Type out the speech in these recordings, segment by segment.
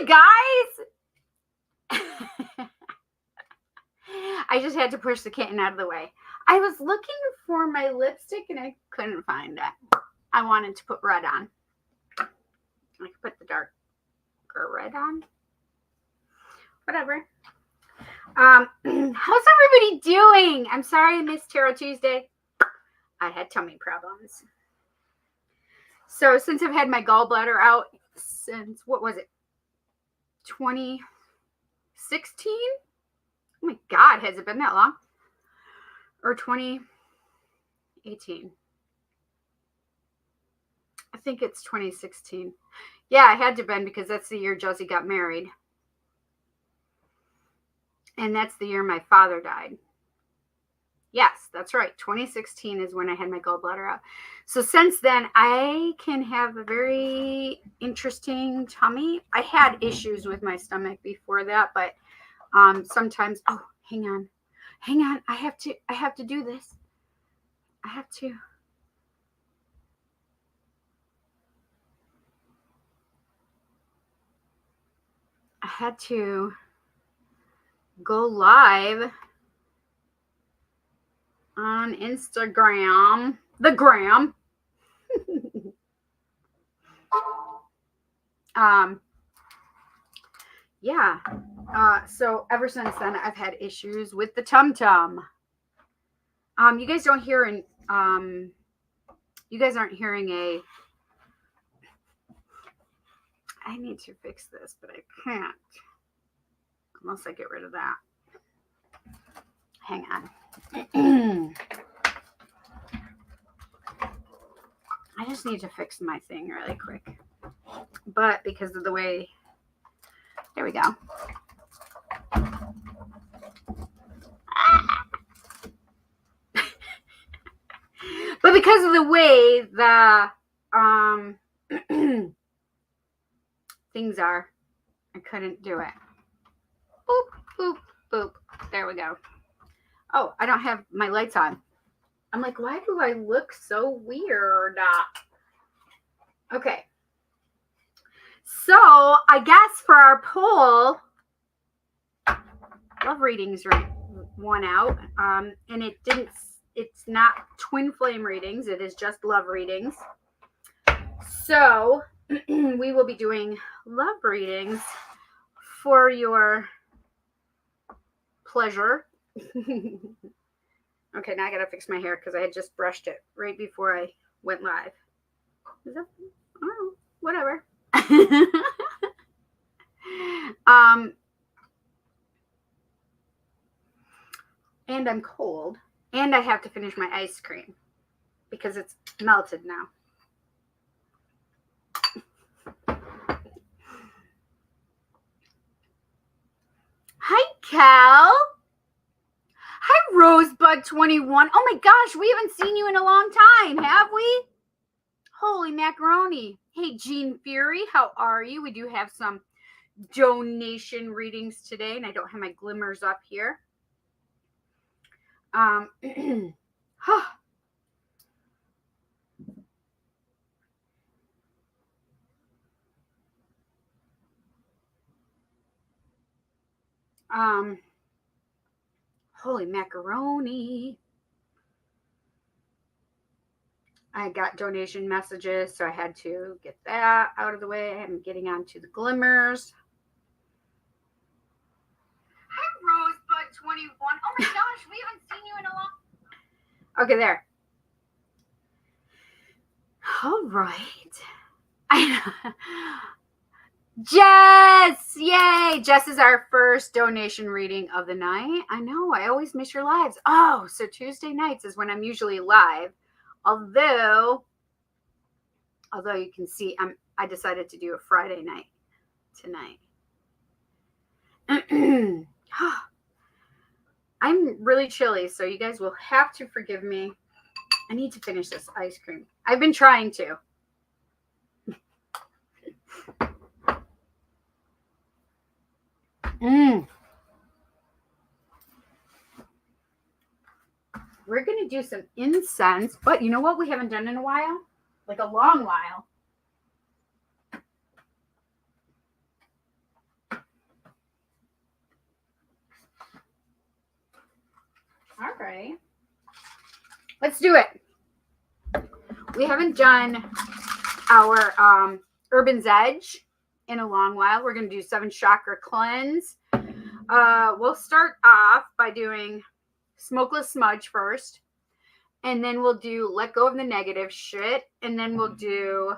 guys. I just had to push the kitten out of the way. I was looking for my lipstick and I couldn't find it. I wanted to put red on. I could put the darker red on. Whatever. How's everybody doing? I'm sorry I missed Tarot Tuesday. I had tummy problems. So since I've had my gallbladder out since, what was it? 2016? Oh my God, has it been that long? Or 2018? I think it's 2016. Yeah, it had to have been because that's the year Josie got married. And that's the year my father died. Yes, that's right. 2016 is when I had my gallbladder out. So since then, I can have a very interesting tummy. I had issues with my stomach before that, but sometimes, oh, hang on. I have to do this. I had to go live on Instagram, the gram. Yeah. So ever since then, I've had issues with the tum-tum. You guys don't hear you guys aren't hearing a, I need to fix this, but I can't unless I get rid of that. Hang on. I just need to fix my thing really quick. But because of the way, there we go. But because of the way the things are, I couldn't do it. Boop, boop, boop. There we go. Oh, I don't have my lights on. I'm like, why do I look so weird? Okay. So I guess for our poll, love readings won out. And it's not twin flame readings. It is just love readings. So we will be doing love readings for your pleasure. Okay, now I gotta fix my hair because I had just brushed it right before I went live. Is that, I don't know, whatever. And I'm cold, and I have to finish my ice cream because it's melted now. Hi, Cal. Hi, Rosebud21. Oh my gosh, we haven't seen you in a long time, have we? Holy macaroni. Hey, Jean Fury, how are you? We do have some donation readings today, and I don't have my glimmers up here. Holy macaroni. I got donation messages, so I had to get that out of the way. I'm getting on to the glimmers. Hi, Rosebud21. Oh my gosh, we haven't seen you in a long... Okay, there. All right. Jess! Yay! Jess is our first donation reading of the night. I know, I always miss your lives. Oh, so Tuesday nights is when I'm usually live. Although you can see, I decided to do a Friday night tonight. I'm really chilly, so you guys will have to forgive me. I need to finish this ice cream. I've been trying to. We're going to do some incense, but you know what we haven't done in a while? Like a long while. right. Let's do it. We haven't done our Urban's Edge in a long while. We're going to do 7 chakra cleanse. We'll start off by doing smokeless smudge first. And then we'll do let go of the negative shit. And then we'll do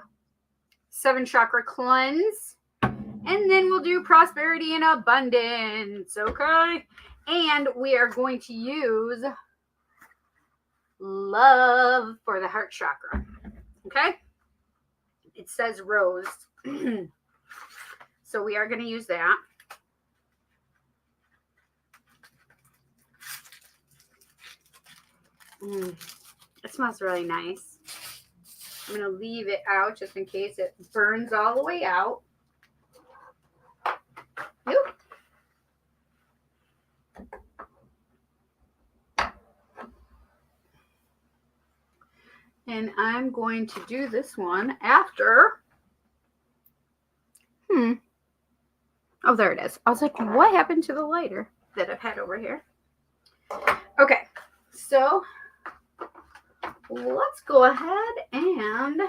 7 chakra cleanse. And then we'll do prosperity and abundance. Okay. And we are going to use love for the heart chakra. Okay. It says rose. So we are going to use that. It smells really nice. I'm going to leave it out just in case it burns all the way out. Oop. And I'm going to do this one after. Oh, there it is. I was like, what happened to the lighter that I've had over here? Okay, so let's go ahead and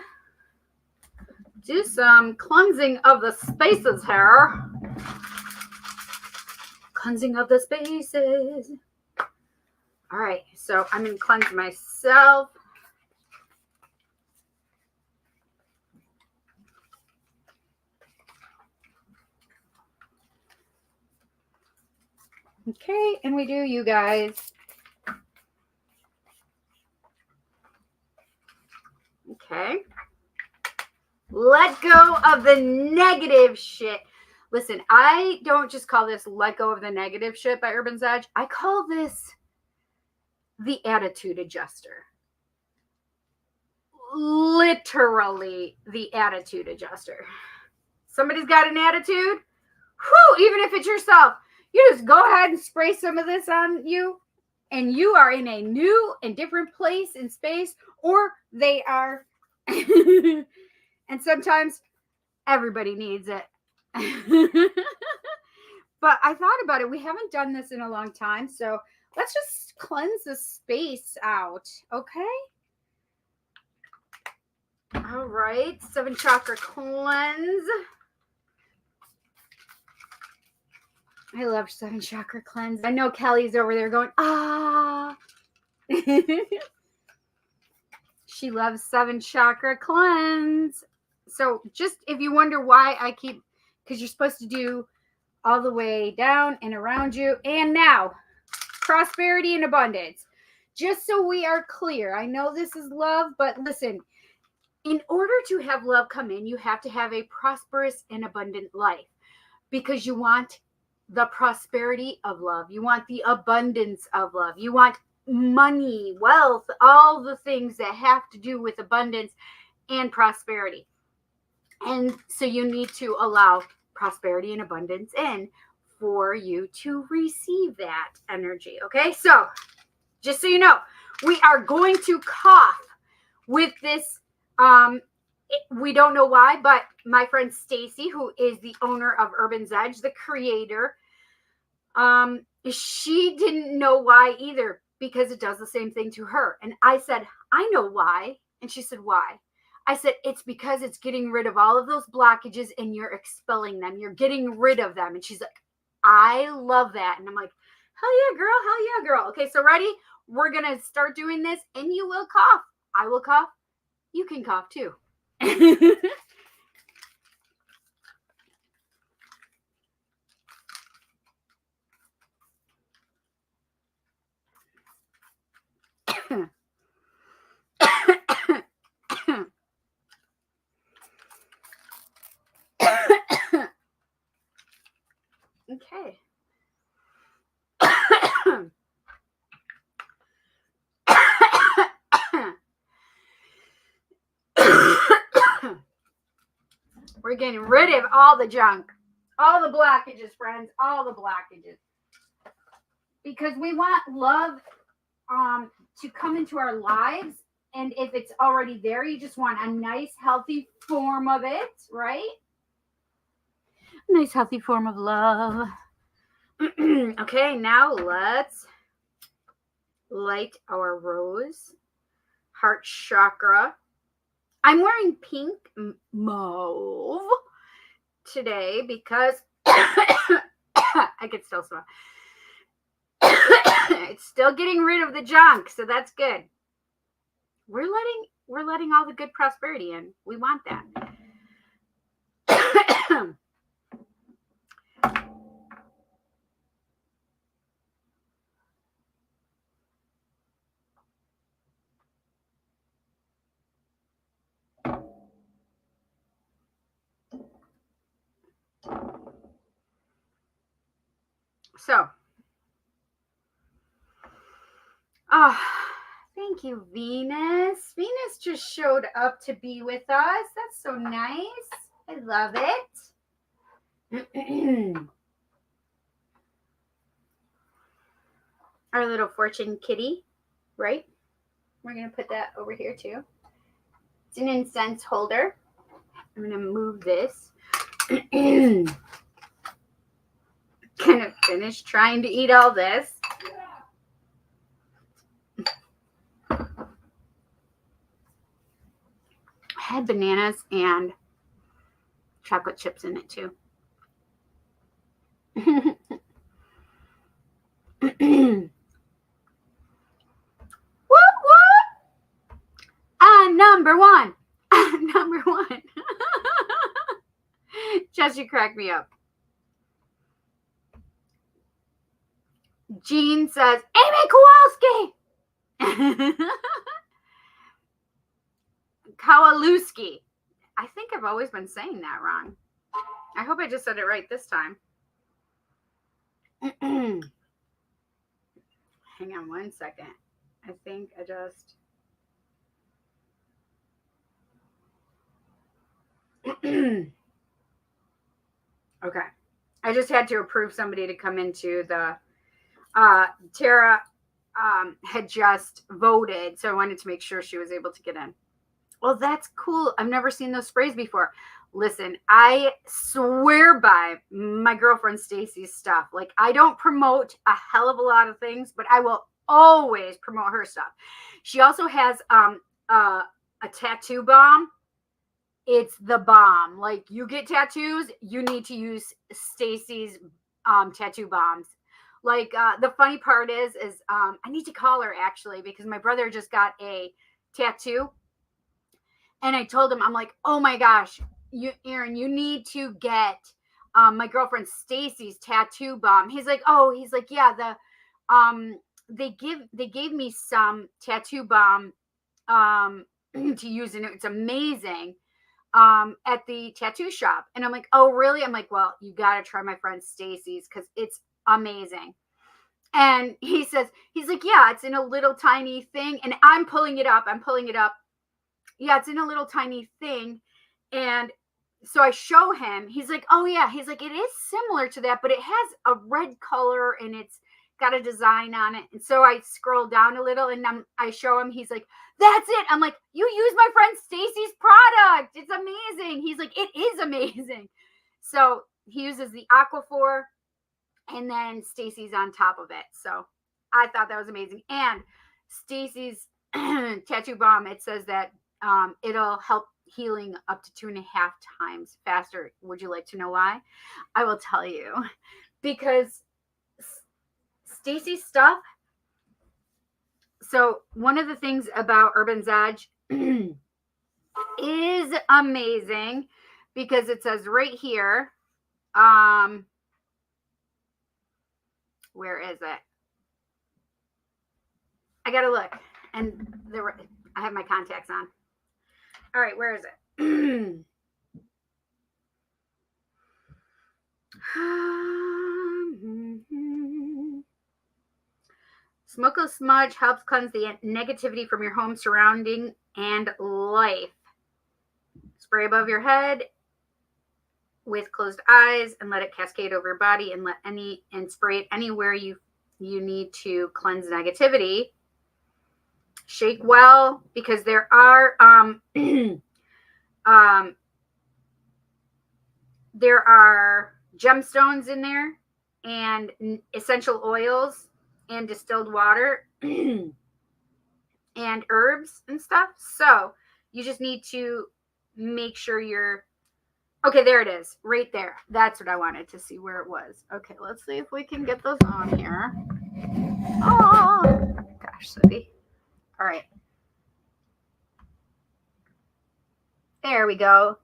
do some cleansing of the spaces here. Cleansing of the spaces. All right, so I'm going to cleanse myself. Okay, and we do you guys. Okay. Let go of the negative shit. Listen, I don't just call this let go of the negative shit by Urban's Edge. I call this the attitude adjuster. Literally the attitude adjuster. Somebody's got an attitude? Whew, even if it's yourself. You just go ahead and spray some of this on you, and you are in a new and different place in space, or they are. And sometimes everybody needs it. But I thought about it. We haven't done this in a long time, so let's just cleanse the space out, okay? All right, 7 chakra cleanse. I love 7 chakra cleanse. I know Kelly's over there going, ah. She loves 7 chakra cleanse. So just if you wonder why I keep, because you're supposed to do all the way down and around you. And now, prosperity and abundance. Just so we are clear, I know this is love, but listen, in order to have love come in, you have to have a prosperous and abundant life, because you want the prosperity of love. You want the abundance of love. You want money, wealth, all the things that have to do with abundance and prosperity. And so you need to allow prosperity and abundance in for you to receive that energy. Okay, so just so you know, we are going to cough with this. We don't know why, but my friend Stacy, who is the owner of Urban's Edge, the creator, she didn't know why either, because it does the same thing to her. And I said, I know why. And she said, why? I said, it's because it's getting rid of all of those blockages and you're expelling them. You're getting rid of them. And she's like, I love that. And I'm like, hell yeah, girl. Hell yeah, girl. Okay, so ready? We're going to start doing this, and you will cough. I will cough. You can cough too. Okay. We're getting rid of all the junk, all the blockages, friends, all the blockages. Because we want love to come into our lives. And if it's already there, you just want a nice, healthy form of it, right? Nice, healthy form of love. Okay, now let's light our rose, heart chakra. I'm wearing pink mauve today because I could still smell. It's still getting rid of the junk, so that's good. We're letting all the good prosperity in. We want that. So, thank you, Venus. Venus just showed up to be with us. That's so nice. I love it. Our little fortune kitty, right? We're going to put that over here too. It's an incense holder. I'm going to move this. Gonna finish trying to eat all this. I had bananas and chocolate chips in it too. Number one. Number one. Just you crack me up. Jean says, Amy Kowalski. Kowalski. I think I've always been saying that wrong. I hope I just said it right this time. Hang on one second. I think I just... Okay. I just had to approve somebody to come into the... Tara had just voted, so I wanted to make sure she was able to get in. Well, that's cool. I've never seen those sprays before. Listen, I swear by my girlfriend Stacy's stuff. Like, I don't promote a hell of a lot of things, but I will always promote her stuff. She also has a tattoo bomb. It's the bomb. Like, you get tattoos, you need to use Stacy's tattoo bombs. Like, the funny part is I need to call her actually, because my brother just got a tattoo. And I told him, I'm like, oh my gosh, Aaron, you need to get my girlfriend Stacy's tattoo bomb. He's like, yeah, they gave me some tattoo bomb to use, and it's amazing at the tattoo shop. And I'm like, oh really? I'm like, well, you gotta try my friend Stacy's because it's amazing. And he's like, yeah, it's in a little tiny thing, and I'm pulling it up. Yeah, it's in a little tiny thing. And so I show him. He's like, oh yeah. He's like, it is similar to that, but it has a red color and it's got a design on it. And so I scroll down a little and I show him. He's like, that's it. I'm like, you use my friend Stacy's product. It's amazing. He's like, it is amazing. So he uses the Aquaphor and then Stacy's on top of it. So I thought that was amazing. And Stacy's tattoo bomb, it says that it'll help healing up to 2.5 times faster. Would you like to know why? I will tell you. Because Stacy's stuff. So one of the things about Urban's Edge is amazing because it says right here. Where is it? I gotta look. And I have my contacts on. All right, where is it? Smokeless smudge helps cleanse the negativity from your home surrounding and life. Spray above your head with closed eyes and let it cascade over your body and spray it anywhere you need to cleanse negativity. Shake well, because there are there are gemstones in there and essential oils and distilled water and herbs and stuff. So you just need to make sure you're okay. There it is, right there. That's what I wanted to see where it was. Okay, let's see if we can get those on here. Oh gosh, Cindy. All right, there we go.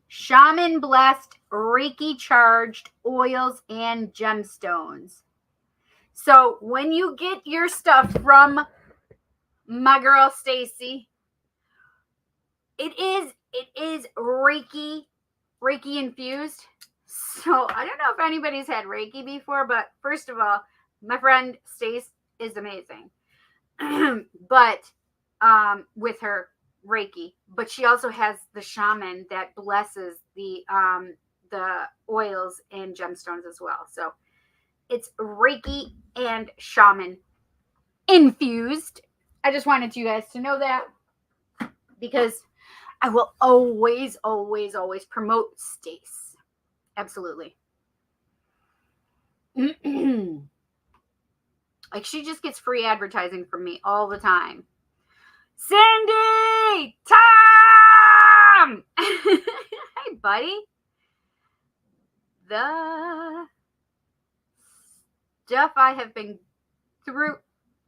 Shaman blessed, Reiki charged oils and gemstones. So when you get your stuff from my girl Stacy, it is Reiki infused. So I don't know if anybody's had Reiki before, but first of all, my friend Stace is amazing. But with her Reiki, but she also has the shaman that blesses the oils and gemstones as well. So it's Reiki and shaman infused. I just wanted you guys to know that because I will always promote Stace. Absolutely. Like she just gets free advertising from me all the time. Cindy! Tom! Hey, buddy. The stuff I have been through.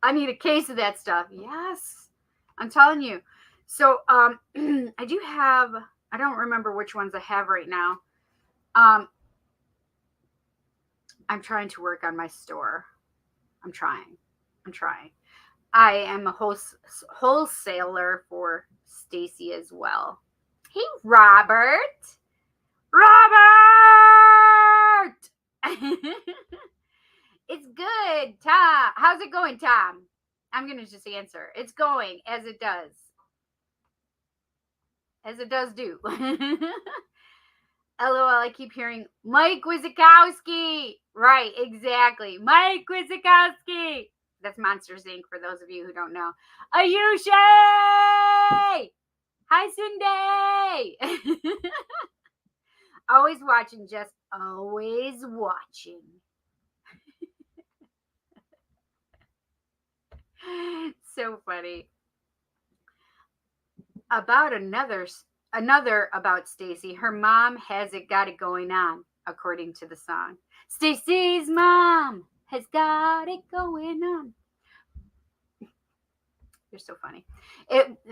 I need a case of that stuff. Yes. I'm telling you. So, I do have, I don't remember which ones I have right now. I'm trying to work on my store. I'm trying. I am a wholesaler for Stacy as well. Hey, Robert. It's good, Tom. How's it going, Tom? I'm going to just answer. It's going as it does. As it does do. LOL, I keep hearing Mike Wizakowski. Right, exactly. Mike Wizakowski. That's Monsters Inc. for those of you who don't know. Ayushi! Hi, Cindy! Always watching, just always watching. So funny. About another about Stacy. Her mom has got it going on, according to the song. Stacy's mom has got it going on. You're so funny.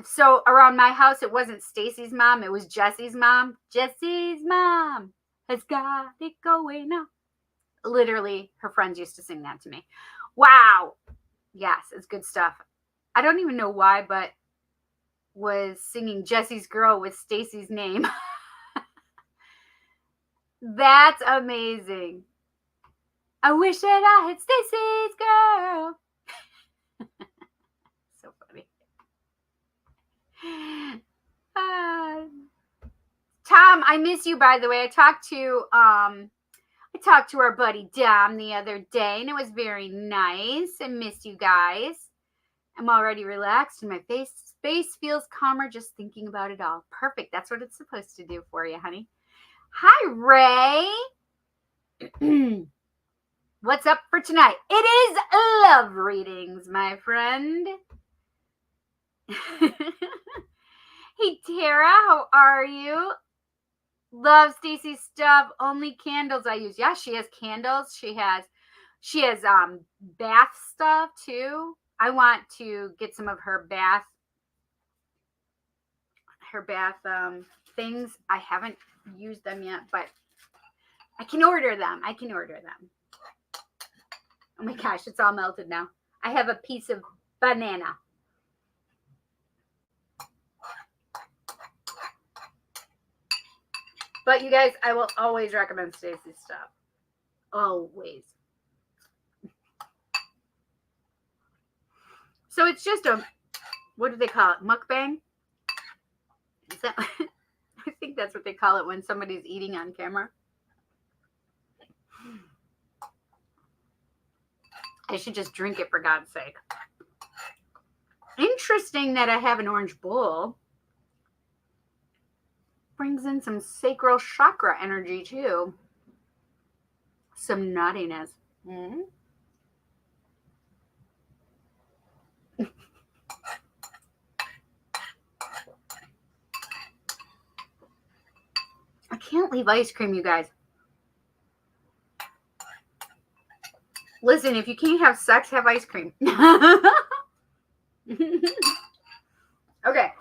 So around my house, it wasn't Stacy's mom. It was Jesse's mom. Jesse's mom has got it going on. Literally, her friends used to sing that to me. Wow. Yes, it's good stuff. I don't even know why, but was singing Jesse's Girl with Stacy's name. That's amazing. I wish that I had Stacy's girl. So funny. Tom, I miss you, by the way. I talked to our buddy Dom the other day, and it was very nice. I miss you guys. I'm already relaxed, and my face feels calmer just thinking about it all. Perfect. That's what it's supposed to do for you, honey. Hi, Ray. What's up for tonight? It is love readings, my friend. Hey, Tara, how are you? Love Stacy's stuff. Only candles I use. Yeah, she has candles. She has bath stuff too. I want to get some of her bath things. I haven't used them yet, but I can order them. Oh my gosh, it's all melted now. I have a piece of banana. But you guys, I will always recommend Stacy's stuff. Always. So it's just what do they call it? Mukbang? Is that, I think that's what they call it when somebody's eating on camera. I should just drink it for God's sake. Interesting that I have an orange bowl. Brings in some sacral chakra energy too. Some naughtiness. I can't leave ice cream, you guys. Listen, if you can't have sex, have ice cream. Okay.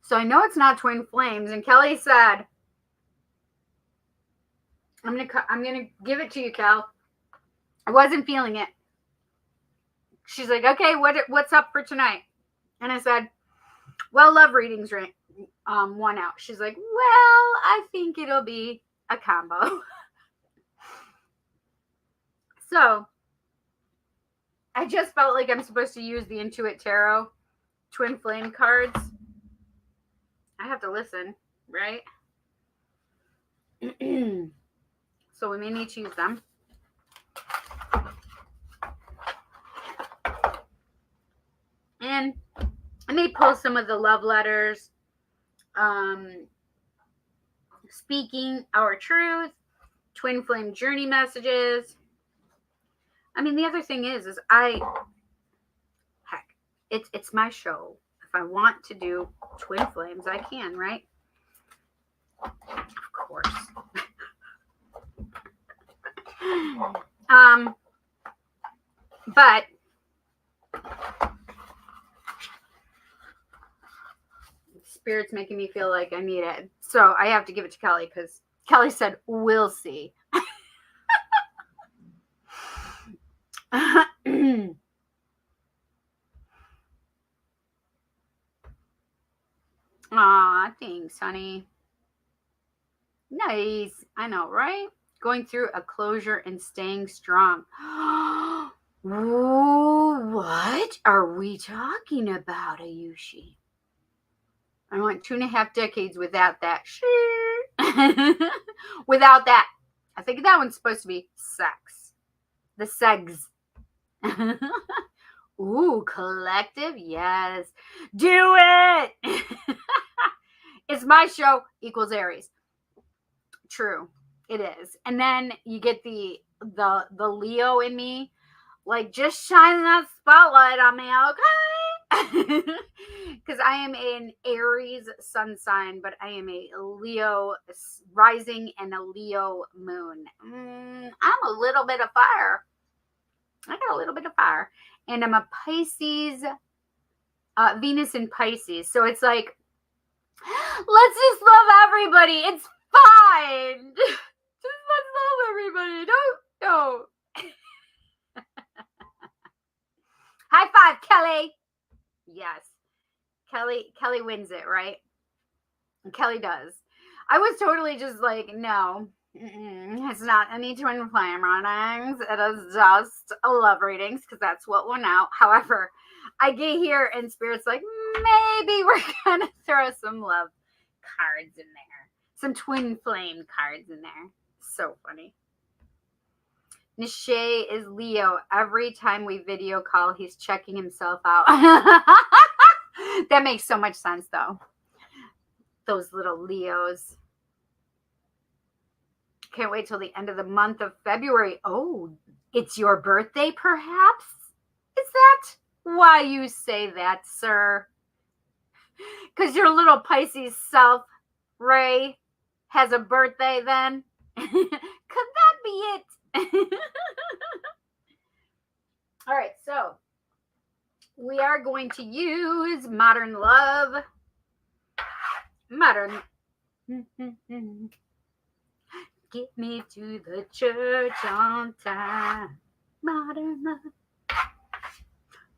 So I know it's not twin flames, and Kelly said, I'm gonna give it to you, Kel. I wasn't feeling it. She's like, okay, what's up for tonight? And I said, well, love readings won out. She's like, well, I think it'll be a combo. So I just felt like I'm supposed to use the Intuit Tarot twin flame cards. I have to listen, right? So we may need to use them. And I may post some of the love letters, speaking our truth, twin flame journey messages. I mean, the other thing is heck, it's my show. If I want to do twin flames, I can, right? Of course. But Spirit's making me feel like I need it. So I have to give it to Kelly because Kelly said, we'll see. Aw, thanks, honey. Nice. I know, right? Going through a closure and staying strong. Ooh, what are we talking about, Ayushi? I went 2.5 decades without that. Without that. I think that one's supposed to be sex. The segs. Ooh, collective. Yes. Do it. It's my show equals Aries. True. It is. And then you get the Leo in me. Like, just shine that spotlight on me, okay? Because I am an Aries sun sign, but I am a Leo rising and a Leo moon. I'm a little bit of fire. I got a little bit of fire. And I'm a Pisces, Venus in Pisces. So it's like, let's just love everybody. It's fine. Just let's love everybody. Don't. High five, Kelly. Yes. Kelly wins it, right? Kelly does. I was totally just like, no, it's not any twin flame readings. It is just a love readings because that's what went out. However, I get here and Spirit's like, maybe we're going to throw some love cards in there. Some twin flame cards in there. So funny. Nishay is Leo. Every time we video call, he's checking himself out. That makes so much sense, though. Those little Leos. Can't wait till the end of the month of February. Oh, it's your birthday, perhaps? Is that why you say that, sir? Because your little Pisces self, Ray, has a birthday then? Could that be it? All right, so we are going to use Modern Love. Modern. Get me to the church on time. Modern love.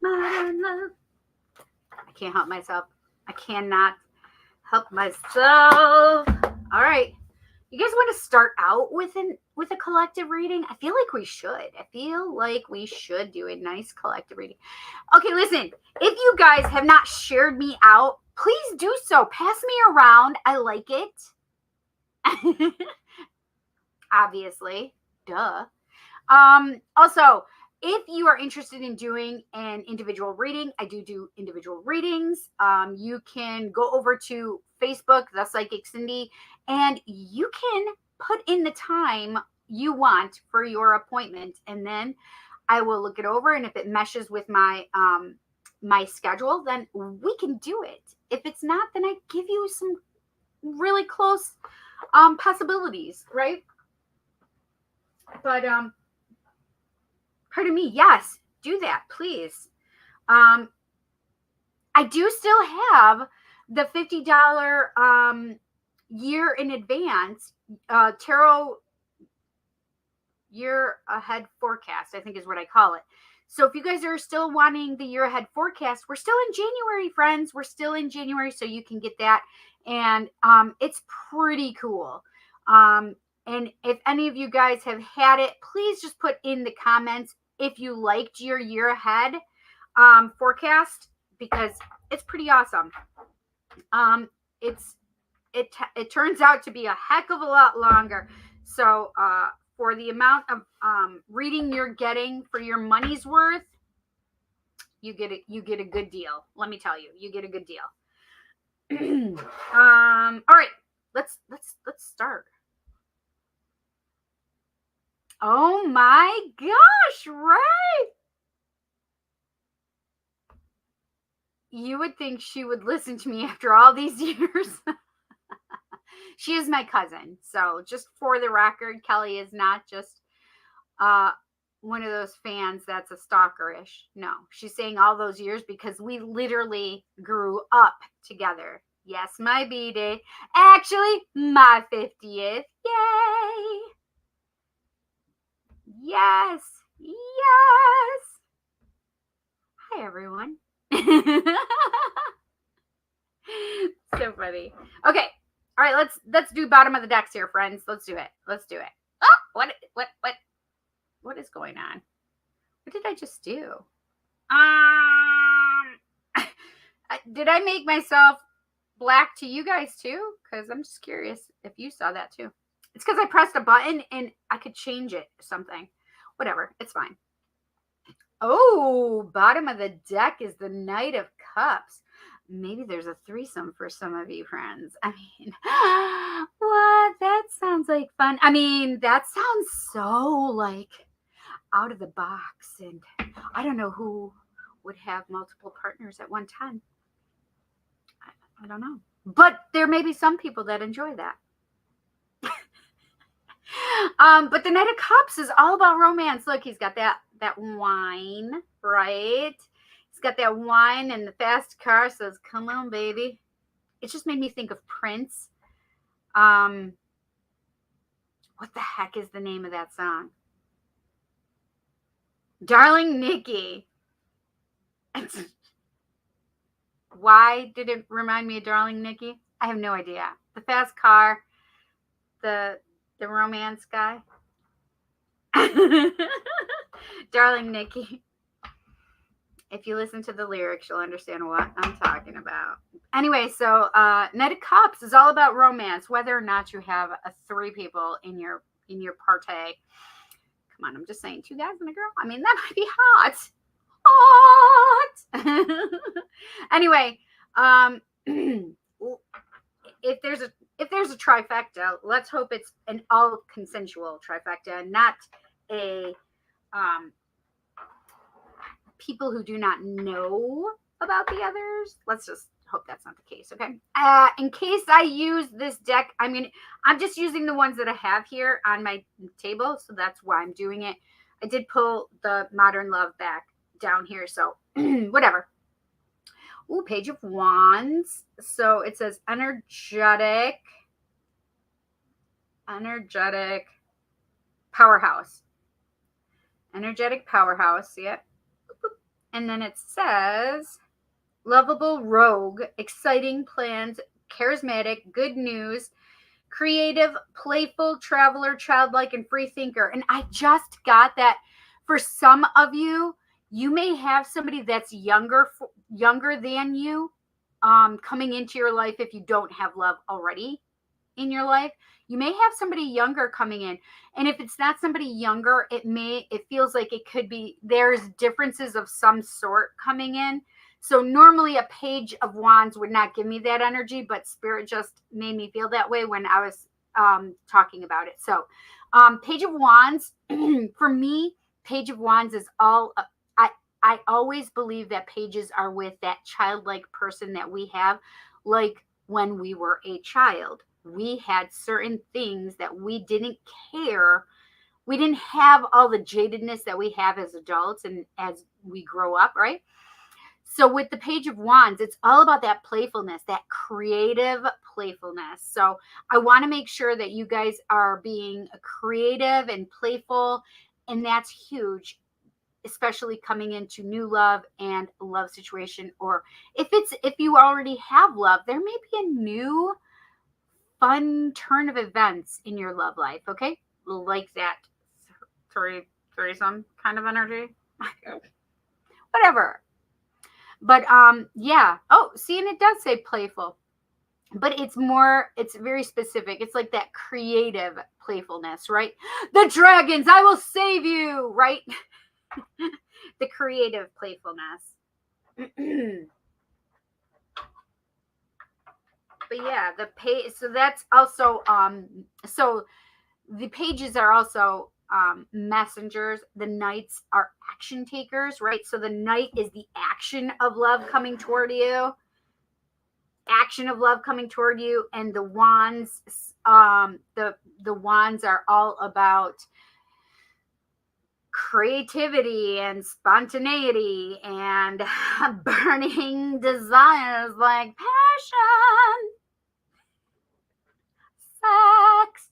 Modern love. I can't help myself. I cannot help myself. All right. You guys want to start out with a collective reading? I feel like we should. I feel like we should do a nice collective reading. Okay, listen. If you guys have not shared me out, please do so. Pass me around. I like it. Obviously. Duh. Also, if you are interested in doing an individual reading, I do individual readings. You can go over to Facebook, ThePsychicCindy, and you can put in the time you want for your appointment, and then I will look it over. And if it meshes with my my schedule, then we can do it. If it's not, then I give you some really close possibilities, right? But pardon me, yes, do that, please. I do still have the $50 year in advance tarot year ahead forecast, I think is what I call it. So if you guys are still wanting the year ahead forecast, we're still in January, friends. We're still in January, so you can get that. And it's pretty cool. And if any of you guys have had it, please just put in the comments if you liked your year ahead forecast, because it's pretty awesome. It turns out to be a heck of a lot longer. So for the amount of reading you're getting for your money's worth, you get a good deal. Let me tell you, you get a good deal. All right, let's start. Oh my gosh, Ray! You would think she would listen to me after all these years. She is my cousin. So just for the record, Kelly is not just one of those fans that's a stalkerish. No, she's saying all those years because we literally grew up together. Yes, my B-Day. Actually, my 50th. Yay! Yes. Yes. Hi, everyone. So funny. Okay. All right, let's do bottom of the decks here, friends. Let's do it. Oh, what is going on? What did I just do? Did I make myself black to you guys too? Because I'm just curious if you saw that too. It's because I pressed a button and I could change it or something. Whatever, it's fine. Oh, bottom of the deck is the Knight of Cups. Maybe there's a threesome for some of you friends. I mean, what? That sounds like fun. I mean, that sounds so like out of the box. And I don't know who would have multiple partners at one time. I don't know. But there may be some people that enjoy that. But the Knight of Cups is all about romance. Look, he's got that wine, right? He's got that wine, and the fast car says, "Come on, baby." It just made me think of Prince. What the heck is the name of that song? Darling Nikki. Why did it remind me of Darling Nikki? I have no idea. The fast car, the romance guy. Darling Nikki. If you listen to the lyrics, you'll understand what I'm talking about. Anyway, so Knight of Cups is all about romance, whether or not you have 3 people in your party. Come on, I'm just saying, 2 guys and a girl. I mean, that might be hot. Anyway, if there's a trifecta, let's hope it's an all consensual trifecta, not a people who do not know about the others. Let's just hope that's not the case. Okay. In case I use this deck, I'm just using the ones that I have here on my table, so that's why I'm doing it. I did pull the Modern Love back down here, so whatever. Ooh, Page of Wands. So it says energetic powerhouse. Energetic powerhouse. Yep. And then it says lovable rogue, exciting plans, charismatic, good news, creative, playful, traveler, childlike, and free thinker. And I just got that. For some of you, you may have somebody that's younger than you coming into your life if you don't have love already in your life. You may have somebody younger coming in. And if it's not somebody younger, it feels like it could be, there's differences of some sort coming in. So normally a Page of Wands would not give me that energy, but Spirit just made me feel that way when I was talking about it. So Page of Wands, for me, Page of Wands is all, I always believe that pages are with that childlike person that we have. Like when we were a child. We had certain things that we didn't care. We didn't have all the jadedness that we have as adults and as we grow up, right? So with the Page of Wands, it's all about that playfulness, that creative playfulness. So I want to make sure that you guys are being creative and playful, and that's huge, especially coming into new love and love situation. Or if you already have love, there may be a new fun turn of events in your love life, okay? Like that threesome kind of energy. Whatever. But yeah. Oh, see, and it does say playful. But it's very specific. It's like that creative playfulness, right? The dragons, I will save you, right? The creative playfulness. But yeah, so that's also so the pages are also messengers. The knights are action takers, right? So the knight is the action of love coming toward you. Action of love coming toward you, and the wands, the wands are all about creativity and spontaneity and burning desires like passion, sex.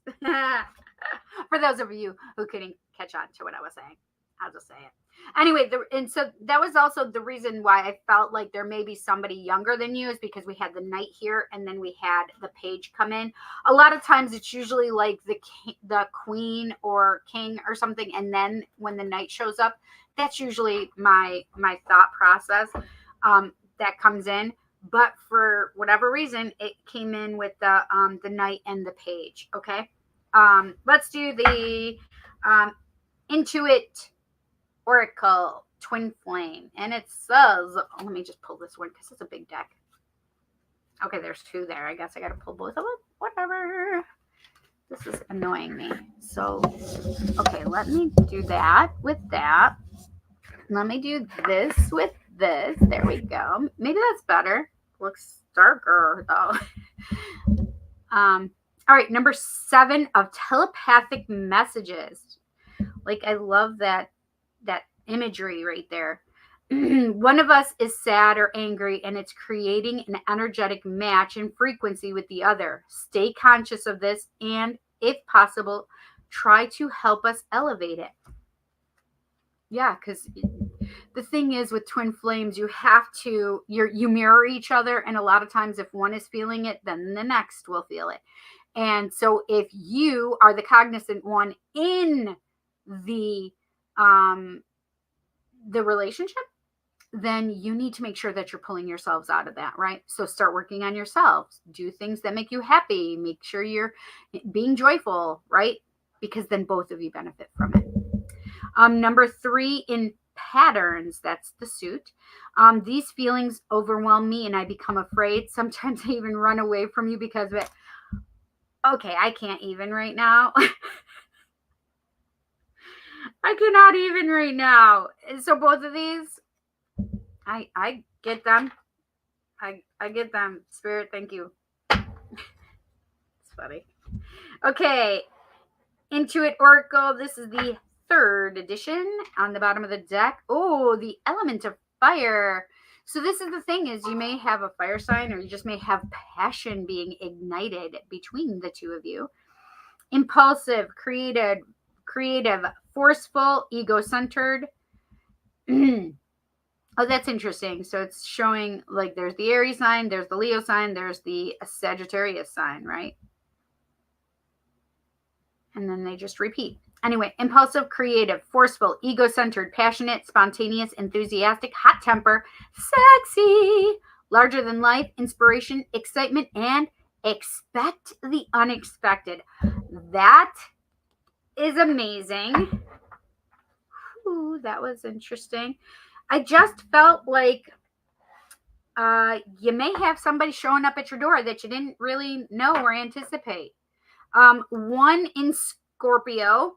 For those of you who couldn't catch on to what I was saying, I'll just say it. Anyway, and so that was also the reason why I felt like there may be somebody younger than you, is because we had the knight here and then we had the page come in. A lot of times it's usually like the queen or king or something, and then when the knight shows up, that's usually my thought process that comes in. But for whatever reason, it came in with the knight and the page. Okay, let's do the Intuit Oracle Twin Flame, and it says, let me just pull this one because it's a big deck. Okay, there's two there. I guess I gotta pull both of them. Whatever. This is annoying me. So, okay, let me do that with that. Let me do this with this. There we go. Maybe that's better. Looks darker though. All right, number 7 of telepathic messages. Like, I love that imagery right there. One of us is sad or angry, and it's creating an energetic match in frequency with the other. Stay conscious of this, and if possible, try to help us elevate it. Yeah, because the thing is with twin flames, you have to, you mirror each other, and a lot of times if one is feeling it, then the next will feel it. And so if you are the cognizant one in the relationship, then you need to make sure that you're pulling yourselves out of that, right? So start working on yourselves. Do things that make you happy. Make sure you're being joyful, right? Because then both of you benefit from it. Number 3 in patterns, that's the suit. These feelings overwhelm me and I become afraid. Sometimes I even run away from you because of it. Okay, I can't even right now. I cannot even right now. So both of these, I get them. I get them. Spirit, thank you. It's funny. Okay. Intuit Oracle. This is the 3rd edition on the bottom of the deck. Oh, the element of fire. So this is the thing, is you may have a fire sign, or you just may have passion being ignited between the two of you. Impulsive, creative, forceful, ego-centered. Oh, that's interesting. So it's showing, like, there's the Aries sign, there's the Leo sign, there's the Sagittarius sign, right? And then they just repeat. Anyway, impulsive, creative, forceful, ego-centered, passionate, spontaneous, enthusiastic, hot temper, sexy, larger than life, inspiration, excitement, and expect the unexpected. That is amazing. Ooh, that was interesting. I just felt like you may have somebody showing up at your door that you didn't really know or anticipate. 1 in Scorpio.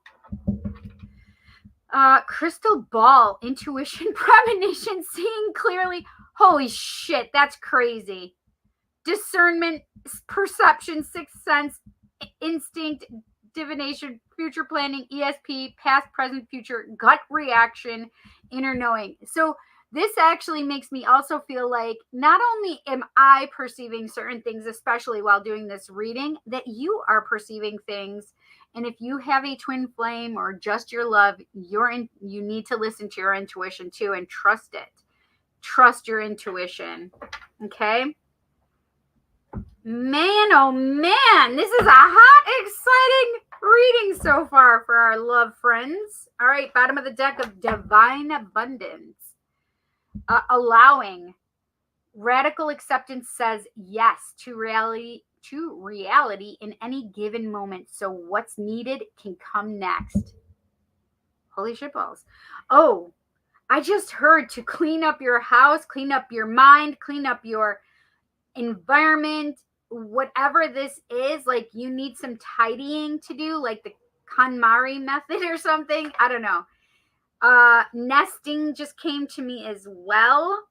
Crystal ball, intuition, premonition, seeing clearly. Holy shit, that's crazy. discernment, perception, sixth sense, instinct, divination, future planning, ESP, past, present, future, gut reaction, inner knowing. So this actually makes me also feel like not only am I perceiving certain things, especially while doing this reading, that you are perceiving things. And if you have a twin flame or just your love, you need to listen to your intuition too and trust it. Trust your intuition. Okay? Man, oh man, this is a hot, exciting reading so far for our love friends. All right, bottom of the deck of Divine Abundance. Allowing. Radical acceptance says yes to reality in any given moment. So what's needed can come next. Holy shit balls. Oh, I just heard to clean up your house, clean up your mind, clean up your environment, whatever this is. Like you need some tidying to do, like the KonMari method or something. I don't know. Nesting just came to me as well.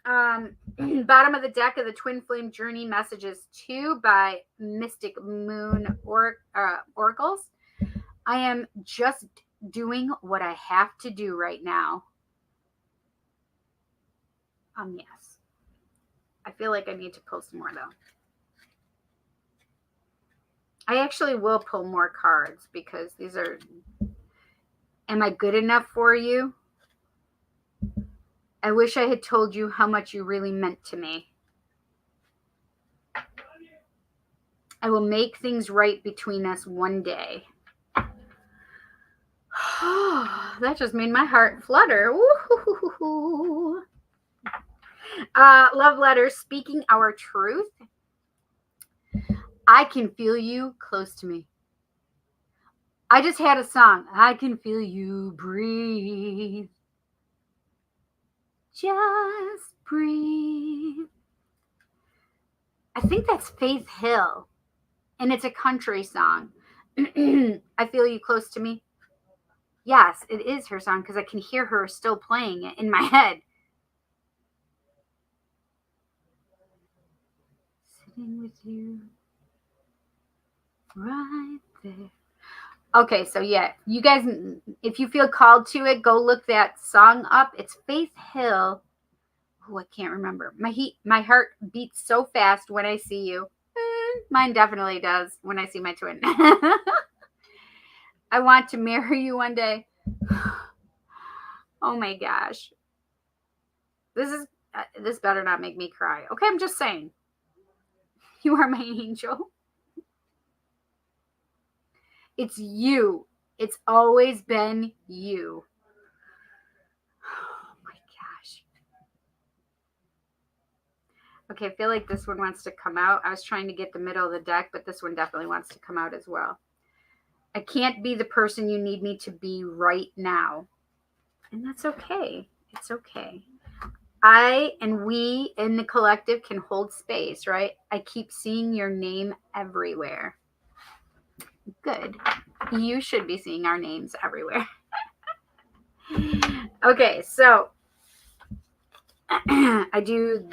Bottom of the deck of the Twin Flame Journey Messages 2 by Mystic Moon Oracles. I am just doing what I have to do right now. Yes. I feel like I need to pull some more though. I actually will pull more cards because these are, am I good enough for you? I wish I had told you how much you really meant to me. I will make things right between us one day. That just made my heart flutter. Woo-hoo-hoo-hoo. Love letter, speaking our truth. I can feel you close to me. I just had a song. I can feel you breathe. Just breathe. I think that's Faith Hill, and it's a country song. I feel you close to me. Yes, it is her song because I can hear her still playing it in my head. Sitting with you right there. Okay, so yeah, you guys, if you feel called to it, go look that song up. It's Faith Hill. Oh, I can't remember. My heart beats so fast when I see you. Mine definitely does when I see my twin. I want to marry you one day. Oh my gosh. This better not make me cry. Okay, I'm just saying. You are my angel. It's you. It's always been you. Oh my gosh. Okay, I feel like this one wants to come out. I was trying to get the middle of the deck, but this one definitely wants to come out as well. I can't be the person you need me to be right now. And that's okay. It's okay. I and we in the collective can hold space, right? I keep seeing your name everywhere. Good. You should be seeing our names everywhere. Okay, so I do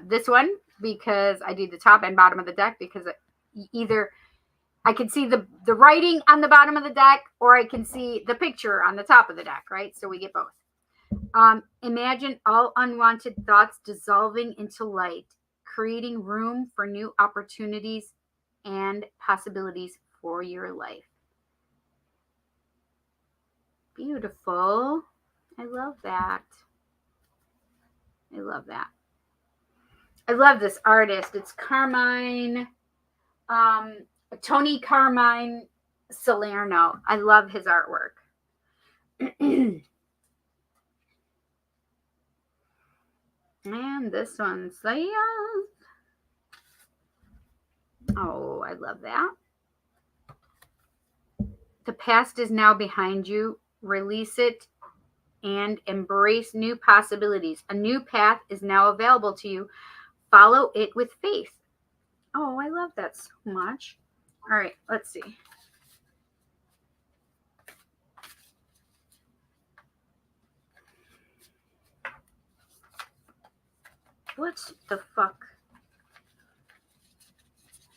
this one because I do the top and bottom of the deck because either I can see the writing on the bottom of the deck or I can see the picture on the top of the deck, right? So we get both. Imagine all unwanted thoughts dissolving into light, creating room for new opportunities and possibilities for your life. Beautiful. I love that. I love that. I love this artist. It's Carmine, Tony Carmine Salerno. I love his artwork. And this one's oh, I love that. The past is now behind you. Release it and embrace new possibilities. A new path is now available to you. Follow it with faith. Oh, I love that so much. All right, let's see. What the fuck?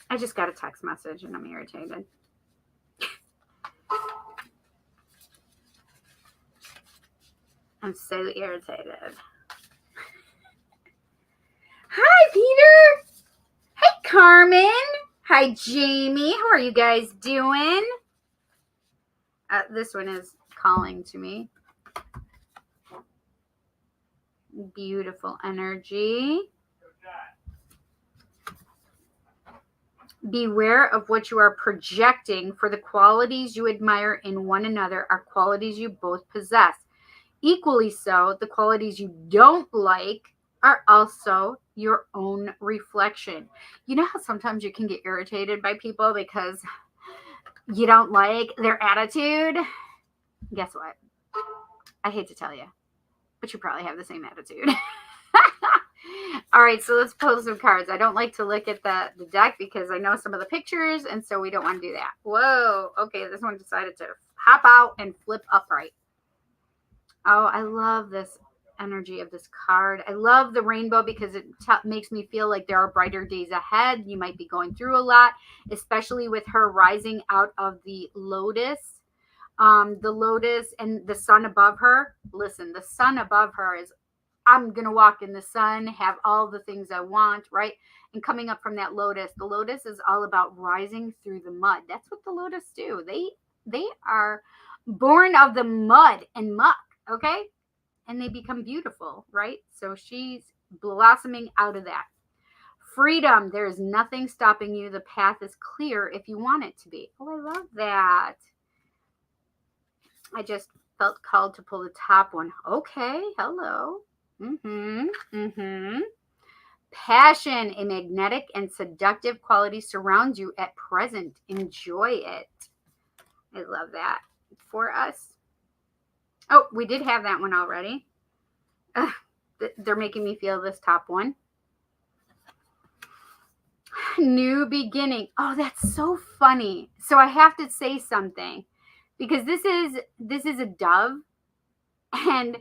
I just got a text message and I'm irritated. I'm so irritated. Hi, Peter. Hey, Carmen. Hi, Jamie. How are you guys doing? This one is calling to me. Beautiful energy. Beware of what you are projecting, for the qualities you admire in one another are qualities you both possess. Equally so, the qualities you don't like are also your own reflection. You know how sometimes you can get irritated by people because you don't like their attitude? Guess what? I hate to tell you, but you probably have the same attitude. All right, so let's pull some cards. I don't like to look at the deck because I know some of the pictures, and so we don't want to do that. Whoa, okay, this one decided to hop out and flip upright. Oh, I love this energy of this card. I love the rainbow because it makes me feel like there are brighter days ahead. You might be going through a lot, especially with her rising out of the lotus. The lotus and the sun above her. Listen, the sun above her is, I'm going to walk in the sun, have all the things I want, right? And coming up from that lotus, the lotus is all about rising through the mud. That's what the lotus do. They are born of the mud and muck, okay? And they become beautiful, right? So she's blossoming out of that. Freedom. There is nothing stopping you. The path is clear if you want it to be. Oh, I love that. I just felt called to pull the top one. Okay, hello. Passion, a magnetic and seductive quality surrounds you at present. Enjoy it. I love that for us. Oh, we did have that one already. They're making me feel this top one. New beginning. Oh, that's so funny. So I have to say something because this is a dove, and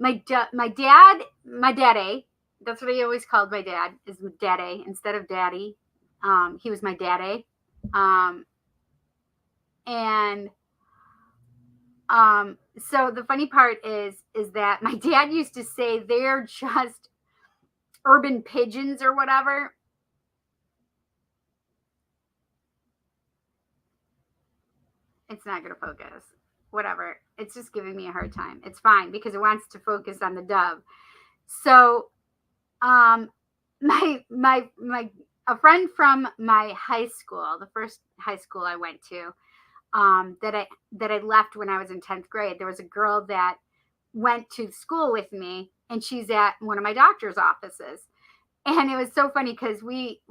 my daddy, that's what I always called my dad, is daddy instead of daddy. He was my daddy. So the funny part is that my dad used to say they're just urban pigeons or whatever. It's not going to focus. Whatever. It's just giving me a hard time. It's fine because it wants to focus on the dove. So, my a friend from my high school, the first high school I went to, that I left when I was in 10th grade. There was a girl that went to school with me, and she's at one of my doctor's offices. And it was so funny because we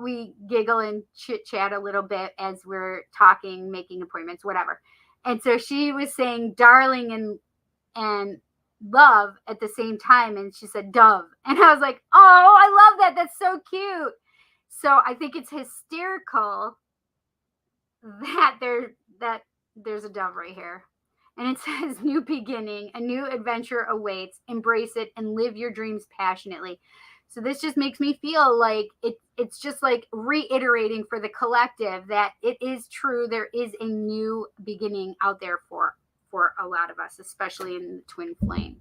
giggle and chit chat a little bit as we're talking, making appointments, whatever. And so she was saying darling and love at the same time, and she said dove, and I was like, oh, I love that. That's so cute. So I think it's hysterical that there's a dove right here. And it says, new beginning, a new adventure awaits. Embrace it and live your dreams passionately. So this just makes me feel like it's just like reiterating for the collective that it is true. There is a new beginning out there for a lot of us, especially in the twin flame.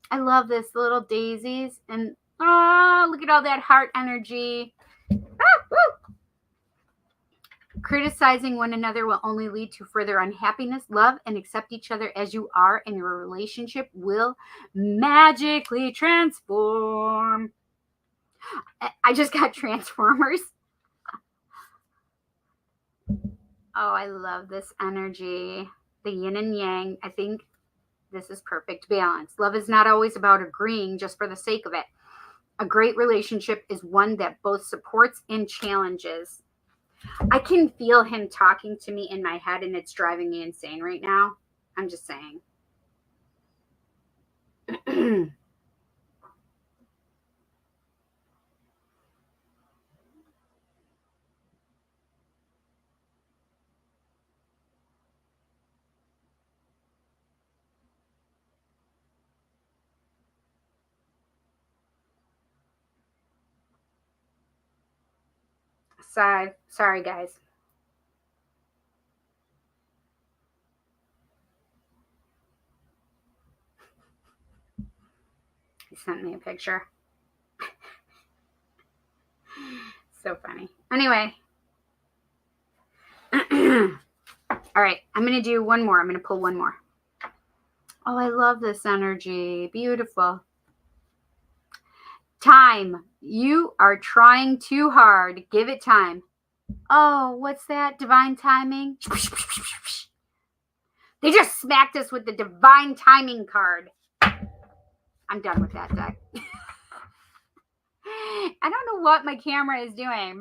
I love this, little daisies. And look at all that heart energy. Criticizing one another will only lead to further unhappiness. Love and accept each other as you are, and your relationship will magically transform. I just got Transformers. Oh, I love this energy. The yin and yang. I think this is perfect balance. Love is not always about agreeing just for the sake of it. A great relationship is one that both supports and challenges. I can feel him talking to me in my head, and it's driving me insane right now. I'm just saying. Sorry, guys. He sent me a picture. So funny. Anyway. All right. I'm going to do one more. I'm going to pull one more. Oh, I love this energy. Beautiful. Time. You are trying too hard. Give it time. Oh, what's that? Divine timing? They just smacked us with the divine timing card. I'm done with that deck. I don't know what my camera is doing.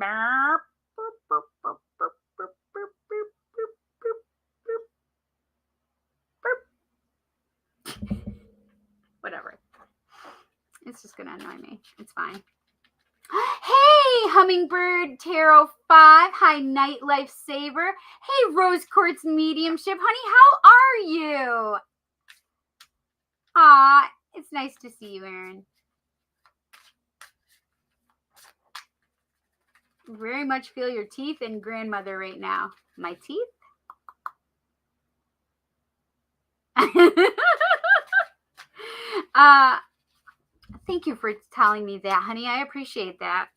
Whatever. It's just going to annoy me. It's fine. Hey, Hummingbird Tarot 5. Hi, Nightlife Saver. Hey, Rose Quartz Mediumship. Honey, how are you? Aw, it's nice to see you, Erin. Very much feel your teeth and grandmother right now. My teeth? Thank you for telling me that, honey. I appreciate that.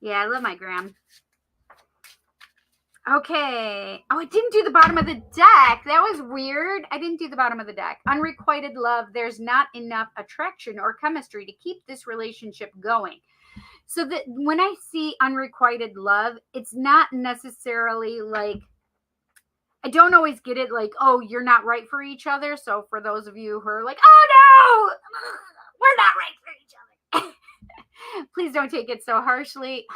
Yeah, I love my gram. Okay. Oh, I didn't do the bottom of the deck. That was weird. I didn't do the bottom of the deck. Unrequited love. There's not enough attraction or chemistry to keep this relationship going. So that when I see unrequited love, it's not necessarily like, I don't always get it like, oh, you're not right for each other. So for those of you who are like, oh no, we're not right for each other. Please don't take it so harshly.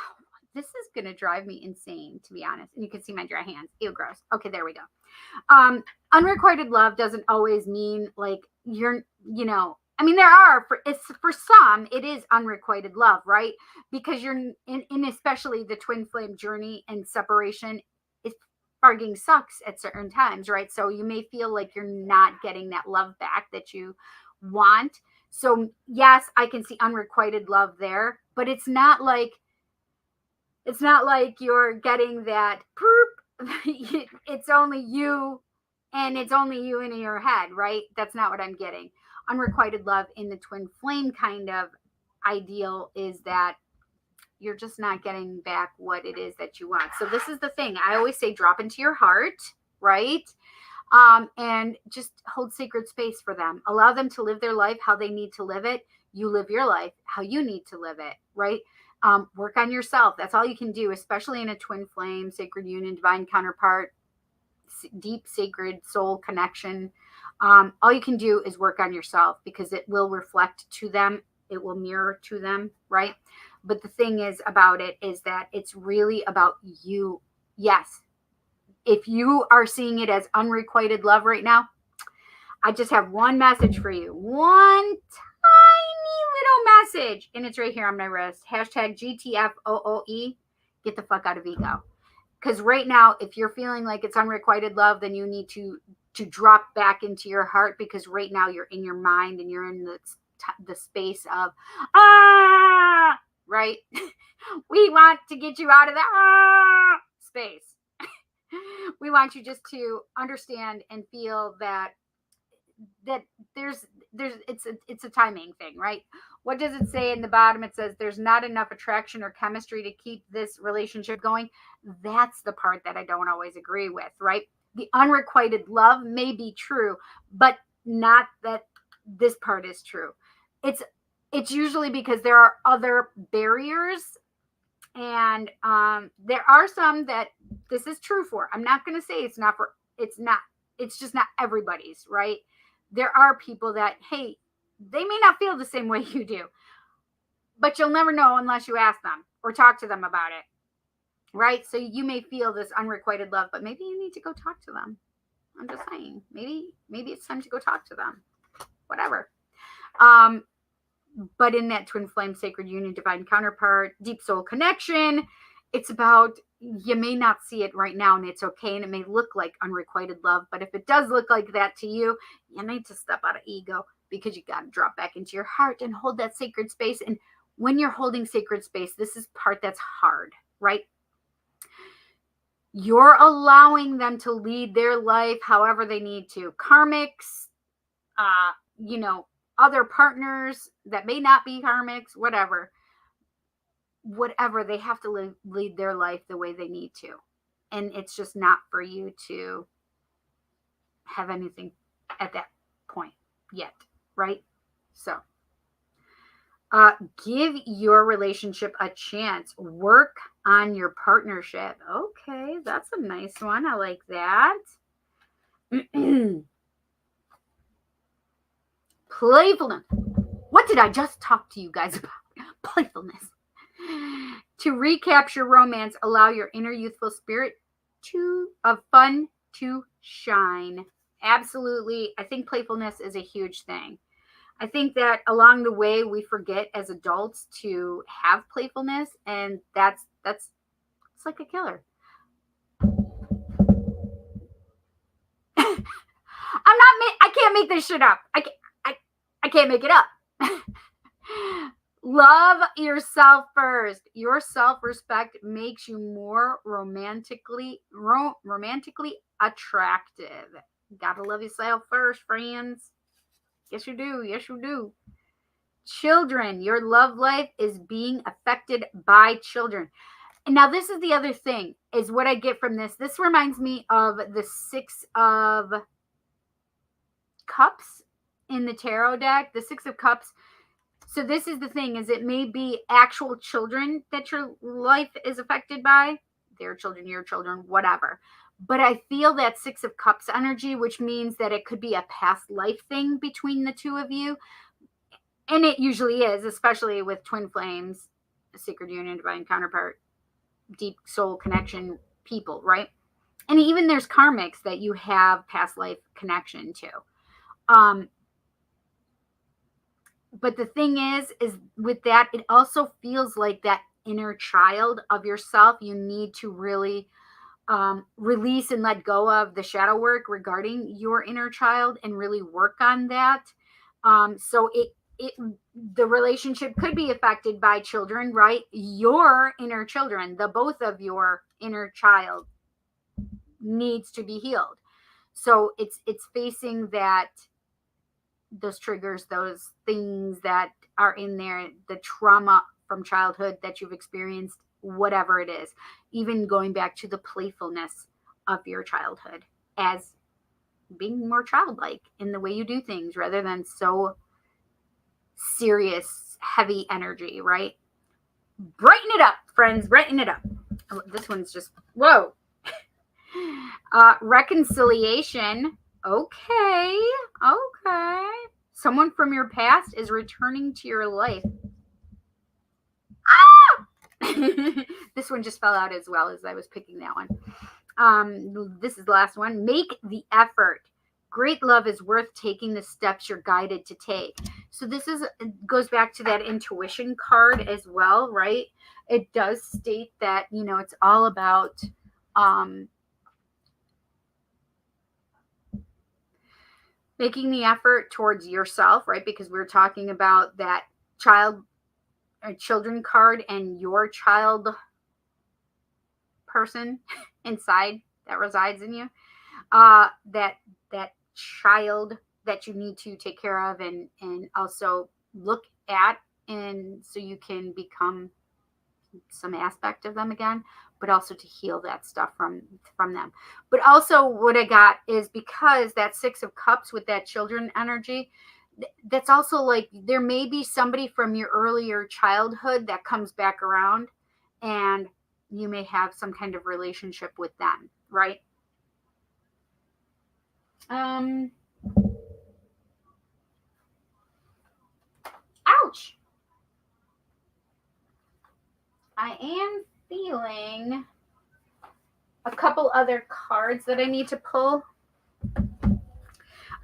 This is going to drive me insane, to be honest. And you can see my dry hands. Ew, gross. Okay, there we go. Unrequited love doesn't always mean like you're, you know, I mean, there are, for some, it is unrequited love, right? Because you're in especially the twin flame journey and separation, it fucking sucks at certain times, right? So you may feel like you're not getting that love back that you want. So yes, I can see unrequited love there, but it's not like you're getting that it's only you and it's only you in your head, right? That's not what I'm getting. Unrequited love in the twin flame kind of ideal is that you're just not getting back what it is that you want. So this is the thing. I always say drop into your heart, right? And just hold sacred space for them. Allow them to live their life how they need to live it. You live your life how you need to live it, right? Work on yourself. That's all you can do, especially in a twin flame, sacred union, divine counterpart, deep sacred soul connection. All you can do is work on yourself because it will reflect to them. It will mirror to them, right? But the thing is about it is that it's really about you. Yes. If you are seeing it as unrequited love right now, I just have one message for you. One tiny little message. And it's right here on my wrist. Hashtag GTFOOE. Get the fuck out of ego. Because right now, if you're feeling like it's unrequited love, then you need to drop back into your heart, because right now you're in your mind and you're in the space of, right? We want to get you out of the space. We want you just to understand and feel that there's it's a timing thing, right? What does it say in the bottom? It says there's not enough attraction or chemistry to keep this relationship going. That's the part that I don't always agree with, right? The unrequited love may be true, but not that this part is true. It's usually because there are other barriers, and there are some that this is true for. I'm not going to say it's not. It's just not everybody's, right? There are people that, hey, they may not feel the same way you do, but you'll never know unless you ask them or talk to them about it, right? So you may feel this unrequited love, but maybe you need to go talk to them. I'm just saying, maybe it's time to go talk to them, whatever. But in that twin flame, sacred union, divine counterpart, deep soul connection, it's about, you may not see it right now, and it's okay. And it may look like unrequited love, but if it does look like that to you, you need to step out of ego, because you got to drop back into your heart and hold that sacred space. And when you're holding sacred space, this is part that's hard, right? You're allowing them to lead their life however they need to. Karmics, other partners that may not be karmics, whatever, they have to lead their life the way they need to. And it's just not for you to have anything at that point yet, right? So, give your relationship a chance. Work on your partnership. Okay, that's a nice one. I like that. Playfulness. What did I just talk to you guys about? Playfulness. To recapture romance, allow your inner youthful spirit of fun to shine. Absolutely. I think playfulness is a huge thing. I think that along the way we forget as adults to have playfulness, and that's it's like a killer. I can't make this shit up. I can't make it up. Love yourself first. Your self-respect makes you more romantically attractive. Gotta love yourself first, friends. Yes, you do. Yes, you do. Children, your love life is being affected by children. And now this is the other thing, is what I get from this. This reminds me of the 6 of Cups in the tarot deck. The 6 of Cups. So this is the thing, is it may be actual children that your life is affected by. Their children, your children, whatever. But I feel that 6 of Cups energy, which means that it could be a past life thing between the two of you. And it usually is, especially with twin flames, secret union, divine counterpart, deep soul connection people, right? And even there's karmics that you have past life connection to. But the thing is with that, it also feels like that inner child of yourself, you need to really release and let go of the shadow work regarding your inner child and really work on that. So the relationship could be affected by children, right? Your inner children, the both of your inner child needs to be healed. So it's facing that, those triggers, those things that are in there, the trauma from childhood that you've experienced, whatever it is, even going back to the playfulness of your childhood as being more childlike in the way you do things rather than so serious, heavy energy, right? Brighten it up, friends, brighten it up. Oh, this one's just, whoa. Reconciliation. Okay. Someone from your past is returning to your life. This one just fell out as well as I was picking that one. This is the last one. Make the effort. Great love is worth taking the steps you're guided to take. So this goes back to that intuition card as well, right? It does state that, it's all about making the effort towards yourself, right? Because we're talking about that children card and your child person inside that resides in you. That child that you need to take care of and also look at, and so you can become some aspect of them again, but also to heal that stuff from them. But also what I got is, because that 6 of Cups with that children energy, that's also like there may be somebody from your earlier childhood that comes back around, and you may have some kind of relationship with them, right? Ouch. I am feeling a couple other cards that I need to pull.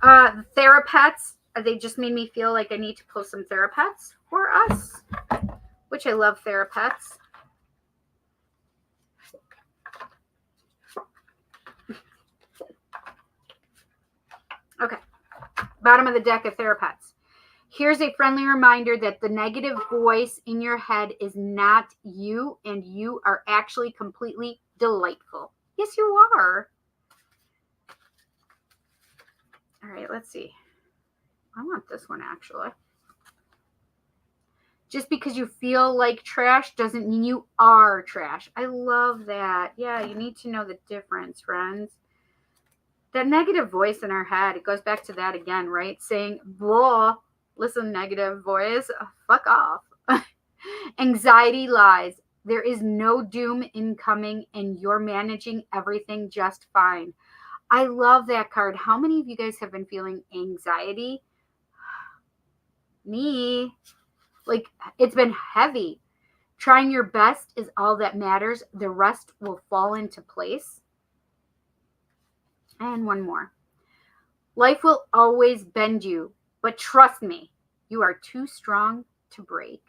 Therapests. They just made me feel like I need to pull some therapests for us, which I love therapests. Okay. Bottom of the deck of therapests. Here's a friendly reminder that the negative voice in your head is not you, and you are actually completely delightful. Yes, you are. All right, let's see. I want this one, actually. Just because you feel like trash doesn't mean you are trash. I love that. Yeah, you need to know the difference, friends. That negative voice in our head, it goes back to that again, right? Saying, blah, listen, negative voice, fuck off. Anxiety lies. There is no doom incoming, and you're managing everything just fine. I love that card. How many of you guys have been feeling anxiety? Me. Like, it's been heavy. Trying your best is all that matters. The rest will fall into place. And one more. Life will always bend you, but trust me, you are too strong to break.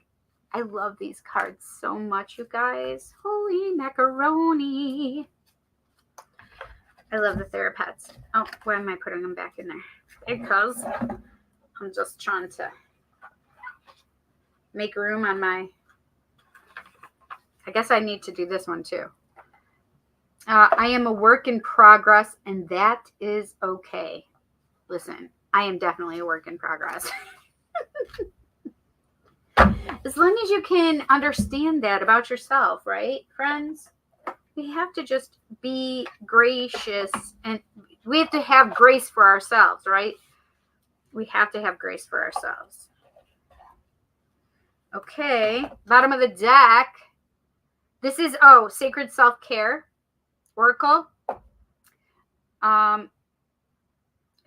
I love these cards so much, you guys. Holy macaroni. I love the Therapests. Oh, why am I putting them back in there? Because I'm just trying to make room on my... I guess I need to do this one too. I am a work in progress, and that is okay. Listen, I am definitely a work in progress. As long as you can understand that about yourself, right, friends? We have to just be gracious, and we have to have grace for ourselves, right? We have to have grace for ourselves. Okay, bottom of the deck. This is, Sacred Self-Care Oracle.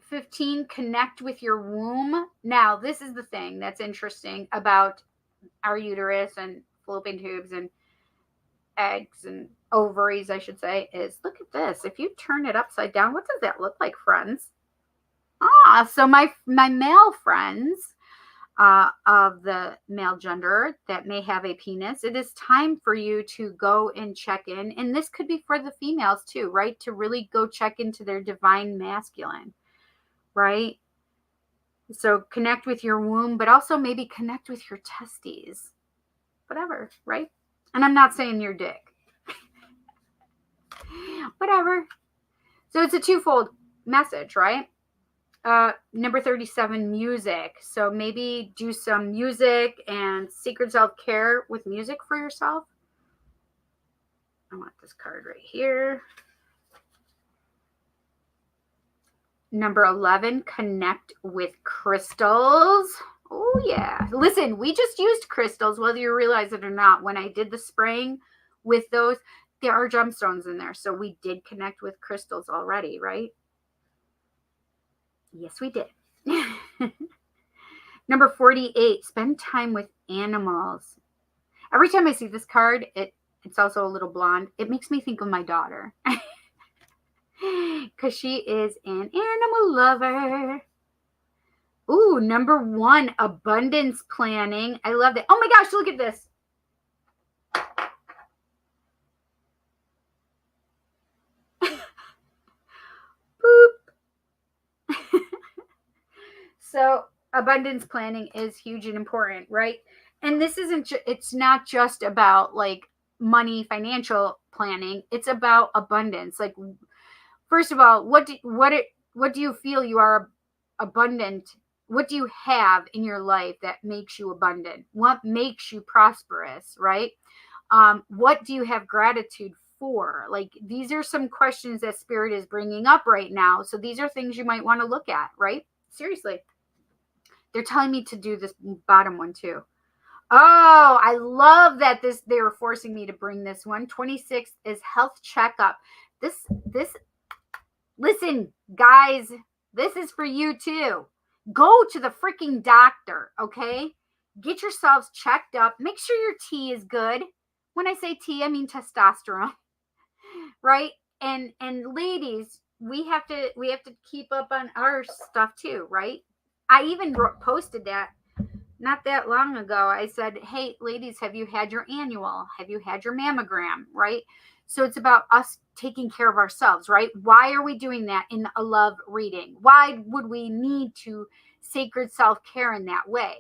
15, connect with your womb. Now, this is the thing that's interesting about our uterus and fallopian tubes and eggs and ovaries, I should say, is look at this. If you turn it upside down, what does that look like, friends? So my male friends of the male gender that may have a penis, it is time for you to go and check in. And this could be for the females too, right? To really go check into their divine masculine, right? So connect with your womb, but also maybe connect with your testes, whatever, right? And I'm not saying your dick. Whatever. So it's a twofold message, right? Number 37, music. So maybe do some music and sacred self-care with music for yourself. I want this card right here. Number 11, connect with crystals. Oh, yeah. Listen, we just used crystals, whether you realize it or not. When I did the spraying with those, there are gemstones in there. So we did connect with crystals already, right? Yes, we did. Number 48, spend time with animals. Every time I see this card, it's also a little blonde. It makes me think of my daughter. Because she is an animal lover. Ooh, number 1, abundance planning. I love that. Oh my gosh, look at this. Boop. So abundance planning is huge and important, right? And this isn't, it's not just about like money, financial planning. It's about abundance. Like, first of all, what do you feel you are abundant? What do you have in your life that makes you abundant? What makes you prosperous, right? What do you have gratitude for? Like, these are some questions that Spirit is bringing up right now. So these are things you might want to look at, right? Seriously. They're telling me to do this bottom one too. Oh, I love that they were forcing me to bring this one. 26 is health checkup. This, listen, guys, this is for you too. Go to the freaking doctor, okay? Get yourselves checked up. Make sure your T is good. When I say T, I mean testosterone, right? And ladies, we have to keep up on our stuff too, right? I even posted that not that long ago. I said, hey, ladies, have you had your annual? Have you had your mammogram, right? So it's about us taking care of ourselves, right? Why are we doing that in a love reading? Why would we need to sacred self-care in that way?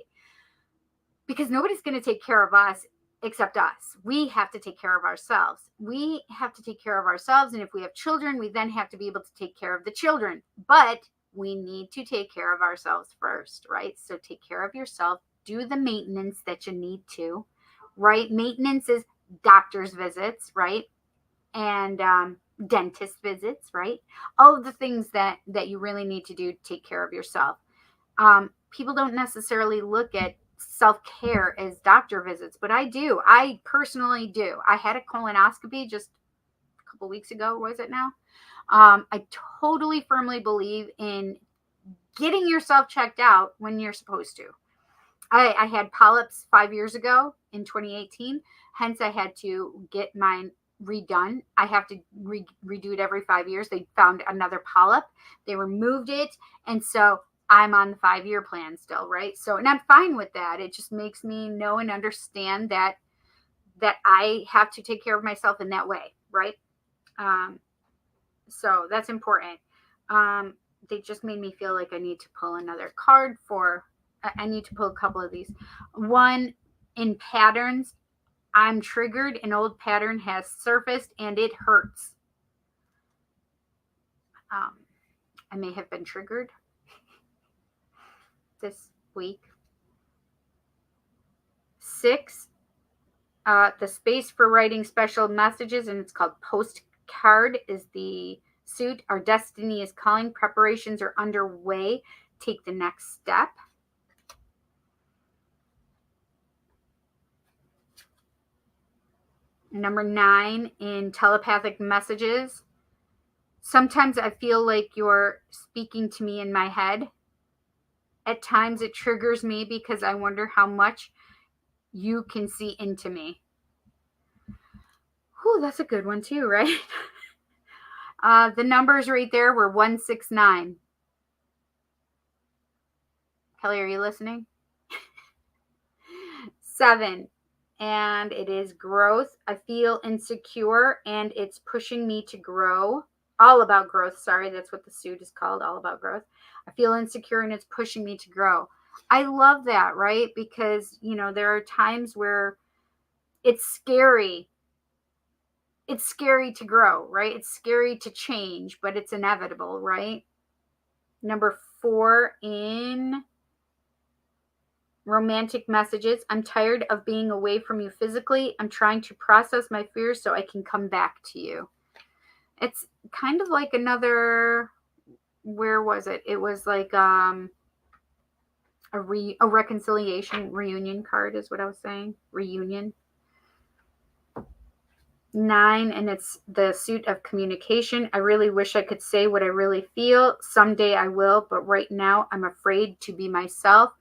Because nobody's going to take care of us except us. We have to take care of ourselves. We have to take care of ourselves. And if we have children, we then have to be able to take care of the children. But we need to take care of ourselves first, right? So take care of yourself. Do the maintenance that you need to, right? Maintenance is doctor's visits, right? And dentist visits, right? All of the things that you really need to do to take care of yourself. People don't necessarily look at self-care as doctor visits, but I do. I personally do. I had a colonoscopy just a couple weeks ago. Was it now? I totally firmly believe in getting yourself checked out when you're supposed to. I had polyps 5 years ago in 2018. Hence, I had to get mine redone. I have to redo it every 5 years. They found another polyp. They removed it. And so I'm on the 5-year plan still, right? So, and I'm fine with that. It just makes me know and understand that I have to take care of myself in that way, right? So that's important. They just made me feel like I need to pull another card I need to pull a couple of these. One, in patterns, I'm triggered. An old pattern has surfaced and it hurts. I may have been triggered this week. 6, the space for writing special messages, and it's called postcard, is the suit. Our destiny is calling. Preparations are underway. Take the next step. Number 9, in telepathic messages. Sometimes I feel like you're speaking to me in my head. At times it triggers me because I wonder how much you can see into me. Whew, that's a good one too, right? The numbers right there were 169. Kelly, are you listening? 7, and it is growth. I feel insecure and it's pushing me to grow. All about growth. Sorry, that's what the suit is called. All about growth. I feel insecure and it's pushing me to grow. I love that, right? Because, there are times where it's scary. It's scary to grow, right? It's scary to change, but it's inevitable, right? Number 4, in romantic messages. I'm tired of being away from you physically. I'm trying to process my fears so I can come back to you. It's kind of like another, where was it? It was like a reconciliation reunion card is what I was saying. Reunion. 9, and it's the suit of communication. I really wish I could say what I really feel. Someday I will, but right now I'm afraid to be myself.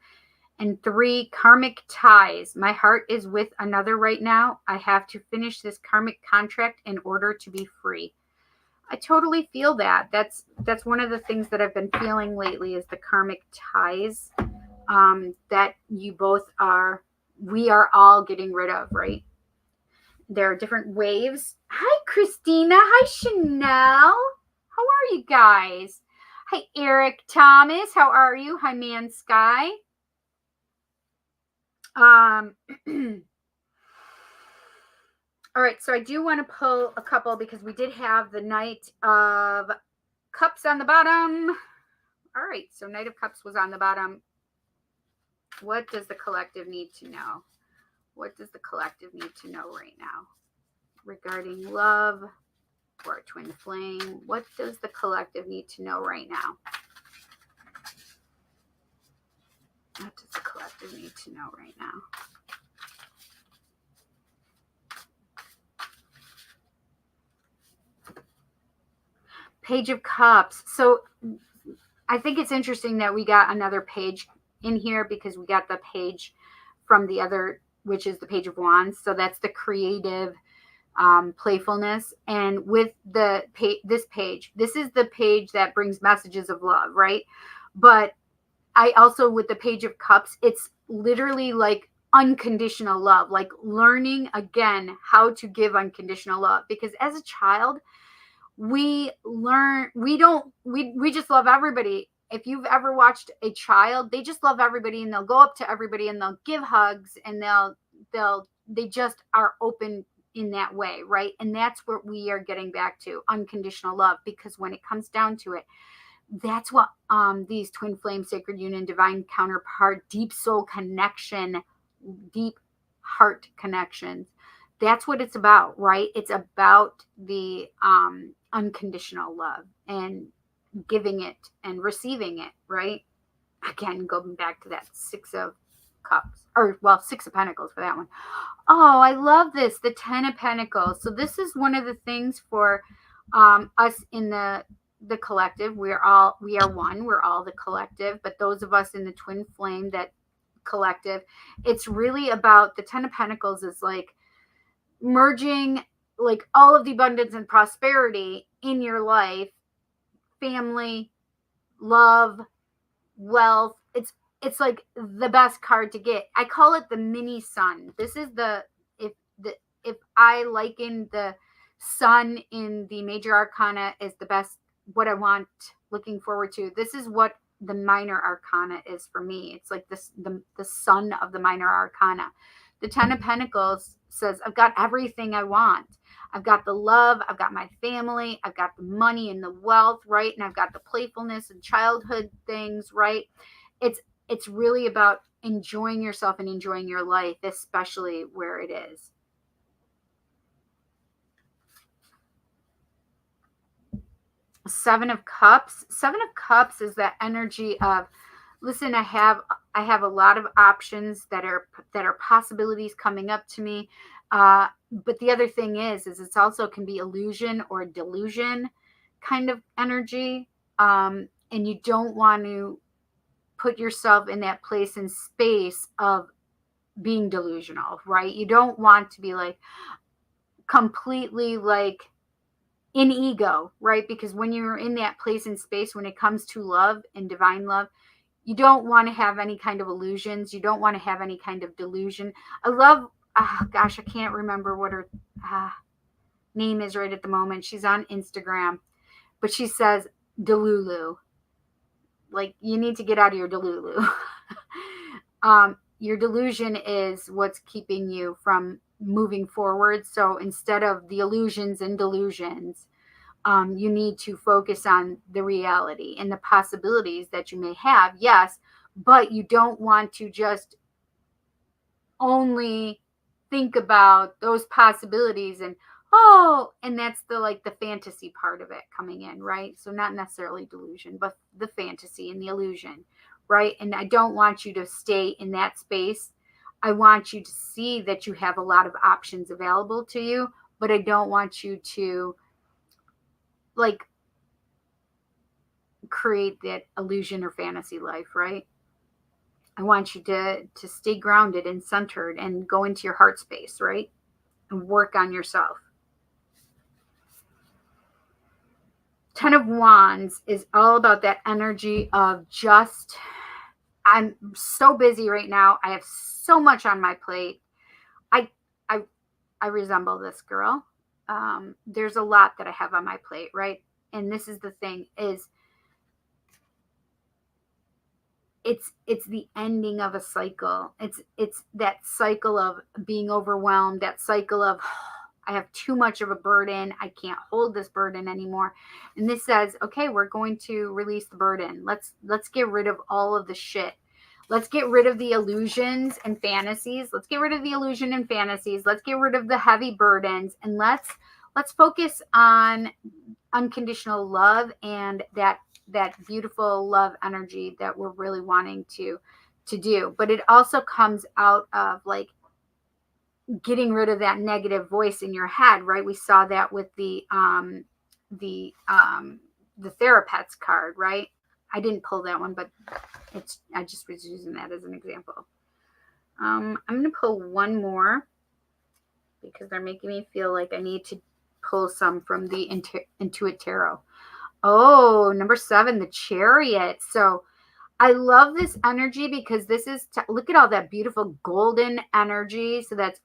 And 3, karmic ties. My heart is with another right now. I have to finish this karmic contract in order to be free. I totally feel that. That's one of the things that I've been feeling lately is the karmic ties that we are all getting rid of, right? There are different waves. Hi, Christina. Hi, Chanel. How are you guys? Hi, Eric Thomas. How are you? Hi, Man Sky. All right, so I do want to pull a couple because we did have the Knight of Cups on the bottom. All right, so Knight of Cups was on the bottom. What does the collective need to know? What does the collective need to know right now? Regarding love or twin flame, what does the collective need to know right now? What does the collective need to know right now? Page of Cups. So I think it's interesting that we got another page in here because we got the page from the other, which is the Page of Wands. So that's the creative playfulness. And with this page, this is the page that brings messages of love, right? But I also, with the Page of Cups, it's literally like unconditional love, like learning again how to give unconditional love. Because as a child, we just love everybody. If you've ever watched a child, they just love everybody and they'll go up to everybody and they'll give hugs and they'll they just are open in that way, right? And that's what we are getting back to, unconditional love, because when it comes down to it, that's what these twin flame, sacred union, divine counterpart, deep soul connection, deep heart connections, that's what it's about, right? It's about the unconditional love and giving it and receiving it, right? Again, going back to that Six of Cups, or well, Six of Pentacles for that one. Oh, I love this, the Ten of Pentacles. So this is one of the things for us in the collective. We are one. We're all the collective. But those of us in the twin flame, that collective, it's really about the Ten of Pentacles is like merging like all of the abundance and prosperity in your life, family, love, wealth. It's like the best card to get. I call it the mini sun. This is if I liken the sun in the major arcana is the best, what I want, looking forward to, this is what the minor arcana is for me. It's like this, the sun of the minor arcana. The Ten of Pentacles says, I've got everything I want. I've got the love, I've got my family, I've got the money and the wealth, right? And I've got the playfulness and childhood things, right? It's really about enjoying yourself and enjoying your life, especially where it is. Seven of Cups. Seven of Cups is that energy of, listen, I have a lot of options that are possibilities coming up to me. But the other thing is it's also can be illusion or delusion kind of energy. And you don't want to put yourself in that place and space of being delusional, right? You don't want to be like completely like in ego, right? Because when you're in that place and space, when it comes to love and divine love, you don't want to have any kind of illusions. You don't want to have any kind of delusion. I love, gosh, I can't remember what her name is right at the moment. She's on Instagram, but she says Delulu. Like, you need to get out of your Delulu. Your delusion is what's keeping you from moving forward. So instead of the illusions and delusions, you need to focus on the reality and the possibilities that you may have. Yes, but you don't want to just only think about those possibilities and that's the fantasy part of it coming in, right? So not necessarily delusion, but the fantasy and the illusion, right? And I don't want you to stay in that space. I want you to see that you have a lot of options available to you, but I don't want you to like create that illusion or fantasy life, right? I want you to stay grounded and centered and go into your heart space, right? And work on yourself. Ten of Wands is all about that energy of just, I'm so busy right now. I have so much on my plate. I resemble this girl. There's a lot that I have on my plate, right? And this is the thing is, it's the ending of a cycle. It's that cycle of being overwhelmed, that cycle of I have too much of a burden. I can't hold this burden anymore. And this says, okay, we're going to release the burden. Let's get rid of all of the shit. Let's get rid of the illusions and fantasies. Let's get rid of the illusion and fantasies. Let's get rid of the heavy burdens, and let's focus on unconditional love and that beautiful love energy that we're really wanting to do. But it also comes out of like getting rid of that negative voice in your head, right? We saw that with the therapist card, right? I didn't pull that one, but I just was using that as an example. I'm going to pull one more because they're making me feel like I need to pull some from the Intuit Tarot. Oh, number 7, the Chariot. So I love this energy because this is, look at all that beautiful golden energy. So that's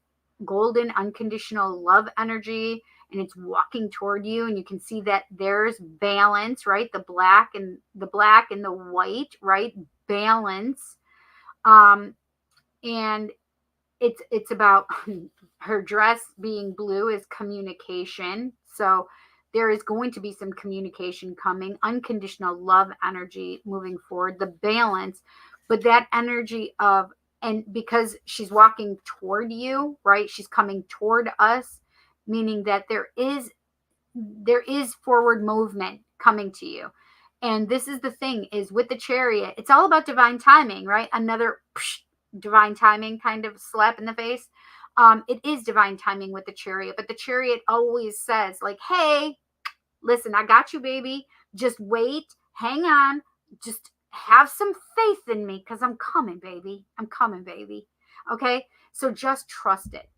golden unconditional love energy, and it's walking toward you, and you can see that there's balance, right? The black and the white, right? Balance. And it's about her dress being blue is communication. So there is going to be some communication coming, unconditional love energy moving forward, the balance, but that energy of, and because she's walking toward you, right? She's coming toward us, meaning that there is forward movement coming to you. And this is the thing, is with the Chariot, it's all about divine timing, right? Another divine timing kind of slap in the face. It is divine timing with the Chariot, but the Chariot always says, like, hey, listen, I got you, baby. Just wait, hang on, just have some faith in me, because I'm coming, baby. I'm coming, baby. Okay? So just trust it.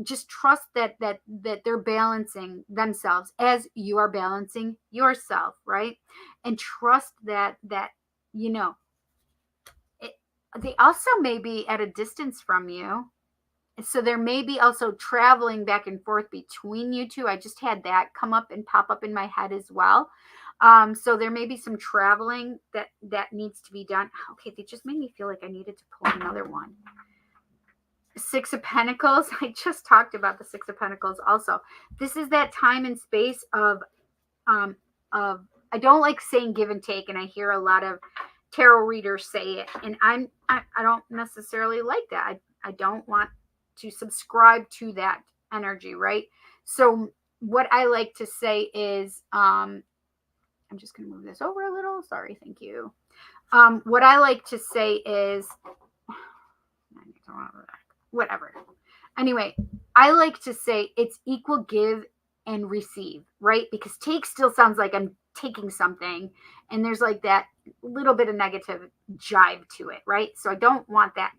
Just trust that they're balancing themselves as you are balancing yourself, right? And trust that you know, they also may be at a distance from you. So there may be also traveling back and forth between you two. I just had that come up and pop up in my head as well. So there may be some traveling that needs to be done. Okay, they just made me feel like I needed to pull another one. Six of Pentacles. I just talked about the Six of Pentacles also. This is that time and space of I don't like saying give and take, and I hear a lot of tarot readers say it, and I don't necessarily like that. I don't want to subscribe to that energy, right? So what I like to say is, I'm just going to move this over a little. Sorry, thank you. What I like to say is, whatever. Anyway, I like to say it's equal give and receive, right? Because take still sounds like I'm taking something, and there's like that little bit of negative jive to it, right? So I don't want that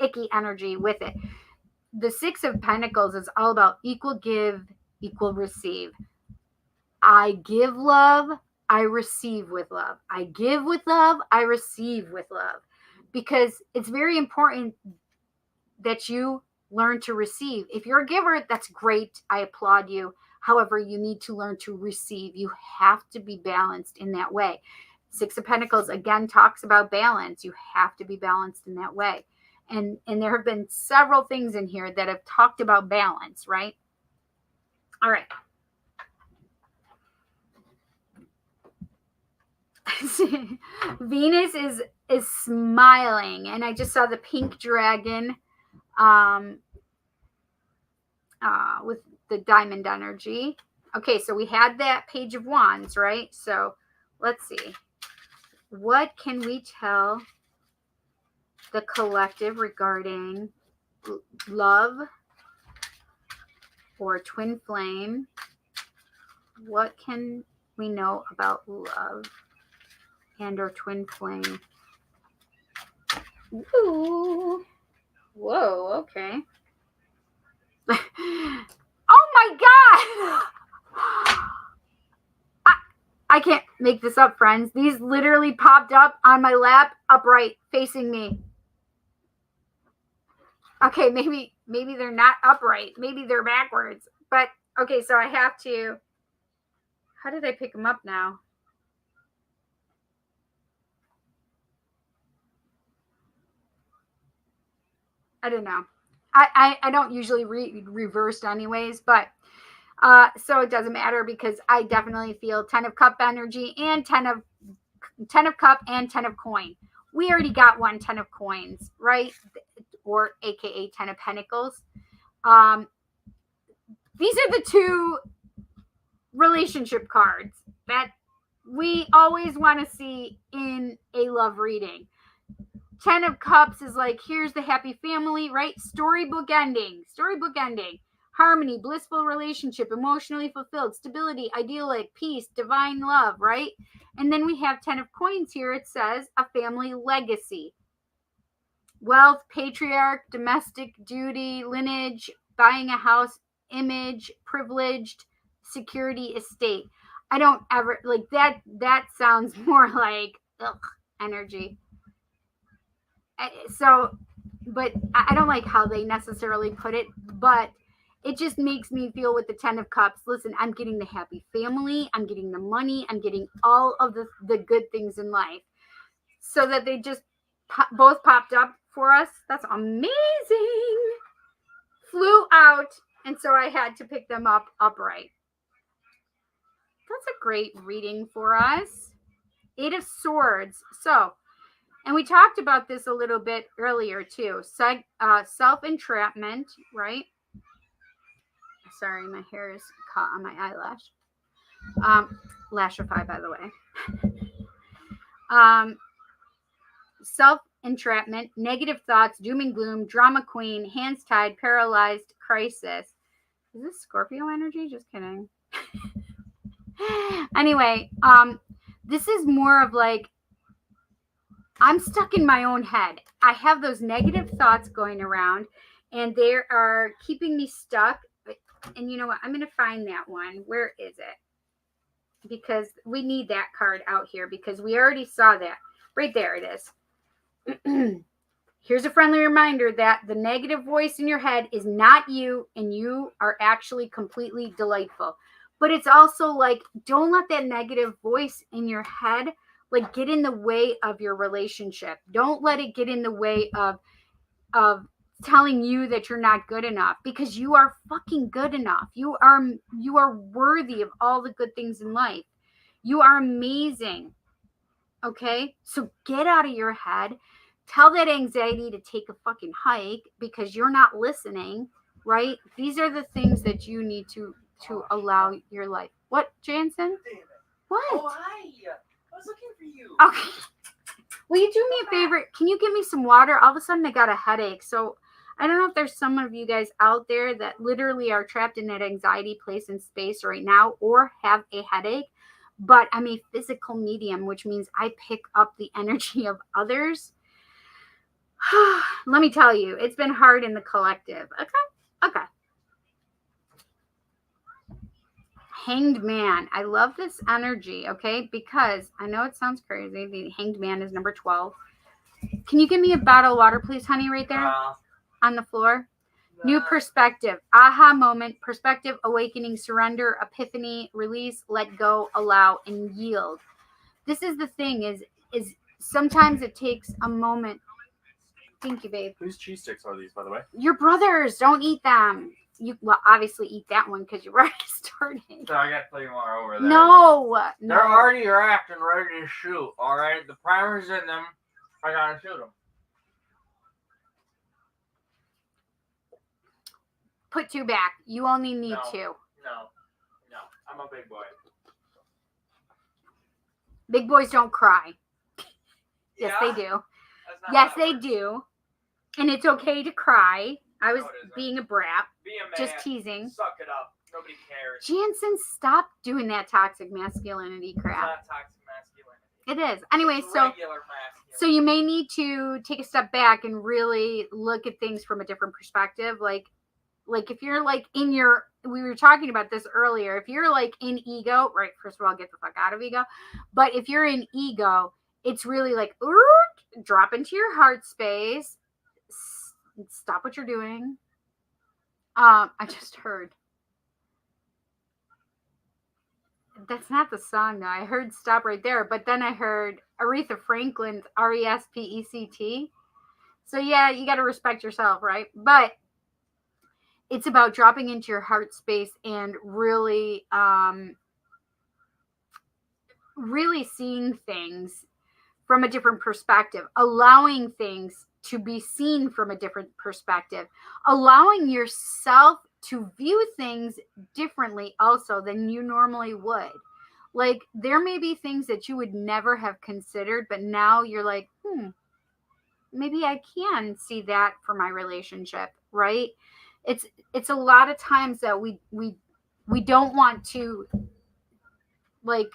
icky energy with it. The Six of Pentacles is all about equal give, equal receive. I give love, I receive with love. I give with love, I receive with love. Because it's very important that you learn to receive. If you're a giver, that's great. I applaud you. However, you need to learn to receive. You have to be balanced in that way. Six of Pentacles, again, talks about balance. You have to be balanced in that way. And there have been several things in here that have talked about balance, right? All right. Venus is smiling, and I just saw the pink dragon with the diamond energy. Okay, so we had that Page of Wands, right? So let's see. What can we tell the collective regarding love or twin flame? What can we know about love and or twin flame? Ooh. Whoa, okay. Oh my God! I can't make this up, friends. These literally popped up on my lap, upright, facing me. Okay, maybe they're not upright. Maybe they're backwards. But, okay, so I have to... How did I pick them up now? I don't know. I don't usually read reversed anyways, but so it doesn't matter, because I definitely feel 10 of Cup energy and 10 of Cup and 10 of Coin. We already got one 10 of Coins, right? Or AKA 10 of Pentacles. These are the two relationship cards that we always want to see in a love reading. 10 of Cups is like, here's the happy family, right? Storybook ending. Harmony, blissful relationship, emotionally fulfilled, stability, idyllic, peace, divine love, right? And then we have 10 of Coins here. It says a family legacy. Wealth, patriarch, domestic duty, lineage, buying a house, image, privileged, security, estate. I don't ever, like, that sounds more like energy. So, but I don't like how they necessarily put it, but it just makes me feel with the 10 of Cups, listen, I'm getting the happy family, I'm getting the money, I'm getting all of the good things in life. So that they just both popped up for us. That's amazing. Flew out, and so I had to pick them up upright. That's a great reading for us. 8 of Swords. So, and we talked about this a little bit earlier too. Self-entrapment, right? Sorry, my hair is caught on my eyelash. Lashify, by the way. Self-entrapment, negative thoughts, doom and gloom, drama queen, hands tied, paralyzed, crisis. Is this Scorpio energy? Just kidding. Anyway, this is more of like, I'm stuck in my own head. I have those negative thoughts going around, and they are keeping me stuck. And you know what? I'm going to find that one. Where is it? Because we need that card out here, because we already saw that. Right there it is. Here's a friendly reminder that the negative voice in your head is not you, and you are actually completely delightful. But it's also like, don't let that negative voice in your head like get in the way of your relationship. Don't let it get in the way of telling you that you're not good enough, because you are fucking good enough. You are worthy of all the good things in life. You are amazing. Okay? So get out of your head. Tell that anxiety to take a fucking hike, because you're not listening, right? These are the things that you need to allow your life. What, Jansen? What? Oh, hi. I was looking for you. Okay. Will you do me a favor? Can you give me some water? All of a sudden I got a headache. So I don't know if there's some of you guys out there that literally are trapped in that anxiety place in space right now, or have a headache. But I'm a physical medium, which means I pick up the energy of others. Let me tell you, it's been hard in the collective. Okay. Hanged Man. I love this energy, okay? Because I know it sounds crazy. The Hanged Man is number 12. Can you give me a bottle of water, please, honey, right there on the floor? New perspective, aha moment, perspective, awakening, surrender, epiphany, release, let go, allow, and yield. This is the thing, is sometimes it takes a moment. Thank you, babe. Whose cheese sticks are these, by the way? Your brothers. Don't eat them. You obviously eat that one because you're already starting. So I got 3 more over there. No. They're already wrapped and ready to shoot. All right, the primer's in them. I gotta shoot them. Put 2 back. You only need 2. No, I'm a big boy. Big boys don't cry. Yes, Yeah? they do. Yes, they do. And it's okay to cry. I was being a brat. Be a man. Just teasing. Suck it up. Nobody cares. Jansen, stop doing that toxic masculinity crap. It's not toxic masculinity. It is. Anyway, It's so regular masculinity. So you may need to take a step back and really look at things from a different perspective. Like if you're like in your, we were talking about this earlier, if you're like in ego, right? First of all, get the fuck out of ego. But if you're in ego, it's really like, drop into your heart space. Stop what you're doing. I just heard. That's not the song, though. I heard stop right there. But then I heard Aretha Franklin's RESPECT. So, yeah, you got to respect yourself, right? But it's about dropping into your heart space and really, really seeing things from a different perspective, allowing things to be seen from a different perspective, allowing yourself to view things differently also than you normally would. Like, there may be things that you would never have considered, but now you're like, maybe I can see that for my relationship, right? It's a lot of times that we don't want to like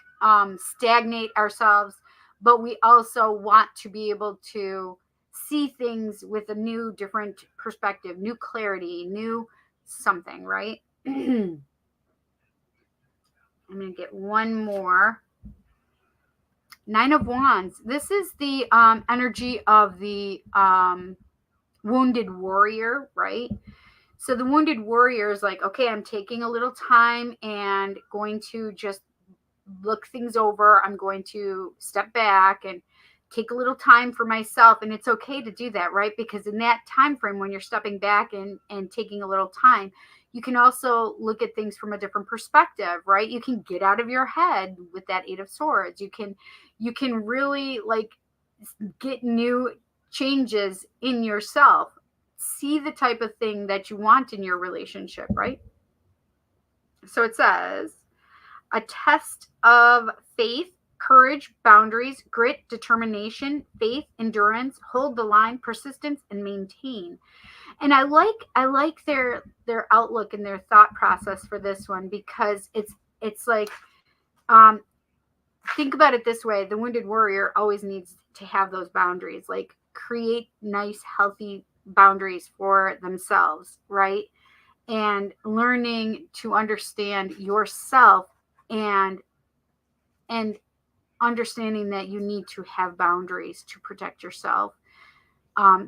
stagnate ourselves, but we also want to be able to see things with a new, different perspective, new clarity, new something, right? I'm going to get one more. 9 of Wands. This is the energy of the wounded warrior, right? So the wounded warrior is like, okay, I'm taking a little time and going to just look things over. I'm going to step back and take a little time for myself. And it's okay to do that, right? Because in that time frame, when you're stepping back and taking a little time, you can also look at things from a different perspective, right? You can get out of your head with that 8 of Swords. You can really like get new changes in yourself. See the type of thing that you want in your relationship, right? So it says, a test of faith, courage, boundaries, grit, determination, faith, endurance, hold the line, persistence, and maintain. And I like their outlook and their thought process for this one, because it's like, think about it this way: the wounded warrior always needs to have those boundaries, like create nice, healthy boundaries for themselves, right? And learning to understand yourself and understanding that you need to have boundaries to protect yourself,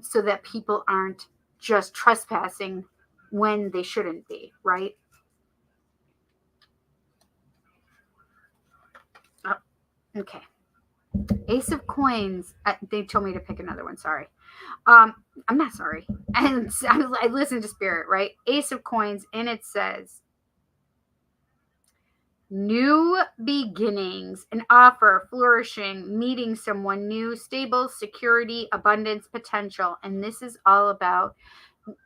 so that people aren't just trespassing when they shouldn't be, right? Oh, okay. Ace of Coins. They told me to pick another one. Sorry. I'm not sorry. I listen to Spirit, right? Ace of Coins, and it says, new beginnings, an offer, flourishing, meeting someone new, stable, security, abundance, potential. And this is all about,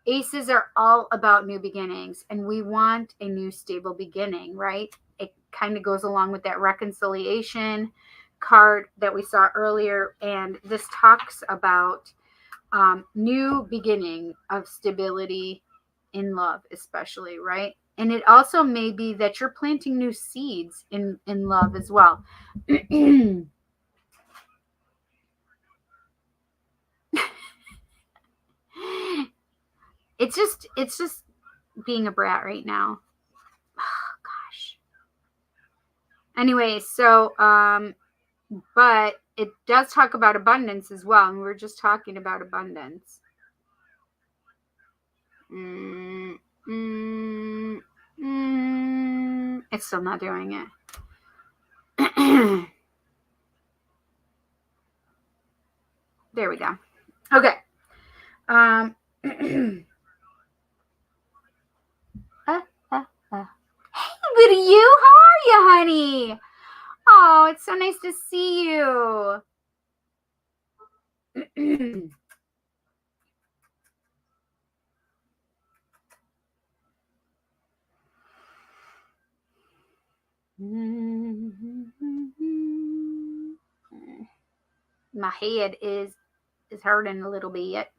aces are all about new beginnings, and we want a new stable beginning, right? It kind of goes along with that reconciliation card that we saw earlier. And this talks about new beginning of stability in love, especially, right? And it also may be that you're planting new seeds in love as well. it's just being a brat right now. Oh, gosh. Anyway, so but it does talk about abundance as well, and we're just talking about abundance. It's still not doing it. There we go. Okay. Hey, little you, how are you, honey? Oh, it's so nice to see you. My head is hurting a little bit.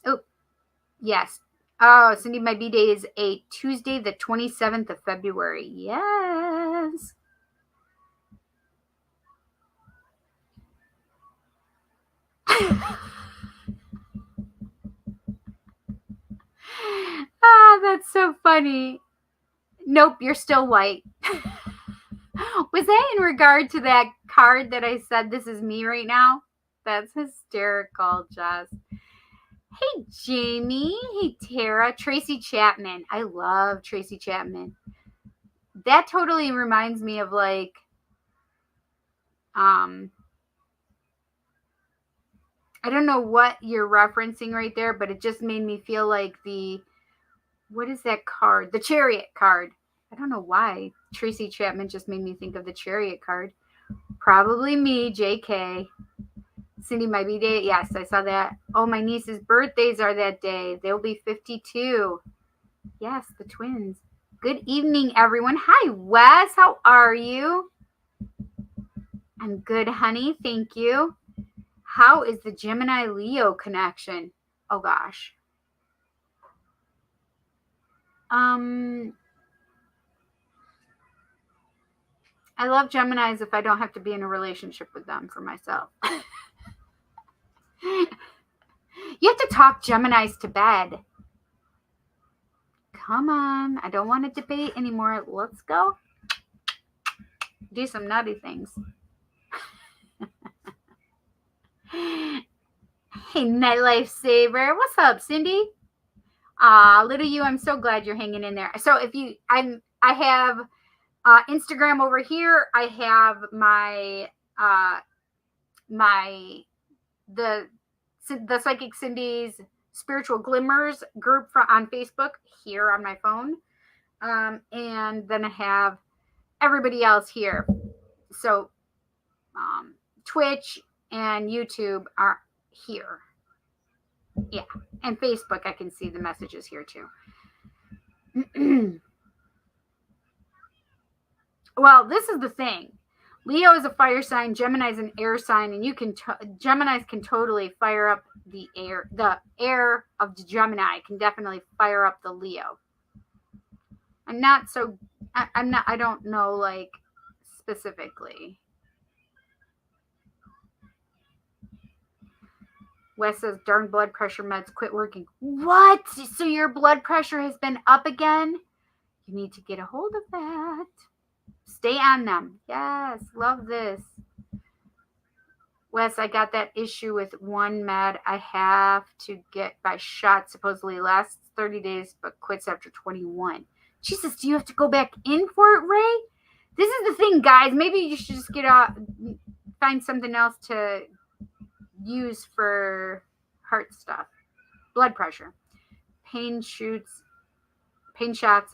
Oh, yes. Oh, Cindy, my B-Day is a Tuesday, the 27th of February. Yes. Ah, that's so funny. Nope, you're still white. Was that in regard to that card that I said, this is me right now? That's hysterical, Jess. Hey, Jamie. Hey, Tara. Tracy Chapman. I love Tracy Chapman. That totally reminds me of like, I don't know what you're referencing right there, but it just made me feel like what is that card? The Chariot card. I don't know why Tracy Chapman just made me think of the Chariot card. Probably me, JK. Cindy, my B-Day. Yes, I saw that. Oh, my niece's birthdays are that day. They'll be 52. Yes, the twins. Good evening, everyone. Hi, Wes. How are you? I'm good, honey. Thank you. How is the Gemini-Leo connection? Oh, gosh. I love Geminis if I don't have to be in a relationship with them for myself. You have to talk Geminis to bed. Come on. I don't want to debate anymore. Let's go. Do some nutty things. Hey, Nightlife Saver. What's up, Cindy? Little you, I'm so glad you're hanging in there. So if you, I have Instagram over here. I have my the Psychic Cindy's Spiritual Glimmers group on Facebook here on my phone. And then I have everybody else here. So Twitch and YouTube are here. Yeah. And Facebook, I can see the messages here too. Well, this is the thing. Leo is a fire sign, Gemini is an air sign, and you can Geminis can totally fire up the air. The air of the Gemini can definitely fire up the Leo. I'm not so. I'm not. I don't know like specifically. Wes says, "Darn blood pressure meds quit working." What? So your blood pressure has been up again? You need to get a hold of that. Stay on them. Yes, love this. Wes, I got that issue with one med I have to get by shot. Supposedly lasts 30 days, but quits after 21. Jesus, do you have to go back in for it, Ray? This is the thing, guys. Maybe you should just find something else to use for heart stuff. Blood pressure. Pain shots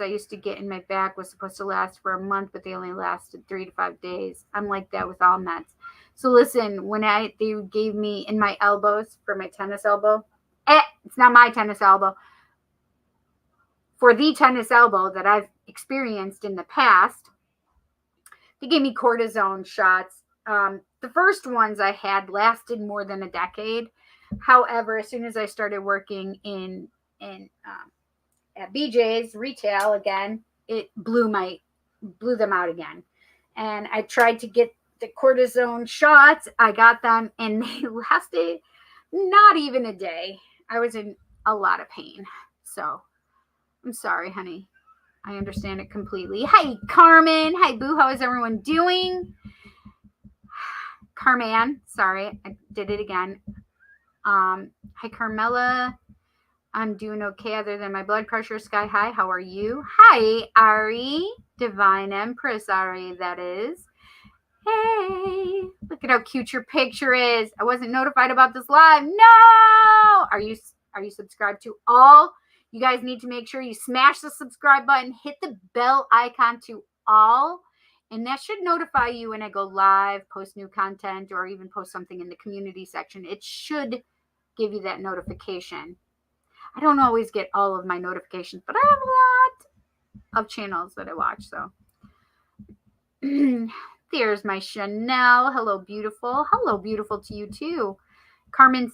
I used to get in my back was supposed to last for a month, but they only lasted 3 to 5 days. I'm like that with all meds. So listen, when they gave me in my elbows for my tennis elbow, it's not my tennis elbow. For the tennis elbow that I've experienced in the past, they gave me cortisone shots. The first ones I had lasted more than a decade. However, as soon as I started working at BJ's retail again, it blew them out again. And I tried to get the cortisone shots. I got them and they lasted not even a day. I was in a lot of pain. So I'm sorry, honey. I understand it completely. Hi, Carmen. Hi, Boo. How is everyone doing? Carmen. Sorry, I did it again. Hi, Carmela. I'm doing okay other than my blood pressure is sky high. How are you? Hi, Ari. Divine Empress Ari, that is. Hey, look at how cute your picture is. I wasn't notified about this live. No! Are you subscribed to all? You guys need to make sure you smash the subscribe button, hit the bell icon to all, and that should notify you when I go live, post new content, or even post something in the community section. It should give you that notification. I don't always get all of my notifications, but I have a lot of channels that I watch. So there's my Chanel. Hello, beautiful. Hello, beautiful to you too. Carmen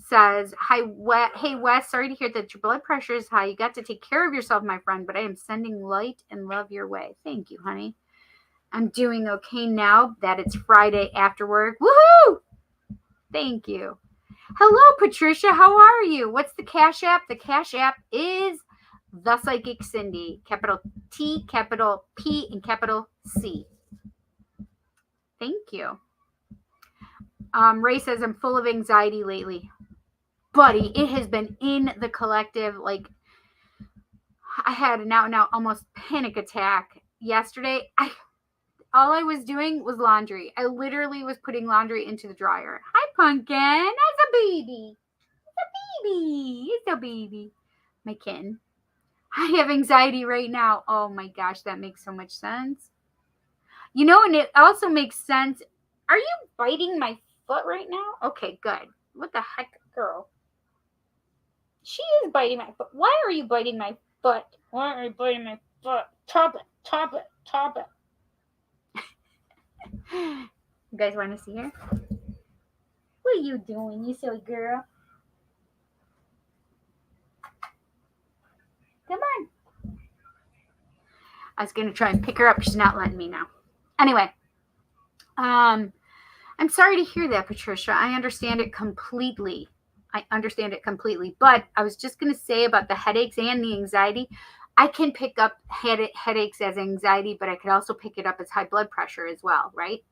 says, hey, Wes, sorry to hear that your blood pressure is high. You got to take care of yourself, my friend, but I am sending light and love your way. Thank you, honey. I'm doing okay now that it's Friday after work. Woohoo! Thank you. Hello, Patricia. How are you? What's the Cash App? The Cash App is ThePsychicCindy. Capital T, capital P, and capital C. Thank you. Ray says, I'm full of anxiety lately. Buddy, it has been in the collective. Like, I had an out almost panic attack yesterday. All I was doing was laundry. I literally was putting laundry into the dryer. Hi, Pumpkin. That's a baby. It's a baby. My kitten. I have anxiety right now. Oh my gosh, that makes so much sense. You know, and it also makes sense. Are you biting my foot right now? Okay, good. What the heck, girl? She is biting my foot. Why are you biting my foot? Why are you biting my foot? Top it. You guys want to see her? What are you doing, you silly girl? Come on. I was going to try and pick her up. She's not letting me now. Anyway, I'm sorry to hear that, Patricia. I understand it completely. But I was just going to say about the headaches and the anxiety. I can pick up headaches as anxiety, but I could also pick it up as high blood pressure as well, right?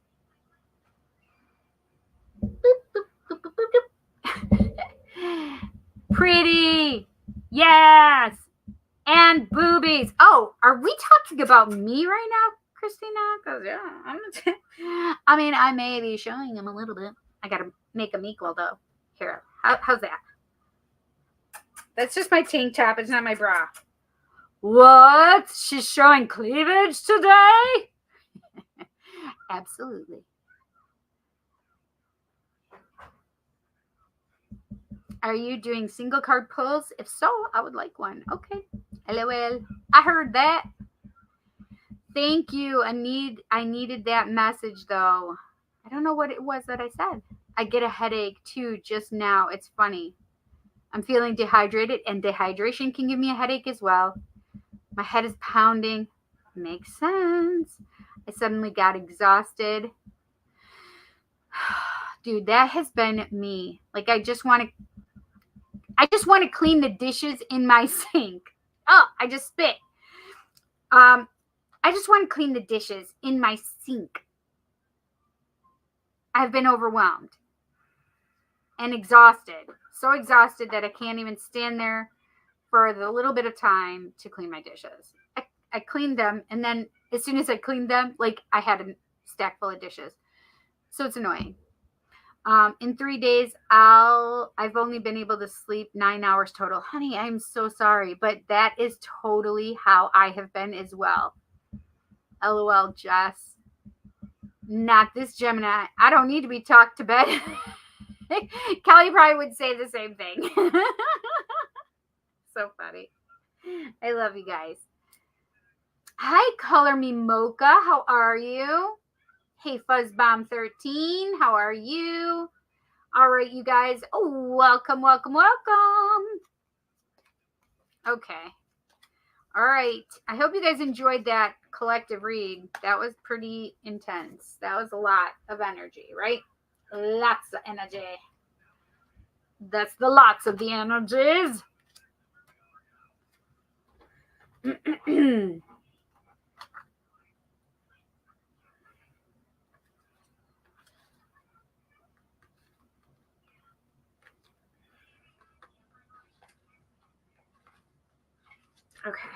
Boop, boop, boop, boop, boop, boop. Pretty. Yes. And boobies. Oh, are we talking about me right now, Christina? Because, yeah, I mean, I may be showing him a little bit. I got to make him equal, though. Here. How's that? That's just my tank top. It's not my bra. What? She's showing cleavage today? Absolutely. Are you doing single card pulls? If so, I would like one. Okay. LOL. I heard that. Thank you. I needed that message though. I don't know what it was that I said. I get a headache too just now. It's funny. I'm feeling dehydrated, and dehydration can give me a headache as well. My head is pounding. Makes sense. I suddenly got exhausted. Dude, that has been me. Like I just want to clean the dishes in my sink. Oh, I just spit. I just want to clean the dishes in my sink. I've been overwhelmed and exhausted. So exhausted that I can't even stand there for the little bit of time to clean my dishes. I cleaned them, and then as soon as I cleaned them, like I had a stack full of dishes. So it's annoying. In 3 days, I've only been able to sleep 9 hours total. Honey, I'm so sorry, but that is totally how I have been as well. LOL, Jess. Not this Gemini. I don't need to be talked to bed. Kelly probably would say the same thing. So funny. I love you guys. Hi, Color Me Mocha. How are you? Hey, Fuzzbomb13. How are you? All right, you guys. Oh, welcome, welcome, welcome. Okay. All right. I hope you guys enjoyed that collective read. That was pretty intense. That was a lot of energy, right? Lots of energy. That's the lots of the energies. Okay.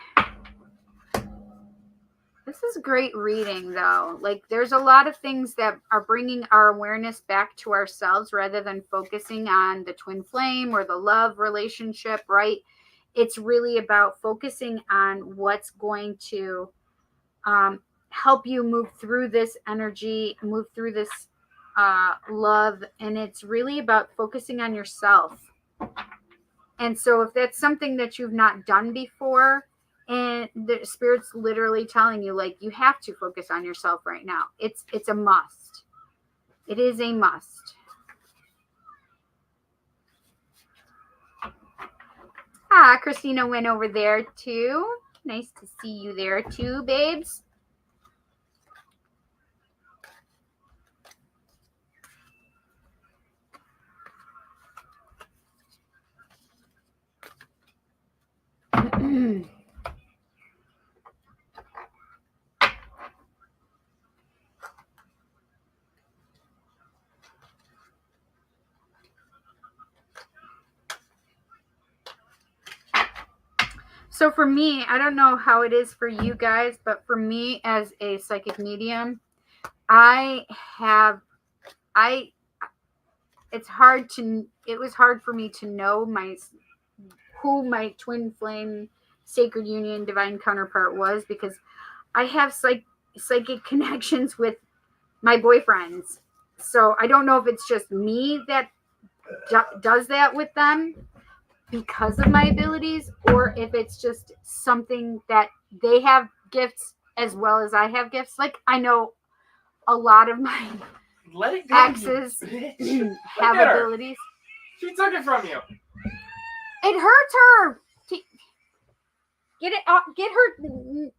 This is great reading, though. Like, there's a lot of things that are bringing our awareness back to ourselves rather than focusing on the twin flame or the love relationship, right? It's really about focusing on what's going to help you move through this energy, move through this love. And it's really about focusing on yourself. And so if that's something that you've not done before, and the spirit's literally telling you, like, you have to focus on yourself right now. It's a must. It is a must. Ah, Christina went over there too. Nice to see you there too, babes. So for me, I don't know how it is for you guys, but for me as a psychic medium, it was hard for me to know who my twin flame sacred union divine counterpart was, because I have psychic connections with my boyfriends. So I don't know if it's just me that does that with them because of my abilities, or if it's just something that they have gifts as well as I have gifts. Like, I know a lot of my exes have abilities. She took it from you. It hurts her. Get her thing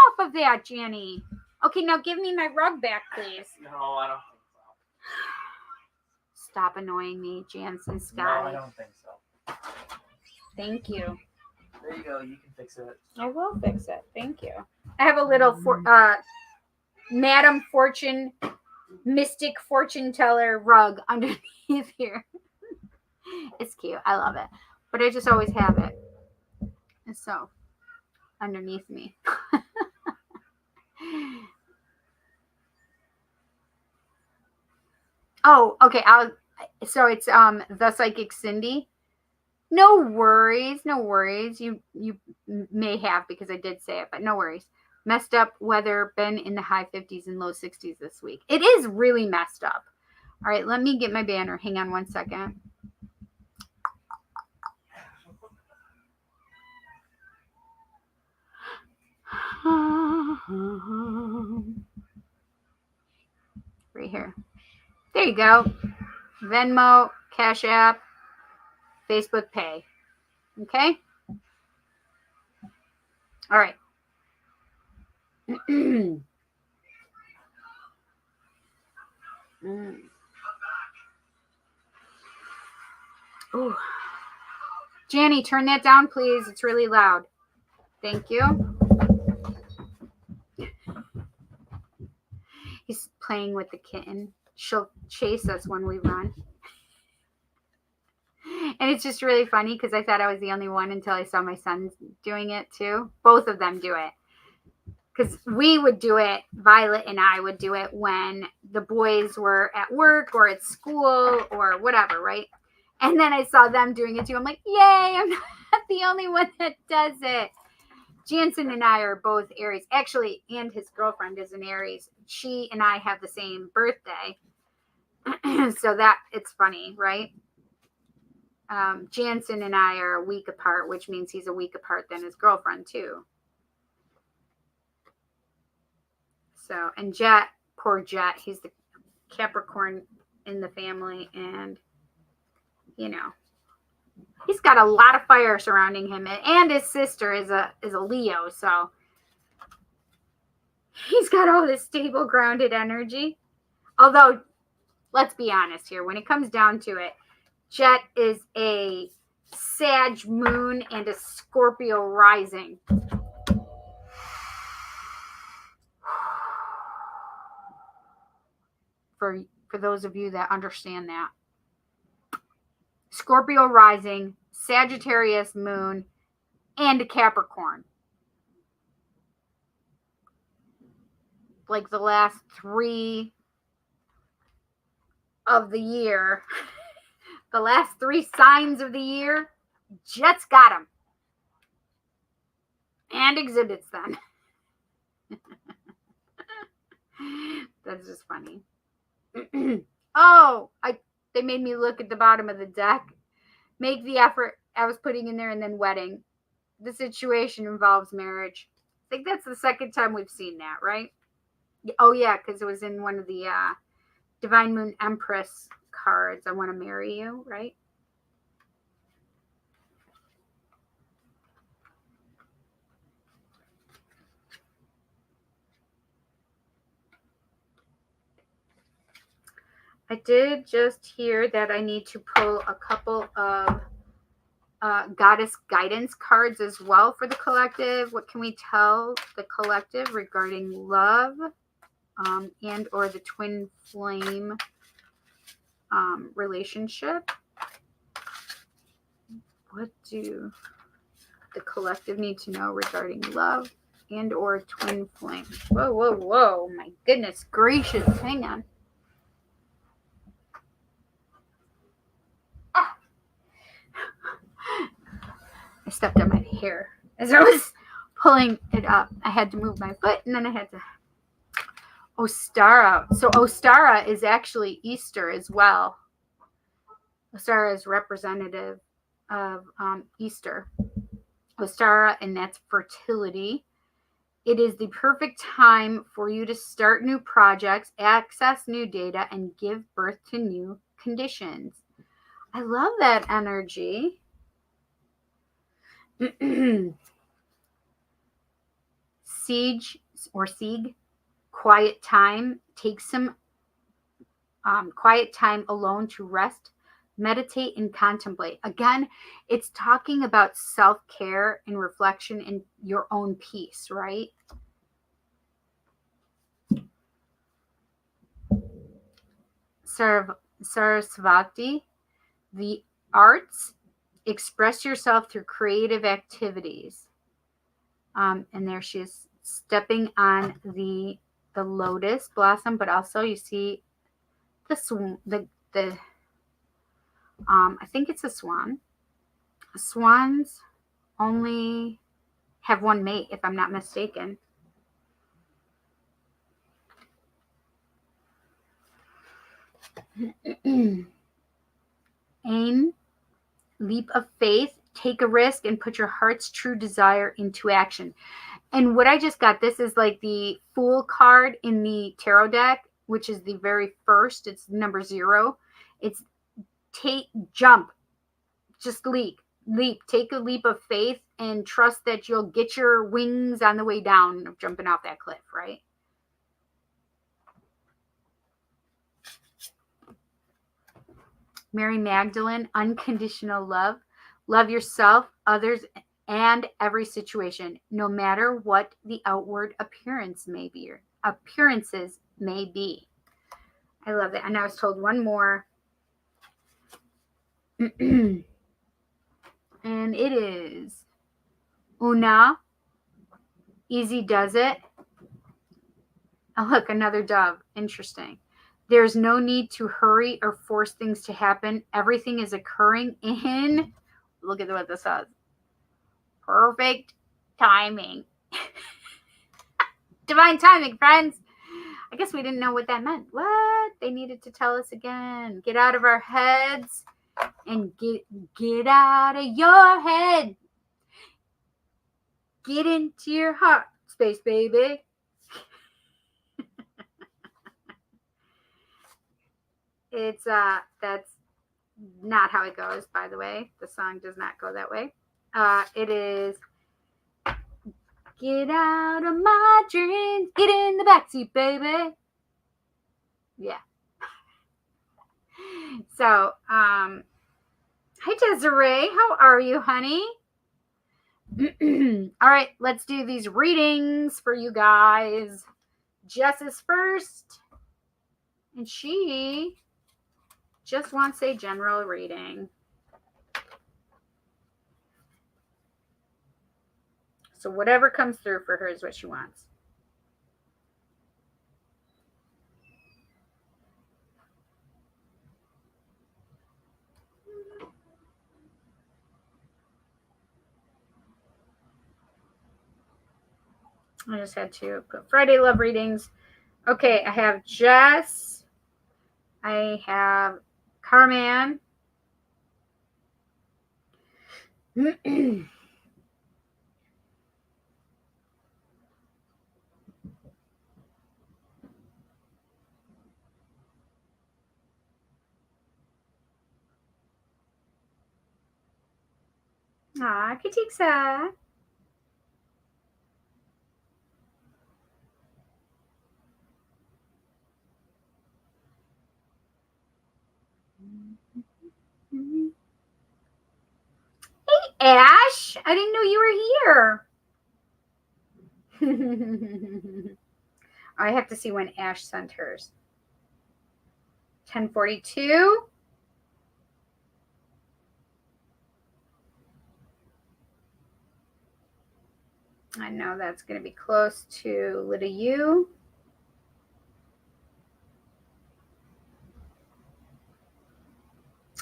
off of that, Jenny. Okay, now give me my rug back, please. No, I don't think so. Stop annoying me, Jansen Sky. No, I don't think so. Thank you. There you go. You can fix it. I will fix it. Thank you. I have a little Madam Fortune, Mystic Fortune Teller rug underneath here. It's cute. I love it. But I just always have it. So, underneath me. Oh, okay. So it's ThePsychicCindy. No worries, no worries. You may have, because I did say it, but no worries. Messed up weather, been in the high 50s and low 60s this week. It is really messed up. All right, let me get my banner. Hang on one second. Right here. There you go. Venmo, CashApp, Facebook Pay. Okay? All right. Ooh. Janny, turn that down, please. It's really loud. Thank you. He's playing with the kitten. She'll chase us when we run. And it's just really funny because I thought I was the only one until I saw my sons doing it too. Both of them do it. Because we would do it, Violet and I would do it when the boys were at work or at school or whatever, right? And then I saw them doing it too. I'm like, yay, I'm not the only one that does it. Jansen and I are both Aries. Actually, and his girlfriend is an Aries. She and I have the same birthday. So that, it's funny, right? Jansen and I are a week apart, which means he's a week apart than his girlfriend too. So, and Jet, poor Jet, he's the Capricorn in the family, and you know, he's got a lot of fire surrounding him, and his sister is a Leo, so he's got all this stable, grounded energy. Although, let's be honest here, when it comes down to it, Jet is a Sag moon and a Scorpio rising. For those of you that understand that. Scorpio rising, Sagittarius moon, and a Capricorn. Like the last 3 of the year, the last 3 signs of the year, Jet's got them. And exhibits them. That's just funny. They made me look at the bottom of the deck. Make the effort I was putting in there, and then wedding. The situation involves marriage. I think that's the second time we've seen that, right? Oh, yeah, because it was in one of the Divine Moon Empress cards. I want to marry you, right? I did just hear that I need to pull a couple of goddess guidance cards as well for the collective. What can we tell the collective regarding love and or the twin flame relationship? What do the collective need to know regarding love and or twin flame? Whoa, whoa, whoa. My goodness gracious. Hang on. I stepped on my hair as I was pulling it up. I had to move my foot, and then I had to. Ostara. So Ostara is actually Easter as well. Ostara is representative of Easter. Ostara, and that's fertility. It is the perfect time for you to start new projects, access new data, and give birth to new conditions. I love that energy. Siege or Sieg, quiet time. Take some quiet time alone to rest, meditate, and contemplate. Again, it's talking about self-care and reflection and your own peace, right? Sarasvati, the arts express yourself through creative activities. And there she is stepping on the lotus blossom, but also you see the I think it's a swan. Swans only have one mate, if I'm not mistaken. Aim, leap of faith, take a risk, and put your heart's true desire into action. And what I just got, this is like the Fool card in the tarot deck, which is the very first. It's number 0. It's jump, just leap, take a leap of faith and trust that you'll get your wings on the way down of jumping off that cliff, right? Mary Magdalene, unconditional love. Love yourself, others, and every situation, no matter what the outward appearances may be. I love that. And I was told one more. And it is Una. Easy does it. Oh, look, another dove. Interesting. There's no need to hurry or force things to happen. Everything is occurring in, look at what this says, perfect timing. Divine timing, friends. I guess we didn't know what that meant. What? They needed to tell us again. Get out of our heads and get out of your head. Get into your heart space, baby. It's that's not how it goes, by the way. The song does not go that way. It is get out of my dreams, get in the backseat, baby. Yeah. So, hi Desiree, how are you, honey? All right, let's do these readings for you guys. Jess is first, and she just wants a general reading. So whatever comes through for her is what she wants. I just had to put Friday love readings. Okay, I have Jess. I have Carman. Aw, Katiksa. Hey, Ash. I didn't know you were here. I have to see when Ash sent hers. 10:42. I know that's going to be close to Little U.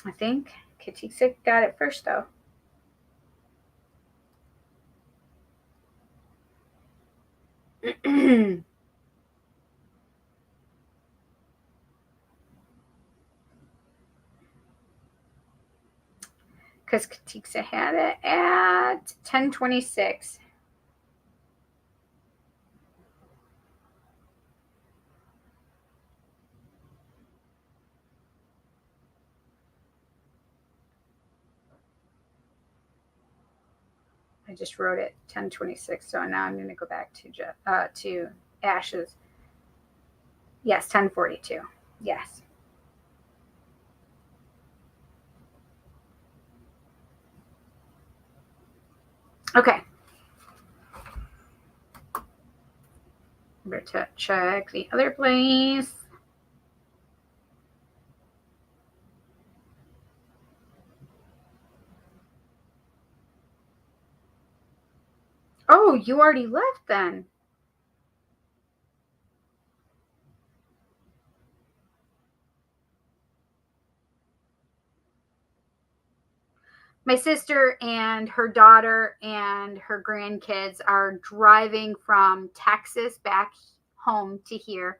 I think Katiksa got it first, though. Because Katiksa had it at 10:26. I just wrote it 10:26, so now I'm going to go back to Ash's. Yes, 10:42. Yes. Okay. Better check the other place. Oh, you already left then. My sister and her daughter and her grandkids are driving from Texas back home to here.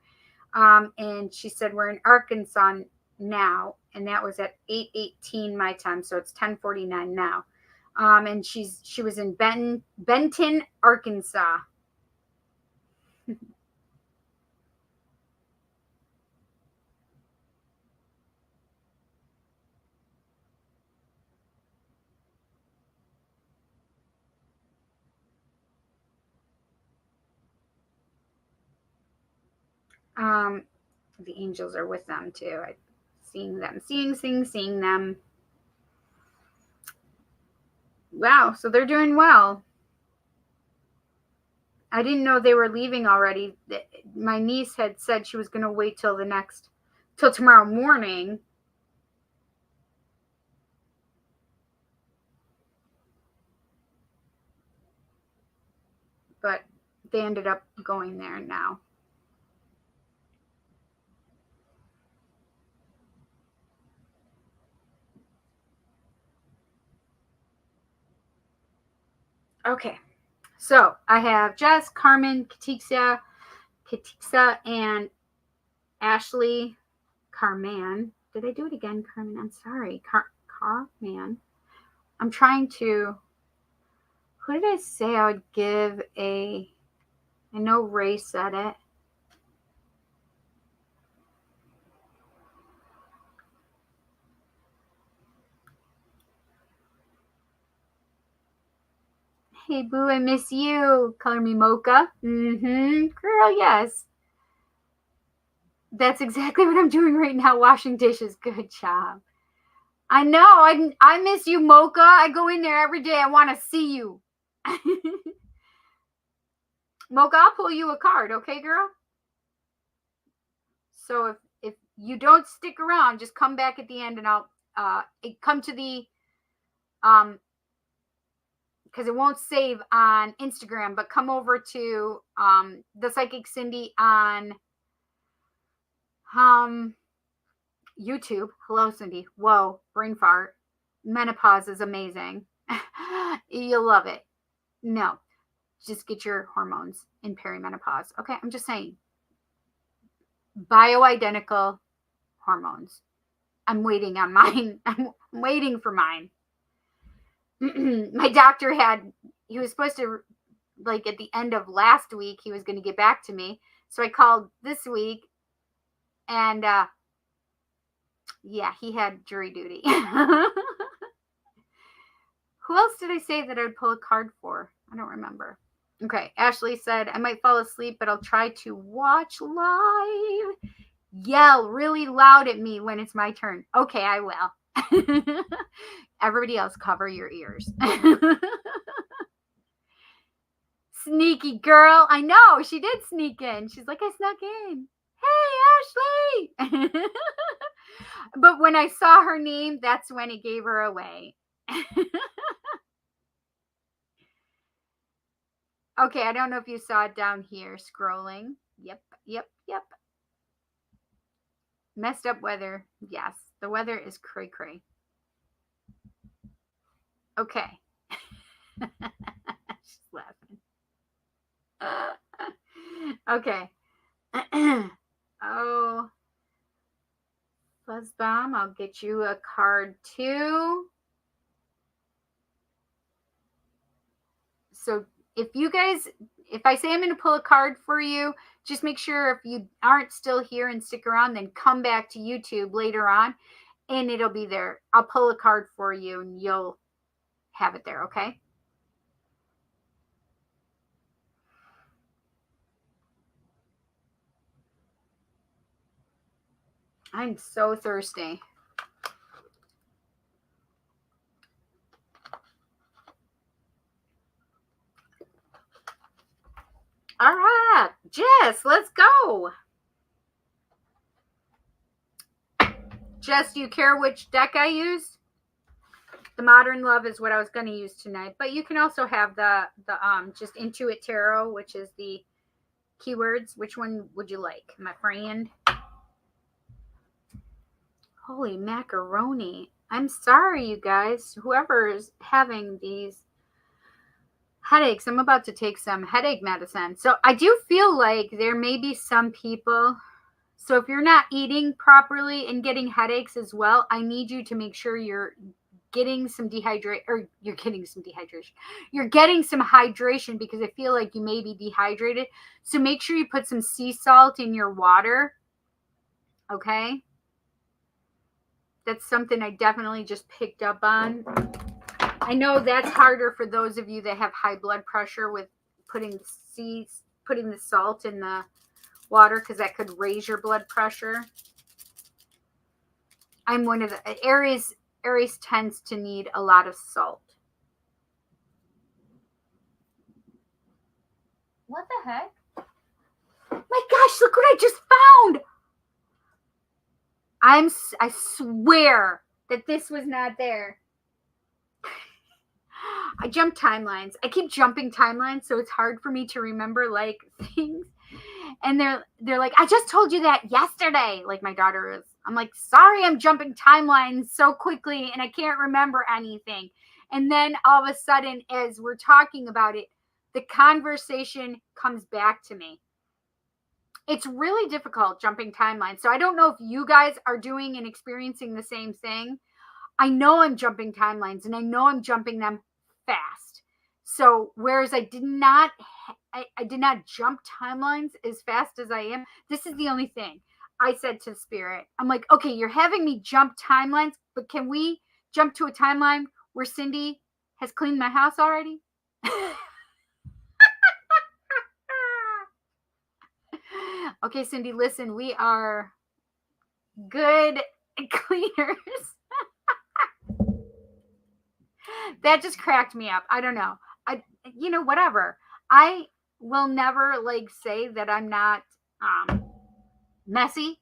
And she said we're in Arkansas now, and that was at 8:18 my time, so it's 10:49 now. And she was in Benton, Arkansas. Um, the angels are with them too. I seeing them, seeing them. Wow, so they're doing well. I didn't know they were leaving already. My niece had said she was going to wait till tomorrow morning. But they ended up going there now. Okay, so I have Jess, Carmen, Katiksa, and Ashley. Carman. Did I do it again, Carmen? I'm sorry. Carman. I'm trying to. Who did I say I would give a. I know Ray said it. Hey, boo, I miss you. Color me mocha. Girl, yes. That's exactly what I'm doing right now, washing dishes. Good job. I know. I miss you, Mocha. I go in there every day. I want to see you. Mocha, I'll pull you a card, okay, girl? So if you don't stick around, just come back at the end and I'll come to the because it won't save on Instagram, but come over to ThePsychicCindy on YouTube. Hello, Cindy. Whoa, brain fart. Menopause is amazing. You'll love it. No, just get your hormones in perimenopause. Okay, I'm just saying. Bioidentical hormones. I'm waiting on mine. I'm waiting for mine. My doctor he was supposed to, like at the end of last week, he was going to get back to me. So I called this week and yeah, he had jury duty. Who else did I say that I'd pull a card for? I don't remember. Okay, Ashley said, I might fall asleep, but I'll try to watch live. Yell really loud at me when it's my turn. Okay, I will. Everybody else, cover your ears. Sneaky girl. I know, she did sneak in. She's like, I snuck in. Hey, Ashley. But when I saw her name, that's when it gave her away. Okay, I don't know if you saw it down here scrolling. Yep. Messed up weather. Yes, the weather is cray cray. Okay. She's laughing. Okay. Oh, Fuzz Bomb, I'll get you a card too. So if I say I'm going to pull a card for you, just make sure if you aren't still here and stick around, then come back to YouTube later on and it'll be there. I'll pull a card for you and you'll have it there, okay? I'm so thirsty. All right, Jess, let's go. Jess, do you care which deck I use? The Modern Love is what I was going to use tonight, but you can also have the just Intuit Tarot, which is the keywords. Which one would you like, my friend? Holy macaroni. I'm sorry, you guys. Whoever is having these headaches, I'm about to take some headache medicine. So I do feel like there may be some people. So if you're not eating properly and getting headaches as well, I need you to make sure you're getting some you're getting some dehydration. You're getting some hydration, because I feel like you may be dehydrated. So make sure you put some sea salt in your water. Okay? That's something I definitely just picked up on. I know that's harder for those of you that have high blood pressure with putting the salt in the water, because that could raise your blood pressure. I'm one of the Aries tends to need a lot of salt. What the heck? My gosh, look what I just found. I swear that this was not there. I jump timelines. I keep jumping timelines, so it's hard for me to remember like things. And they're like, I just told you that yesterday. Like my daughter is. I'm like, sorry, I'm jumping timelines so quickly and I can't remember anything. And then all of a sudden, as we're talking about it, the conversation comes back to me. It's really difficult jumping timelines. So I don't know if you guys are doing and experiencing the same thing. I know I'm jumping timelines and I know I'm jumping them fast. So whereas I did not jump timelines as fast as I am, this is the only thing I said to Spirit. I'm like, okay, you're having me jump timelines, but can we jump to a timeline where Cindy has cleaned my house already? Okay, Cindy, listen, we are good cleaners. That just cracked me up. I don't know. Whatever. I will never say that I'm not messy.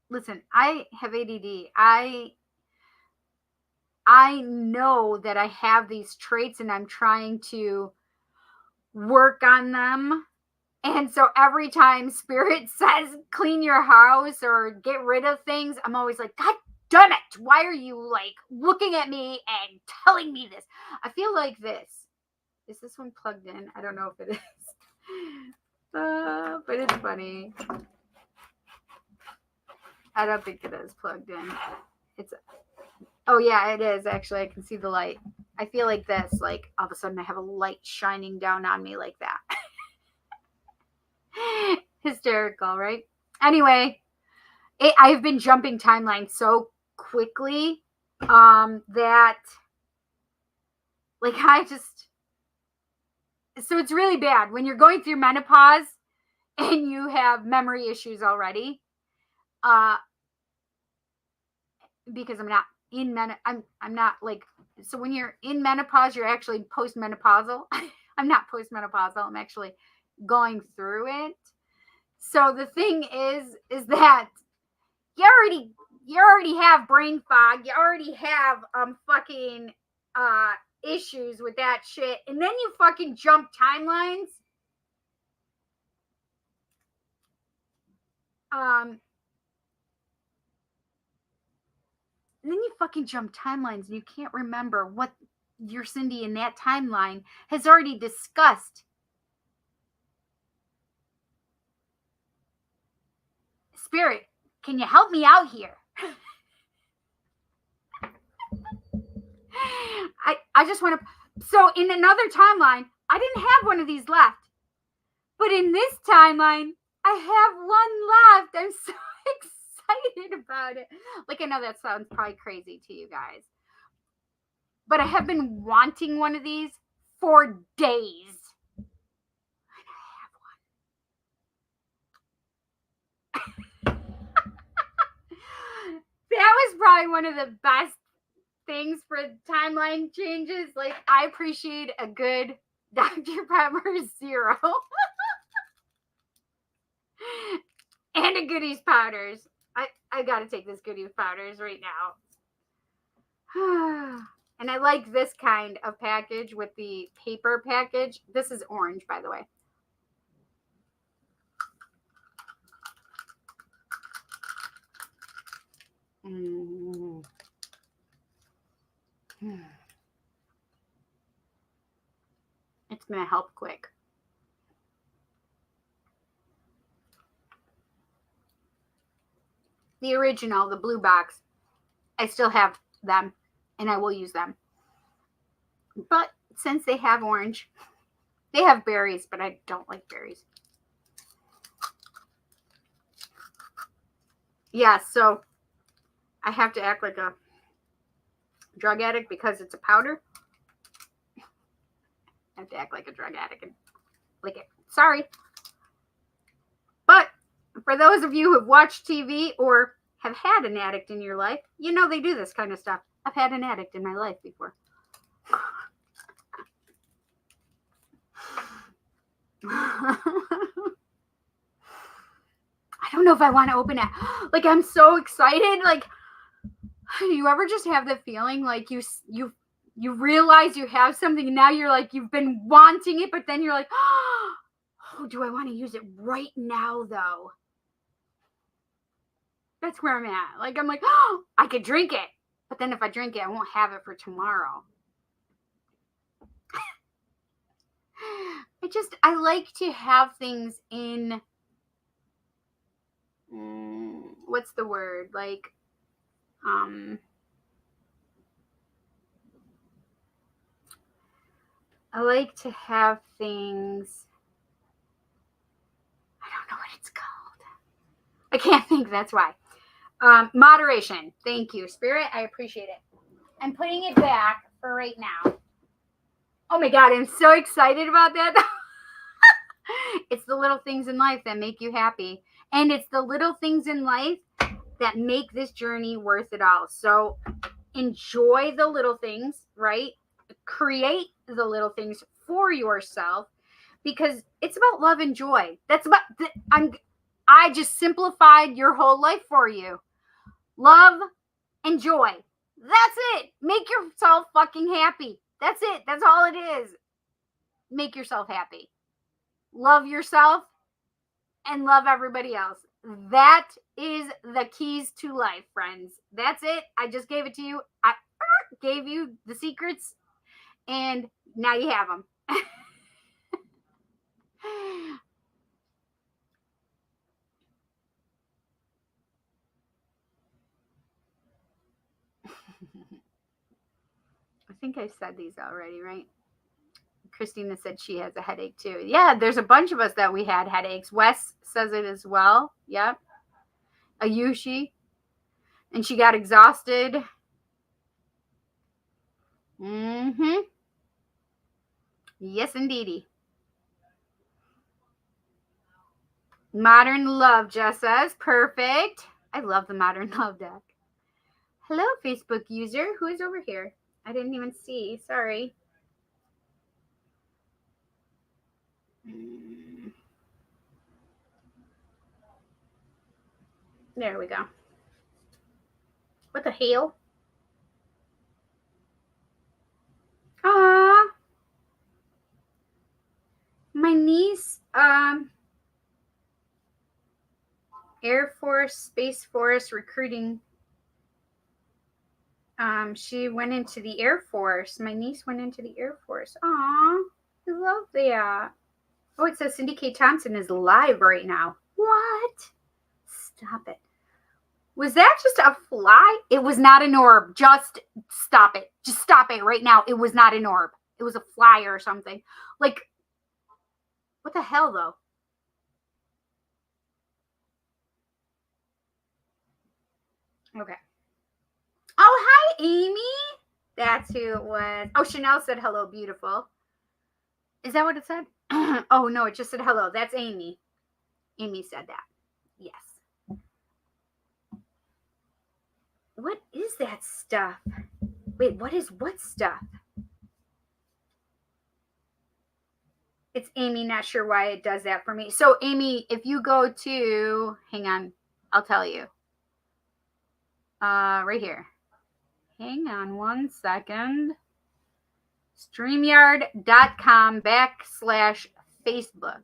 Listen, I have ADD. I know that I have these traits and I'm trying to work on them. And so every time Spirit says clean your house or get rid of things, I'm always like, God damn it. Why are you looking at me and telling me this? I feel like this. Is this one plugged in? I don't know if it is. But it's funny. I don't think it is plugged in. Oh yeah, it is actually. I can see the light. I feel like this, all of a sudden I have a light shining down on me like that. Hysterical, right? Anyway, I've been jumping timelines so quickly that so it's really bad when you're going through menopause and you have memory issues already. Because I'm not in I'm not so when you're in menopause, you're actually postmenopausal. I'm not postmenopausal. I'm actually going through it. So the thing is that you already have brain fog. You already have fucking issues with that shit, and then you fucking jump timelines. And then you fucking jump timelines and you can't remember what your Cindy in that timeline has already discussed. Spirit, can you help me out here? I just want to. So in another timeline, I didn't have one of these left. But in this timeline, I have one left. I'm so excited about it. I know that sounds probably crazy to you guys. But I have been wanting one of these for days. That was probably one of the best things for timeline changes. I appreciate a good Dr. Pepper Zero and a Goodies Powders. I gotta take this Goodies Powders right now. And I like this kind of package with the paper package. This is orange, by the way. Mm. It's going to help quick. The original, the blue box, I still have them and I will use them. But since they have orange, they have berries, but I don't like berries. Yeah, so I have to act like a drug addict because it's a powder. I have to act like a drug addict and lick it. Sorry. But for those of you who've watched TV or have had an addict in your life, you know they do this kind of stuff. I've had an addict in my life before. I don't know if I want to open it. Like, I'm so excited. Like, you ever just have the feeling like you realize you have something and now you're like, you've been wanting it, but then you're like, oh, do I want to use it right now though? That's where I'm at. Like, I'm like, oh, I could drink it, but then if I drink it, I won't have it for tomorrow. I like to have things in, what's the word? Like, I like to have things, I don't know what it's called. I can't think, that's why. Moderation. Thank you, Spirit. I appreciate it. I'm putting it back for right now. Oh my God, I'm so excited about that. It's the little things in life that make you happy. And it's the little things in life that make this journey worth it all. So enjoy the little things, right? Create the little things for yourself because it's about love and joy. That's about, I just simplified your whole life for you. Love and joy. That's it. Make yourself fucking happy. That's it. That's all it is. Make yourself happy. Love yourself and love everybody else. That is the keys to life, friends. That's it. I just gave it to you. I gave you the secrets and now you have them. I think I said these already, right? Christina said she has a headache too. Yeah, there's a bunch of us that we had headaches. Wes says it as well. Yep. Ayushi. And she got exhausted. Mm-hmm. Yes, indeedy. Modern Love, Jess says. Perfect. I love the Modern Love deck. Hello, Facebook user. Who is over here? I didn't even see. Sorry. There we go. What the hell? Ah, my niece, Air Force, Space Force recruiting. She went into the Air Force. My niece went into the Air Force. Aw, I love that. Oh, it says Cindy K. Thompson is live right now. What? Stop it. Was that just a fly? It was not an orb. Just stop it. Just stop it right now. It was not an orb. It was a fly or something. Like, what the hell, though? Okay. Oh, hi, Amy. That's who it was. Oh, Chanel said hello, beautiful. Is that what it said? Oh, no, it just said hello. That's Amy. Amy said that. Yes. What is that stuff? Wait, what is what stuff? It's Amy, not sure why it does that for me. So, Amy, if you go to, hang on, I'll tell you. Right here. Hang on one second. StreamYard.com/Facebook.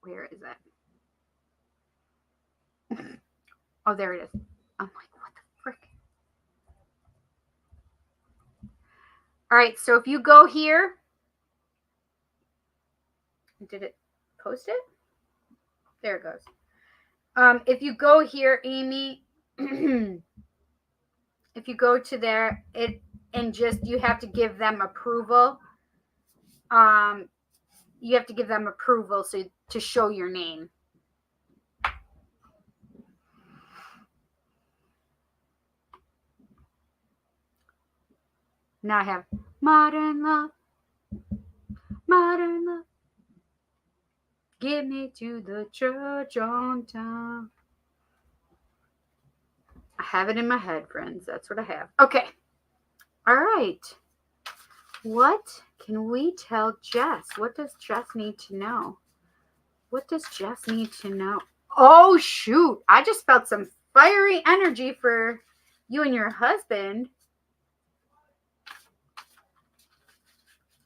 Where is it? Oh, there it is. I'm like, what the frick? All right, so if you go here, did it post it? There it goes. If you go here, Amy, if you go to there, you have to give them approval. You have to give them approval to show your name. Now I have modern love, get me to the church on time. I have it in my head, friends. That's what I have. Okay. All right. What can we tell Jess? What does Jess need to know? What does Jess need to know? Oh, shoot. I just felt some fiery energy for you and your husband.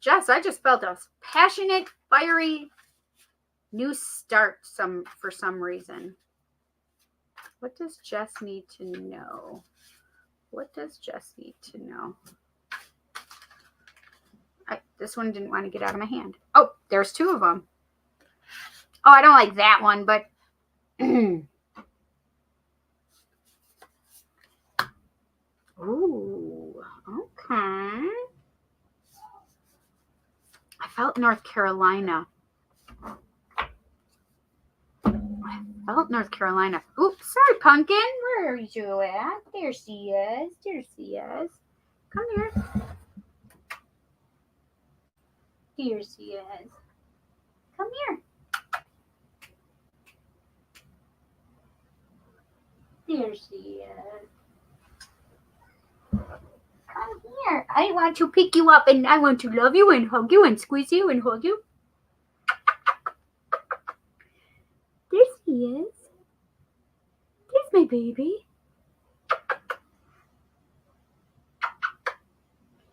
Jess, I just felt a passionate, fiery new start for some reason. What does Jess need to know? What does Jess need to know? This one didn't want to get out of my hand. Oh, there's two of them. Oh, I don't like that one, but ooh, okay. I felt North Carolina. Oops, sorry, Pumpkin. Where are you at? There she is. Come here. Here she is. Come here. There she is. Come here. I want to pick you up and I want to love you and hug you and squeeze you and hug you. There she is. There's my baby.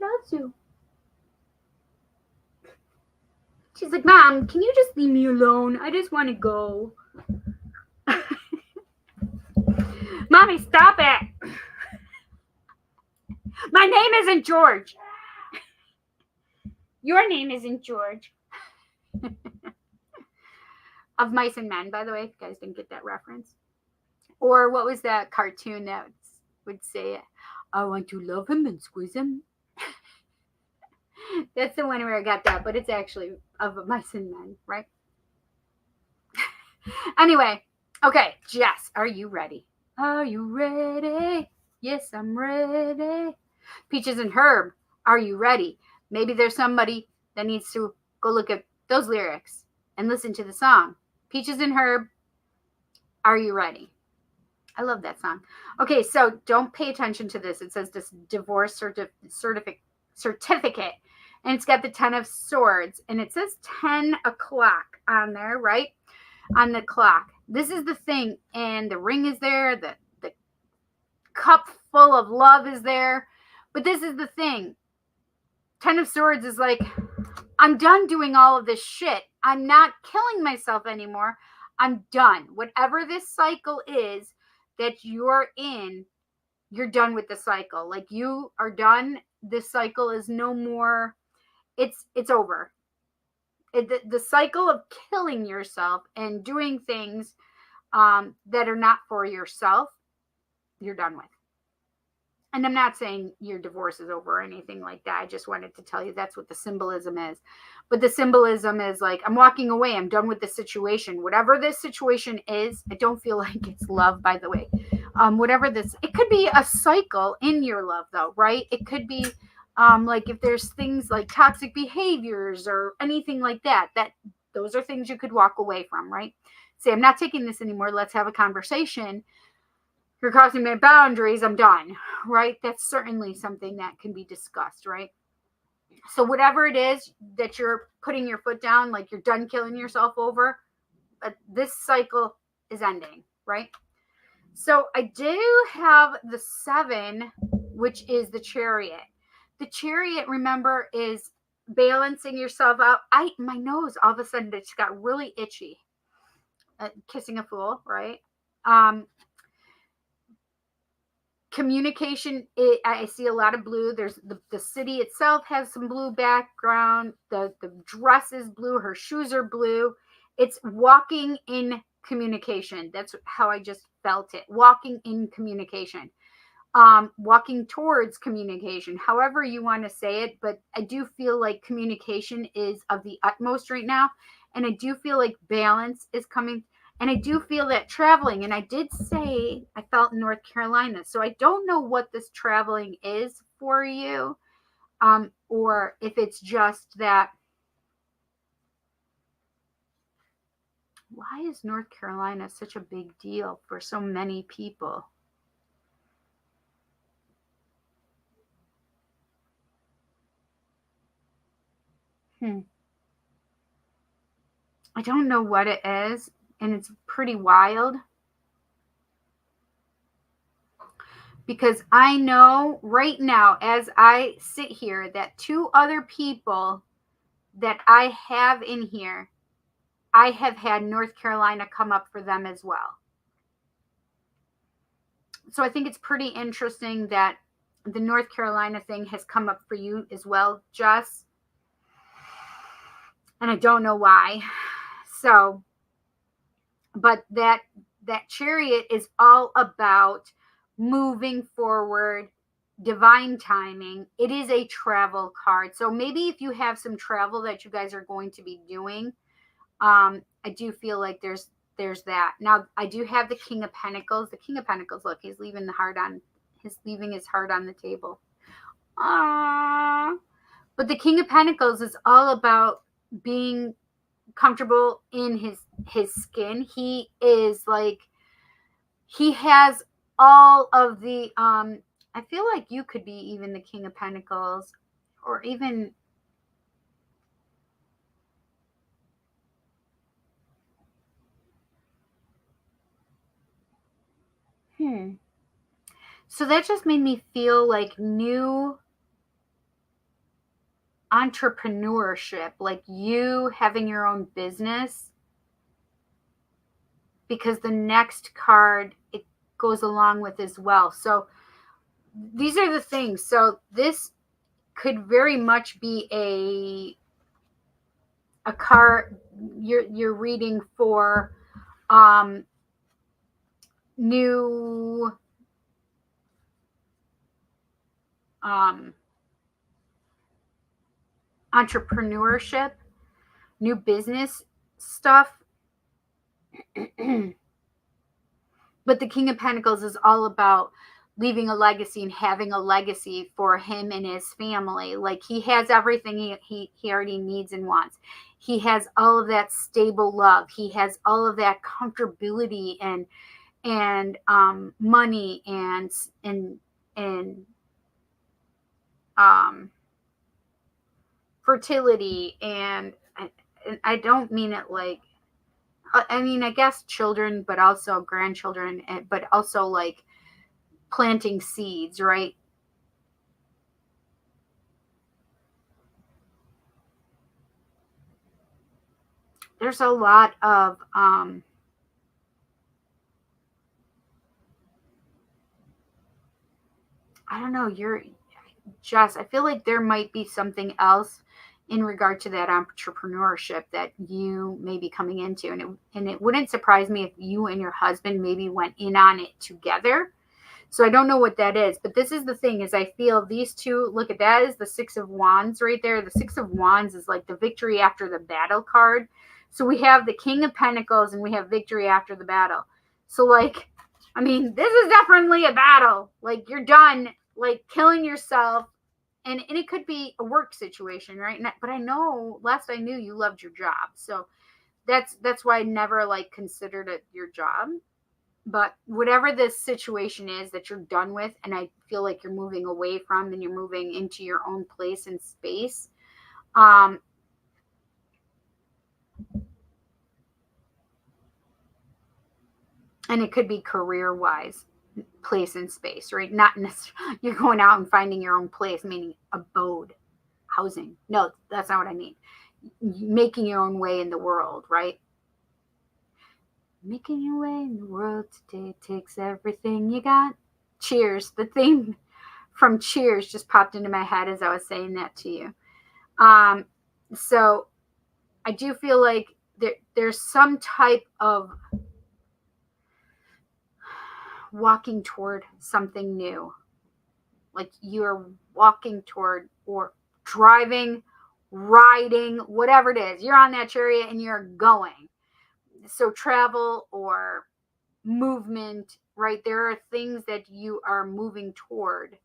Loves you. She's like, Mom, can you just leave me alone? I just want to go. Mommy, stop it. My name isn't George. Your name isn't George. Of Mice and Men, by the way, if you guys didn't get that reference. Or what was that cartoon that would say, I want to love him and squeeze him? That's the one where I got that, but it's actually of Mice and Men, right? Anyway, okay, Jess, are you ready? Are you ready? Yes, I'm ready. Peaches and Herb, are you ready? Maybe there's somebody that needs to go look at those lyrics and listen to the song. Peaches and Herb, are you ready? I love that song. Okay, so don't pay attention to this. It says this divorce certificate, and it's got the 10 of Swords, and it says 10 o'clock on there, right? On the clock. This is the thing, and the ring is there, the cup full of love is there, but this is the thing. 10 of Swords is like, I'm done doing all of this shit. I'm not killing myself anymore. I'm done. Whatever this cycle is that you're in, you're done with the cycle. Like, you are done. This cycle is no more. It's over. The cycle of killing yourself and doing things that are not for yourself, you're done with. And I'm not saying your divorce is over or anything like that. I just wanted to tell you that's what the symbolism is. But the symbolism is like, I'm walking away. I'm done with the situation. Whatever this situation is, I don't feel like it's love, by the way. Whatever this, it could be a cycle in your love, though, right? It could be like if there's things like toxic behaviors or anything like that, those are things you could walk away from, right? Say, I'm not taking this anymore. Let's have a conversation. You're crossing my boundaries. I'm done, right? That's certainly something that can be discussed, right? So whatever it is that you're putting your foot down, like you're done killing yourself over, this cycle is ending, right? So I do have the 7, which is the Chariot. The Chariot, remember, is balancing yourself out. My nose all of a sudden just got really itchy. Kissing a fool, right? Communication, I see a lot of blue. There's the city itself has some blue background. The dress is blue. Her shoes are blue. It's walking in communication. That's how I just felt it. Walking in communication. Walking towards communication, however you want to say it. But I do feel like communication is of the utmost right now. And I do feel like balance is coming. And I do feel that traveling, and I did say I felt North Carolina. So I don't know what this traveling is for you, or if it's just that. Why is North Carolina such a big deal for so many people? I don't know what it is, and it's pretty wild. Because I know right now, as I sit here, that 2 other people that I have in here, I have had North Carolina come up for them as well. So I think it's pretty interesting that the North Carolina thing has come up for you as well, Jess. And I don't know why. So, but that Chariot is all about moving forward, divine timing. It is a travel card. So maybe if you have some travel that you guys are going to be doing, I do feel like there's that. Now I do have the King of Pentacles. The King of Pentacles, look, he's leaving his heart on the table. But the King of Pentacles is all about being comfortable in his skin. He is like, he has all of the I feel like you could be even the King of Pentacles, or even so that just made me feel like new entrepreneurship, like you having your own business, because the next card it goes along with as well. So these are the things. So this could very much be a card you're reading for new entrepreneurship, new business stuff. But the King of Pentacles is all about leaving a legacy and having a legacy for him and his family. Like he has everything he already needs and wants. He has all of that stable love. He has all of that comfortability and money and fertility. And I don't mean it like, I mean, I guess children, but also grandchildren, but also like planting seeds, right? There's a lot of I don't know, I feel like there might be something else in regard to that entrepreneurship that you may be coming into. And it wouldn't surprise me if you and your husband maybe went in on it together. So I don't know what that is, but this is the thing, is I feel these two, look at that, is the 6 of Wands right there. The 6 of Wands is like the victory after the battle card. So we have the King of Pentacles and we have victory after the battle. So like, I mean, this is definitely a battle. Like you're done, like killing yourself. And it could be a work situation, right? But I know, last I knew, you loved your job. So that's why I never like considered it your job. But whatever this situation is that you're done with, and I feel like you're moving away from, and you're moving into your own place and space, and it could be career-wise, place and space, right? Not necessarily you're going out and finding your own place, meaning abode, housing. No, that's not what I mean. Making your own way in the world, right? Making your way in the world today takes everything you got. Cheers. The theme from Cheers just popped into my head as I was saying that to you. So I do feel like there's some type of walking toward something new. Like you're walking toward or driving, riding, whatever it is. You're on that chariot and you're going. So travel or movement, right? There are things that you are moving toward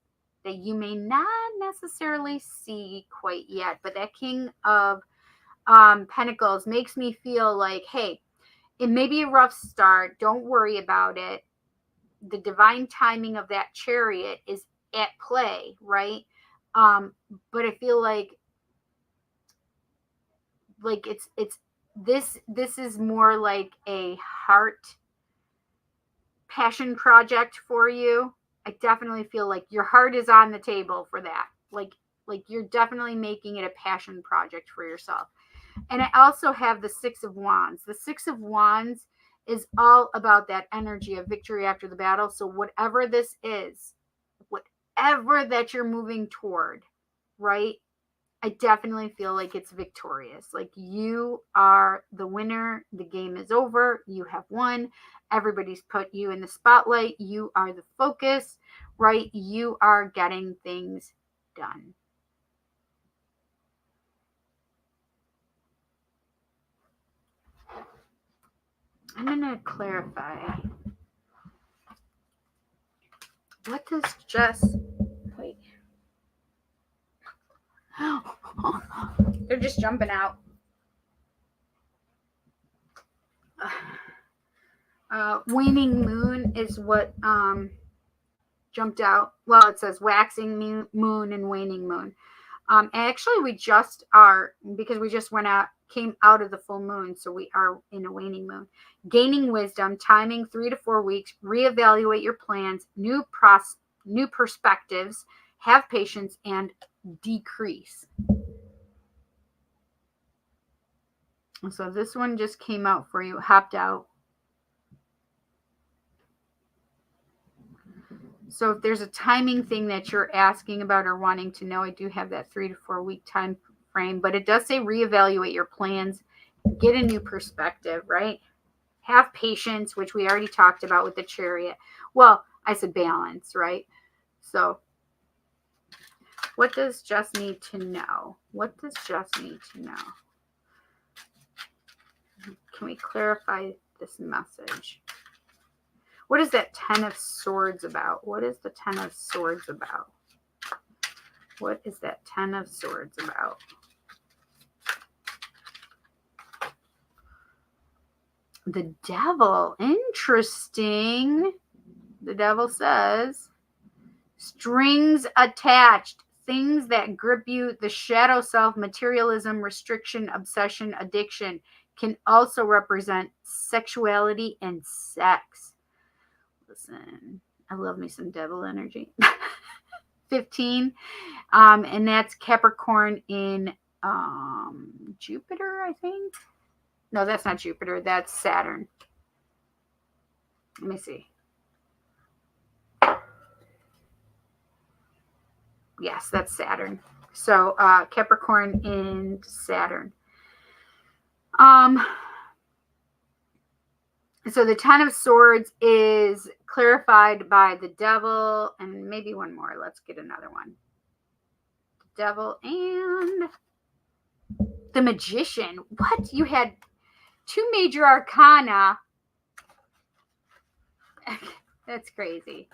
that you may not necessarily see quite yet. But that King of Pentacles makes me feel like, hey, it may be a rough start. Don't worry about it. The divine timing of that chariot is at play, right? But I feel like it's this is more like a heart passion project for you. I definitely feel like your heart is on the table for that. Like you're definitely making it a passion project for yourself. And I also have the Six of Wands. The Six of Wands is all about that energy of victory after the battle. So whatever this is, whatever that you're moving toward, right? I definitely feel like it's victorious. Like you are the winner. The game is over. You have won. Everybody's put you in the spotlight. You are the focus, right? You are getting things done. I'm going to clarify. What does wait. They're just jumping out. Waning moon is what jumped out. Well, it says waxing moon and waning moon. Actually, we just are, because we just came out of the full moon, so we are in a waning moon. Gaining wisdom, timing 3 to 4 weeks, reevaluate your plans, new perspectives, have patience, and decrease. So this one just came out for you, hopped out. So if there's a timing thing that you're asking about or wanting to know, I do have that 3 to 4 week time frame, but it does say reevaluate your plans, get a new perspective, right? Have patience, which we already talked about with the Chariot. Well, I said balance, right? So what does Jess need to know? What does Jess need to know? Can we clarify this message? What is that 10 of Swords about? What is the 10 of Swords about? What is that 10 of Swords about? The Devil. Interesting. The Devil says, strings attached. Things that grip you, the shadow self, materialism, restriction, obsession, addiction, can also represent sexuality and sex. Listen, I love me some devil energy. 15, and that's Capricorn in Jupiter, I think. No, that's not Jupiter. That's Saturn. Let me see. Yes, that's Saturn. So Capricorn in Saturn. So the 10 of Swords is clarified by the Devil and maybe one more. Let's get another one. The Devil and the Magician. What? You had 2 major arcana. That's crazy.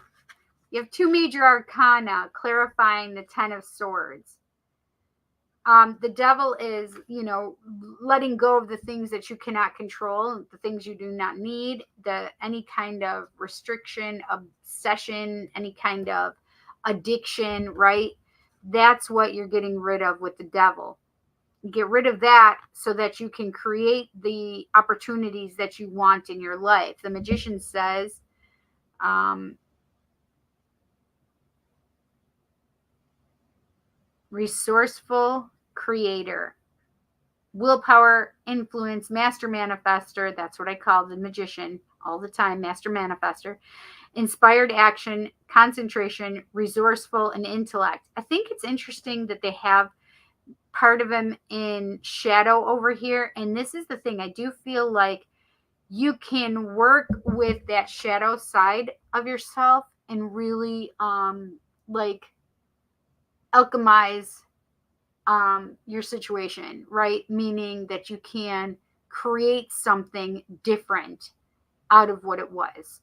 You have 2 major arcana clarifying the 10 of Swords. The devil is, letting go of the things that you cannot control, the things you do not need, any kind of restriction, obsession, any kind of addiction, right? That's what you're getting rid of with the devil. Get rid of that so that you can create the opportunities that you want in your life. The magician says, resourceful creator, willpower, influence, master manifester. That's what I call the magician all the time, master manifester. Inspired action, concentration, resourceful, and intellect. I think it's interesting that they have part of him in shadow over here. And this is the thing. I do feel like you can work with that shadow side of yourself and really like alchemize your situation, right? Meaning that you can create something different out of what it was.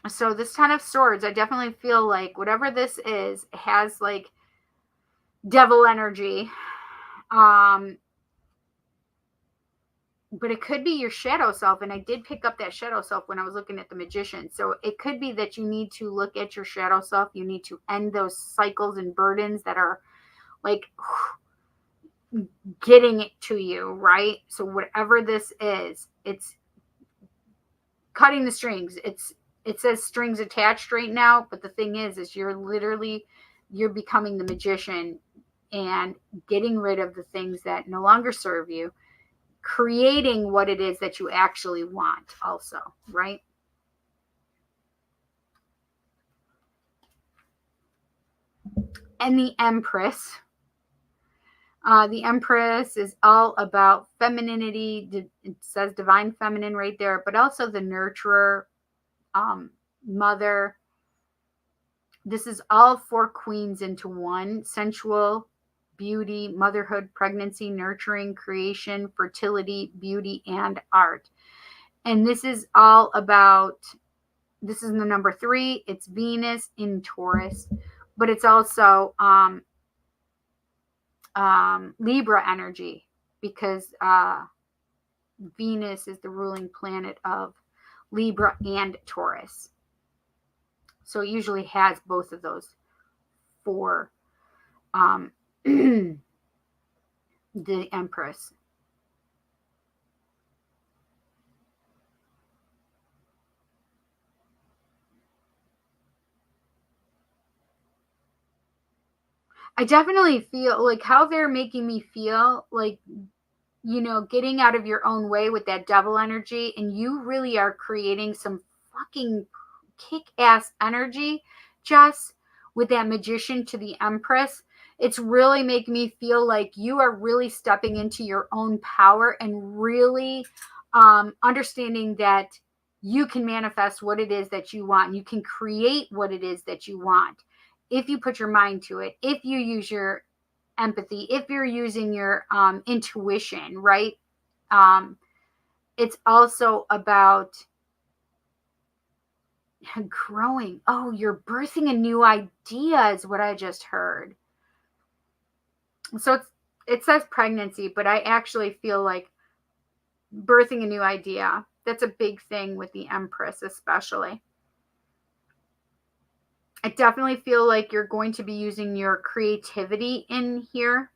So this Ten of Swords, I definitely feel like whatever this is, has like devil energy. But it could be your shadow self. And I did pick up that shadow self when I was looking at the magician. So it could be that you need to look at your shadow self. You need to end those cycles and burdens that are like getting it to you, right? So whatever this is, it's cutting the strings. It says strings attached right now. But the thing is you're becoming the magician and getting rid of the things that no longer serve you, creating what it is that you actually want also, right? And the Empress. The Empress is all about femininity. It says divine feminine right there, but also the nurturer, mother. This is all four queens into one: sensual, beauty, motherhood, pregnancy, nurturing, creation, fertility, beauty, and art. And this is all about, this is the number 3. It's Venus in Taurus, but it's also Libra energy, because Venus is the ruling planet of Libra and Taurus. So it usually has both of those for the Empress. I definitely feel like how they're making me feel like, getting out of your own way with that devil energy, and you really are creating some fucking kick-ass energy just with that magician to the Empress. It's really making me feel like you are really stepping into your own power and really understanding that you can manifest what it is that you want. You can create what it is that you want if you put your mind to it, if you use your empathy, if you're using your intuition, right? It's also about growing. Oh, you're birthing a new idea is what I just heard. So it says pregnancy, but I actually feel like birthing a new idea. That's a big thing with the Empress, especially. I definitely feel like you're going to be using your creativity in here.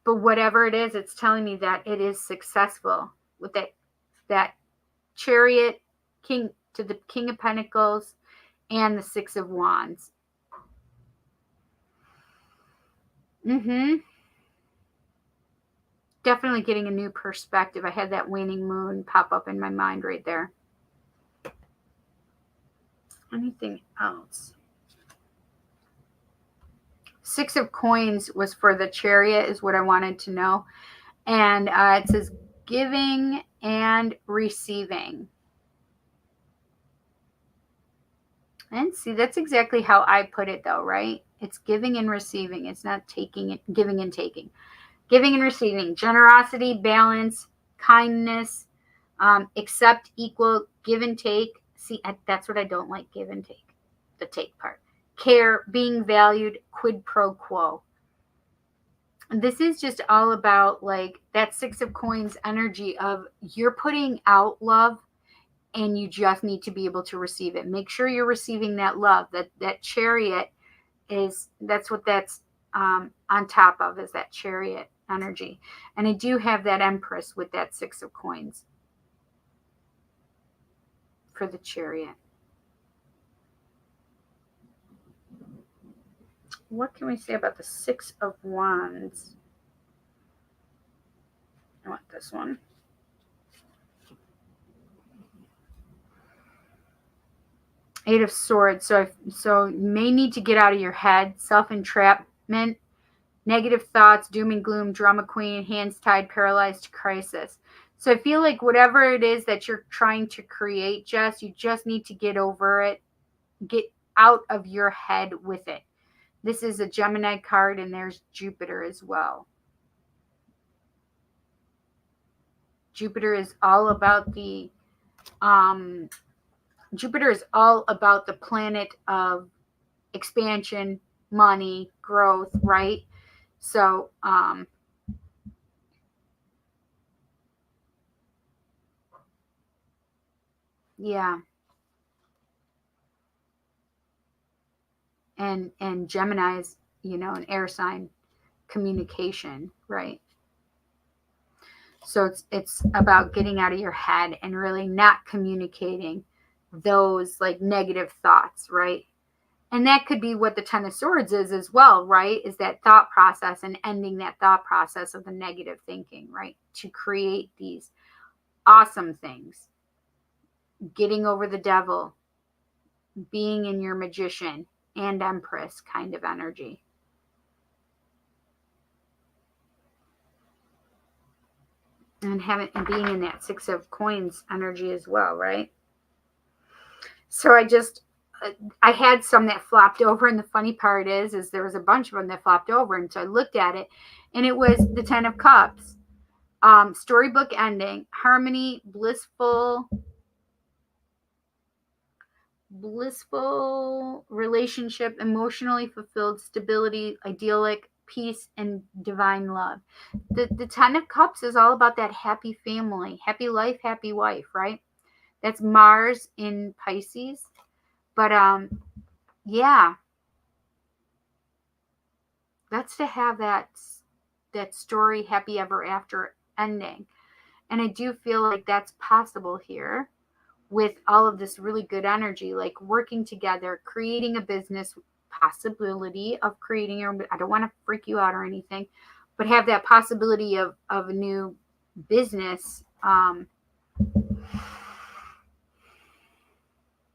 But whatever it is, it's telling me that it is successful with that Chariot, King to the King of Pentacles, and the Six of Wands. Definitely getting a new perspective. I had that waning moon pop up in my mind right there. Anything else? Six of Coins was for the Chariot, is what I wanted to know. And it says giving and receiving. And see, that's exactly how I put it though, right? It's giving and receiving. It's not taking it, giving and taking. Giving and receiving. Generosity, balance, kindness, accept, equal, give and take. See, that's what I don't like, give and take. The take part. care, being valued, quid pro quo. This is just all about like that Six of Coins energy of you're putting out love and you just need to be able to receive it. Make sure you're receiving that love. That Chariot that's what that's on top of, is that Chariot energy. And I do have that Empress with that Six of Coins for the Chariot. What can we say about the Six of Wands? I want this one. Eight of Swords. So you may need to get out of your head. Self-entrapment, negative thoughts, doom and gloom, drama queen, hands tied, paralyzed, crisis. So I feel like whatever it is that you're trying to create, Jess, you just need to get over it. Get out of your head with it. This is a Gemini card, and there's Jupiter as well. Jupiter is all about the planet of expansion, money, growth, right? So, yeah. And Gemini's, an air sign, communication, right? So it's about getting out of your head and really not communicating those like negative thoughts, right? And that could be what the Ten of Swords is as well, right? Is that thought process and ending that thought process of the negative thinking, right? To create these awesome things. Getting over the devil, being in your Magician and Empress kind of energy. And being in that Six of Coins energy as well, right? So I had some that flopped over, and the funny part is there was a bunch of them that flopped over, and so I looked at it, and it was the Ten of Cups. Storybook ending, harmony, blissful relationship, emotionally fulfilled, stability, idyllic, peace, and divine love. The Ten of Cups is all about that happy family, happy life, happy wife, right? That's Mars in Pisces. But yeah, that's to have that story happy ever after ending. And I do feel like that's possible here with all of this really good energy, like working together, creating a business, possibility of creating your own. I don't want to freak you out or anything, but have that possibility of a new business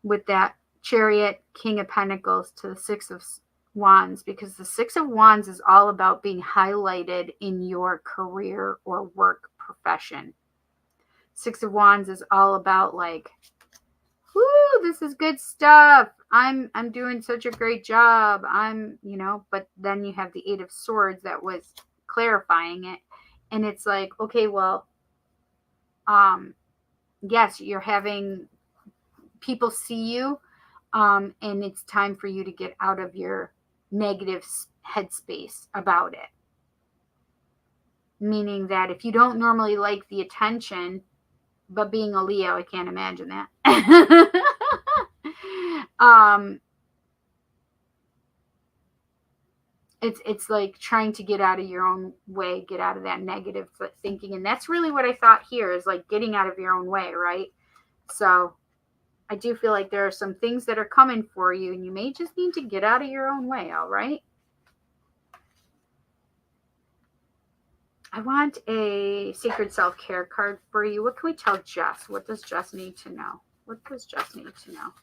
with that Chariot, King of Pentacles to the Six of Wands, because the Six of Wands is all about being highlighted in your career or work profession. Six of Wands is all about like, whoo, this is good stuff. I'm doing such a great job. But then you have the Eight of Swords that was clarifying it. And it's like, okay, well, yes, you're having people see you, and it's time for you to get out of your negative headspace about it. Meaning that if you don't normally like the attention, but being a Leo, I can't imagine that. It's like trying to get out of your own way, get out of that negative thinking. And that's really what I thought here, is like getting out of your own way, right? So I do feel like there are some things that are coming for you, and you may just need to get out of your own way, all right? I want a Sacred Self-Care card for you. What can we tell Jess? What does Jess need to know? What does Jess need to know?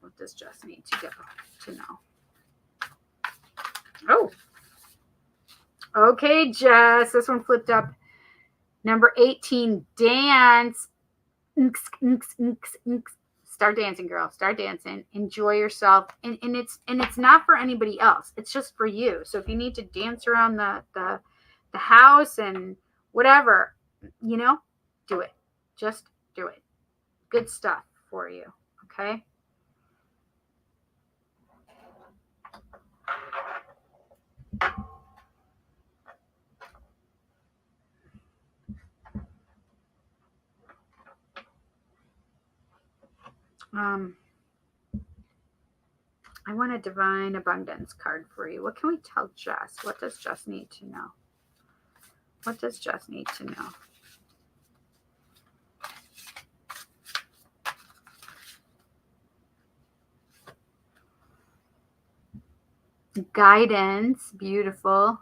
What does Jess need to know? Oh. Okay, Jess. This one flipped up. Number 18, dance. Start dancing, girl. Start dancing. Enjoy yourself. And it's not for anybody else. It's just for you. So if you need to dance around the house and whatever, do it. Just do it. Good stuff for you. Okay. I want a divine abundance card for you. What can we tell Jess? What does Jess need to know? What does Jess need to know? Guidance, beautiful.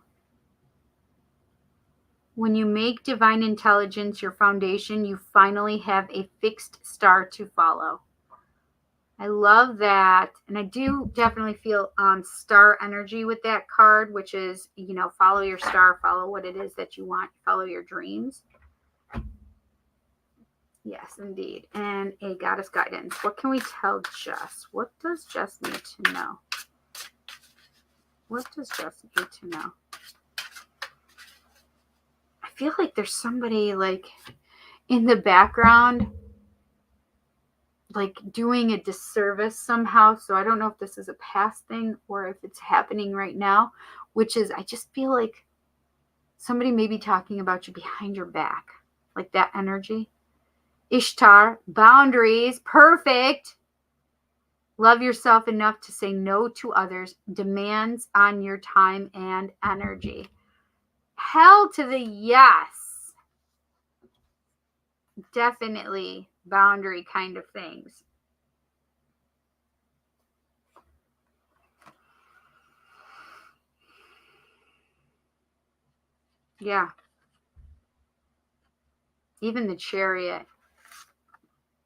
When you make divine intelligence your foundation, you finally have a fixed star to follow. I love that. And I do definitely feel star energy with that card, which is, follow your star, follow what it is that you want, follow your dreams. Yes, indeed. And a goddess guidance. What can we tell Jess? What does Jess need to know? What does Jess need to know? I feel like there's somebody like in the background, like doing a disservice somehow. So I don't know if this is a past thing or if it's happening right now, which is, I just feel like somebody may be talking about you behind your back, like that energy. Ishtar, boundaries, perfect. Love yourself enough to say no to others, demands on your time and energy. Hell to the yes. Definitely boundary kind of things. Yeah. Even the Chariot.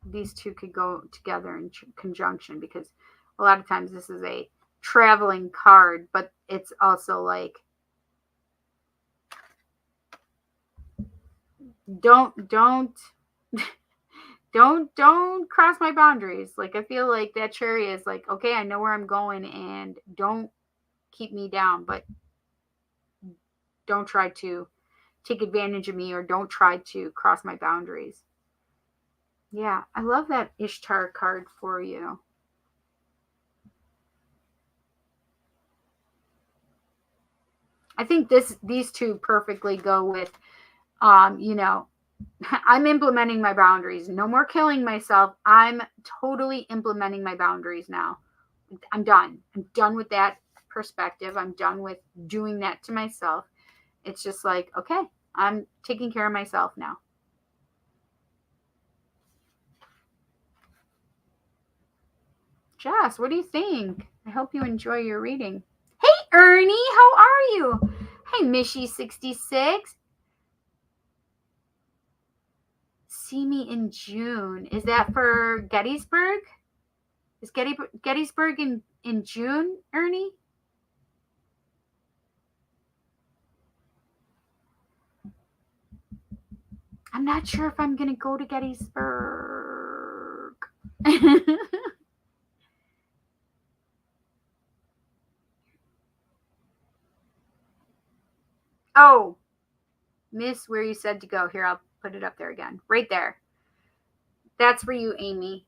These two could go together in conjunction, because a lot of times this is a traveling card, but it's also like, don't cross my boundaries. Like, I feel like that Chariot is like, okay, I know where I'm going, and don't keep me down, but don't try to take advantage of me, or don't try to cross my boundaries. Yeah, I love that Ishtar card for you. I think these two perfectly go with, I'm implementing my boundaries. No more killing myself. I'm totally implementing my boundaries now. I'm done. I'm done with that perspective. I'm done with doing that to myself. It's just like, okay, I'm taking care of myself now. Jess, what do you think? I hope you enjoy your reading. Hey, Ernie, how are you? Hey, Mishy66. See me in June. Is that for Gettysburg? Is Gettysburg in June, Ernie? I'm not sure if I'm going to go to Gettysburg. Oh, miss where you said to go. Here, I'll put it up there again. Right there. That's for you, Amy.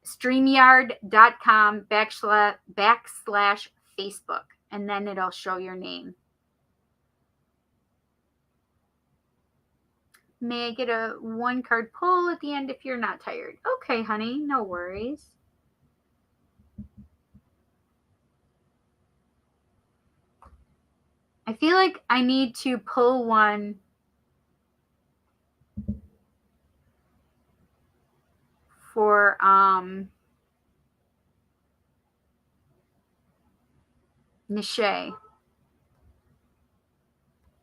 StreamYard.com/Facebook. And then it'll show your name. May I get a 1-card pull at the end if you're not tired? Okay, honey, no worries. I feel like I need to pull one for Nishay.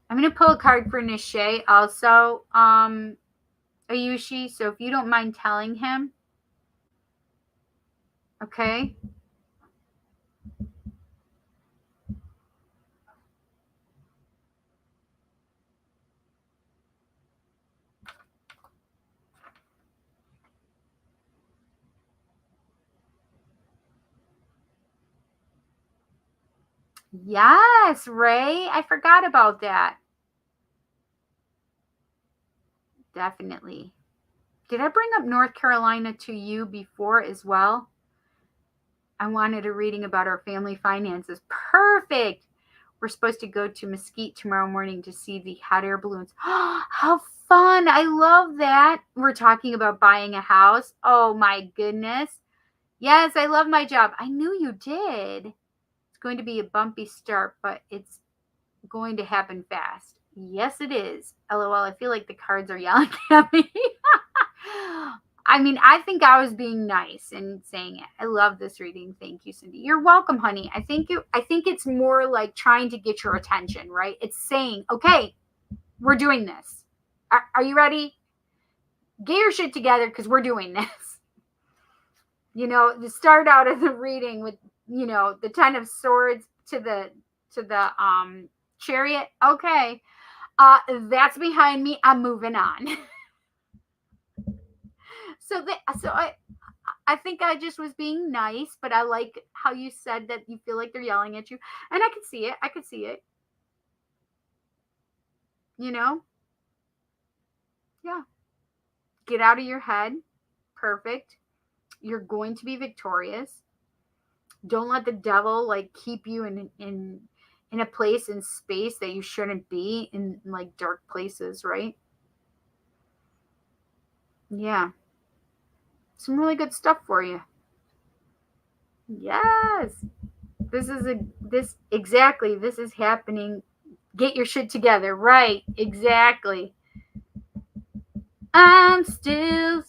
I'm going to pull a card for Nishay also, Ayushi. So if you don't mind telling him. Okay. Yes, Ray. I forgot about that. Definitely. Did I bring up North Carolina to you before as well? I wanted a reading about our family finances. Perfect. We're supposed to go to Mesquite tomorrow morning to see the hot air balloons. How fun. I love that. We're talking about buying a house. Oh my goodness. Yes, I love my job. I knew you did. It's going to be a bumpy start, but it's going to happen fast. Yes, it is. LOL, I feel like the cards are yelling at me. I mean, I think I was being nice and saying it. I love this reading. Thank you, Cindy. You're welcome, honey. I think it's more like trying to get your attention, right? It's saying, okay, we're doing this. Are you ready? Get your shit together because we're doing this. You know, to start out of the reading with, you know, the 10 of swords to the chariot. Okay. That's behind me. I'm moving on. So I think I just was being nice, but I like how you said that you feel like they're yelling at you. And I could see it. I could see it. You know? Yeah. Get out of your head. Perfect. You're going to be victorious. Don't let the devil like keep you in a place in space that you shouldn't be in, like dark places, right? Yeah. Some really good stuff for you. Yes. This is happening. Get your shit together. Right. Exactly. I'm still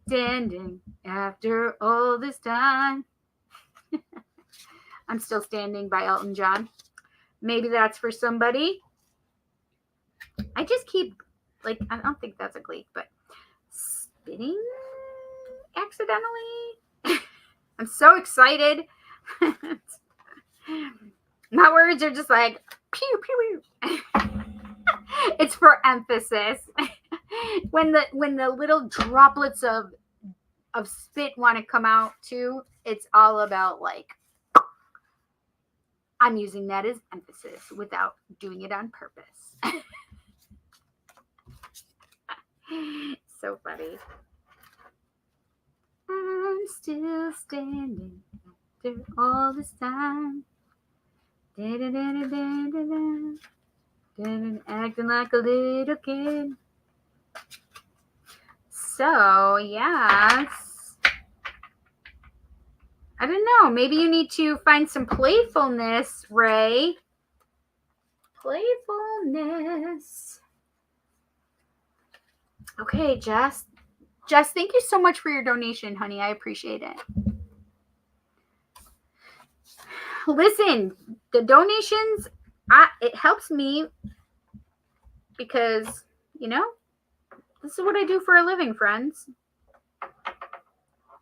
standing after all this time. I'm Still Standing by Elton John. Maybe that's for somebody. I just keep, like, I don't think that's a gleek, but spitting accidentally. I'm so excited. My words are just like, pew, pew, pew. It's for emphasis. When the little droplets of spit want to come out too, it's all about like, I'm using that as emphasis without doing it on purpose. So funny. I'm still standing after all this time. Acting like a little kid. So, yes. I don't know. Maybe you need to find some playfulness, Ray. Playfulness. Okay, Jess. Jess, thank you so much for your donation, honey. I appreciate it. Listen, the donations, it helps me because, you know, this is what I do for a living, friends.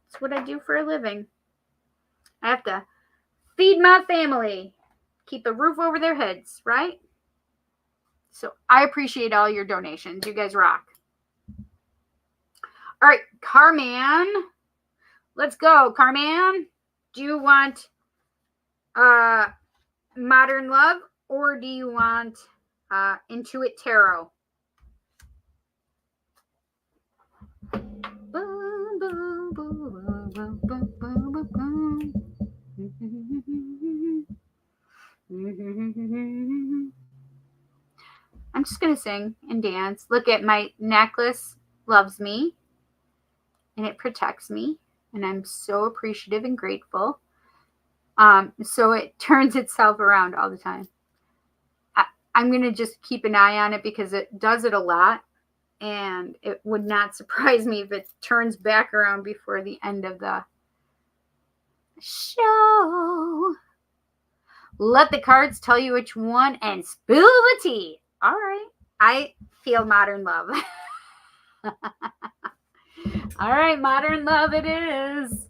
It's what I do for a living. I have to feed my family, keep a roof over their heads, right? So I appreciate all your donations. You guys rock. All right, Carman. Let's go, Carman. Do you want Modern Love or do you want Intuit Tarot? Boom, boom, boom, boom, boom, boom, boom, boom. I'm just going to sing and dance. Look at my necklace loves me and it protects me. And I'm so appreciative and grateful. So it turns itself around all the time. I'm going to just keep an eye on it because it does it a lot. And it would not surprise me if it turns back around before the end of the show. Let the cards tell you which one and spill the tea. All right. I feel Modern Love. All right, Modern Love it is.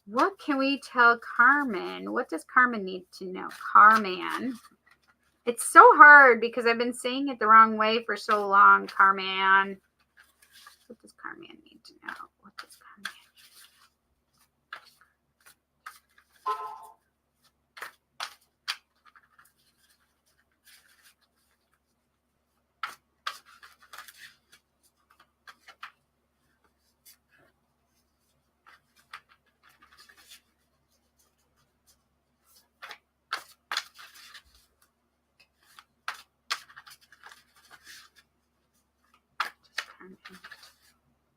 What can we tell Carmen? What does Carmen need to know? Carmen. It's so hard because I've been saying it the wrong way for so long, Carmen. What does Carmen need to know? What does Carmen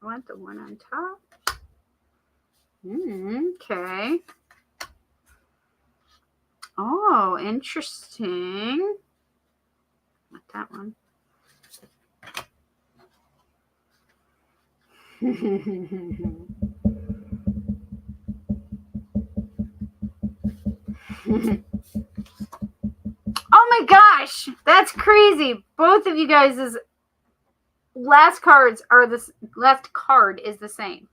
I want the one on top. Okay. Oh, interesting. Not that one. Oh my gosh, that's crazy. Both of you guys' last card is the same.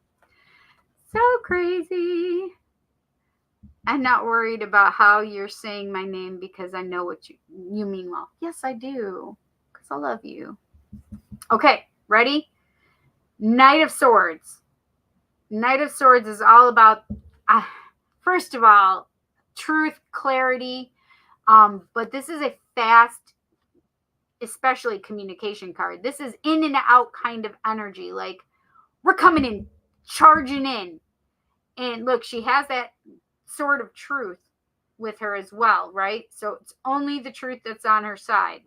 So crazy. I'm not worried about how you're saying my name because I know what you mean well. Yes, I do. Because I love you. Okay, ready? Knight of Swords. Knight of Swords is all about, first of all, truth, clarity. But this is a fast, especially communication card. This is in and out kind of energy. Like, we're coming in, charging in. And look, she has that sword of truth with her as well, right? So it's only the truth that's on her side.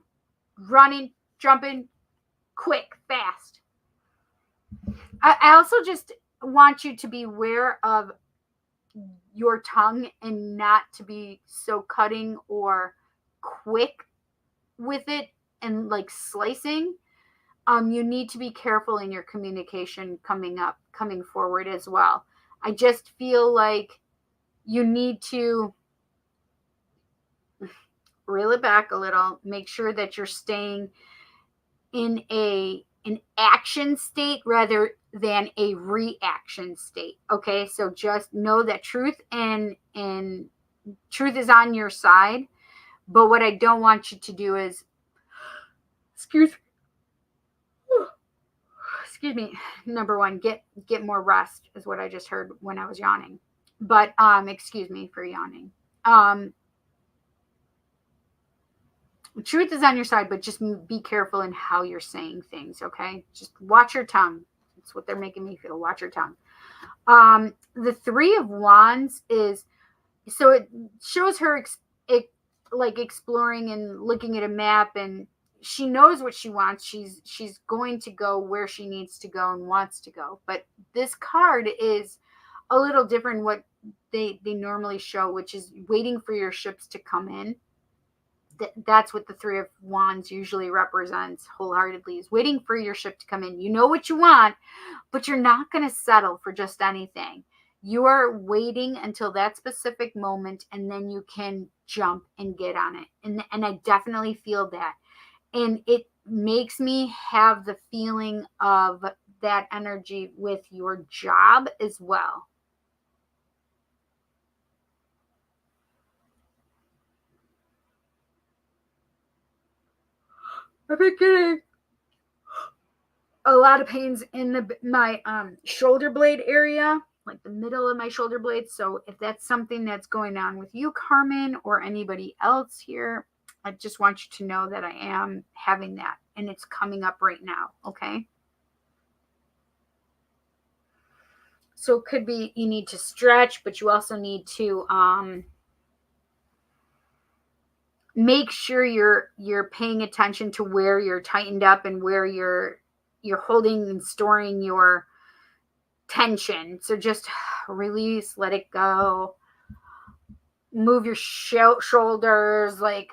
Running, jumping, quick, fast. I also just want you to be aware of your tongue and not to be so cutting or quick with it and like slicing. You need to be careful in your communication coming forward as well. I just feel like you need to reel it back a little, make sure that you're staying in an action state rather than a reaction state. Okay, so just know that truth and truth is on your side, but what I don't want you to do is excuse me, number one, get more rest is what I just heard when I was yawning. But excuse me for yawning. Truth is on your side, but just be careful in how you're saying things, okay? Just watch your tongue. That's what they're making me feel. Watch your tongue. The Three of Wands is, so it shows her like exploring and looking at a map, and she knows what she wants. She's going to go where she needs to go and wants to go. But this card is a little different what they normally show, which is waiting for your ships to come in. That's what the Three of Wands usually represents wholeheartedly, is waiting for your ship to come in. You know what you want, but you're not going to settle for just anything. You are waiting until that specific moment, and then you can jump and get on it. And I definitely feel that. And it makes me have the feeling of that energy with your job as well. I've been getting a lot of pains in my shoulder blade area, like the middle of my shoulder blade. So if that's something that's going on with you, Carmen, or anybody else here, I just want you to know that I am having that, and it's coming up right now, okay? So it could be you need to stretch, but you also need to make sure you're paying attention to where you're tightened up and where you're holding and storing your tension. So just release, let it go. Move your shoulders, like,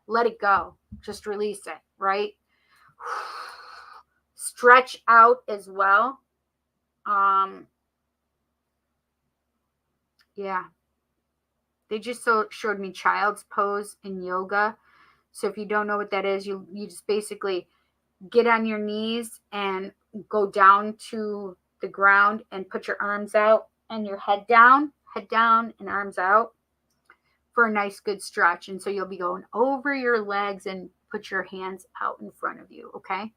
let it go. Just release it, right? Stretch out as well. Yeah. They just showed me child's pose in yoga. So if you don't know what that is, you just basically get on your knees and go down to the ground and put your arms out and your head down and arms out for a nice good stretch. And so you'll be going over your legs and put your hands out in front of you, okay?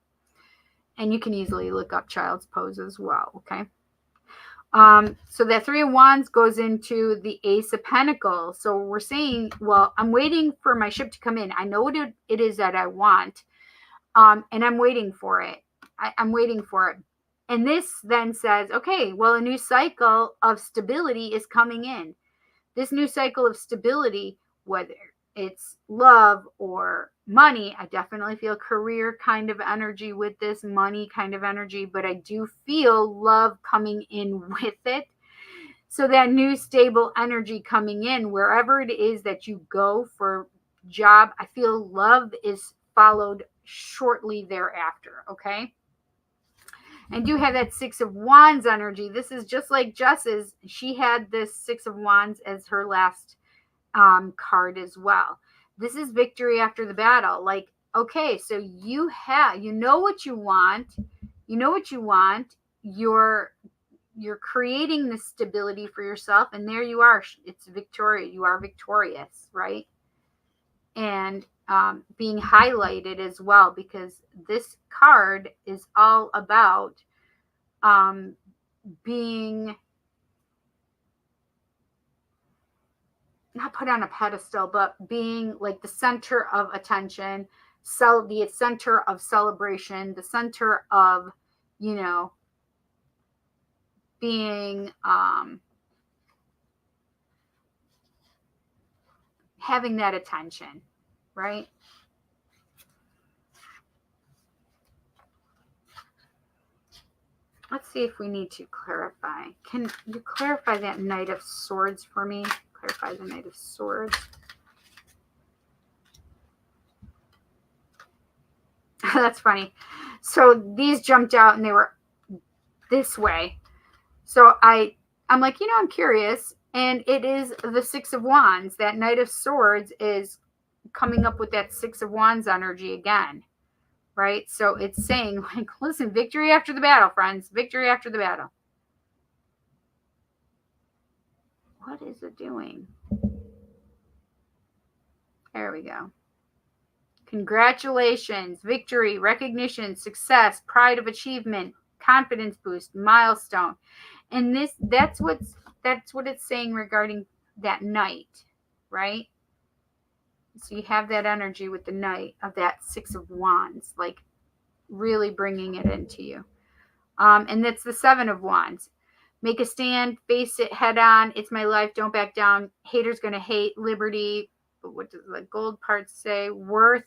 And you can easily look up child's pose as well, okay? So that Three of Wands goes into the Ace of Pentacles. So we're saying, well, I'm waiting for my ship to come in. I know what it is that I want, and I'm waiting for it. I'm waiting for it. And this then says, okay, well, a new cycle of stability is coming in. This new cycle of stability, whether it's love or money. I definitely feel career kind of energy with this, money kind of energy, but I do feel love coming in with it. So that new stable energy coming in, wherever it is that you go for job, I feel love is followed shortly thereafter. Okay. I do have that Six of Wands energy. This is just like Jess's. She had this Six of Wands as her last card as well. This is victory after the battle. Like, okay, so you know what you want. You know what you want. You're creating this stability for yourself, and there you are. It's victoria. You are victorious, right? And being highlighted as well, because this card is all about being not put on a pedestal, but being like the center of attention, the center of celebration, the center of, being having that attention, right? Let's see if we need to clarify. Can you clarify that Knight of Swords for me? Clarify the Knight of Swords. That's funny. So these jumped out and they were this way. So I'm like, I'm curious. And it is the Six of Wands. That Knight of Swords is coming up with that Six of Wands energy again. Right? So it's saying, like, listen, victory after the battle, friends. Victory after the battle. What is it doing? There we go. Congratulations, victory, recognition, success, pride of achievement, confidence boost, milestone. And that's what it's saying regarding that Knight, right? So you have that energy with the Knight of that Six of Wands, like really bringing it into you. And that's the Seven of Wands. Make a stand, face it head on. It's my life. Don't back down. Haters gonna hate. Liberty. What does the gold part say? Worth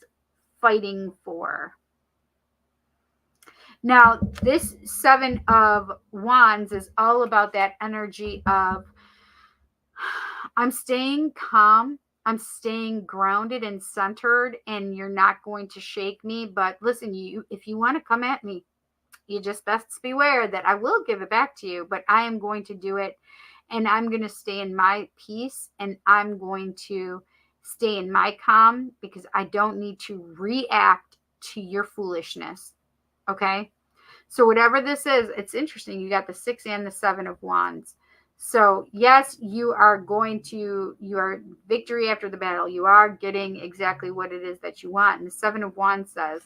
fighting for. Now, this Seven of Wands is all about that energy of I'm staying calm. I'm staying grounded and centered, and you're not going to shake me. But listen, if you want to come at me, you just best beware that I will give it back to you, but I am going to do it, and I'm going to stay in my peace, and I'm going to stay in my calm, because I don't need to react to your foolishness. Okay? So whatever this is, it's interesting. You got the Six and the Seven of Wands. So yes, you are victory after the battle. You are getting exactly what it is that you want. And the Seven of Wands says,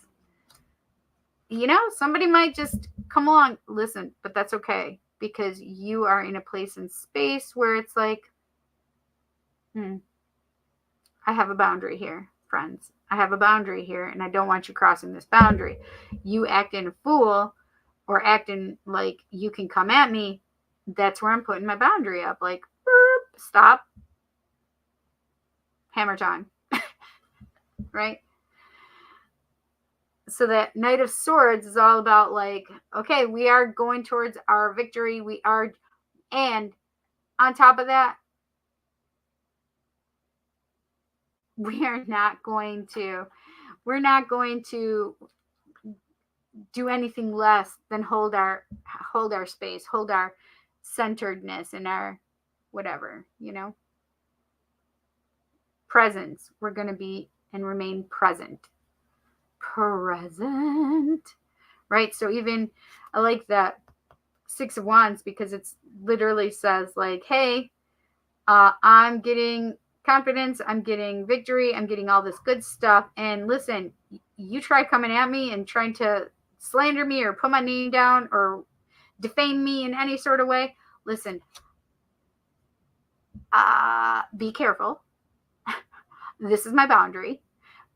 somebody might just come along, listen, but that's okay, because you are in a place and space where it's like, I have a boundary here, friends. I have a boundary here, and I don't want you crossing this boundary. You acting a fool or acting like you can come at me, that's where I'm putting my boundary up. Like, stop. Hammer time. Right? So that Knight of Swords is all about like, okay, we are going towards our victory. And on top of that, we're not going to do anything less than hold our space, hold our centeredness and our whatever, presence. We're going to be and remain present, right? So even I like that Six of Wands, because it's literally says like, hey, I'm getting confidence, I'm getting victory, I'm getting all this good stuff, and listen, you try coming at me and trying to slander me or put my name down or defame me in any sort of way, listen, be careful. This is my boundary.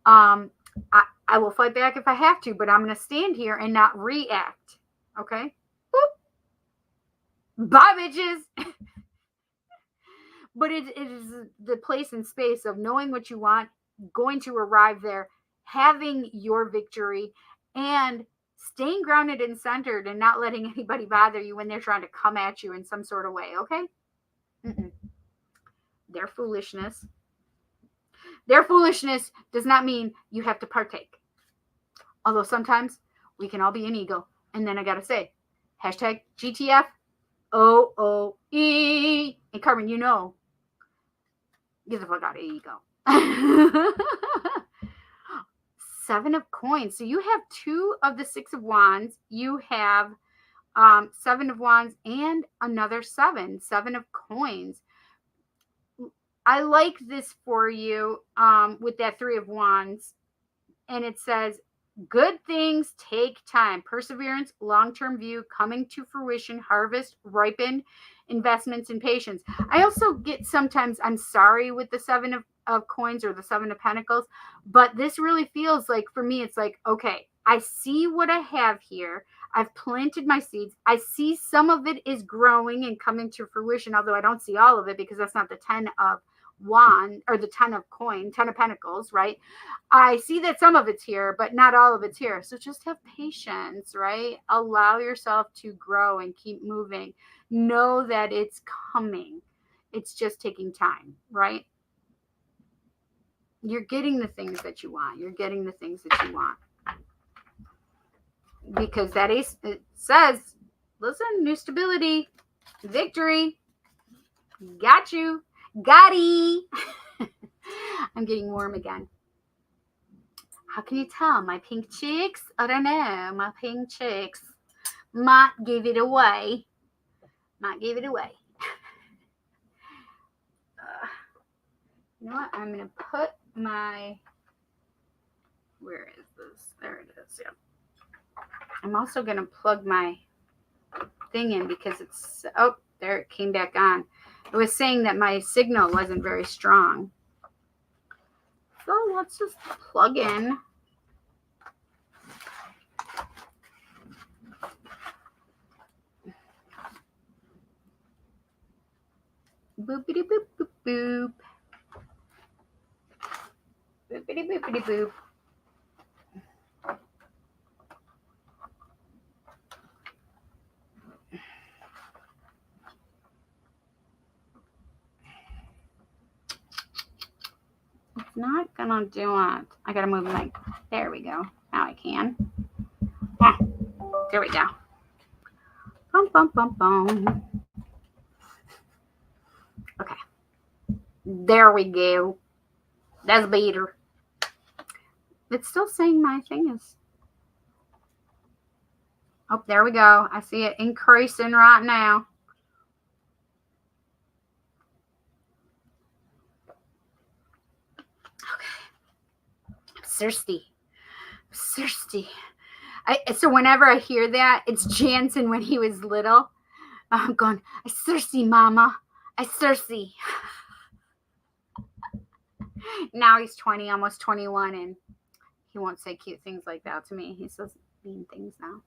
I will fight back if I have to, but I'm going to stand here and not react. Okay? Boop. Bye, bitches. But it is the place and space of knowing what you want going to arrive there, having your victory, and staying grounded and centered and not letting anybody bother you when they're trying to come at you in some sort of way, okay? Their foolishness does not mean you have to partake. Although sometimes we can all be an ego. And then I gotta say, hashtag GTF OOE. And Carmen, you know, get the fuck out of ego. 7 of coins. So you have 2 of the 6 of wands. You have 7 of wands and another 7 of coins. I like this for you with that 3 of wands. And it says, good things take time. Perseverance, long-term view, coming to fruition, harvest, ripen, investments, and patience. I also get sometimes, I'm sorry with the 7 of coins or the 7 of pentacles, but this really feels like, for me, it's like, okay, I see what I have here. I've planted my seeds. I see some of it is growing and coming to fruition, although I don't see all of it because that's not the 10 of wand or the 10 of coin, 10 of pentacles, right? I see that some of it's here, but not all of it's here. So just have patience, right? Allow yourself to grow and keep moving. Know that it's coming. It's just taking time, right? You're getting the things that you want. You're getting the things that you want. Because that is, it says, listen, new stability, victory, got you. Gotti. I'm getting warm again. How can you tell? My pink cheeks? I don't know. My pink cheeks might give it away. You know what? I'm going to put my... Where is this? There it is. Yeah. I'm also going to plug my thing in because it's... Oh, there it came back on. It was saying that my signal wasn't very strong. So let's just plug in. Boopity boop boop boop. Boopity boopity boop. It's not gonna do it. I gotta move my. There we go. Now I can. Ah, there we go. Bum bum bum bum. Okay. There we go. That's better. It's still saying my thing is. Oh, there we go. I see it increasing right now. Thirsty. So whenever I hear that, it's Jansen when he was little. I'm going, I'm thirsty, mama. I'm thirsty. Now he's 20, almost 21, and he won't say cute things like that to me. He says mean things now.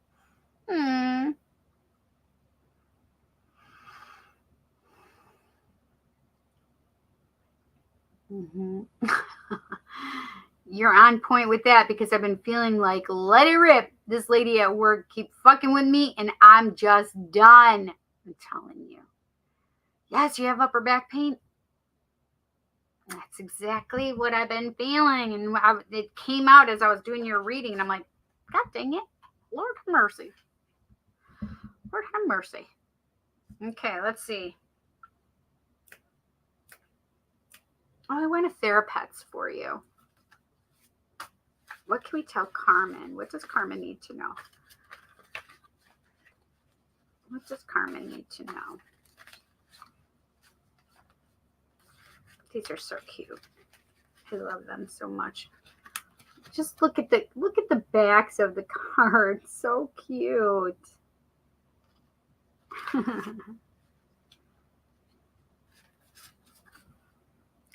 You're on point with that because I've been feeling like, let it rip. This lady at work keep fucking with me and I'm just done. I'm telling you. Yes, you have upper back pain. That's exactly what I've been feeling. And it came out as I was doing your reading and I'm like, God dang it. Lord have mercy. Lord have mercy. Okay, let's see. Oh, I went to Therapests for you. What can we tell Carmen? What does Carmen need to know? What does Carmen need to know? These are so cute. I love them so much. Just look at the backs of the cards. So cute.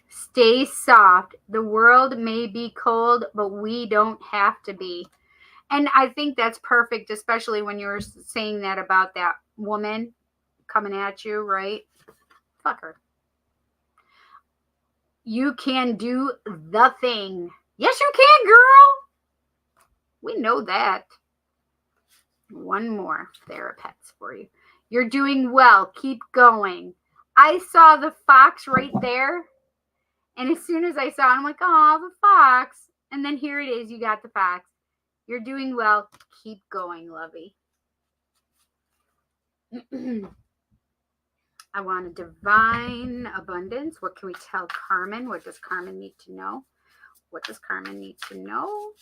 Stay soft. The world may be cold, but we don't have to be. And I think that's perfect, especially when you were saying that about that woman coming at you, right? Fuck her. You can do the thing. Yes, you can, girl. We know that. One more therapets for you. You're doing well. Keep going. I saw the fox right there. And as soon as I saw it, I'm like, oh, the fox. And then here it is. You got the fox. You're doing well. Keep going, lovey. I want a divine abundance. What can we tell Carmen? What does Carmen need to know? What does Carmen need to know?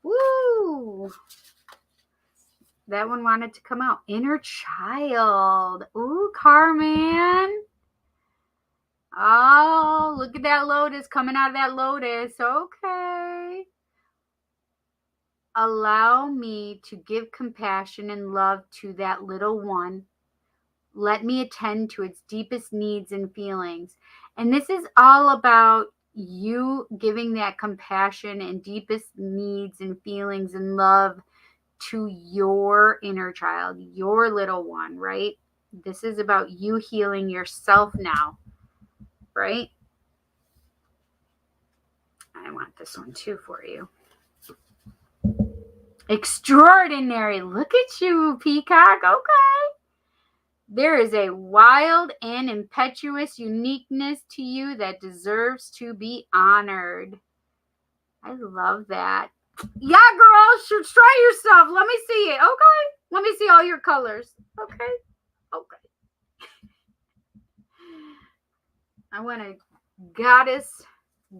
Woo! That one wanted to come out. Inner child. Ooh, Carmen. Oh, look at that lotus coming out of that lotus. Okay. Allow me to give compassion and love to that little one. Let me attend to its deepest needs and feelings. And this is all about you giving that compassion and deepest needs and feelings and love to your inner child, your little one, right? This is about you healing yourself now, right? I want this one too for you. Extraordinary. Look at you, Peacock. Okay. There is a wild and impetuous uniqueness to you that deserves to be honored. I love that. Yeah, girl, try yourself. Let me see it. Okay. Let me see all your colors. Okay. Okay. I want a goddess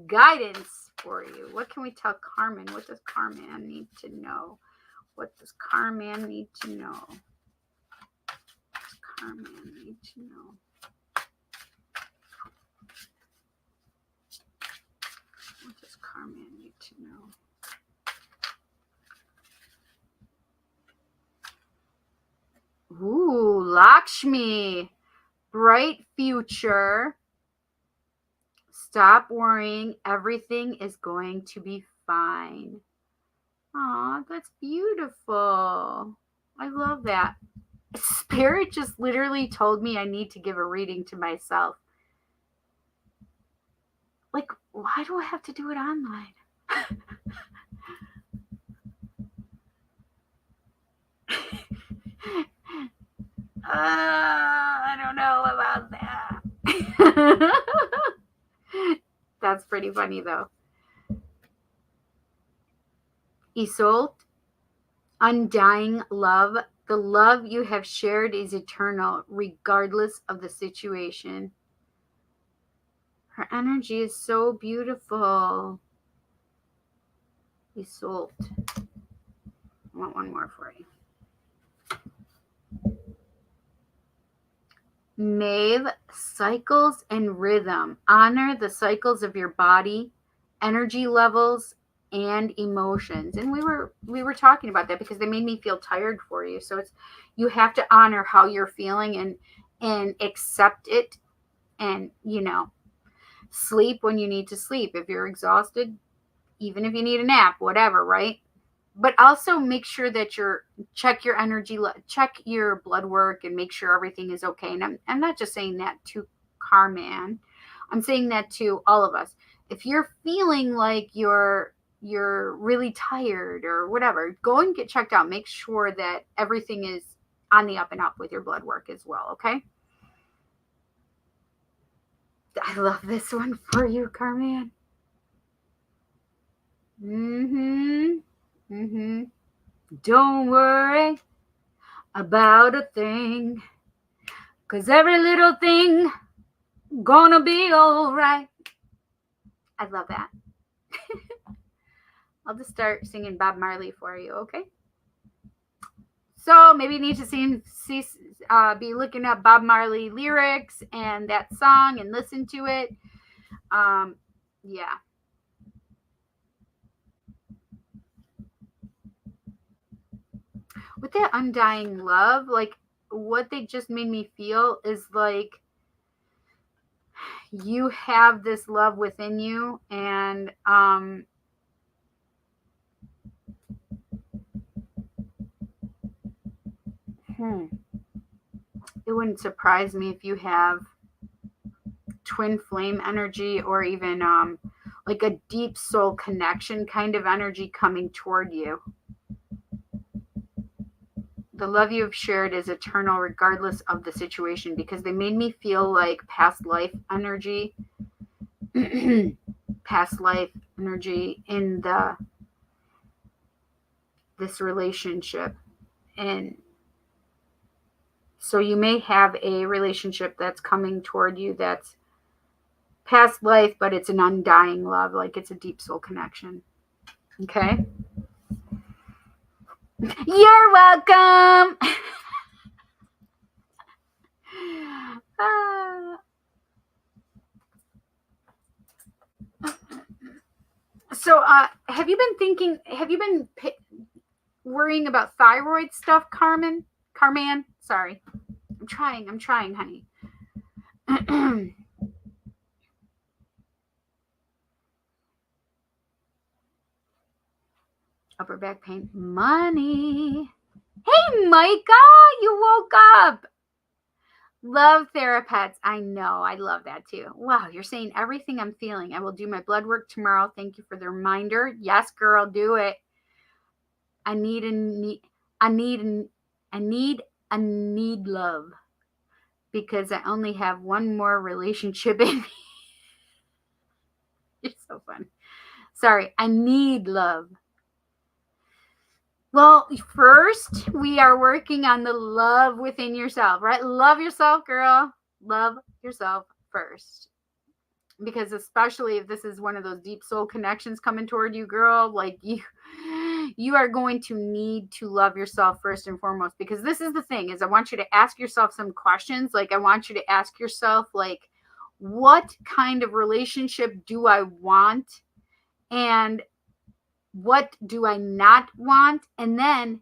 guidance for you. What can we tell Carmen? What does Carmen need to know? What does Carmen need to know? What does Carmen need to know? What does Carmen need to know? Ooh, Lakshmi. Bright future. Stop worrying. Everything is going to be fine. Aw, that's beautiful. I love that. Spirit just literally told me I need to give a reading to myself. Like, why do I have to do it online? I don't know about that. That's pretty funny, though. Isolde, undying love. The love you have shared is eternal, regardless of the situation. Her energy is so beautiful. Isolde. I want one more for you. Maeve, cycles and rhythm. Honor the cycles of your body, energy levels, and emotions. And we were talking about that because they made me feel tired for you. So it's, you have to honor how you're feeling and accept it, and sleep when you need to sleep. If you're exhausted, even if you need a nap, whatever, right? But also make sure that check your energy, check your blood work, and make sure everything is okay. And I'm not just saying that to Carmen. I'm saying that to all of us. If you're feeling like you're really tired or whatever, go and get checked out. Make sure that everything is on the up and up with your blood work as well, okay? I love this one for you, Carmen. Don't worry about a thing, 'cause every little thing gonna be all right. I love that. I'll just start singing Bob Marley for you, okay? So maybe you need to be looking up Bob Marley lyrics and that song and listen to it. Yeah. With that undying love, like what they just made me feel is like you have this love within you, and it wouldn't surprise me if you have twin flame energy, or even like a deep soul connection kind of energy coming toward you. The love you have shared is eternal regardless of the situation, because they made me feel like past life energy, past life energy in this relationship. And so you may have a relationship that's coming toward you that's past life, but it's an undying love, like it's a deep soul connection. Okay? You're welcome. So, have you been worrying about thyroid stuff, Carmen? Sorry. I'm trying, honey. Upper back pain. Money. Hey, Micah, you woke up. Love therapests. I know. I love that too. Wow, you're saying everything I'm feeling. I will do my blood work tomorrow. Thank you for the reminder. Yes, girl, do it. I need love, because I only have one more relationship in me. You're so funny. Sorry, I need love. Well, first, we are working on the love within yourself, right? Love yourself, girl. Love yourself first. Because especially if this is one of those deep soul connections coming toward you, girl, like you are going to need to love yourself first and foremost. Because this is the thing, is I want you to ask yourself some questions. Like, I want you to ask yourself, like, what kind of relationship do I want? And what do I not want? And then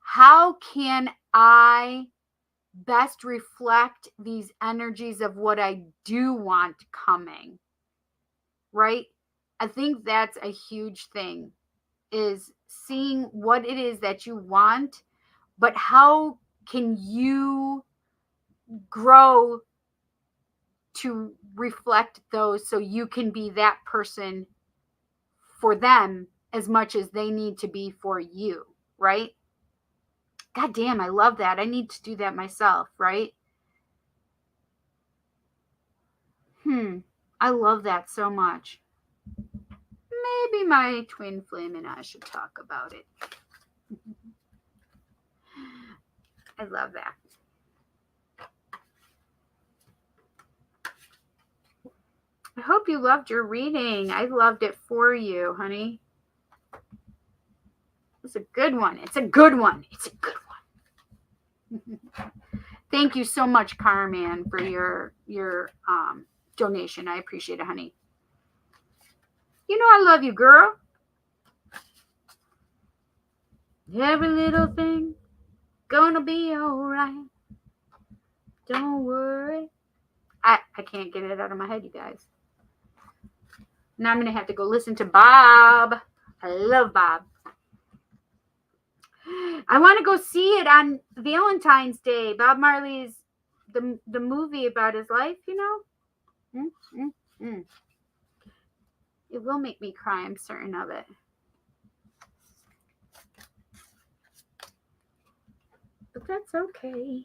how can I best reflect these energies of what I do want coming? Right? I think that's a huge thing, is seeing what it is that you want, but how can you grow to reflect those so you can be that person for them as much as they need to be for you, right? God damn, I love that. I need to do that myself, right? I love that so much. Maybe my twin flame and I should talk about it. I love that. I hope you loved your reading. I loved it for you, honey. It's a good one. It's a good one. It's a good one. Thank you so much, Carmen, for your donation. I appreciate it, honey. You know I love you, girl. Every little thing gonna be all right. Don't worry. I can't get it out of my head, you guys. Now I'm going to have to go listen to Bob. I love Bob. I want to go see it on Valentine's Day. Bob Marley's, the movie about his life, you know? It will make me cry. I'm certain of it. But that's okay.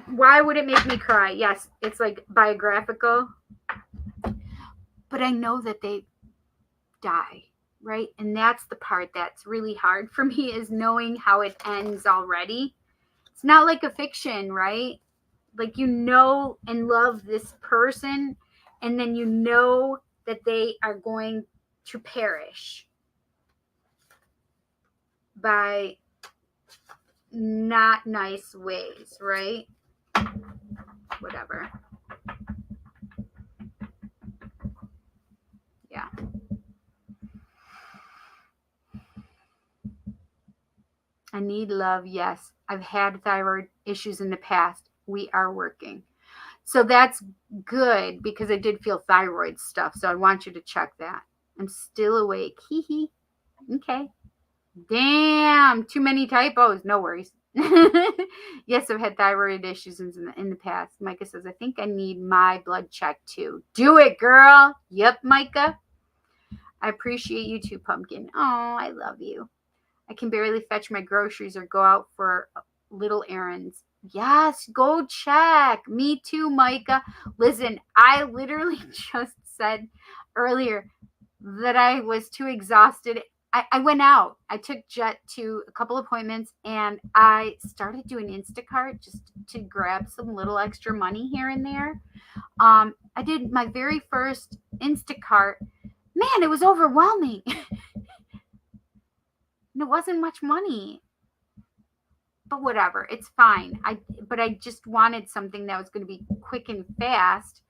Why would it make me cry? Yes, it's like biographical. But I know that they die, right? And that's the part that's really hard for me, is knowing how it ends already. It's not like a fiction, right? Like, you know and love this person, and then you know that they are going to perish by not nice ways, right? Whatever. Yeah. I need love. Yes. I've had thyroid issues in the past. We are working. So that's good, because I did feel thyroid stuff. So I want you to check that. I'm still awake. Hee hee. Okay. Damn. Too many typos. No worries. Yes, I've had thyroid issues in the past. Micah says, I think I need my blood checked too. Do it, girl. Yep, Micah. I appreciate you too, Pumpkin. Oh, I love you. I can barely fetch my groceries or go out for little errands. Yes, go check. Me too, Micah. Listen, I literally just said earlier that I was too exhausted. I went out. I took Jet to a couple appointments and I started doing Instacart just to grab some little extra money here and there. I did my very first Instacart. Man, it was overwhelming. And it wasn't much money. But whatever, it's fine. But I just wanted something that was going to be quick and fast,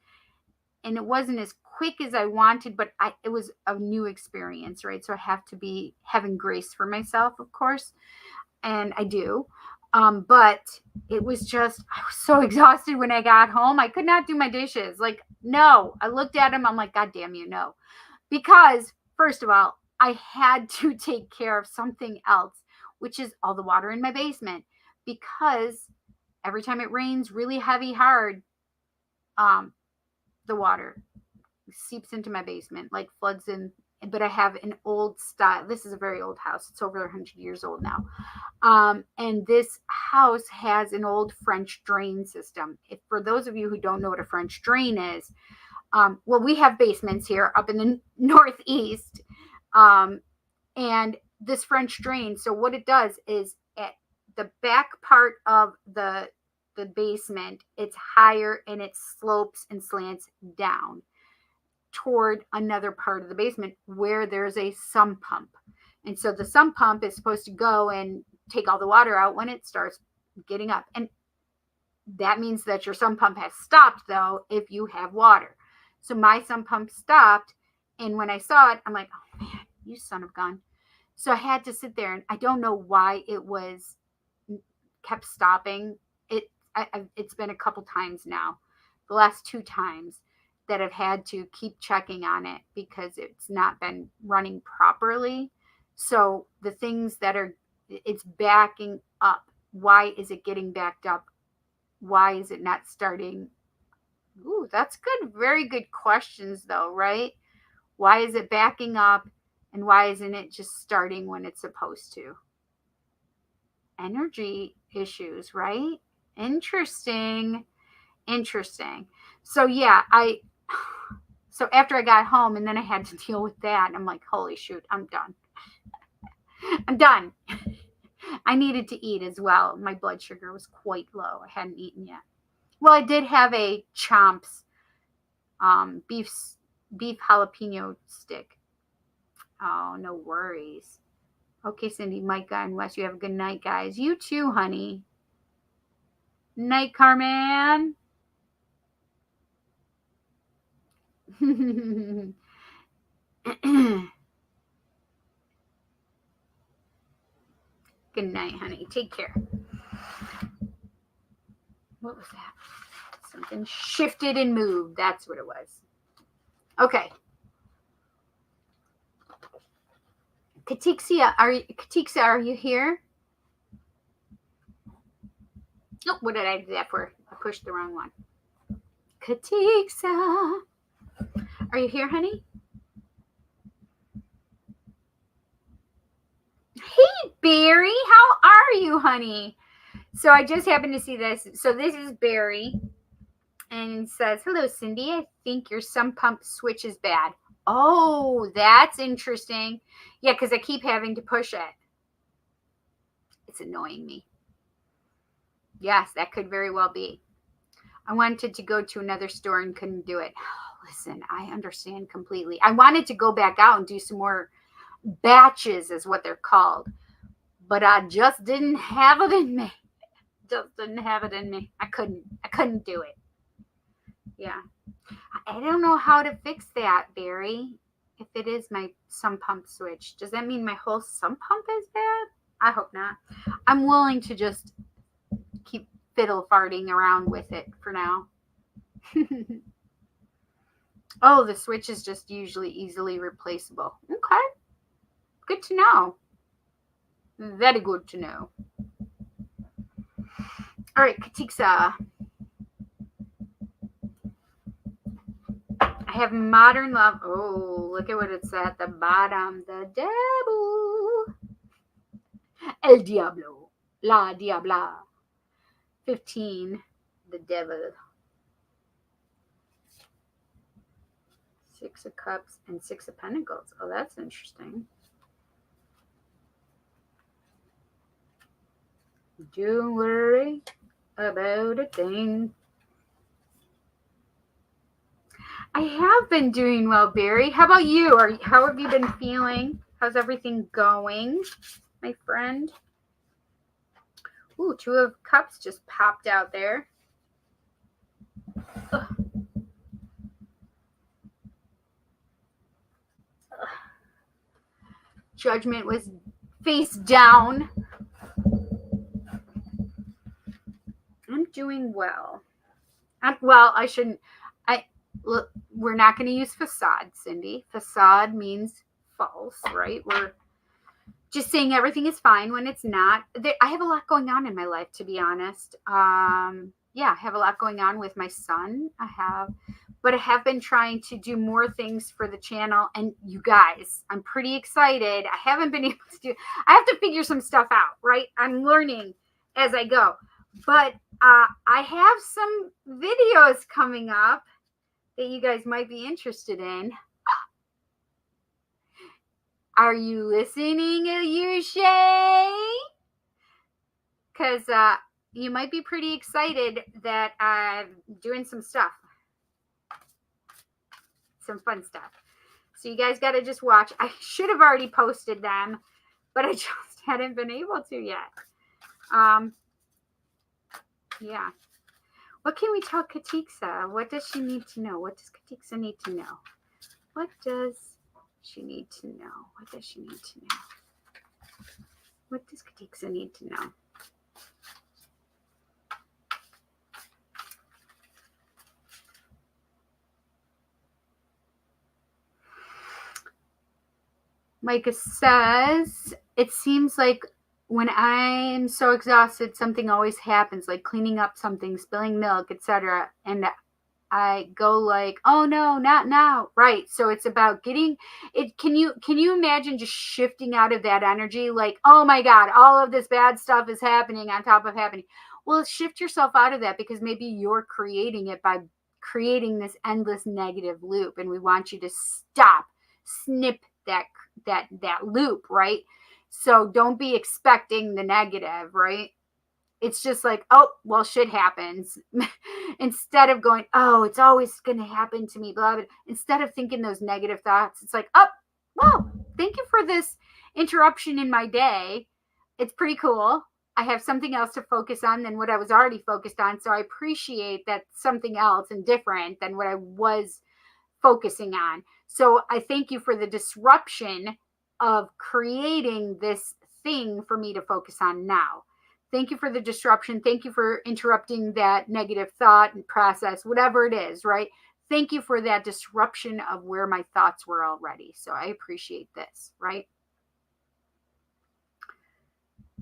and it wasn't as quick as I wanted, but it was a new experience, right? So I have to be having grace for myself, of course, and I do. But it was just, I was so exhausted when I got home. I could not do my dishes. Like, no. I looked at him. I'm like, God damn you, no. Because, first of all, I had to take care of something else, which is all the water in my basement. Because every time it rains really heavy, hard, the water seeps into my basement, like floods in. But I have an old style. This is a very old house. It's over 100 years old now. And this house has an old French drain system. For those of you who don't know what a French drain is, well, we have basements here up in the Northeast. And this French drain, so what it does is at the back part of the basement, it's higher and it slopes and slants down toward another part of the basement where there's a sump pump. And so the sump pump is supposed to go and take all the water out when it starts getting up. And that means that your sump pump has stopped, though, if you have water. So my sump pump stopped. And when I saw it, I'm like, oh, man, you son of a gun. So I had to sit there. And I don't know why it kept stopping. It's been a couple times now, the last 2 times, that I've had to keep checking on it because it's not been running properly. So the things it's backing up. Why is it getting backed up? Why is it not starting? Ooh, that's good. Very good questions, though, right? Why is it backing up? And why isn't it just starting when it's supposed to? Energy issues, right? Interesting. So yeah, so after I got home and then I had to deal with that, I'm like, holy shoot, I'm done. I needed to eat as well. My blood sugar was quite low. I hadn't eaten yet. Well, I did have a Chomps beef jalapeno stick. Oh, no worries. Okay, Cindy, Micah, and Wes, you have a good night, guys. You too, honey. Night, Carmen. Good night, honey. Take care. What was that? Something shifted and moved. That's what it was. Okay. Katixia, are you here? Oh, what did I do that for? I pushed the wrong one. Katixia, are you here, honey? Hey, Barry, how are you, honey? So I just happened to see this. So this is Barry, and it says, hello, Cindy. I think your sump pump switch is bad. Oh, that's interesting. Yeah, because I keep having to push it. It's annoying me. Yes, that could very well be. I wanted to go to another store and couldn't do it. Oh, listen, I understand completely. I wanted to go back out and do some more batches, is what they're called. But I just didn't have it in me. I couldn't do it. Yeah. I don't know how to fix that, Barry. If it is my sump pump switch, does that mean my whole sump pump is bad? I hope not. I'm willing to just keep fiddle farting around with it for now. Oh, the switch is just usually easily replaceable. Okay. Good to know. Very good to know. All right, Katiksa. I have modern love. Oh, look at what it's at the bottom. The devil. El Diablo. La Diabla. 15. The devil. 6 of Cups and 6 of Pentacles. Oh, that's interesting. Don't worry about a thing. I have been doing well, Barry. How about you? How have you been feeling? How's everything going, my friend? Ooh, 2 of Cups just popped out there. Ugh. Judgment was face down. I'm doing well. I shouldn't. Look, we're not going to use facade, Cindy. Facade means false, right? We're just saying everything is fine when it's not. I have a lot going on in my life, to be honest. Yeah, I have a lot going on with my son. But I have been trying to do more things for the channel. And you guys, I'm pretty excited. I haven't been able to I have to figure some stuff out, right? I'm learning as I go. But I have some videos coming up that you guys might be interested in. Are you listening, Yushay? Because you might be pretty excited that I'm doing some stuff. Some fun stuff. So you guys got to just watch. I should have already posted them, but I just hadn't been able to yet. Yeah. What can we tell Katiksa? What does she need to know? What does Katiksa need to know? What does she need to know? What does she need to know? What does Katiksa need to know? Micah says, it seems like when I'm so exhausted, something always happens, like cleaning up something, spilling milk, etc. And I go like, oh no, not now. Right. So it's about getting it. Can you imagine just shifting out of that energy? Like, oh my God, all of this bad stuff is happening on top of happening. Well, shift yourself out of that, because maybe you're creating it by creating this endless negative loop. And we want you to stop, snip that loop, right? So don't be expecting the negative, right? It's just like, oh, well, shit happens. Instead of going, oh, it's always going to happen to me, blah, blah. Instead of thinking those negative thoughts, it's like, oh, well, thank you for this interruption in my day. It's pretty cool. I have something else to focus on than what I was already focused on. So I appreciate that something else and different than what I was focusing on. So I thank you for the disruption of creating this thing for me to focus on now. Thank you for the disruption. Thank you for interrupting that negative thought and process, whatever it is, right? Thank you for that disruption of where my thoughts were already. So I appreciate this, right?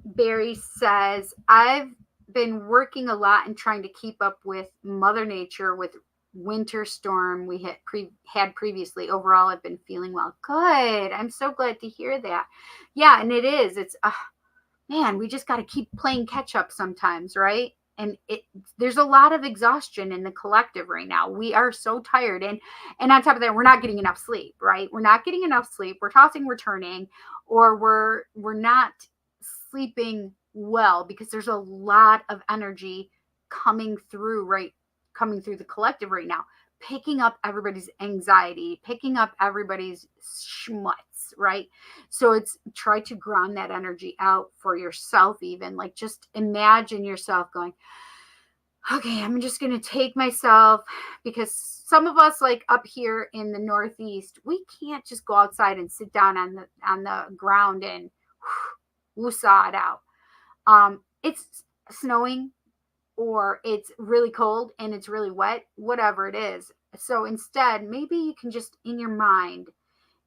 Barry says, I've been working a lot and trying to keep up with Mother Nature with winter storm we had previously. Overall, I've been feeling well. Good. I'm so glad to hear that. Yeah, and it is. It's man, we just got to keep playing catch up sometimes, right? And there's a lot of exhaustion in the collective right now. We are so tired, and on top of that, we're not getting enough sleep, right? We're not getting enough sleep. We're tossing, we're turning, or we're not sleeping well, because there's a lot of energy coming through the collective right now, picking up everybody's anxiety, picking up everybody's schmutz, right? So it's try to ground that energy out for yourself. Even like, just imagine yourself going, okay, I'm just going to take myself, because some of us, like up here in the Northeast, we can't just go outside and sit down on the ground and woosah it out. It's snowing, or it's really cold and it's really wet, whatever it is. So instead, maybe you can just in your mind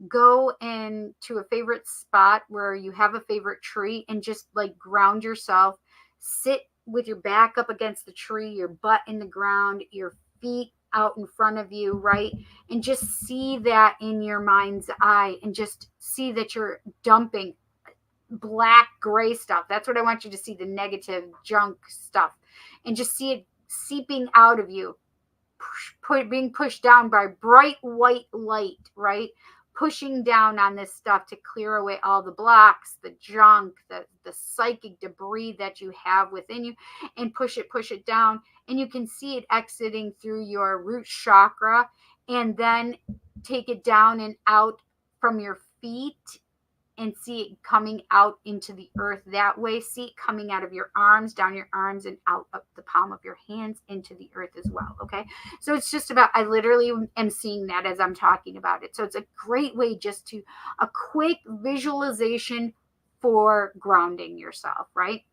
go into a favorite spot where you have a favorite tree and just like ground yourself, sit with your back up against the tree, your butt in the ground, your feet out in front of you, right? And just see that in your mind's eye, and just see that you're dumping black gray stuff. That's what I want you to see, the negative junk stuff, and just see it seeping out of you, being pushed down by bright white light, right? Pushing down on this stuff to clear away all the blocks, the junk, the psychic debris that you have within you, and push it down. And you can see it exiting through your root chakra, and then take it down and out from your feet, and see it coming out into the earth that way. See it coming out of your arms, down your arms, and out of the palm of your hands into the earth as well. Okay. So it's just about, I literally am seeing that as I'm talking about it. So it's a great way just to, a quick visualization for grounding yourself, right?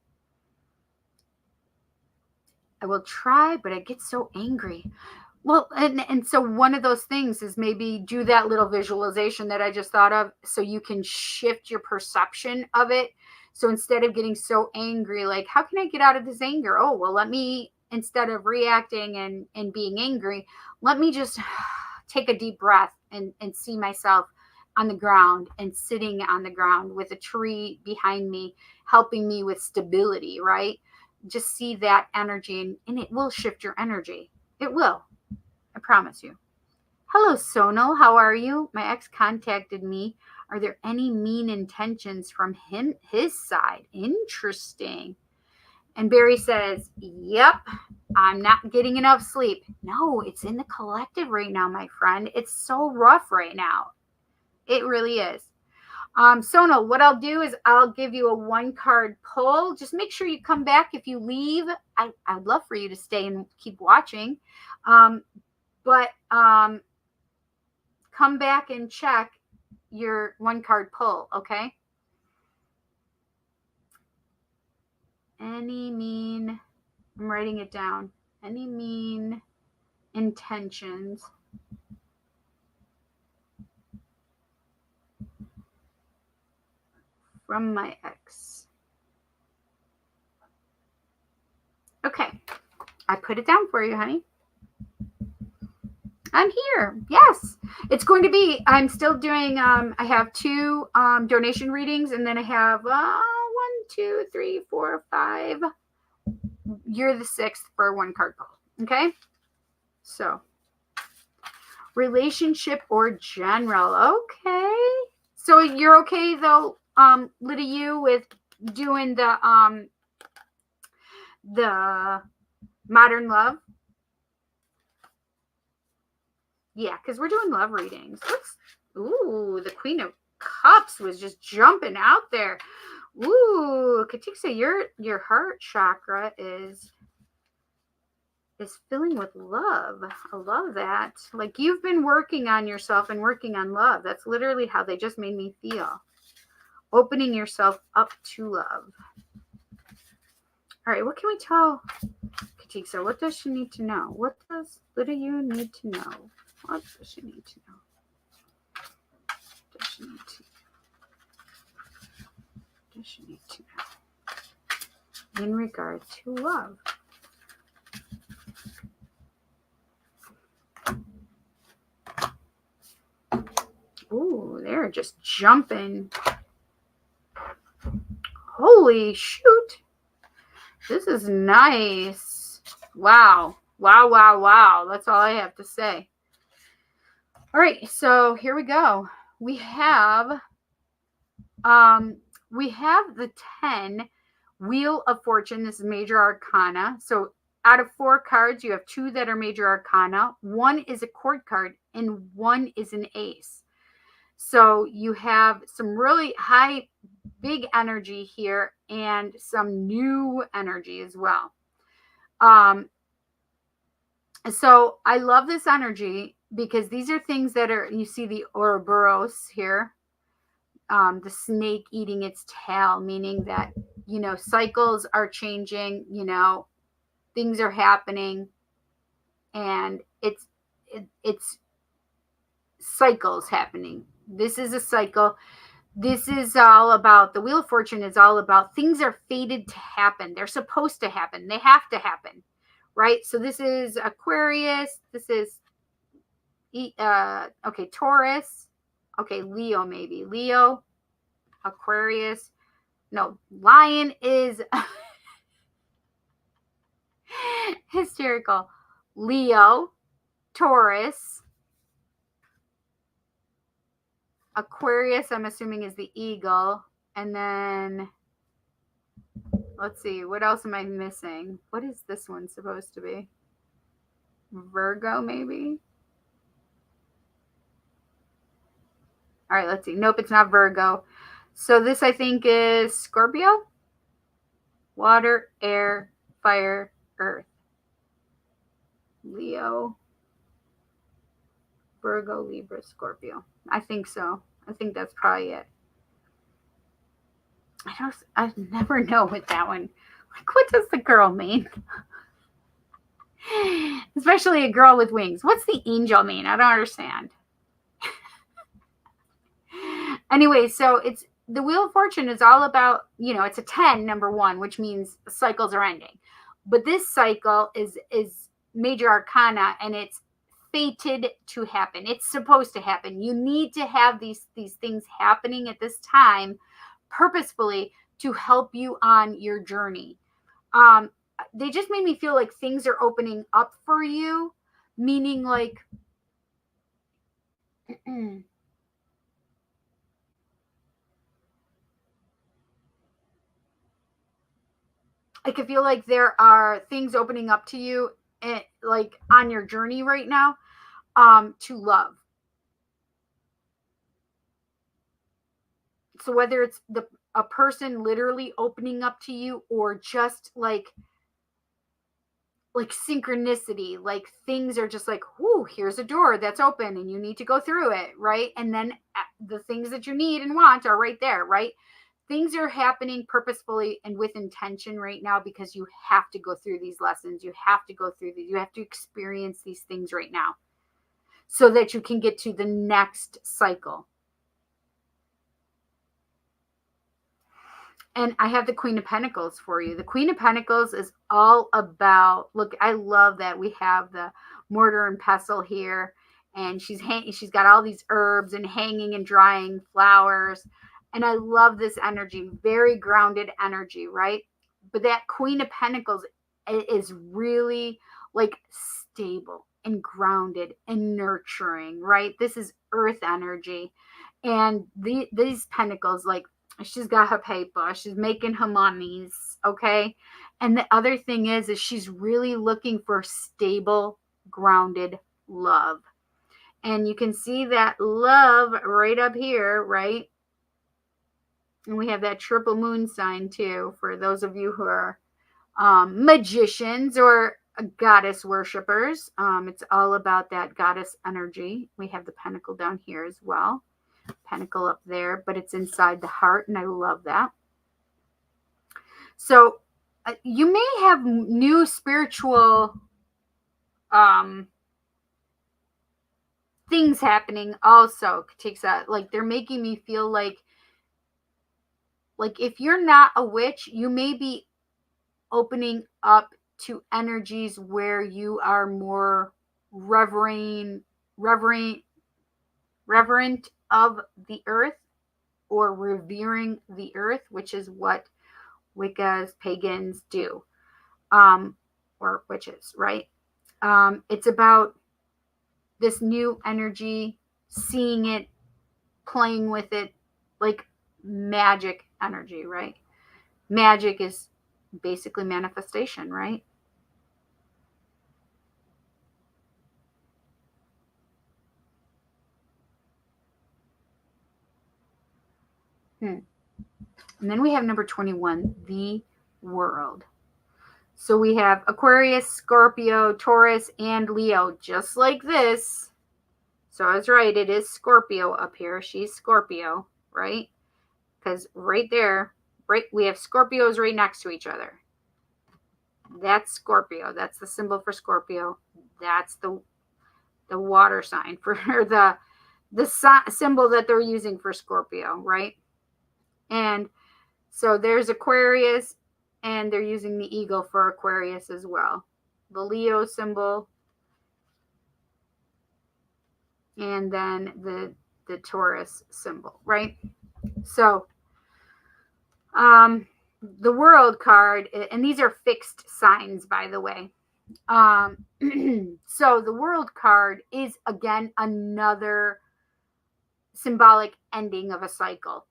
I will try, but I get so angry. Well, and so one of those things is maybe do that little visualization that I just thought of, so you can shift your perception of it. So instead of getting so angry, like, how can I get out of this anger? Oh, well, let me, instead of reacting and being angry, let me just take a deep breath and see myself on the ground, and sitting on the ground with a tree behind me, helping me with stability, right? Just see that energy, and it will shift your energy. It will. I promise you. Hello, Sonal. How are you? My ex contacted me. Are there any mean intentions from his side? Interesting. And Barry says, yep, I'm not getting enough sleep. No, it's in the collective right now, my friend. It's so rough right now. It really is. Sonal, what I'll do is I'll give you a 1-card pull. Just make sure you come back if you leave. I'd love for you to stay and keep watching. But come back and check your 1-card pull, okay? Any mean, I'm writing it down. Any mean intentions from my ex. Okay, I put it down for you, honey. I'm here. Yes, it's going to be, I'm still doing, I have 2 donation readings, and then I have 1, 2, 3, 4, 5. You're the 6th for a 1-card pull. Okay. So relationship or general. Okay. So you're okay though, Lydia, you with doing the modern love? Yeah, because we're doing love readings. Ooh, the Queen of Cups was just jumping out there. Ooh, Katiksa, your heart chakra is filling with love. I love that. Like, you've been working on yourself and working on love. That's literally how they just made me feel. Opening yourself up to love. All right, what can we tell Katiksa? What does she need to know? What does Lydia need to know? What does she need to know? Does she need to know? In regard to love. Ooh, they're just jumping. Holy shoot. This is nice. Wow. Wow, wow, wow. That's all I have to say. All right, so here we go. We have the 10 Wheel of Fortune. This is Major Arcana. So out of 4 cards, you have 2 that are Major Arcana. 1 is a court card, and 1 is an ace. So you have some really high, big energy here, and some new energy as well. So I love this energy, because these are things that are, you see the Ouroboros here, the snake eating its tail, meaning that, cycles are changing, things are happening, and it's cycles happening. This is a cycle. This is all about, the Wheel of Fortune is all about things are fated to happen. They're supposed to happen. They have to happen, right? So this is Aquarius. This is, okay, Taurus. Okay, Leo maybe. Leo, Aquarius. No, Lion is hysterical. Leo, Taurus, Aquarius, I'm assuming is the eagle. And then, let's see, what else am I missing? What is this one supposed to be? Virgo, maybe? All right, let's see. Nope, it's not Virgo. So this, I think, is Scorpio. Water, air, fire, earth. Leo, Virgo, Libra, Scorpio. I think so. I think that's probably it. I never know with that one. Like, what does the girl mean? Especially a girl with wings. What's the angel mean? I don't understand. Anyway, so it's the Wheel of Fortune is all about, it's a 10, number one, which means cycles are ending. But this cycle is major arcana, and it's fated to happen. It's supposed to happen. You need to have these things happening at this time purposefully to help you on your journey. They just made me feel like things are opening up for you, meaning like I could feel like there are things opening up to you, like on your journey right now, to love. So whether it's a person literally opening up to you, or just like synchronicity, like things are just like, whoo, here's a door that's open and you need to go through it, right? And then the things that you need and want are right there, right? Things are happening purposefully and with intention right now, because you have to go through these lessons. You have to go through these. You have to experience these things right now so that you can get to the next cycle. And I have the Queen of Pentacles for you. The Queen of Pentacles is all about, look, I love that we have the mortar and pestle here, and she's got all these herbs and hanging and drying flowers. And I love this energy, very grounded energy, right? But that Queen of Pentacles is really like stable and grounded and nurturing, right? This is earth energy. And these pentacles, like, she's got her paper, she's making her monies, okay? And the other thing is she's really looking for stable, grounded love. And you can see that love right up here, right? And we have that triple moon sign too, for those of you who are magicians or goddess worshippers. It's all about that goddess energy. We have the pentacle down here as well. Pentacle up there, but it's inside the heart, and I love that. So you may have new spiritual things happening also. Takes that, like, they're making me feel like if you're not a witch, you may be opening up to energies where you are more reverent of the earth, or revering the earth, which is what Wiccas, pagans do, or witches, right? It's about this new energy, seeing it, playing with it, like magic energy, right? Magic is basically manifestation, right? And then we have number 21, the world. So we have Aquarius, Scorpio, Taurus, and Leo, just like this. So I was right, it is Scorpio up here. She's Scorpio, right? Because right there, right, we have Scorpios right next to each other. That's Scorpio. That's the symbol for Scorpio. That's the water sign for the symbol that they're using for Scorpio, right? And so there's Aquarius, and they're using the eagle for Aquarius as well. The Leo symbol, and then the Taurus symbol, right? So the World card, and these are fixed signs, by the way. So the World card is, again, another symbolic ending of a cycle.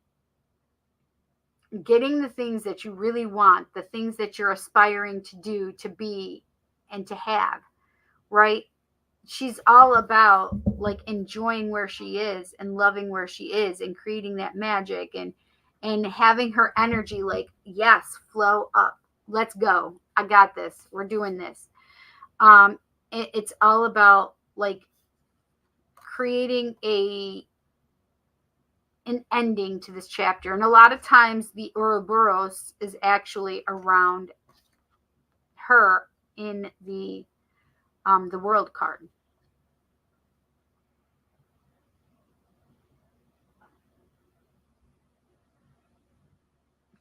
Getting the things that you really want, the things that you're aspiring to do, to be, and to have, right? She's all about like enjoying where she is and loving where she is and creating that magic and having her energy like, yes, flow up. Let's go. I got this. We're doing this. It's all about like creating an ending to this chapter. And a lot of times the Ouroboros is actually around her in the World card.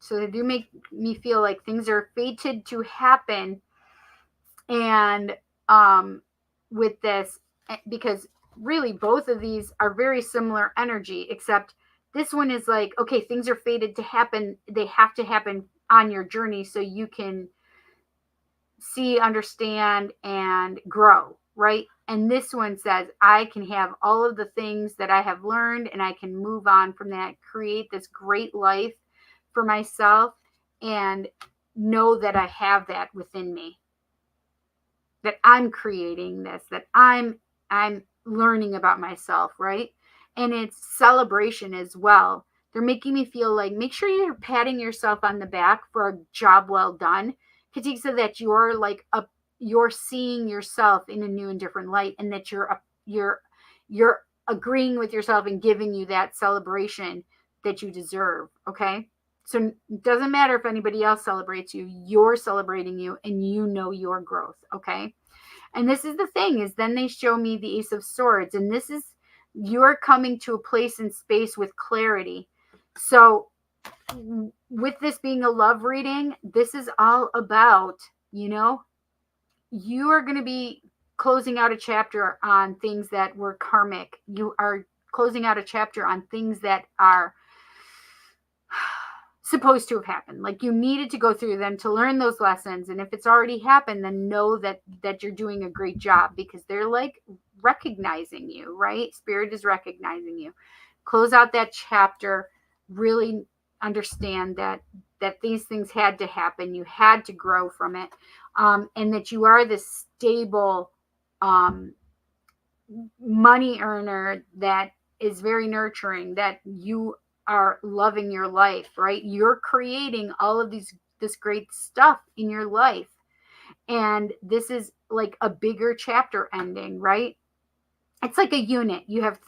So they do make me feel like things are fated to happen. And with this, because really both of these are very similar energy, except this one is like, okay, things are fated to happen. They have to happen on your journey so you can see, understand, and grow, right? And this one says, I can have all of the things that I have learned and I can move on from that, create this great life for myself, and know that I have that within me, that I'm creating this, that I'm learning about myself, right? And it's celebration as well. They're making me feel like, make sure you're patting yourself on the back for a job well done, because so that you're like you're seeing yourself in a new and different light, and that you're agreeing with yourself and giving you that celebration that you deserve. Okay. So it doesn't matter if anybody else celebrates you, you're celebrating you, and you know your growth. Okay. And this is the thing, is then they show me the Ace of Swords, and this is, you're coming to a place in space with clarity. So with this being a love reading, this is all about, you are going to be closing out a chapter on things that were karmic. You are closing out a chapter on things that are supposed to have happened. Like, you needed to go through them to learn those lessons. And if it's already happened, then know that you're doing a great job, because they're like recognizing you, right? Spirit is recognizing you. Close out that chapter. Really understand that these things had to happen. You had to grow from it. And that you are this stable money earner that is very nurturing, that you are loving your life, right? You're creating all of this great stuff in your life. And this is like a bigger chapter ending, right? It's like a unit. You have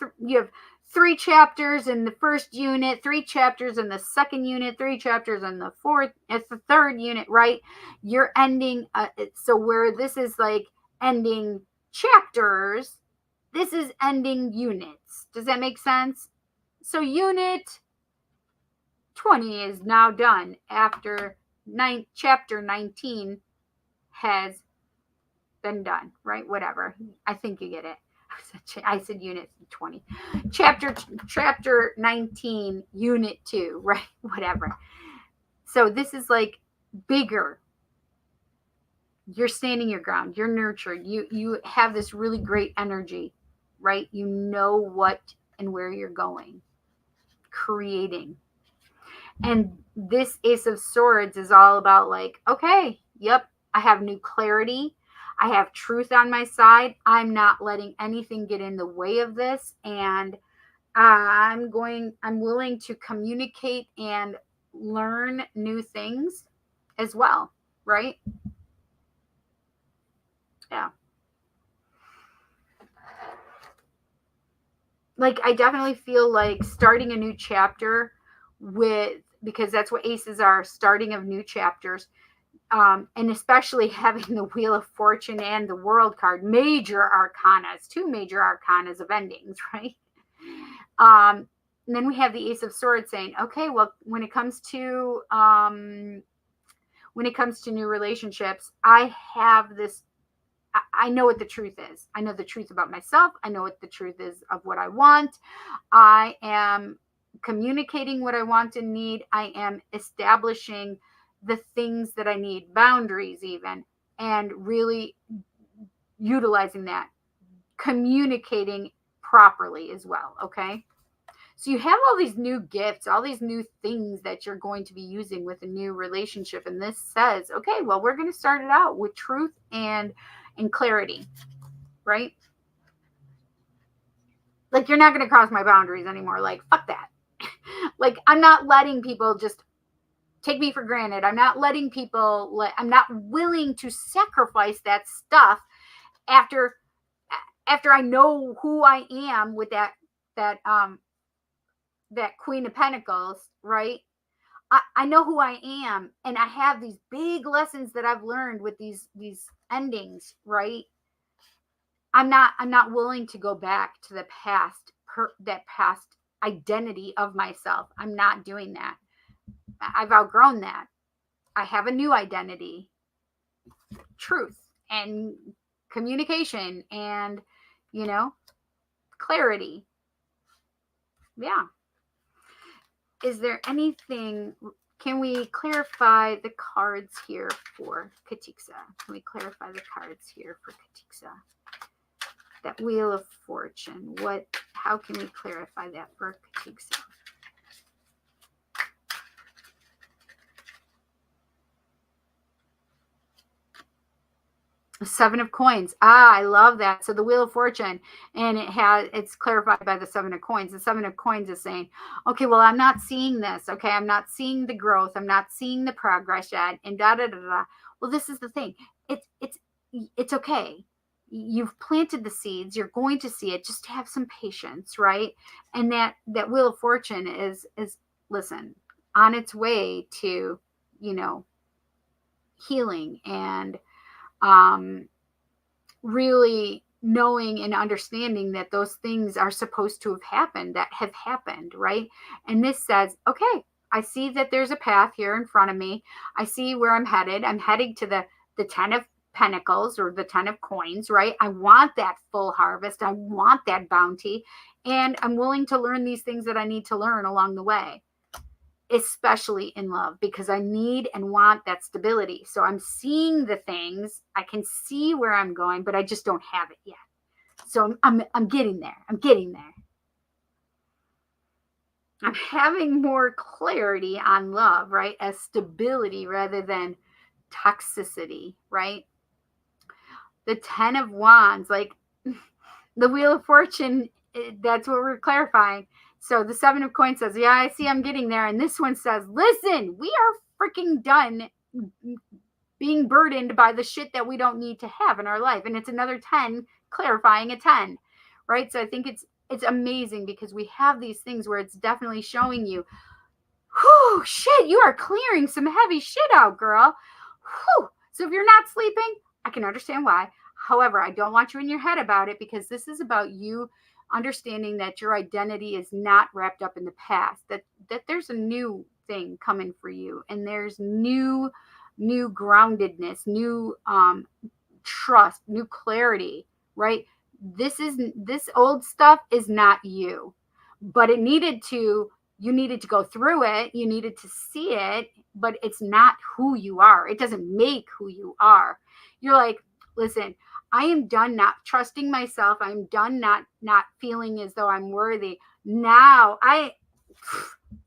3 chapters in the first unit, 3 chapters in the second unit, 3 chapters in the third unit, right? You're ending. So where this is like ending chapters, this is ending units. Does that make sense? So unit 20 is now done after chapter 19 has been done, right? Whatever. I think you get it. I said unit 20. Chapter 19, unit 2, right? Whatever. So this is like bigger. You're standing your ground. You're nurtured. You have this really great energy, right? You know what and where you're going. Creating. And this Ace of Swords is all about like, okay, yep, I have new clarity. I have truth on my side. I'm not letting anything get in the way of this. And I'm willing to communicate and learn new things as well, right? Yeah. Like, I definitely feel like starting a new chapter because that's what aces are, starting of new chapters. And especially having the Wheel of Fortune and the World card, major arcanas, 2 major arcanas of endings, right? And then we have the Ace of Swords saying, okay, well, when it comes to new relationships, I have this, I know what the truth is. I know the truth about myself. I know what the truth is of what I want. I am communicating what I want and need. I am establishing the things that I need, boundaries even, and really utilizing that, communicating properly as well. Okay. So you have all these new gifts, all these new things that you're going to be using with a new relationship. And this says, okay, well, we're going to start it out with truth and clarity, right? Like, you're not going to cross my boundaries anymore. Like, fuck that. Like, I'm not letting people just take me for granted. I'm not letting people, I'm not willing to sacrifice that stuff after I know who I am with that Queen of Pentacles, right? I know who I am, and I have these big lessons that I've learned with these endings, right? I'm not willing to go back to the past, that past identity of myself. I'm not doing that. I've outgrown that. I have a new identity, truth and communication and, clarity. Yeah. Is there anything, can we clarify the cards here for Katiksa? Can we clarify the cards here for Katiksa? That Wheel of Fortune. How can we clarify that for Katiksa? Seven of Coins. I love that. So the Wheel of Fortune, and it's clarified by the Seven of Coins. The Seven of Coins is saying, okay, well, I'm not seeing this. Okay, I'm not seeing the growth. I'm not seeing the progress yet. And da da da da. Well, this is the thing. It's okay. You've planted the seeds. You're going to see it. Just have some patience, right? And that Wheel of Fortune is listen, on its way to, healing and really knowing and understanding that those things are supposed to have happened, that have happened, right? And this says, okay, I see that there's a path here in front of me. I see where I'm headed. I'm heading to the 10 of Pentacles or the 10 of Coins, right? I want that full harvest. I want that bounty. And I'm willing to learn these things that I need to learn along the way, especially in love, because I need and want that stability. So I'm seeing the things, I can see where I'm going, but I just don't have it yet. So I'm getting there. I'm getting there. I'm having more clarity on love, right? As stability rather than toxicity, right? The 10 of Wands, like the Wheel of Fortune, that's what we're clarifying. So the 7 of Coins says, yeah, I see I'm getting there. And this one says, listen, we are freaking done being burdened by the shit that we don't need to have in our life. And it's another 10 clarifying a 10, right? So I think it's amazing because we have these things where it's definitely showing you, whew, shit, you are clearing some heavy shit out, girl. Whew. So if you're not sleeping, I can understand why. However, I don't want you in your head about it, because this is about you understanding that your identity is not wrapped up in the past, that there's a new thing coming for you, and there's new groundedness, new trust, new clarity, right? This old stuff is not you, but you needed to go through it, you needed to see it, but it's not who you are. It doesn't make who you are. You're like, listen, I am done not trusting myself. I'm done not feeling as though I'm worthy. Now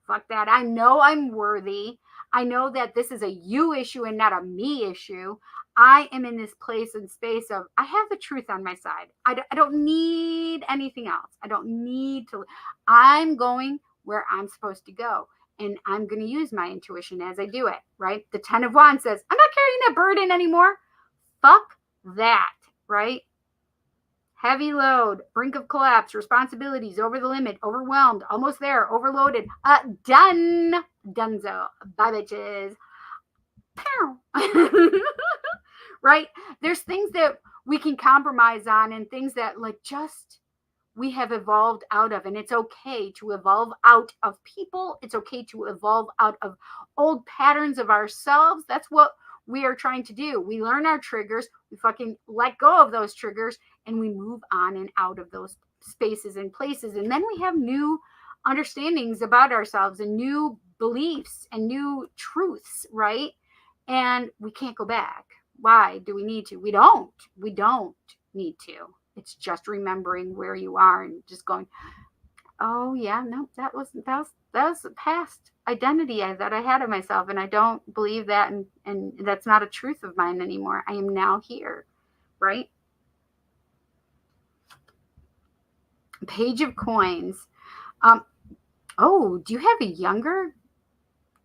fuck that. I know I'm worthy. I know that this is a you issue and not a me issue. I am in this place and space of, I have the truth on my side. I don't need anything else. I don't need to. I'm going where I'm supposed to go. And I'm going to use my intuition as I do it, right? The 10 of Wands says, I'm not carrying that burden anymore. Fuck that, right? Heavy load, brink of collapse, responsibilities, over the limit, overwhelmed, almost there, overloaded, done, donezo, bye bitches. Right? There's things that we can compromise on, and things that, like, just we have evolved out of. And it's okay to evolve out of people. It's okay to evolve out of old patterns of ourselves. That's what we are trying to do. We learn our triggers, we fucking let go of those triggers, and we move on and out of those spaces and places. And then we have new understandings about ourselves and new beliefs and new truths, right? And we can't go back. Why do we need to? We don't need to. It's just remembering where you are and just going, oh yeah, no, that was a past identity that I had of myself, and I don't believe that, and that's not a truth of mine anymore. I am now here, right? Page of Coins. Oh, do you have a younger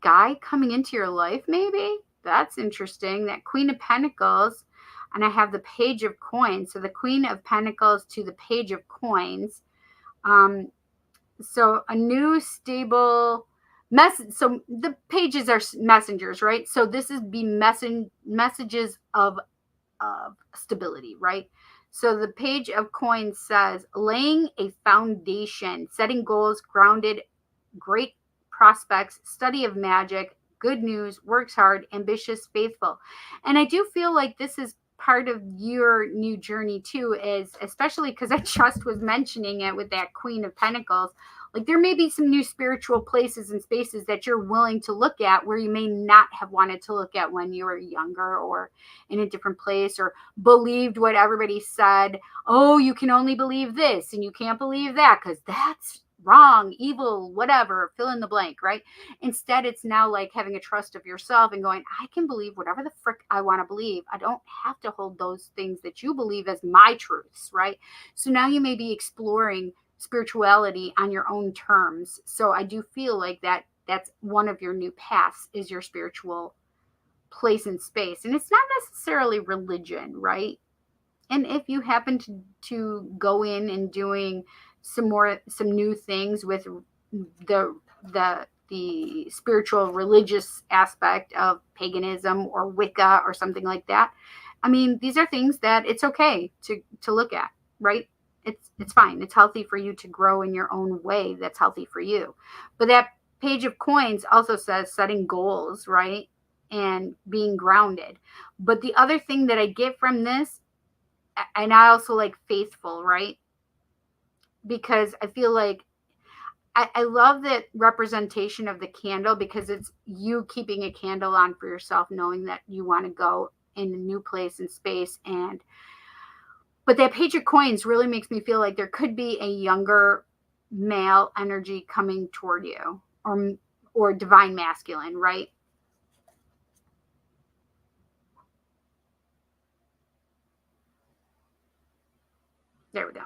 guy coming into your life? Maybe that's interesting. That Queen of Pentacles, and I have the Page of Coins. So the Queen of Pentacles to the Page of Coins. So a new stable message. So the pages are messengers, right? So this is be messages of stability, right? So the Page of Coins says laying a foundation, setting goals, grounded, great prospects, study of magic, good news, works hard, ambitious, faithful. And I do feel like this is part of your new journey too, is especially because I just was mentioning it with that Queen of Pentacles. Like there may be some new spiritual places and spaces that you're willing to look at where you may not have wanted to look at when you were younger or in a different place, or believed what everybody said. Oh, you can only believe this and you can't believe that because that's wrong, evil, whatever, fill in the blank, right? Instead, it's now like having a trust of yourself and going, I can believe whatever the frick I want to believe. I don't have to hold those things that you believe as my truths, right? So now you may be exploring spirituality on your own terms. So I do feel like that's one of your new paths, is your spiritual place in space. And it's not necessarily religion, right? And if you happen to go in and doing some new things with the spiritual religious aspect of paganism or Wicca or something like that, I mean, these are things that it's okay to look at, right? It's fine. It's healthy for you to grow in your own way. That's healthy for you. But that Page of Coins also says setting goals, right? And being grounded. But the other thing that I get from this, and I also like faithful, right? Because I feel like I love that representation of the candle, because it's you keeping a candle on for yourself, knowing that you want to go in a new place and space. But that Page of Coins really makes me feel like there could be a younger male energy coming toward you, or divine masculine, right? There we go.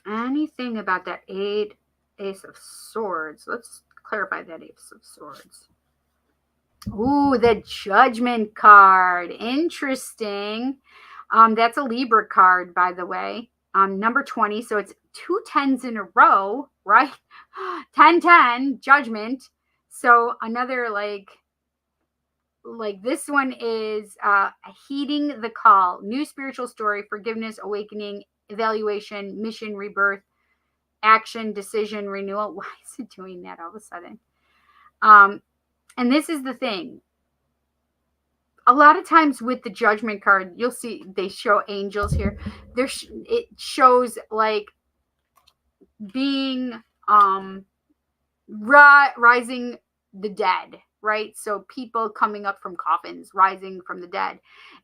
Anything about that Ace of Swords? Let's clarify that Ace of Swords. Ooh, the Judgment card. Interesting. That's a Libra card, by the way. Number 20. So it's 2 10s in a row, right? 10 10, Judgment. So another like this one is heeding the call, new spiritual story, forgiveness, awakening, evaluation, mission, rebirth, action, decision, renewal. Why is it doing that all of a sudden? And this is the thing. A lot of times with the Judgment card, you'll see they show angels here. It shows like being rising the dead, right? So people coming up from coffins, rising from the dead.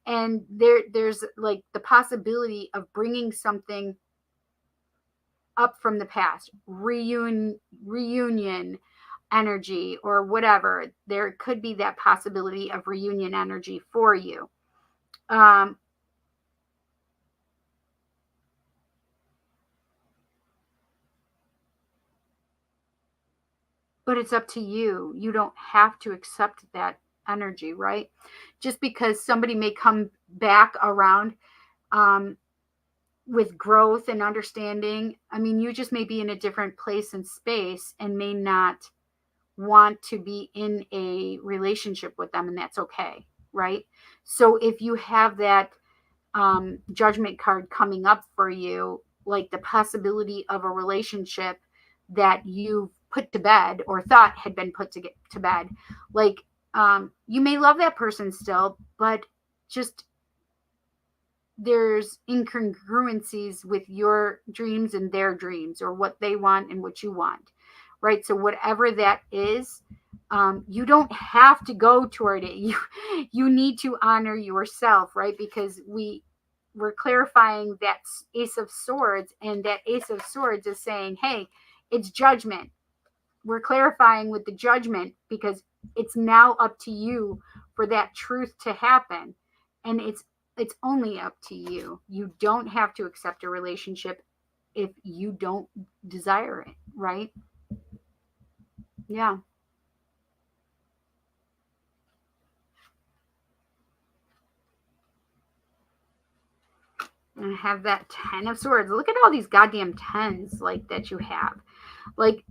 And there's like the possibility of bringing something up from the past, reunion energy or whatever. There could be that possibility of reunion energy for you. But it's up to you. You don't have to accept that energy, right? Just because somebody may come back around with growth and understanding. I mean, you just may be in a different place and space and may not want to be in a relationship with them, and that's okay, right? So if you have that judgment card coming up for you, like the possibility of a relationship that you put to bed or thought had been put to bed. Like, you may love that person still, but just there's incongruencies with your dreams and their dreams, or what they want and what you want, right? So whatever that is, you don't have to go toward it. You need to honor yourself, right? Because we're clarifying that Ace of Swords, and that Ace of Swords is saying, hey, it's judgment. We're clarifying with the judgment because it's now up to you for that truth to happen. And it's only up to you. You don't have to accept a relationship if you don't desire it, right? Yeah. And I have that 10 of Swords. Look at all these goddamn 10s like that you have. Like,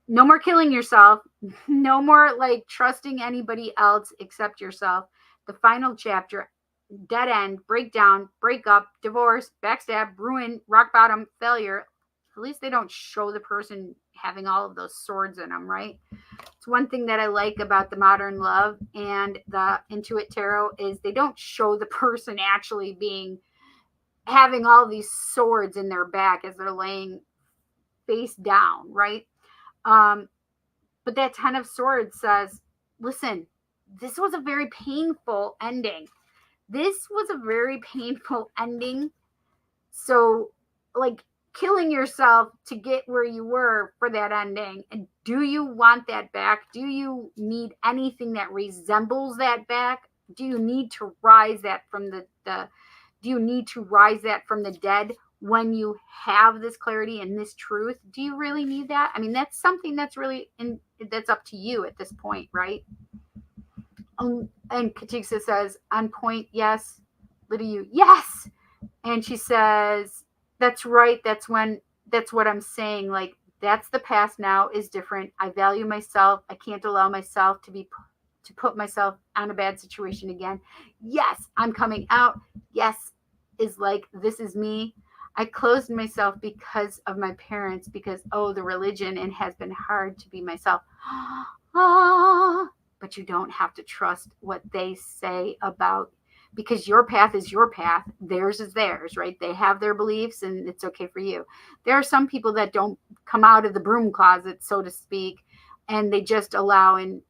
no more killing yourself. No more like trusting anybody else except yourself. The final chapter, dead end, breakdown, breakup, divorce, backstab, ruin, rock bottom, failure. At least they don't show the person having all of those swords in them, right? It's one thing that I like about the Modern Love and the Intuit Tarot is they don't show the person actually having all these swords in their back as they're laying face down, right? But that 10 of Swords says, listen, this was a very painful ending. This was a very painful ending. So, like, killing yourself to get where you were for that ending. And do you want that back? Do you need anything that resembles that back? Do you need to rise that from the do you need to rise that from the dead when you have this clarity and this truth? Do you really need that? I mean, that's something that's really that's up to you at this point, right? And Katiksa says, on point, yes. Lydia, yes. And she says, that's right. That's what I'm saying. Like, that's the past now is different. I value myself. I can't allow myself to put myself on a bad situation again. Yes, I'm coming out. Yes, is like, this is me. I closed myself because of my parents, because, the religion, and has been hard to be myself. But you don't have to trust what they say about, because your path is your path. Theirs is theirs, right? They have their beliefs and it's okay for you. There are some people that don't come out of the broom closet, so to speak, and they just allow and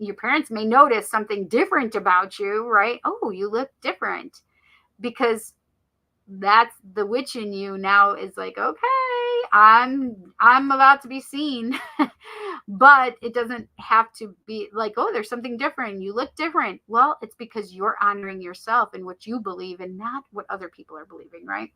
your parents may notice something different about you, right? Oh, you look different, because that's the witch in you now is like, okay, I'm about to be seen. But it doesn't have to be like, oh, there's something different. You look different. Well, it's because you're honoring yourself and what you believe and not what other people are believing, right?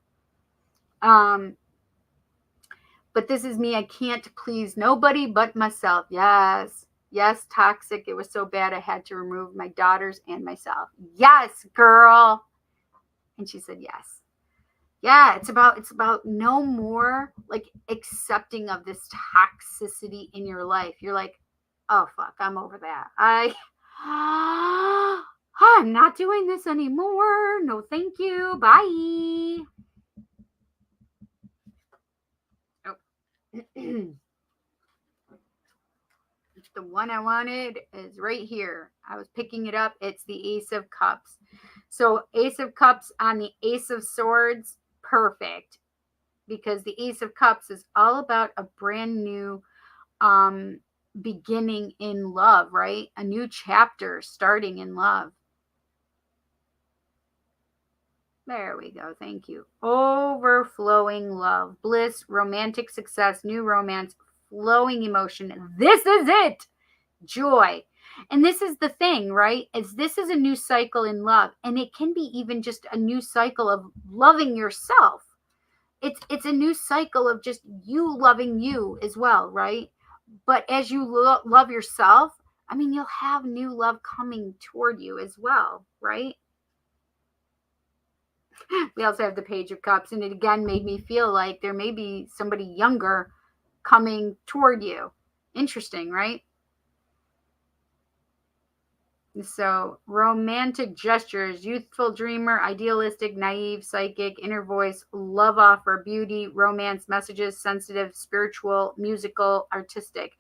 But this is me. I can't please nobody but myself. Yes. Yes, toxic. It was so bad I had to remove my daughters and myself. Yes, girl. And she said yes. Yeah, it's about no more like accepting of this toxicity in your life. You're like, oh fuck, I'm over that. I'm not doing this anymore. No, thank you. Bye. Oh. The one I wanted is right here. I was picking it up. It's the Ace of Cups. So Ace of Cups on the Ace of Swords, perfect. Because the Ace of Cups is all about a brand new beginning in love, right? A new chapter starting in love. There we go. Thank you. Overflowing love, bliss, romantic success, new romance, flowing emotion. This is it. Joy. And this is the thing, right? This is a new cycle in love. And it can be even just a new cycle of loving yourself. It's a new cycle of just you loving you as well, right? But as you love yourself, I mean, you'll have new love coming toward you as well, right? We also have the Page of Cups, and it again made me feel like there may be somebody younger coming toward you. Interesting, right? So, romantic gestures, youthful dreamer, idealistic, naive, psychic, inner voice, love offer, beauty, romance, messages, sensitive, spiritual, musical, artistic.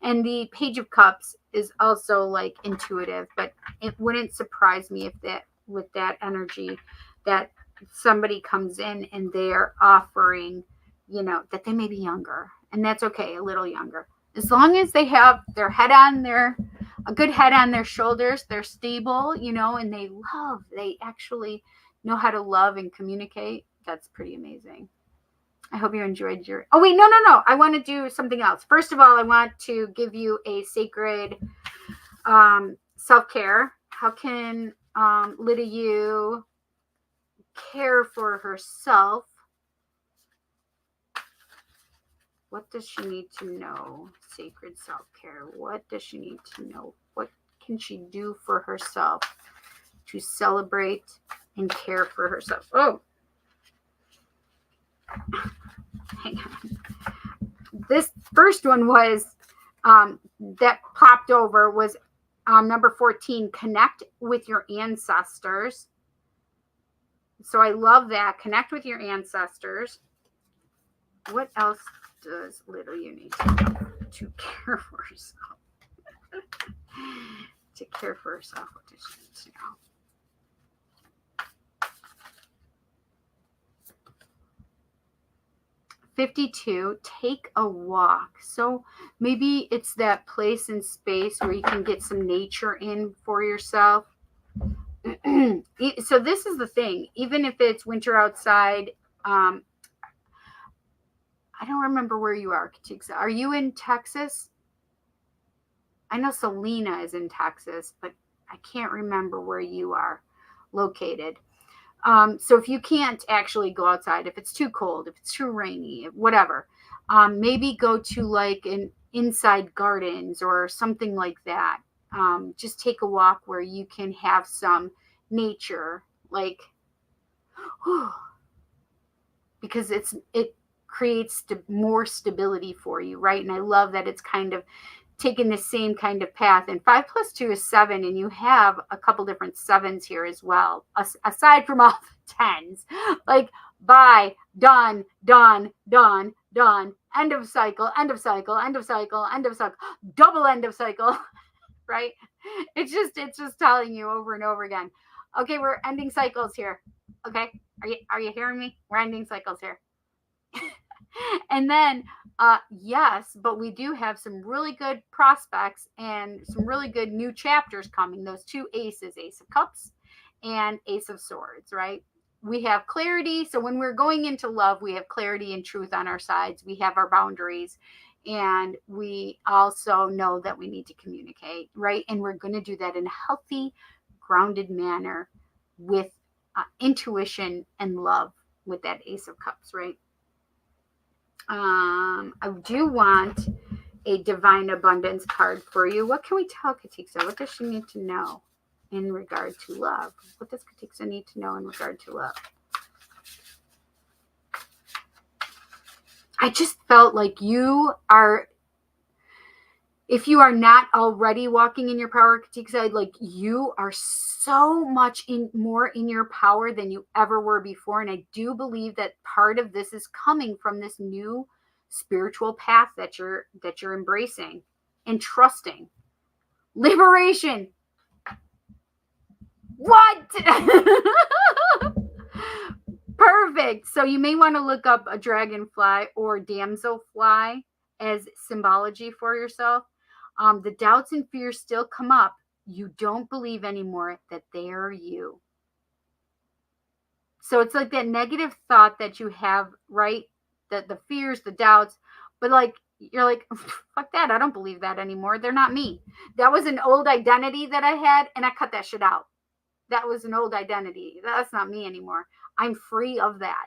And the Page of Cups is also like intuitive, but it wouldn't surprise me if that, with that energy, that somebody comes in and they're offering, that they may be younger. And that's okay, a little younger. As long as they have their head on their a good head on their shoulders, they're stable, and they actually know how to love and communicate. That's pretty amazing. I hope you enjoyed your. Oh, wait, no. I want to do something else. First of all, I want to give you a sacred self-care. How can Lydia you care for herself? What does she need to know? Sacred self-care. What does she need to know? What can she do for herself to celebrate and care for herself? Oh, hang on. This first one was that popped over was number 14, connect with your ancestors. So I love that. Connect with your ancestors. What else does little you need to know to care for herself? To care for herself, what does she need to know? 52, take a walk. So maybe it's that place and space where you can get some nature in for yourself. So this is the thing. Even if it's winter outside, I don't remember where you are, Katiksa. Are you in Texas? I know Selena is in Texas, but I can't remember where you are located. So if you can't actually go outside, if it's too cold, if it's too rainy, whatever, maybe go to like an inside gardens or something like that. Just take a walk where you can have some nature, like, because it creates more stability for you, right? And I love that it's kind of taking the same kind of path. And 5 + 2 is 7, and you have a couple different 7s here as well, aside from all the 10s, like bye, done, end of cycle, end of cycle, end of cycle, end of cycle, double end of cycle, right? It's just telling you over and over again. Okay, we're ending cycles here. Okay, are you hearing me? We're ending cycles here. And then yes, but we do have some really good prospects and some really good new chapters coming. Those 2 aces, Ace of Cups and Ace of Swords, right? We have clarity. So when we're going into love, we have clarity and truth on our sides. We have our boundaries, and we also know that we need to communicate, right? And we're going to do that in a healthy, grounded manner with intuition and love with that Ace of Cups, right? I do want a divine abundance card for you. What can we tell Katiksa? What does she need to know in regard to love? What does Katiksa need to know in regard to love? I just felt like you are, if you are not already walking in your power, Katiksa, like you are so much more in your power than you ever were before. And I do believe that part of this is coming from this new spiritual path that you're embracing and trusting. Liberation. What? Perfect. So you may want to look up a dragonfly or damselfly as symbology for yourself. The doubts and fears still come up. You don't believe anymore that they are you. So it's like that negative thought that you have, right? The fears, the doubts, but like you're like, fuck that. I don't believe that anymore. They're not me. That was an old identity that I had, and I cut that shit out. That was an old identity. That's not me anymore. I'm free of that.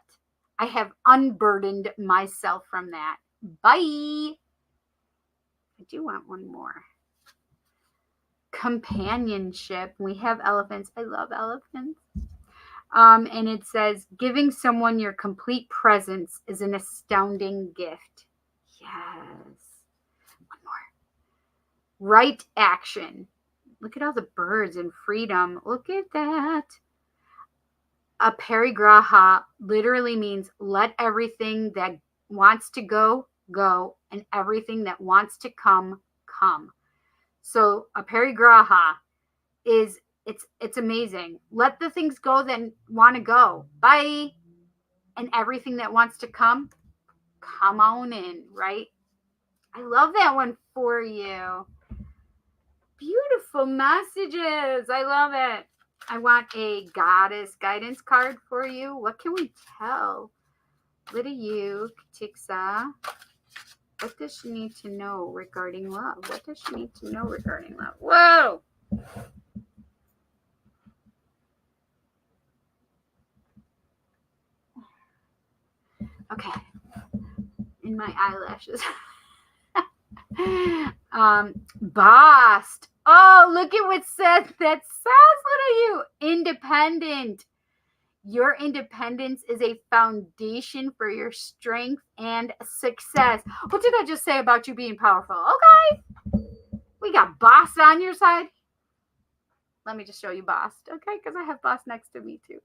I have unburdened myself from that. Bye. I do want one more. Companionship. We have elephants. I love elephants. And it says, giving someone your complete presence is an astounding gift. Yes. One more. Right action. Look at all the birds and freedom. Look at that. Aparigraha literally means let everything that wants to go, go, and everything that wants to come, come. So aparigraha is it's amazing. Let the things go that want to go. Bye. And everything that wants to come on in, right? I love that one for you. Beautiful messages. I love it. I want a goddess guidance card for you. What can we tell little you, Katiksa? What does she need to know regarding love? What does she need to know regarding love? Whoa! Okay. In my eyelashes. Bossed. Oh, look at what that says, little you. Independent. Your independence is a foundation for your strength and success. What did I just say about you being powerful? Okay. We got bossed on your side. Let me just show you bossed, okay? Because I have boss next to me too.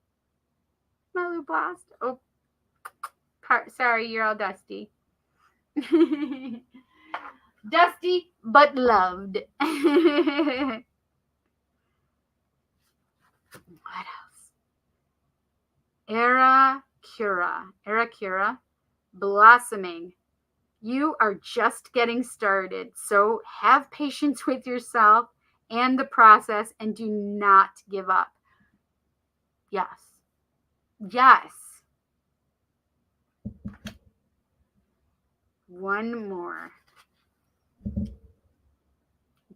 My little bossed. Oh, sorry, you're all dusty. Dusty, but loved. What else? Era Cura, blossoming. You are just getting started, so have patience with yourself and the process and do not give up. Yes. Yes. One more.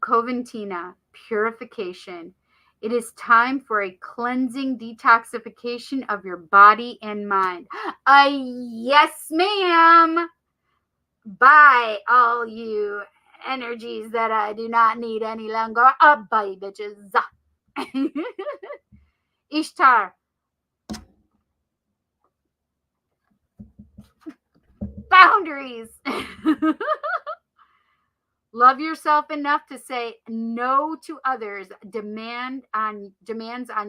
Coventina, purification. It is time for a cleansing detoxification of your body and mind. Yes, ma'am. Bye, all you energies that I do not need any longer. Bye, bitches. Ishtar. Boundaries. Love yourself enough to say no to others. Demands on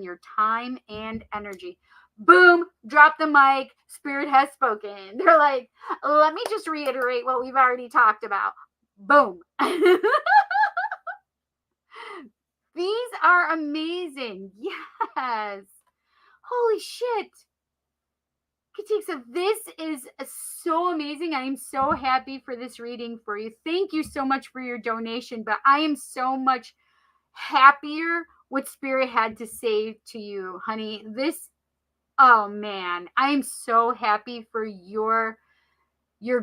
your time and energy. Boom, drop the mic. Spirit has spoken. They're like, let me just reiterate what we've already talked about. Boom. These are amazing. Yes. Holy shit. Katiksa, this is so amazing. I am so happy for this reading for you. Thank you so much for your donation, but I am so much happier what Spirit had to say to you, honey. Oh man, I am so happy for your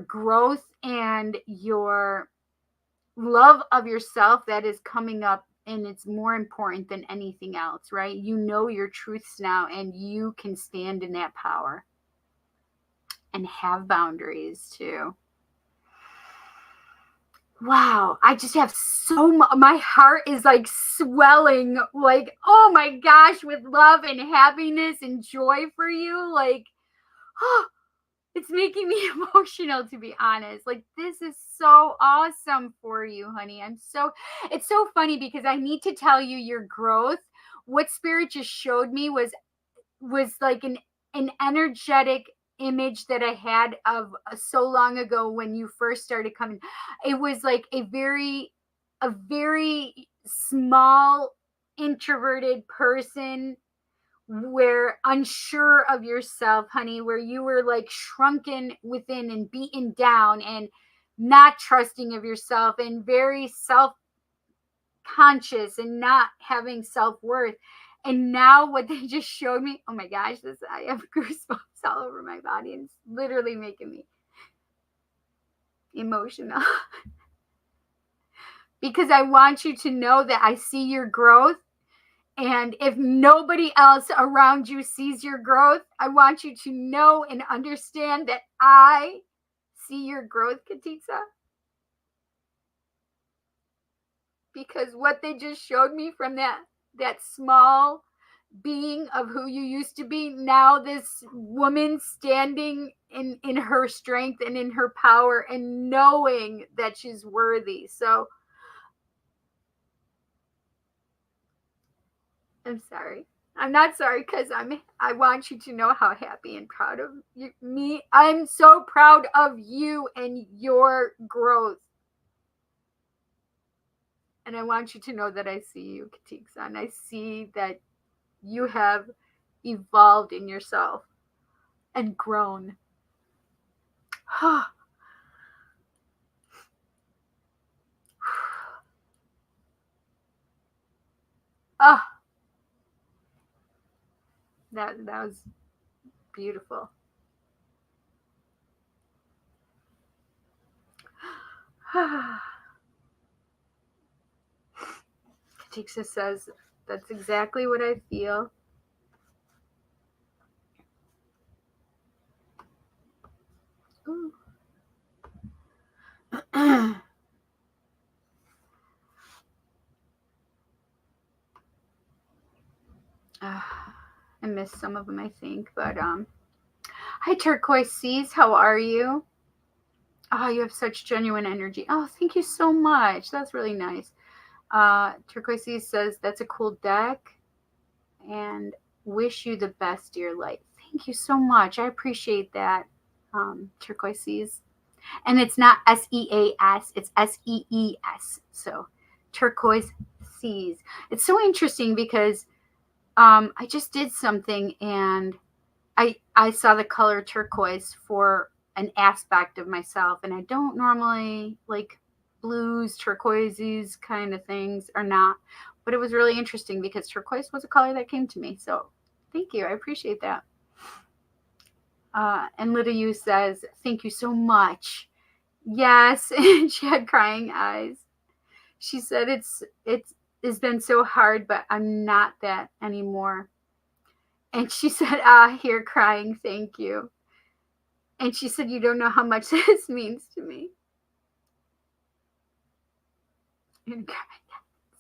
growth and your love of yourself that is coming up, and it's more important than anything else, right? You know your truths now, and you can stand in that power. And have boundaries too. Wow, I just have so much. My heart is like swelling, like, oh my gosh, with love and happiness and joy for you. Like, oh, it's making me emotional, to be honest. Like, this is so awesome for you, honey. It's so funny because I need to tell you your growth. What Spirit just showed me was like an energetic image that I had of so long ago when you first started coming. It was like a very small introverted person, where unsure of yourself, honey, where you were like shrunken within and beaten down and not trusting of yourself and very self-conscious and not having self-worth. And now what they just showed me, oh my gosh, I have goosebumps all over my body, and it's literally making me emotional. Because I want you to know that I see your growth. And if nobody else around you sees your growth, I want you to know and understand that I see your growth, Katiksa. Because what they just showed me from that small being of who you used to be, now this woman standing in her strength and in her power and knowing that she's worthy. So I'm sorry. I'm not sorry because I want you to know how happy and proud of me. I'm so proud of you and your growth. And I want you to know that I see you, Katik-san. I see that you have evolved in yourself and grown. Ah, that was beautiful. Katiksa says, that's exactly what I feel. I missed some of them, I think, but hi Turquoise Seas, how are you? Oh, you have such genuine energy. Oh, thank you so much. That's really nice. Turquoise Seas says that's a cool deck, and wish you the best, dear light. Thank you so much. I appreciate that, Turquoise Seas. And it's not SEAS, it's SEES. So Turquoise Seas. It's so interesting because I just did something and I saw the color turquoise for an aspect of myself, and I don't normally like blues, turquoises kind of things or not. But it was really interesting because turquoise was a color that came to me. So thank you. I appreciate that. And Little You says, thank you so much. Yes. And she had crying eyes. She said it's been so hard, but I'm not that anymore. And she said, here crying, thank you. And she said, you don't know how much this means to me. And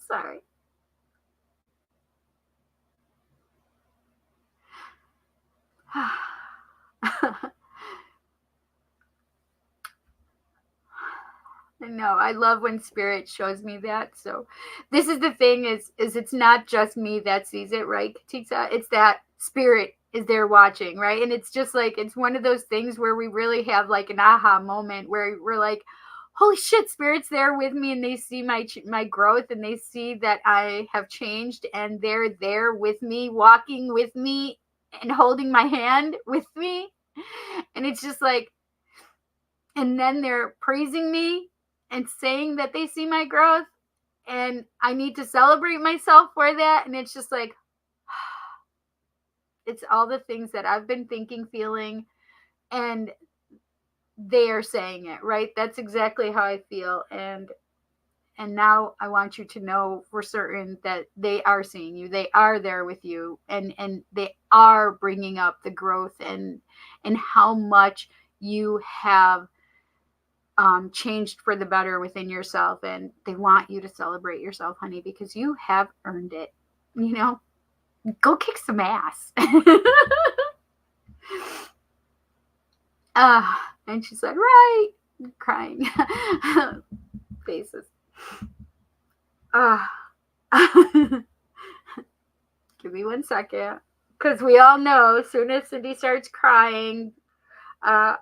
sorry. No, I love when spirit shows me that. So this is the thing is it's not just me that sees it, right, Katiksa? It's that spirit is there watching, right? And it's just like it's one of those things where we really have like an aha moment where we're like, holy shit, spirit's there with me, and they see my growth, and they see that I have changed, and they're there with me, walking with me and holding my hand with me. And it's just like, and then they're praising me and saying that they see my growth, and I need to celebrate myself for that. And it's just like, it's all the things that I've been thinking, feeling, and they are saying it, right? That's exactly how I feel. And now I want you to know for certain that they are seeing you, they are there with you, and they are bringing up the growth and how much you have changed for the better within yourself. And they want you to celebrate yourself, honey, because you have earned it. You know, go kick some ass. And she said, right, crying faces. Give me 1 second, because we all know as soon as Cindy starts crying, her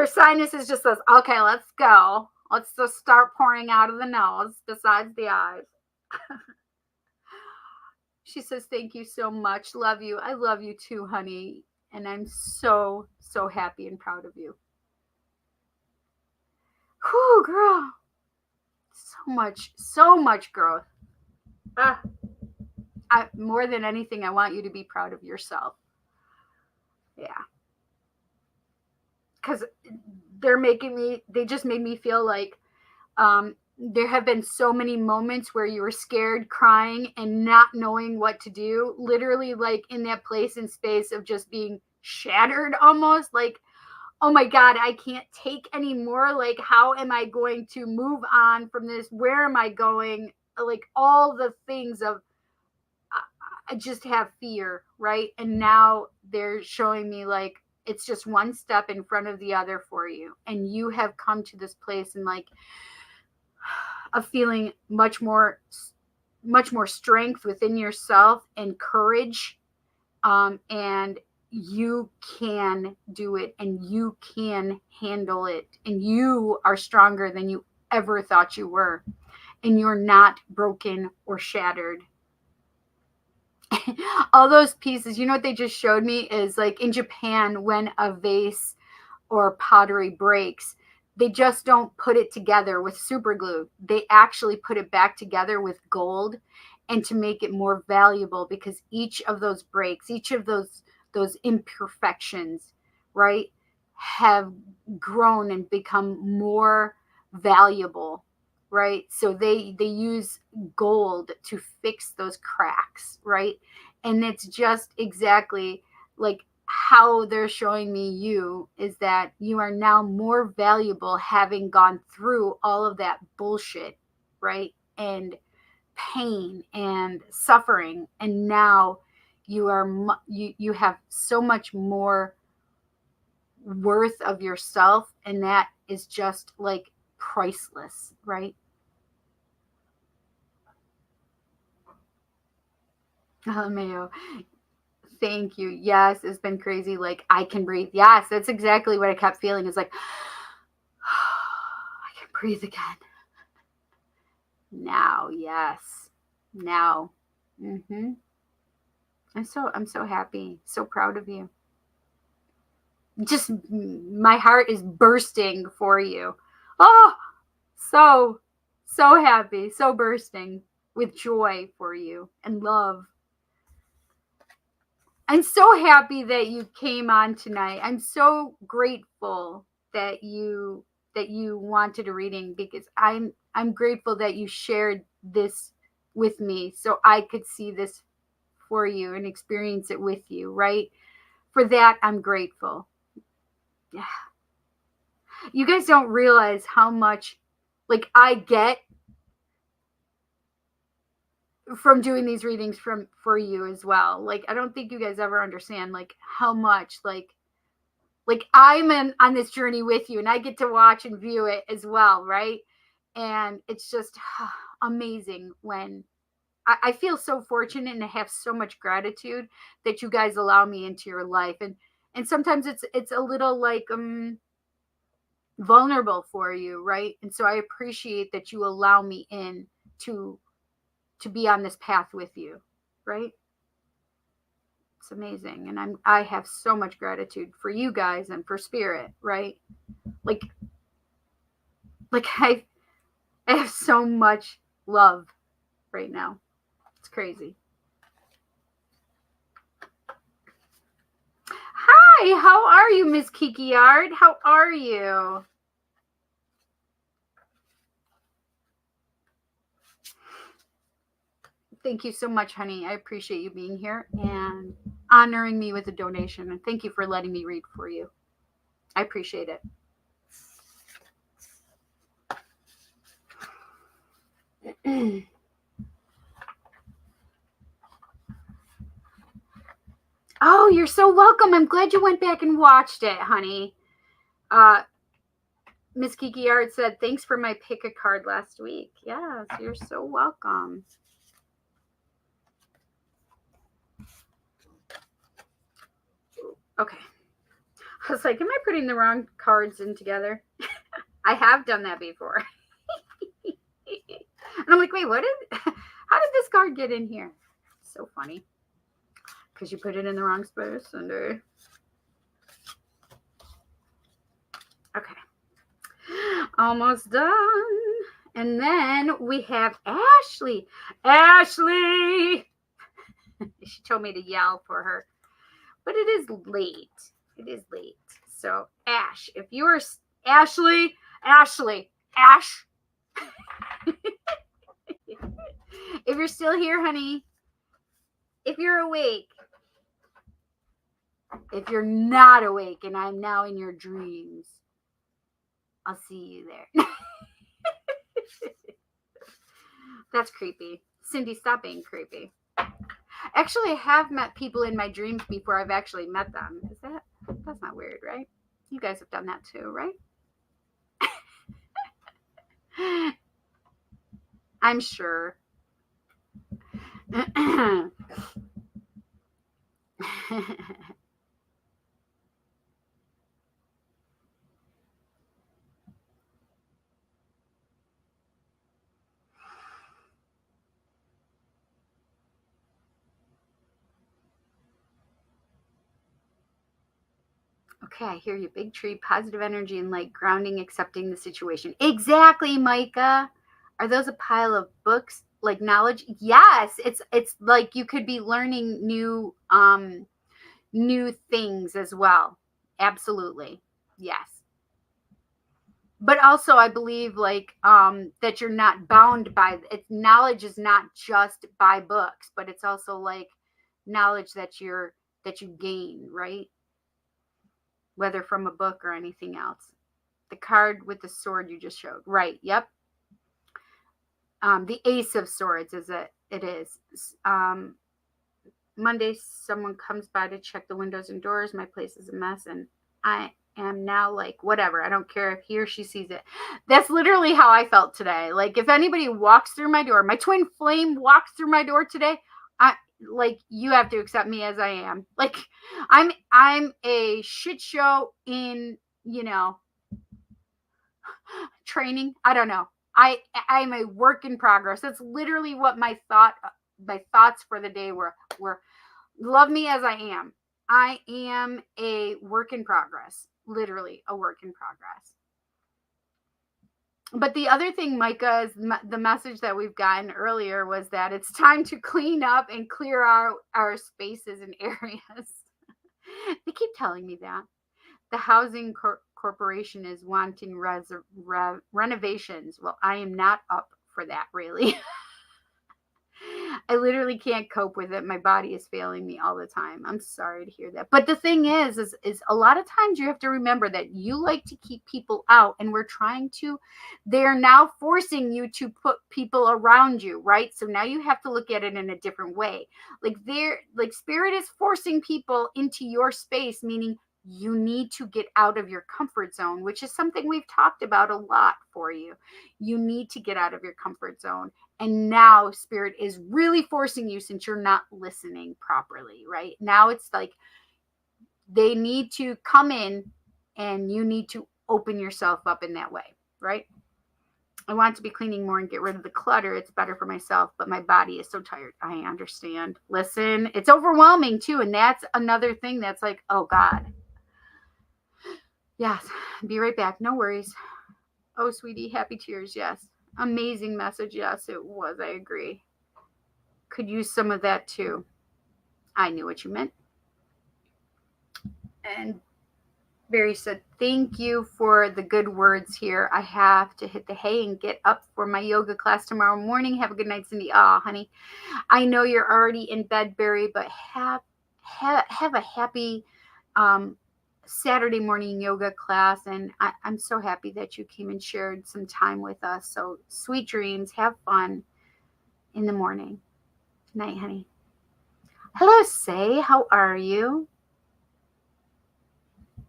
sinuses just says, okay, let's go. Let's just start pouring out of the nose besides the eyes. She says, thank you so much. Love you. I love you too, honey. And I'm so, so happy and proud of you. Whew, girl. So much growth. More than anything, I want you to be proud of yourself. Yeah. Because they just made me feel like there have been so many moments where you were scared, crying, and not knowing what to do. Literally, like in that place and space of just being shattered almost. Like, oh my God, I can't take anymore. Like, how am I going to move on from this? Where am I going? Like, all the things of, I just have fear, right? And now they're showing me like, it's just one step in front of the other for you. And you have come to this place and like, of feeling much more much more strength within yourself and courage. And you can do it, and you can handle it, and you are stronger than you ever thought you were, and you're not broken or shattered. All those pieces, you know what they just showed me is like in Japan, when a vase or pottery breaks, they just don't put it together with super glue. They actually put it back together with gold, and to make it more valuable, because each of those breaks, each of those imperfections, right, have grown and become more valuable, right? So they use gold to fix those cracks, right? And it's just exactly like how they're showing me you, is that you are now more valuable, having gone through all of that bullshit, right? And pain and suffering, and now you are you have so much more worth of yourself, and that is just like priceless, right? Mayo, thank you. Yes, it's been crazy. Like, I can breathe. Yes, that's exactly what I kept feeling, is like I can breathe again now. Yes, now. Mm-hmm. I'm so happy, so proud of you. Just my heart is bursting for you. Oh, so so happy, so bursting with joy for you and love. I'm so happy that you came on tonight. I'm so grateful that you wanted a reading, because I'm grateful that you shared this with me so I could see this for you and experience it with you, right? For that, I'm grateful. Yeah. You guys don't realize how much like I get from doing these readings from for you as well. Like, I don't think you guys ever understand like how much like I'm on this journey with you, and I get to watch and view it as well, right? And it's just amazing when I feel so fortunate and I have so much gratitude that you guys allow me into your life. And sometimes it's a little like vulnerable for you, right? And so I appreciate that you allow me in to be on this path with you, right? It's amazing. And I have so much gratitude for you guys and for spirit, right? Like like I have so much love right now. It's crazy. Hi, how are you, Miss Kiki Yard? How are you? Thank you so much, honey. I appreciate you being here and honoring me with a donation. And thank you for letting me read for you. I appreciate it. Oh, you're so welcome. I'm glad you went back and watched it, honey. Miss Kiki Art said, thanks for my pick a card last week. Yes, you're so welcome. Okay. I was like, am I putting the wrong cards in together? I have done that before. And I'm like, wait, how did this card get in here? So funny. Because you put it in the wrong space under. Okay. Almost done. And then we have Ashley. Ashley! She told me to yell for her. But it is late. It is late. So, Ash, if you are Ashley, Ash. If you're still here, honey, if you're awake, if you're not awake and I'm now in your dreams, I'll see you there. That's creepy. Cindy, stop being creepy. Actually, I have met people in my dreams before I've actually met them. That's not weird, right? You guys have done that too, right? I'm sure. Okay, I hear you. Big tree, positive energy and light, grounding, accepting the situation. Exactly, Micah. Are those a pile of books like knowledge? Yes, it's like you could be learning new things as well. Absolutely. Yes. But also I believe like that you're not bound by it. Knowledge is not just by books, but it's also like knowledge that you gain, right? Whether from a book or anything else. The card with the sword you just showed. Right. Yep. The Ace of Swords is it is. Monday, someone comes by to check the windows and doors. My place is a mess, and I am now like, whatever. I don't care if he or she sees it. That's literally how I felt today. Like, if anybody walks through my door, my twin flame walks through my door today, like, you have to accept me as I am. Like, I'm a shit show in, training. I don't know. I'm a work in progress. That's literally what my thoughts for the day were love me as I am. I am a work in progress. Literally a work in progress. But the other thing, Micah, is the message that we've gotten earlier was that it's time to clean up and clear out our spaces and areas. They keep telling me that. The housing corporation is wanting renovations. Well, I am not up for that, really. I literally can't cope with it. My body is failing me all the time. I'm sorry to hear that. But the thing is a lot of times you have to remember that you like to keep people out, and they're now forcing you to put people around you, right? So now you have to look at it in a different way. Like spirit is forcing people into your space, meaning you need to get out of your comfort zone, which is something we've talked about a lot for you. You need to get out of your comfort zone. And now spirit is really forcing you, since you're not listening properly, right? Now it's like they need to come in and you need to open yourself up in that way, right? I want to be cleaning more and get rid of the clutter. It's better for myself, but my body is so tired. I understand. Listen, it's overwhelming too. And that's another thing that's like, oh God. Yes. Be right back. No worries. Oh, sweetie, happy tears. Yes. Amazing message. Yes, it was. I agree. Could use some of that too. I knew what you meant. And Barry said, thank you for the good words here. I have to hit the hay and get up for my yoga class tomorrow morning. Have a good night, Cindy. Oh, honey, I know you're already in bed, Barry, but have a happy Saturday morning yoga class. And I'm so happy that you came and shared some time with us. So sweet dreams. Have fun in the morning. Good night, honey. Hello, Say. How are you?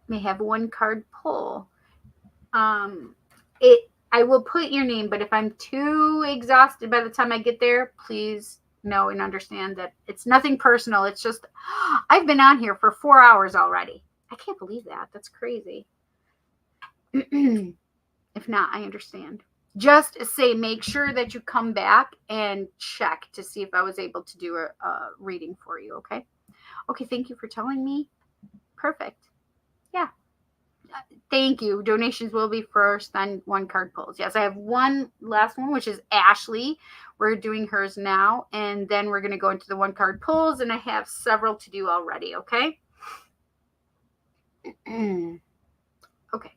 May have one card pull. I will put your name, but if I'm too exhausted by the time I get there, please know and understand that it's nothing personal. It's just I've been on here for 4 hours already. I can't believe that. That's crazy. If not, I understand. Just say, make sure that you come back and check to see if I was able to do a reading for you. Okay. Okay. Thank you for telling me. Perfect. Yeah. Thank you. Donations will be first, then one card pulls. Yes, I have one last one, which is Ashley. We're doing hers now, and then we're going to go into the one card pulls, and I have several to do already, okay? Okay.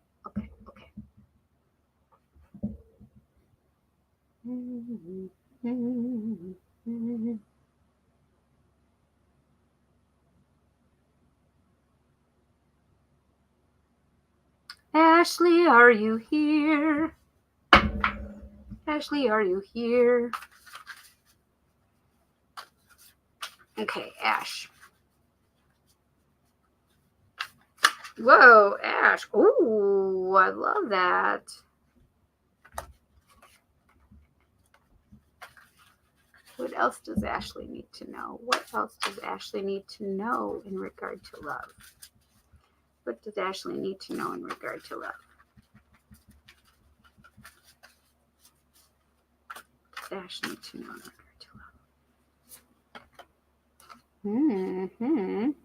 Ashley, are you here? Ashley, are you here? Okay, Ash. Whoa, Ash. Ooh, I love that. What else does Ashley need to know? What else does Ashley need to know in regard to love? What does Ashley need to know in regard to love? What does Ashley need to know in regard to love?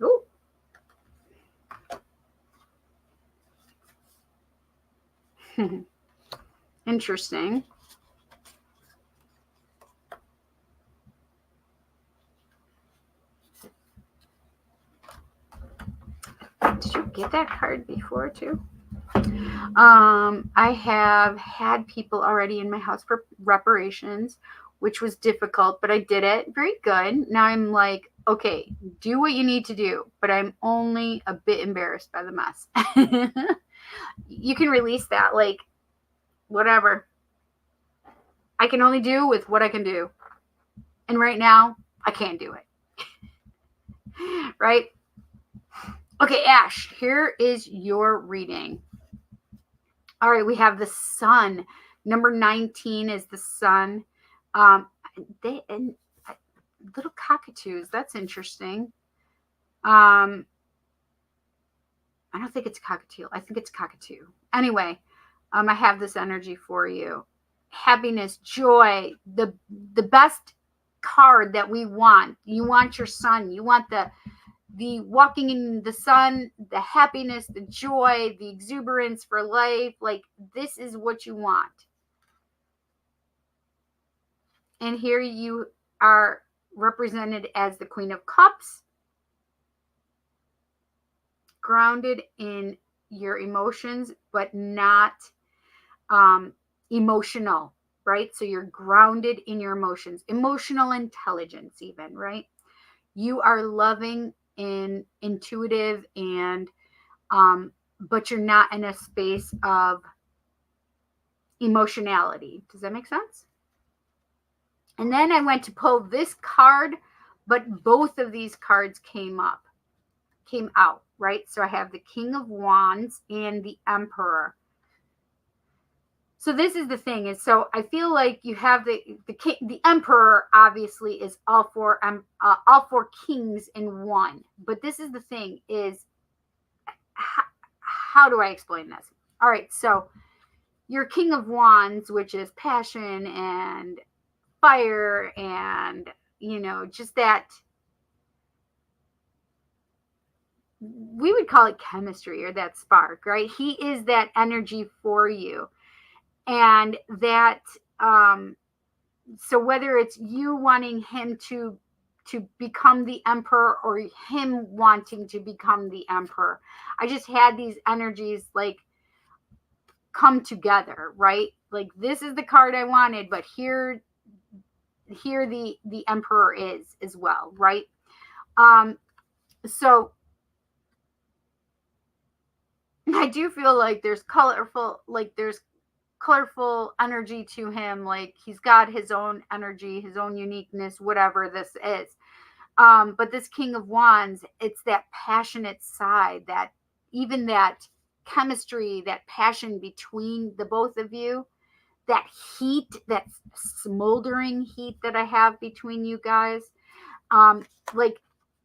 Oh. Interesting. Did you get that card before too? I have had people already in my house for reparations, which was difficult, but I did it. Very good. Now I'm like, okay, do what you need to do, but I'm only a bit embarrassed by the mess. You can release that, like, whatever. I can only do with what I can do. And right now, I can't do it. Right? Okay, Ash, here is your reading. All right, we have the sun. Number 19 is the sun. Little cockatoos. That's interesting. I don't think it's cockatiel. I think it's cockatoo. Anyway, I have this energy for you. Happiness, joy, the best card that we want. You want your sun. You want the walking in the sun, the happiness, the joy, the exuberance for life. Like, this is what you want. And here you are represented as the Queen of Cups, grounded in your emotions, but not emotional, right? So you're grounded in your emotions, emotional intelligence even, right? You are loving and intuitive, and but you're not in a space of emotionality. Does that make sense? And then I went to pull this card, but both of these cards came out, right? So I have the King of Wands and the Emperor. So this is the thing, is so I feel like you have the Emperor obviously is all four kings in one. But this is the thing, is how do I explain this? All right, so your King of Wands, which is passion and fire and, just that, we would call it chemistry or that spark, right? He is that energy for you. And that, so whether it's you wanting him to become the emperor or him wanting to become the emperor, I just had these energies like come together, right? Like, this is the card I wanted, but here the emperor is as well, right? So I do feel like there's colorful energy to him. Like, he's got his own energy, his own uniqueness, whatever this is. But this King of Wands, it's that passionate side, that even that chemistry, that passion between the both of you, that heat, that smoldering heat that I have between you guys. Like,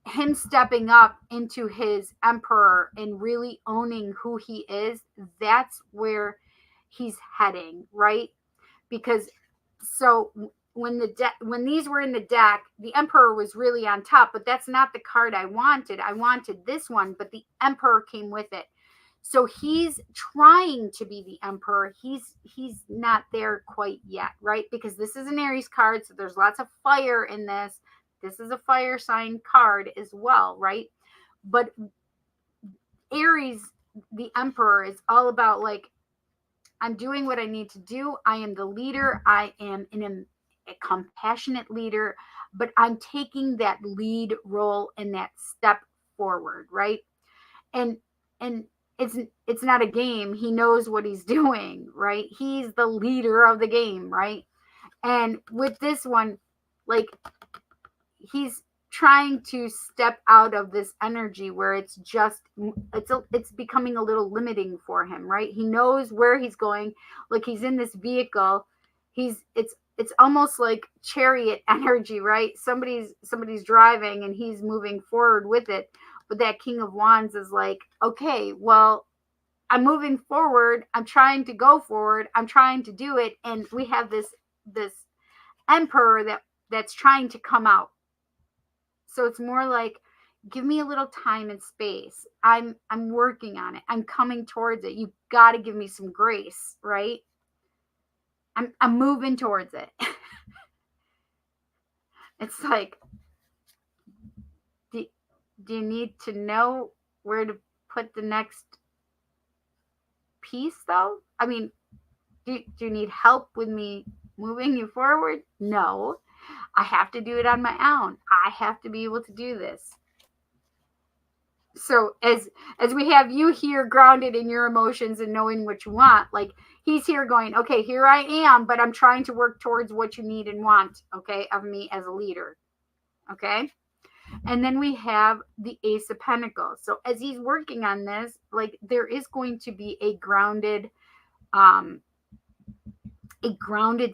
him stepping up into his emperor and really owning who he is, that's where he's heading, right? Because so when these were in the deck, the emperor was really on top, but that's not the card I wanted. I wanted this one, but the emperor came with it. So he's trying to be the emperor. He's not there quite yet, right? Because this is an Aries card, so there's lots of fire in this. This is a fire sign card as well, right? But Aries, the emperor, is all about, like, I'm doing what I need to do. I am the leader. I am a compassionate leader, but I'm taking that lead role and that step forward, right? And it's not a game. He knows what he's doing, right? He's the leader of the game, right? And with this one, like, he's trying to step out of this energy where it's becoming a little limiting for him, right? He knows where he's going. Like, he's in this vehicle. It's it's almost like chariot energy, right? Somebody's driving and he's moving forward with it. But that King of Wands is like, okay, well, I'm moving forward. I'm trying to go forward. I'm trying to do it. And we have this emperor that's trying to come out. So it's more like, give me a little time and space. I'm working on it. I'm coming towards it. You got to give me some grace, right? I'm moving towards it. It's like, do you need to know where to put the next piece, though? I mean, do you need help with me moving you forward? No, I have to do it on my own. I have to be able to do this. So as we have you here grounded in your emotions and knowing what you want, like he's here going, okay, here I am, but I'm trying to work towards what you need and want, okay, of me as a leader. Okay. And then we have the Ace of Pentacles. So as he's working on this, like there is going to be a grounded,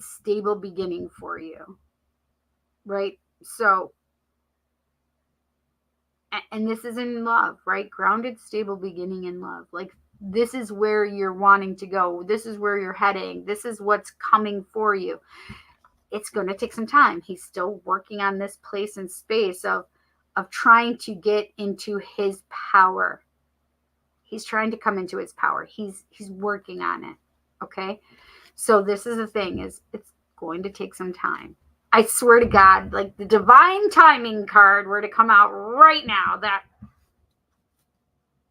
stable beginning for you. Right. So, and this is in love, right? Grounded, stable beginning in love. Like this is where you're wanting to go. This is where you're heading. This is what's coming for you. It's going to take some time. He's still working on this place and space of trying to get into his power. He's trying to come into his power. He's working on it. Okay. So this is the thing, is it's going to take some time. I swear to God, like the divine timing card were to come out right now,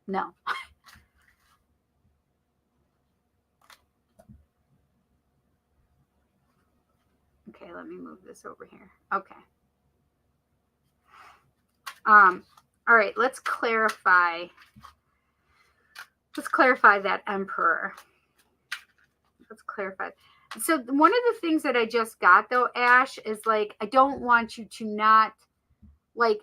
no. Okay, let me move this over here. Okay. All right, let's clarify that Emperor. Let's clarify. So one of the things that I just got though, Ash, is like, I don't want you to not like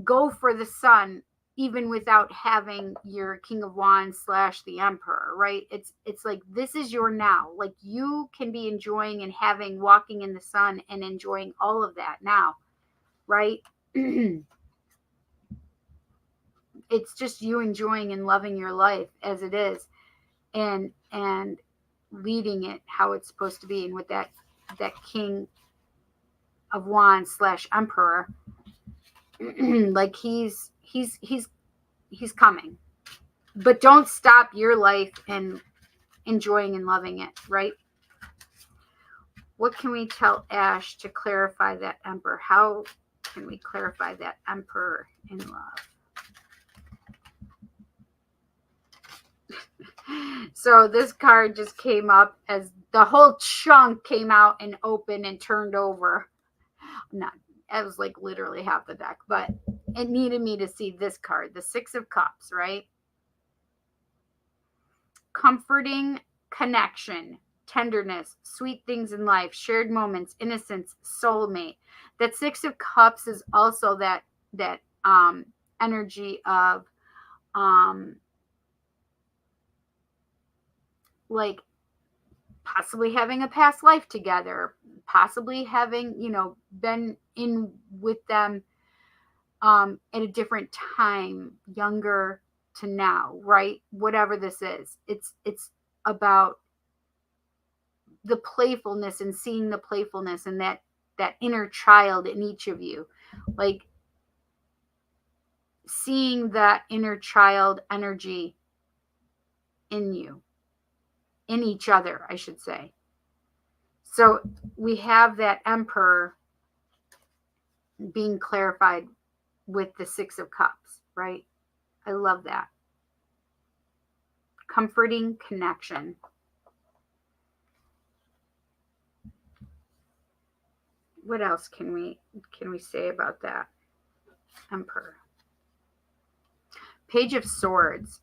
go for the Sun even without having your King of Wands / the Emperor, right? It's like, this is your now. Like you can be enjoying and walking in the sun and enjoying all of that now, right? It's just you enjoying and loving your life as it is, and leading it how it's supposed to be. And with that King of Wands / Emperor, like he's coming, but don't stop your life and enjoying and loving it, right? What can we tell Ash to clarify that Emperor? How can we clarify that Emperor in love? So this card just came up as the whole chunk came out and opened and turned over. It was like literally half the deck, but it needed me to see this card, the Six of Cups, right? Comforting connection, tenderness, sweet things in life, shared moments, innocence, soulmate. That Six of Cups is also that energy of like possibly having a past life together, possibly having, been in with them at a different time, younger to now, right? Whatever this is, it's about the playfulness and seeing the playfulness and that inner child in each of you, like seeing that inner child energy in you, in each other, I should say. So we have that Emperor being clarified with the Six of Cups, right? I love that. Comforting connection. What else can we say about that Emperor? Page of Swords.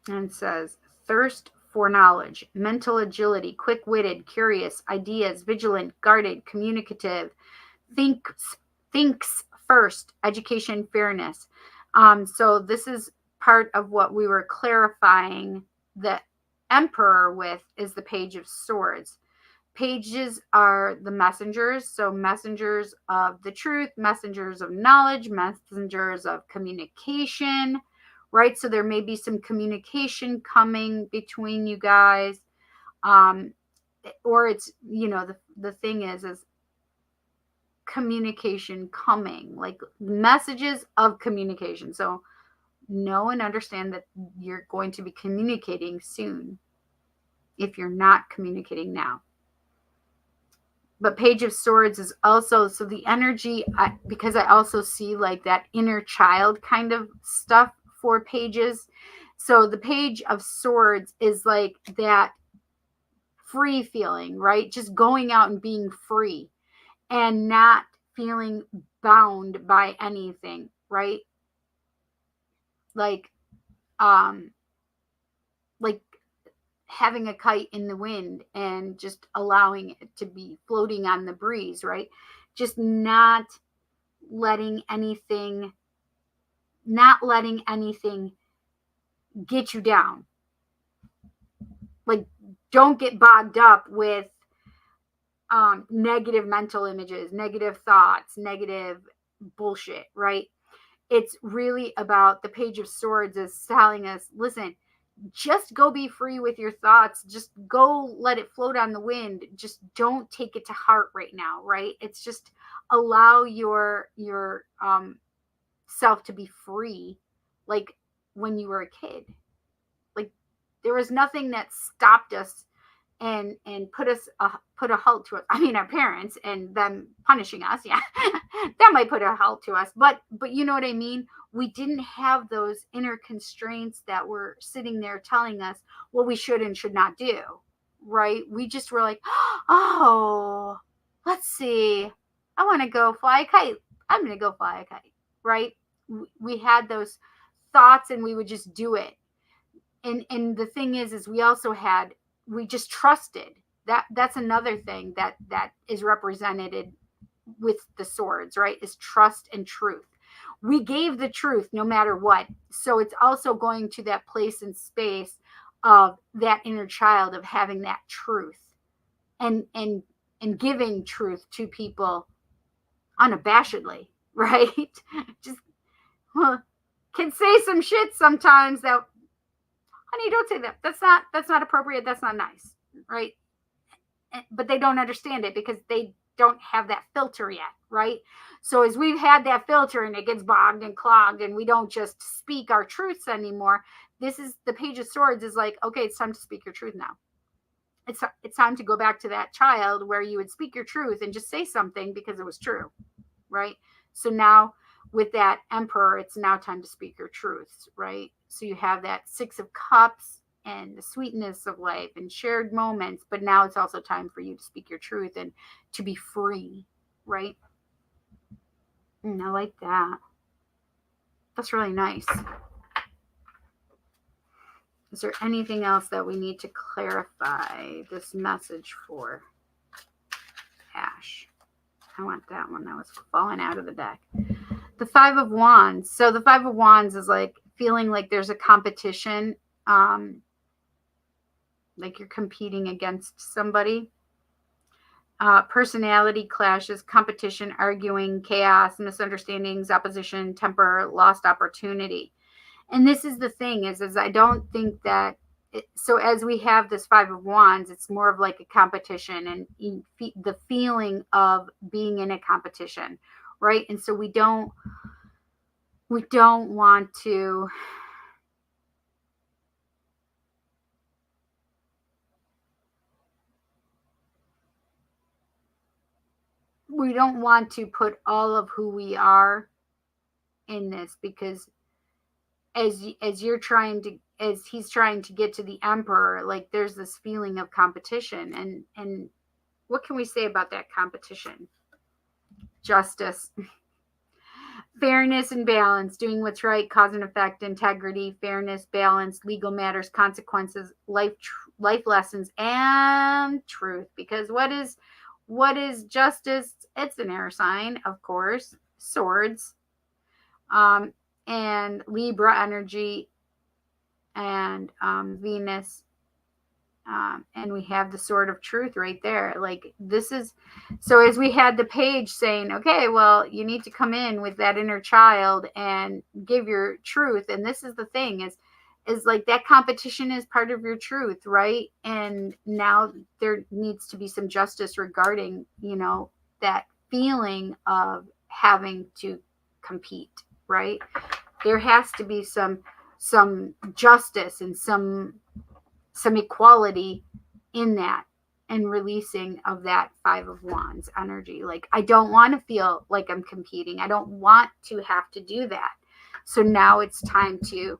And says, thirst for knowledge, mental agility, quick-witted, curious, ideas, vigilant, guarded, communicative, thinks first, education, fairness. So this is part of what we were clarifying, that emperor with is the Page of Swords. Pages are the messengers, so messengers of the truth, messengers of knowledge, messengers of communication, right? So there may be some communication coming between you guys, or it's, the thing is communication coming, like messages of communication. So know and understand that you're going to be communicating soon if you're not communicating now. But Page of Swords is also, so the energy, because I also see like that inner child kind of stuff for pages. So the Page of Swords is like that free feeling, right? Just going out and being free and not feeling bound by anything, right? Like, like having a kite in the wind and just allowing it to be floating on the breeze, right? Just not letting anything get you down. Like, don't get bogged up with negative mental images, negative thoughts, negative bullshit, right? It's really about the Page of Swords is telling us, listen, just go be free with your thoughts. Just go let it float on the wind. Just don't take it to heart right now, right? It's just allow your self to be free, like when you were a kid. Like there was nothing that stopped us and put a halt to it. I mean, our parents and them punishing us, yeah, that might put a halt to us. But you know what I mean? We didn't have those inner constraints that were sitting there telling us what we should and should not do, right? We just were like, oh, let's see, I want to go fly a kite. I'm going to go fly a kite, right? We had those thoughts and we would just do it. And the thing is we just trusted. That's another thing that is represented with the swords, right? Is trust and truth. We gave the truth no matter what. So it's also going to that place and space of that inner child of having that truth and giving truth to people unabashedly, right? Just can say some shit sometimes that, honey, don't say that. That's not appropriate. That's not nice, right? But they don't understand it because they don't have that filter yet, right? So as we've had that filter and it gets bogged and clogged and we don't just speak our truths anymore, this is the Page of Swords is like, okay, it's time to speak your truth now. It's time to go back to that child where you would speak your truth and just say something because it was true, right? So now with that Emperor, it's now time to speak your truths, right? So you have that Six of Cups and the sweetness of life and shared moments, but now it's also time for you to speak your truth and to be free, right? And I like that. That's really nice. Is there anything else that we need to clarify this message for Ash? I want that one that was falling out of the deck. The Five of Wands. So the Five of Wands is like feeling like there's a competition, like you're competing against somebody. Personality clashes, competition, arguing, chaos, misunderstandings, opposition, temper, lost opportunity. And this is the thing is I don't think that so as we have this Five of Wands, it's more of like a competition and the feeling of being in a competition, right? And so we don't want to put all of who we are in this, because as he's trying to get to the Emperor, like there's this feeling of competition, and what can we say about that competition? Justice, fairness and balance, doing what's right, cause and effect, integrity, fairness, balance, legal matters, consequences, life lessons, and truth. Because what is justice? It's an air sign, of course. Swords, and Libra energy, and Venus And we have the sword of truth right there. Like, this is, so as we had the page saying, okay, well, you need to come in with that inner child and give your truth. And this is the thing is like that competition is part of your truth, right? And now there needs to be some justice regarding, that feeling of having to compete, right? There has to be some justice and some equality in that, and releasing of that Five of Wands energy. Like, I don't want to feel like I'm competing. I don't want to have to do that. So now it's time to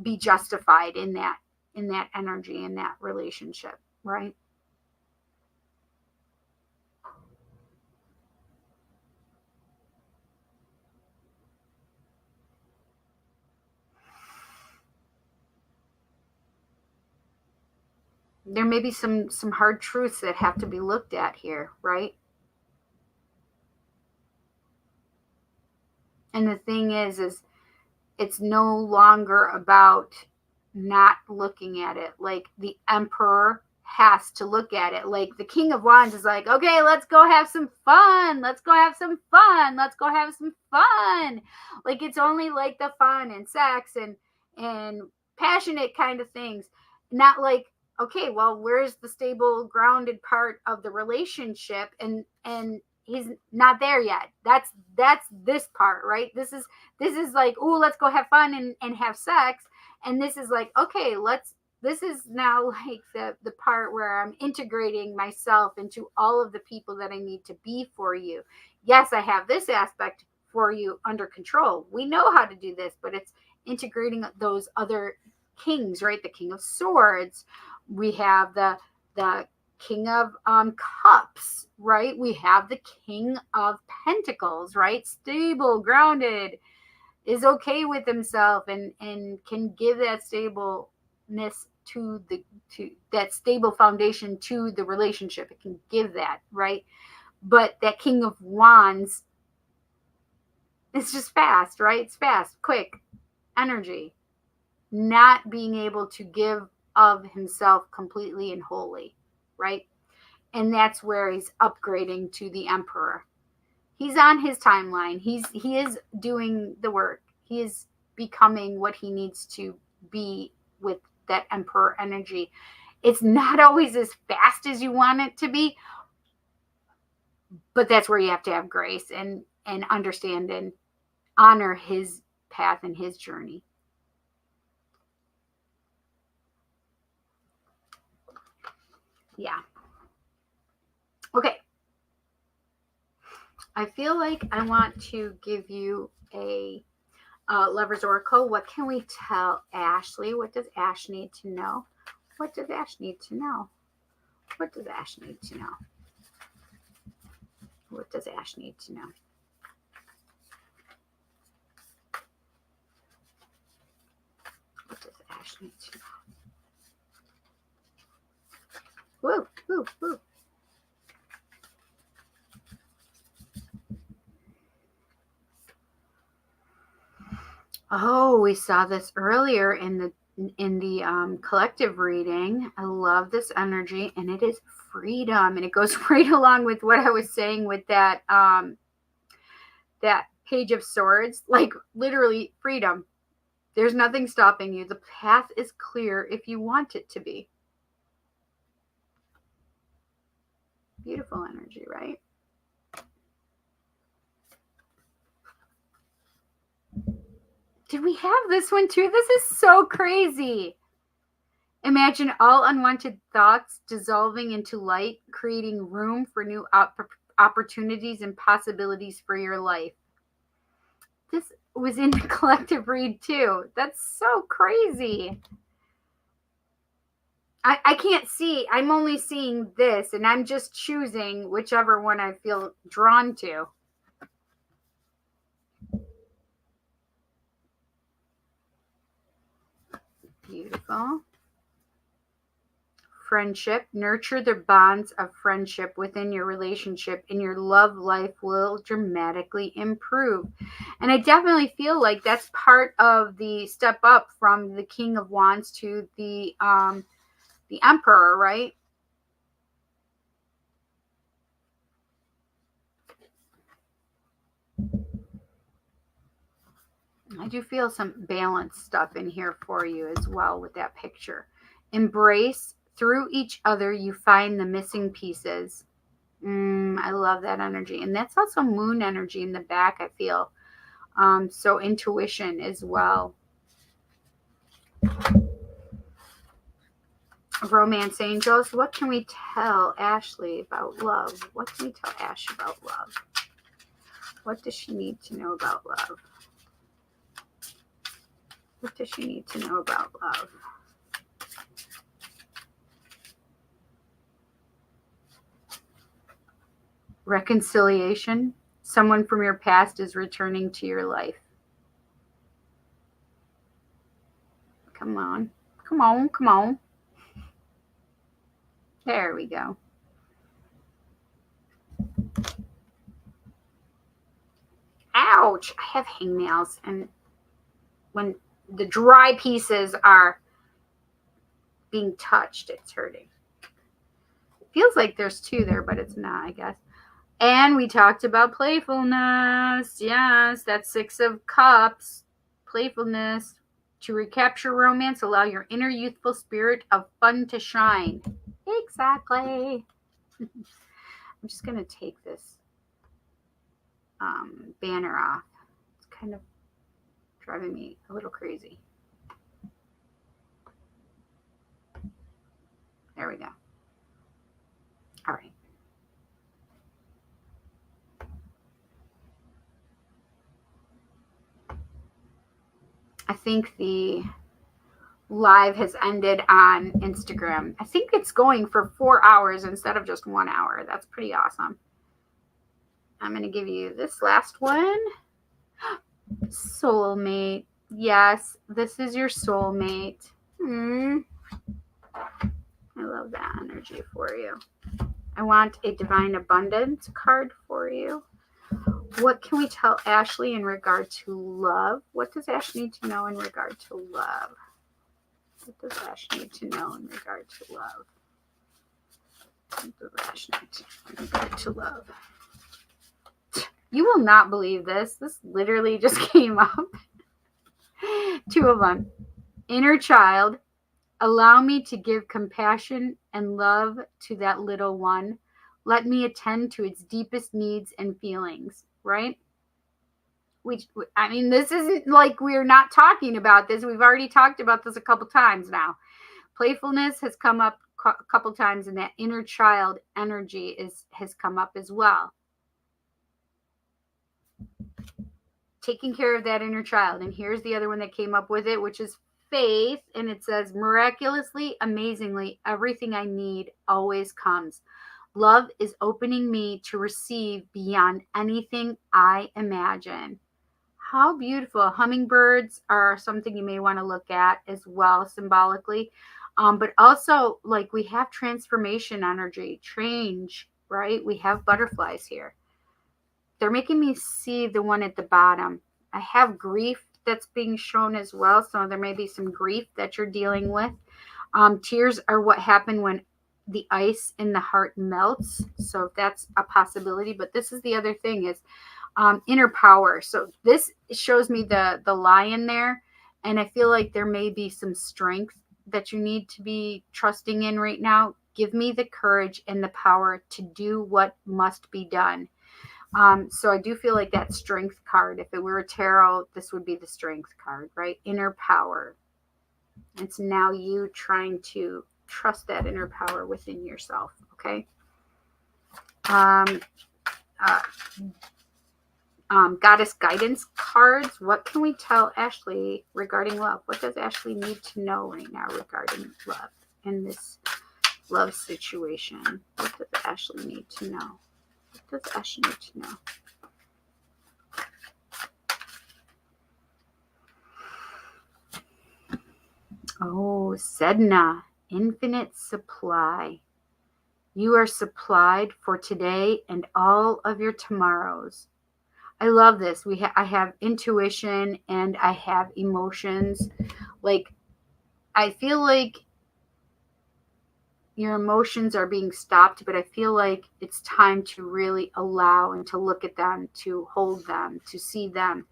be justified in that energy, in that relationship, right? There may be some hard truths that have to be looked at here, right? And the thing is it's no longer about not looking at it. Like, the emperor has to look at it. Like, the King of Wands is like, okay, let's go have some fun. Let's go have some fun. Let's go have some fun. Like, it's only like the fun and sex and passionate kind of things. Not like, okay, well, where's the stable, grounded part of the relationship? And he's not there yet. That's this part, right? This is like, oh, let's go have fun and have sex. And this is like, okay, this is now like the part where I'm integrating myself into all of the people that I need to be for you. Yes, I have this aspect for you under control. We know how to do this, but it's integrating those other kings, right? The King of Swords. We have the King of Cups, right? We have the King of Pentacles, right? Stable, grounded, is okay with himself and can give that stableness to that stable foundation to the relationship. It can give that, right? But that King of Wands, it's just fast, right? It's fast, quick energy, not being able to give of himself completely and wholly, right? And that's where he's upgrading to the Emperor. He's on his timeline. He is doing the work. He is becoming what he needs to be with that Emperor energy. It's not always as fast as you want it to be, but that's where you have to have grace and understand and honor his path and his journey. Yeah. Okay. I feel like I want to give you a Lover's Oracle. What can we tell Ashley? What does Ash need to know? What does Ash need to know? What does Ash need to know? What does Ash need to know? What does Ash need to know? Woo, woo, woo. Oh, we saw this earlier in the collective reading. I love this energy, and it is freedom, and it goes right along with what I was saying with that that Page of Swords. Like, literally freedom. There's nothing stopping you. The path is clear if you want it to be. Beautiful energy, right? Did we have this one too? This is so crazy. Imagine all unwanted thoughts dissolving into light, creating room for new opportunities and possibilities for your life. This was in the collective read too. That's so crazy. I can't see. I'm only seeing this, and I'm just choosing whichever one I feel drawn to. Beautiful. Friendship. Nurture the bonds of friendship within your relationship, and your love life will dramatically improve. And I definitely feel like that's part of the step up from the King of Wands to the the Emperor, right? I do feel some balanced stuff in here for you as well with that picture. Embrace. Through each other, you find the missing pieces. I love that energy. And that's also moon energy in the back, I feel. So intuition as well. Romance angels. What can we tell Ashley about love? What can we tell Ash about love? What does she need to know about love? What does she need to know about love? Reconciliation. Someone from your past is returning to your life. Come on. Come on. Come on. There we go. Ouch. I have hangnails, and when the dry pieces are being touched, it's hurting. It feels like there's two there, but it's not, I guess. And we talked about playfulness. Yes, that's 6 of Cups. Playfulness. To recapture romance, allow your inner youthful spirit of fun to shine. Exactly. I'm just going to take this banner off. It's kind of driving me a little crazy. There we go. All right. I think the live has ended on Instagram. I think it's going for 4 hours instead of just 1 hour. That's pretty awesome. I'm going to give you this last one. Soulmate. Yes, this is your soulmate. I love that energy for you. I want a divine abundance card for you. What can we tell Ashley in regard to love? What does Ash need to know in regard to love? What does Ash need to know in regard to love? What does Ash need to know in regard to love? You will not believe this. This literally just came up. 2 of them. Inner child. Allow me to give compassion and love to that little one. Let me attend to its deepest needs and feelings, right? I mean, this isn't like we're not talking about this. We've already talked about this a couple times now. Playfulness has come up a couple times, and that inner child energy has come up as well. Taking care of that inner child. And here's the other one that came up with it, which is faith. And it says, miraculously, amazingly, everything I need always comes. Love is opening me to receive beyond anything I imagine. How beautiful. Hummingbirds are something you may want to look at as well, symbolically. But also, like, we have transformation energy, change, right? We have butterflies here. They're making me see the one at the bottom. I have grief that's being shown as well. So there may be some grief that you're dealing with. Tears are what happen when the ice in the heart melts. So that's a possibility. But this is the other thing is inner power. So this shows me the lion there. And I feel like there may be some strength that you need to be trusting in right now. Give me the courage and the power to do what must be done. So I do feel like that strength card, if it were a tarot, this would be the strength card, right? Inner power. It's now you trying to trust that inner power within yourself, okay? Goddess guidance cards. What can we tell Ashley regarding love? What does Ashley need to know right now regarding love in this love situation? What does Ashley need to know? What does Ashley need to know? Oh, Sedna, infinite supply. You are supplied for today and all of your tomorrows. I love this. I have intuition and I have emotions. Like, I feel like your emotions are being stopped, but I feel like it's time to really allow and to look at them, to hold them, to see them,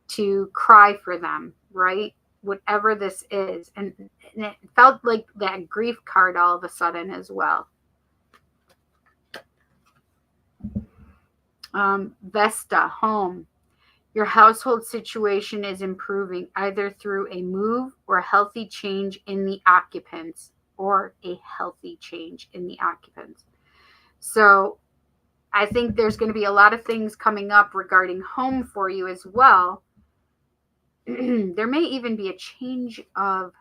to cry for them, right? Whatever this is. And it felt like that grief card all of a sudden as well. Vesta, home. Your household situation is improving either through a move or a healthy change in the occupants So I think there's going to be a lot of things coming up regarding home for you as well. There may even be a change of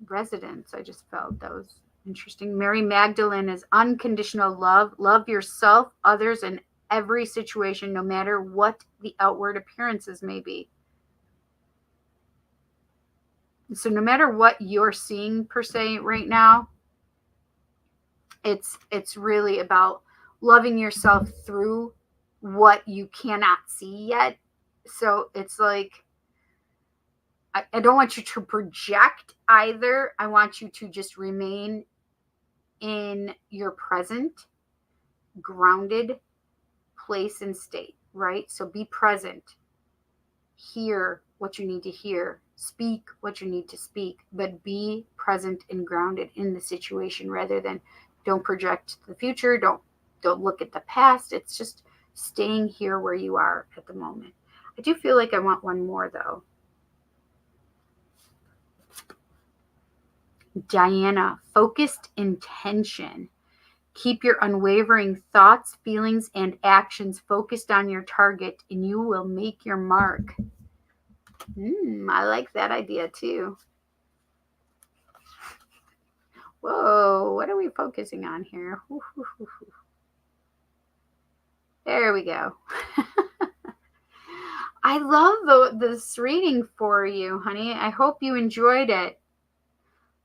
residence. I just felt that was interesting. Mary Magdalene is unconditional love. Love yourself, others, and every situation, no matter what the outward appearances may be. So no matter what you're seeing per se right now, it's really about loving yourself through what you cannot see yet. So it's like, I don't want you to project either. I want you to just remain in your present, grounded place and state, right? So be present. Hear what you need to hear. Speak what you need to speak, but be present and grounded in the situation rather than don't project the future. Don't look at the past. It's just staying here where you are at the moment. I do feel like I want one more though. Diana, focused intention. Keep your unwavering thoughts, feelings, and actions focused on your target, and you will make your mark. I like that idea too. Whoa, what are we focusing on here? There we go. I love this reading for you, honey. I hope you enjoyed it.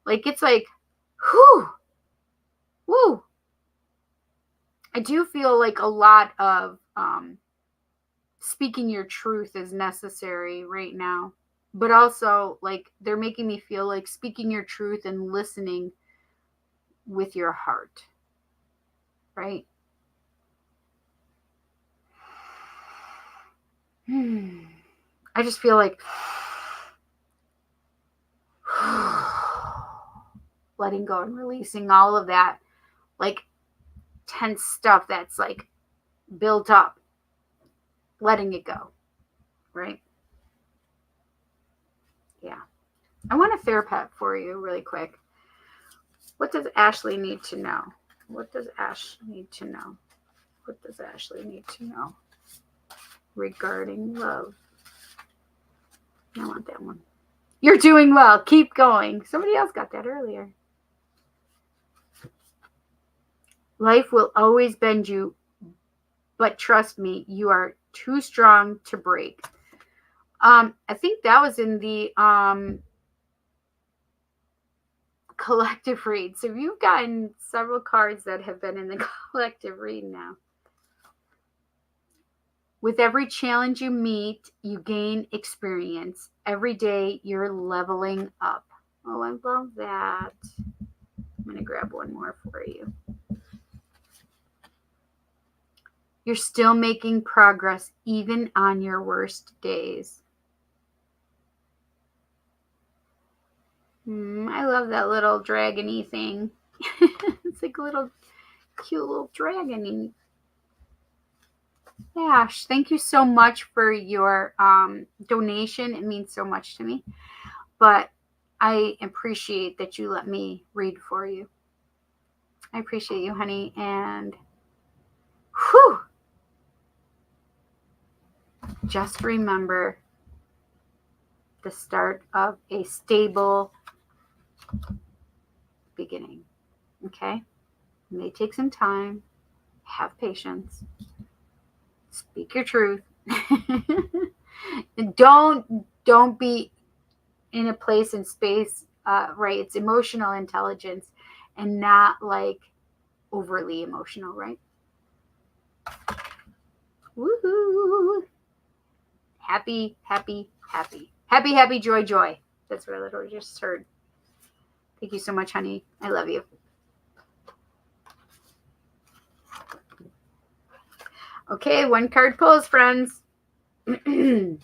Like, it's like, whoo. I do feel like a lot of speaking your truth is necessary right now. But also, like, they're making me feel like speaking your truth and listening with your heart. Right? I just feel like letting go and releasing all of that, like, tense stuff that's like built up, letting it go, right? Yeah. I want a therapist for you really quick. What does Ashley need to know? What does Ashley need to know? What does Ashley need to know regarding love? I want that one. You're doing well. Keep going. Somebody else got that earlier. Life will always bend you, but trust me, you are too strong to break. I think that was in the collective read. So you've gotten several cards that have been in the collective read now. With every challenge you meet, you gain experience. Every day, you're leveling up. Oh, I love that. I'm going to grab one more for you. You're still making progress even on your worst days. I love that little dragon-y thing. It's like a little cute little dragon-y. Ash, thank you so much for your donation. It means so much to me. But I appreciate that you let me read for you. I appreciate you, honey. And just remember the start of a stable beginning. Okay? It may take some time. Have patience. Speak your truth. Don't be in a place and space, right? It's emotional intelligence and not like overly emotional, right? Woohoo! Happy, happy, happy. Happy, happy, joy, joy. That's what I literally just heard. Thank you so much, honey. I love you. Okay, one card pulls, friends. I'm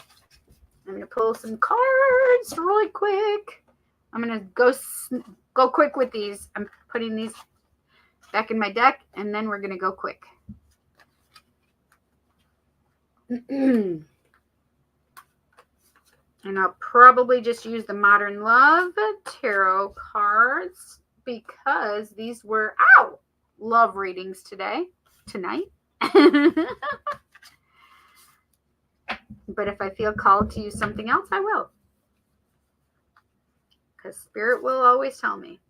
going to pull some cards really quick. I'm going to go quick with these. I'm putting these back in my deck, and then we're going to go quick. And I'll probably just use the Modern Love Tarot cards because these were, love readings tonight. But if I feel called to use something else, I will. Because Spirit will always tell me.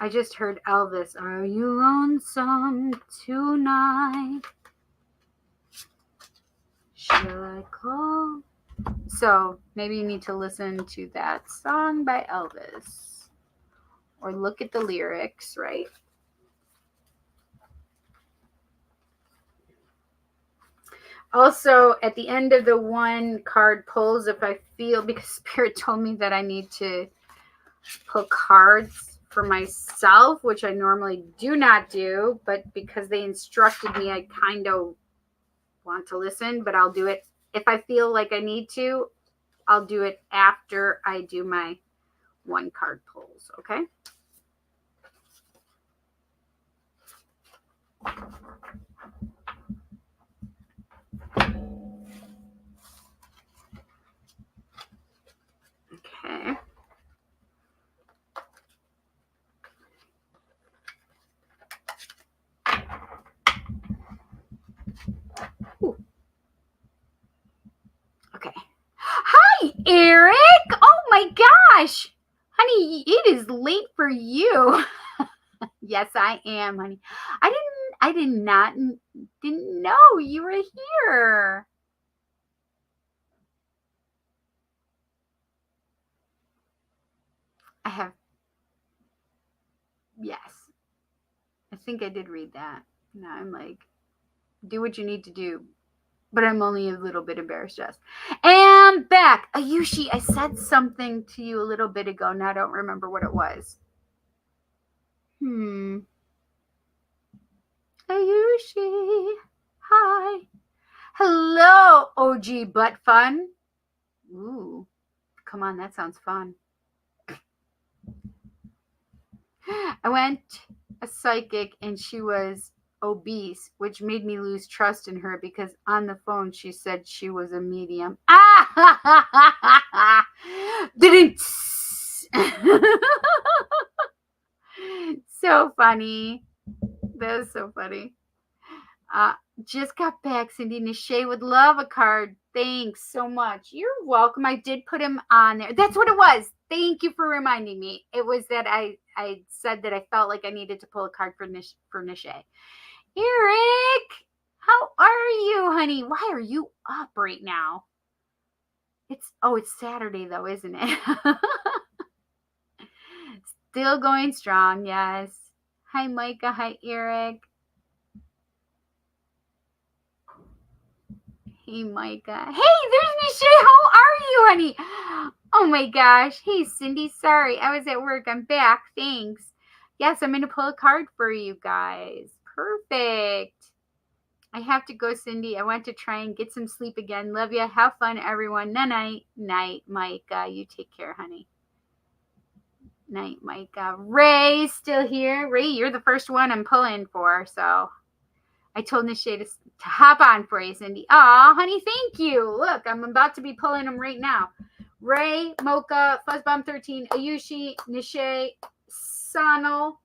I just heard Elvis. Are you lonesome tonight? Shall I call? So maybe you need to listen to that song by Elvis. Or look at the lyrics, right? Also, at the end of the one card pulls, if I feel, because Spirit told me that I need to pull cards for myself, which I normally do not do, but because they instructed me, I kind of want to listen, but I'll do it. If I feel like I need to, I'll do it after I do my one card pulls, okay? Okay. Ooh. Okay. Hi, Eric. Oh my gosh. Honey, it is late for you. Yes, I am, honey. I didn't know you were here. Yes. I think I did read that. Now I'm like, do what you need to do. But I'm only a little bit embarrassed, Jess. And back. Ayushi, I said something to you a little bit ago. Now I don't remember what it was. Ayushi. Hi. Hello, OG Butt Fun. Ooh. Come on, that sounds fun. I went a psychic and she was obese, which made me lose trust in her because on the phone she said she was a medium. Didn't. So funny. That was so funny. Just got back. Cindy Nishay would love a card. Thanks so much. You're welcome. I did put him on there. That's what it was. Thank you for reminding me. It was that I said that I felt like I needed to pull a card for Nishay. Eric, how are you, honey? Why are you up right now? It's Saturday though, isn't it? Still going strong, yes. Hi, Micah. Hi, Eric. Hey, Micah. Hey, there's Nishay. How are you, honey? Oh my gosh. Hey, Cindy. Sorry, I was at work. I'm back. Thanks. Yes, I'm going to pull a card for you guys. Perfect. I have to go, Cindy. I want to try and get some sleep again. Love you. Have fun, everyone. Night, Micah. You take care, honey. Night, Micah. Ray's still here. Ray, you're the first one I'm pulling for, so I told Nishay to hop on for you, Cindy. Aw, honey, thank you. Look, I'm about to be pulling them right now. Ray, Mocha, Fuzzbomb13, Ayushi, Nishay, Sano,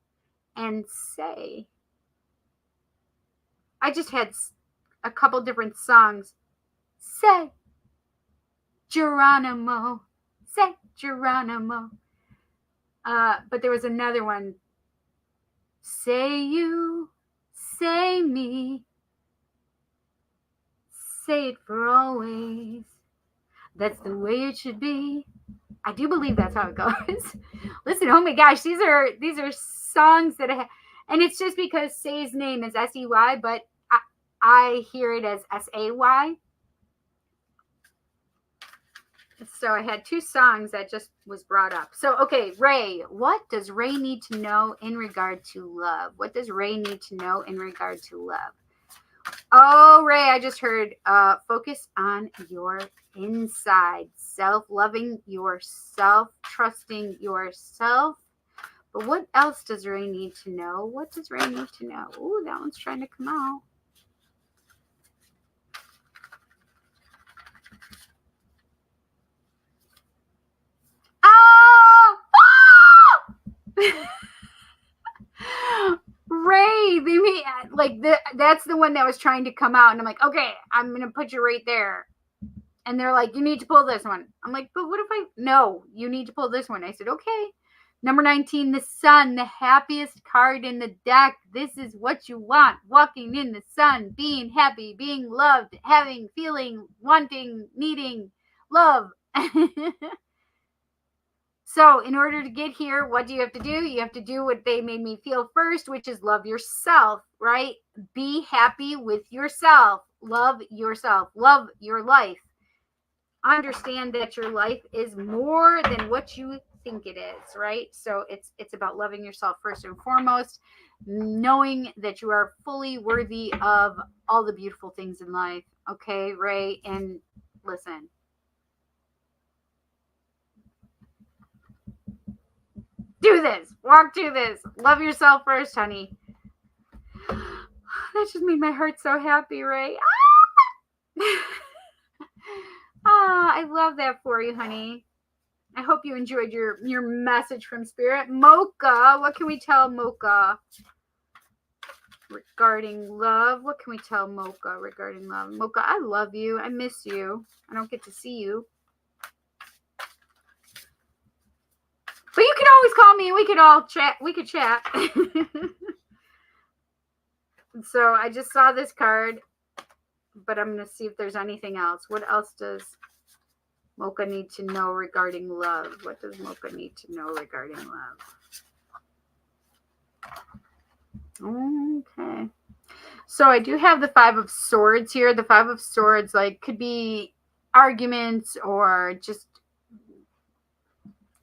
and Say. I just had a couple different songs. Say, Geronimo. Say, Geronimo. But there was another one. Say you, say me. Say it for always. That's the way it should be. I do believe that's how it goes. Listen, oh my gosh, these are songs that And it's just because Say's name is S-E-Y, but I hear it as S-A-Y. So I had two songs that just was brought up. So, okay, Ray, what does Ray need to know in regard to love? What does Ray need to know in regard to love? Oh, Ray, I just heard focus on your inside, self-loving yourself, trusting yourself. But what else does Ray need to know? What does Ray need to know? Ooh, that one's trying to come out. Oh! Ray, that's the one that was trying to come out, and I'm like, okay, I'm gonna put you right there. And they're like, you need to pull this one. I'm like, but what if no, you need to pull this one. I said, okay. Number 19, the sun, the happiest card in the deck. This is what you want. Walking in the sun, being happy, being loved, having, feeling, wanting, needing love. So in order to get here, what do you have to do? You have to do what they made me feel first, which is love yourself, right? Be happy with yourself. Love yourself. Love your life. Understand that your life is more than what you think it is, right? So it's about loving yourself first and foremost, knowing that you are fully worthy of all the beautiful things in life. Okay, Ray, and listen. Do this. Walk through this. Love yourself first, honey. That just made my heart so happy, Ray. I love that for you, honey. I hope you enjoyed your message from Spirit. Mocha, what can we tell Mocha regarding love? What can we tell Mocha regarding love? Mocha, I love you. I miss you. I don't get to see you. But you can always call me. We could all chat. We could chat. So I just saw this card, but I'm going to see if there's anything else. What else does Mocha need to know regarding love? What does Mocha need to know regarding love? Okay. So I do have the Five of Swords here. The Five of Swords, could be arguments or just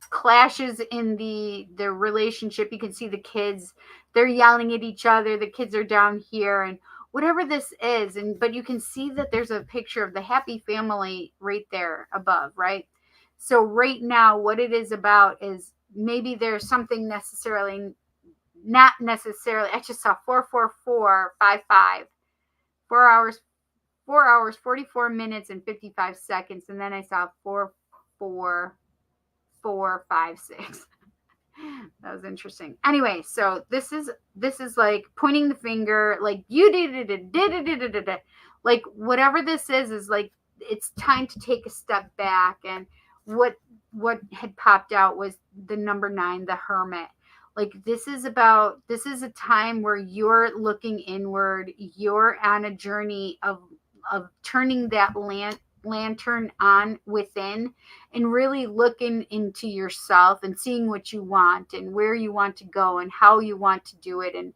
clashes in the relationship. You can see the kids, they're yelling at each other. The kids are down here and whatever this is. But you can see that there's a picture of the happy family right there above, right? So right now, what it is about is maybe there's something not necessarily. I just saw 44455, 4 hours, 44 minutes and 55 seconds. And then I saw 456. That was interesting. Anyway, so this is like pointing the finger, like you did it. Like whatever this is like it's time to take a step back. And what had popped out was the number 9, the Hermit. Like this is a time where you're looking inward. You're on a journey of turning that lantern on within and really looking into yourself and seeing what you want and where you want to go and how you want to do it, and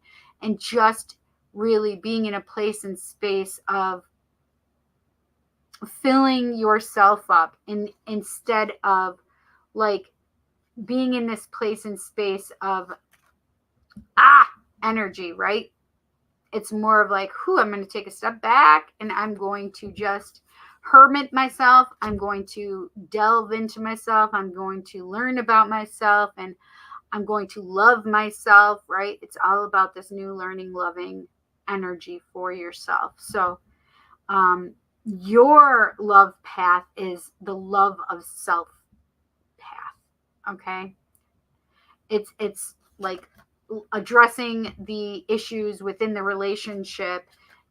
just really being in a place and space of filling yourself up, instead of being in this place and space of energy, right? It's more of I'm going to take a step back and I'm going to just hermit myself. I'm going to delve into myself. I'm going to learn about myself, and I'm going to love myself, right? It's all about this new learning, loving energy for yourself. So your love path is the love of self path. Okay. It's like addressing the issues within the relationship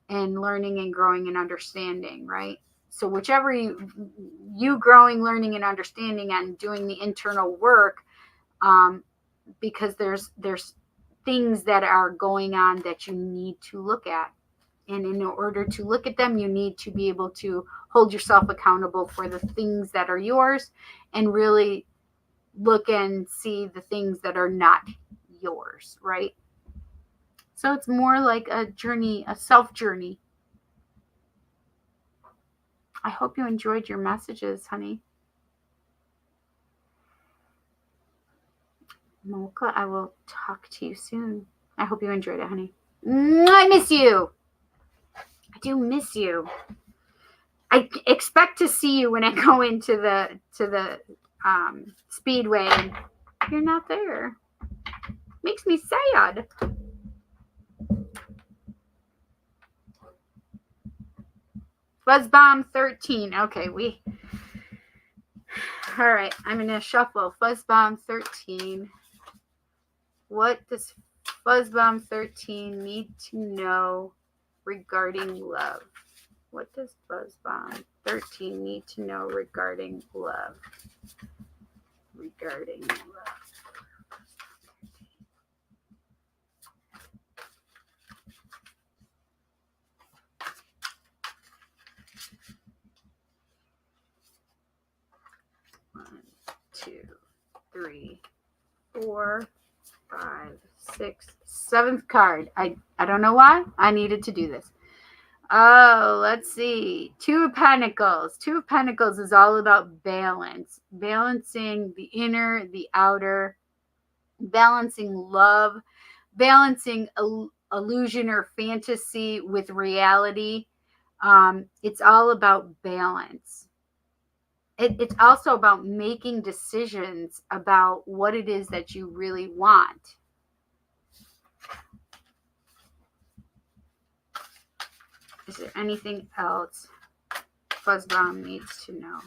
and learning and growing and understanding, right? So whichever you growing, learning, and understanding and doing the internal work, because there's things that are going on that you need to look at. And in order to look at them, you need to be able to hold yourself accountable for the things that are yours and really look and see the things that are not yours, right? So it's more like a journey, a self journey. I hope you enjoyed your messages, honey. Mocha, I will talk to you soon. I hope you enjoyed it, honey. I miss you. I do miss you. I expect to see you when I go into the speedway and you're not there. Makes me sad. Fuzzbomb 13. Okay, all right, I'm gonna shuffle. Fuzzbomb 13. What does Fuzzbomb 13 need to know regarding love? What does Fuzzbomb 13 need to know regarding love? Regarding love. 1, 2, 3, 4, 5, 6, 7th card. I don't know why I needed to do this. Oh, let's see. 2 of Pentacles. 2 of Pentacles is all about balance. Balancing the inner, the outer. Balancing love. Balancing illusion or fantasy with reality. It's all about balance. It's also about making decisions about what it is that you really want. Is there anything else Fuzzbomb needs to know?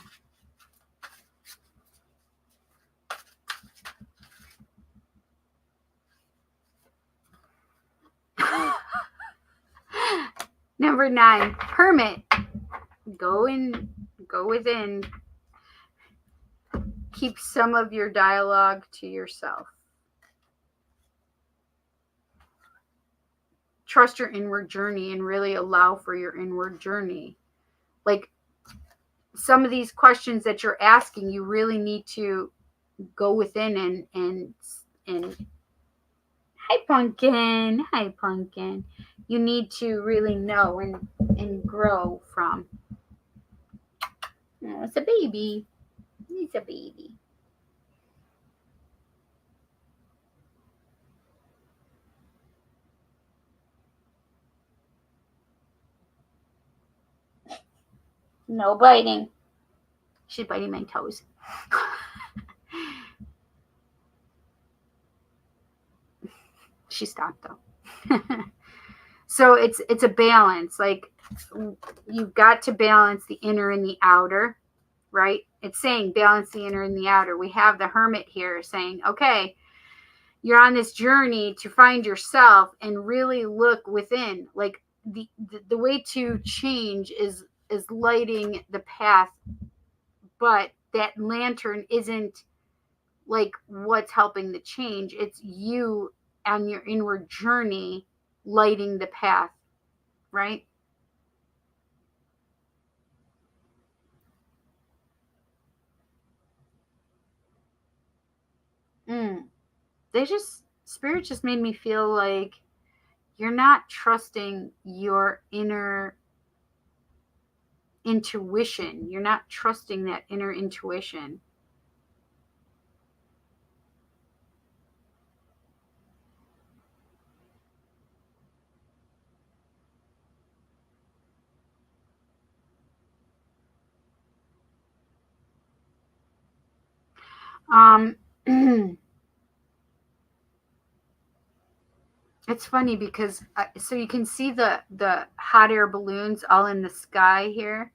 Number 9, Hermit. Go within. Keep some of your dialogue to yourself. Trust your inward journey and really allow for your inward journey. Like some of these questions that you're asking, you really need to go within and hi Pumpkin. Hi Pumpkin. You need to really know and grow from. Oh, it's a baby. It's a baby. No biting. She's biting my toes. She stopped though. So it's a balance. Like you've got to balance the inner and the outer, right? It's saying balance the inner and the outer. We have the Hermit here saying, okay, you're on this journey to find yourself and really look within. Like the way to change is lighting the path, but that lantern isn't like what's helping the change. It's you on your inward journey lighting the path, right? Spirit just made me feel like you're not trusting your inner intuition. You're not trusting that inner intuition. It's funny because so you can see the hot air balloons all in the sky here,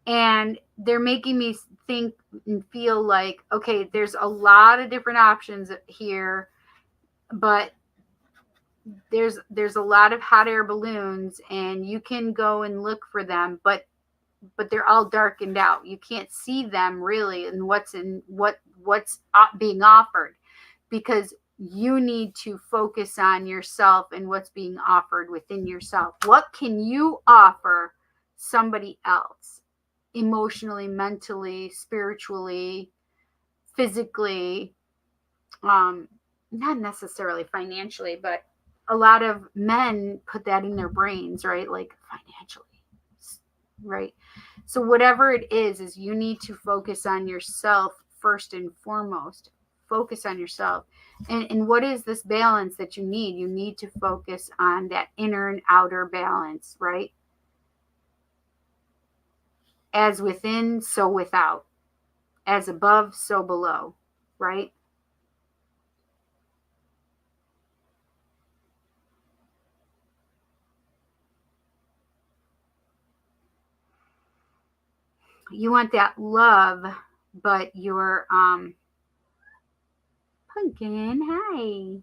and they're making me think and feel like, okay, there's a lot of different options here, but there's a lot of hot air balloons and you can go and look for them, but they're all darkened out. You can't see them really and what's being offered, because you need to focus on yourself and what's being offered within yourself. What can you offer somebody else emotionally, mentally, spiritually, physically, not necessarily financially, but a lot of men put that in their brains, right? Like financially, right? So whatever it is you need to focus on yourself first and foremost. Focus on yourself. And what is this balance that you need? You need to focus on that inner and outer balance, right? As within, so without. As above, so below, right? You want that love, but you're Pumpkin, hi.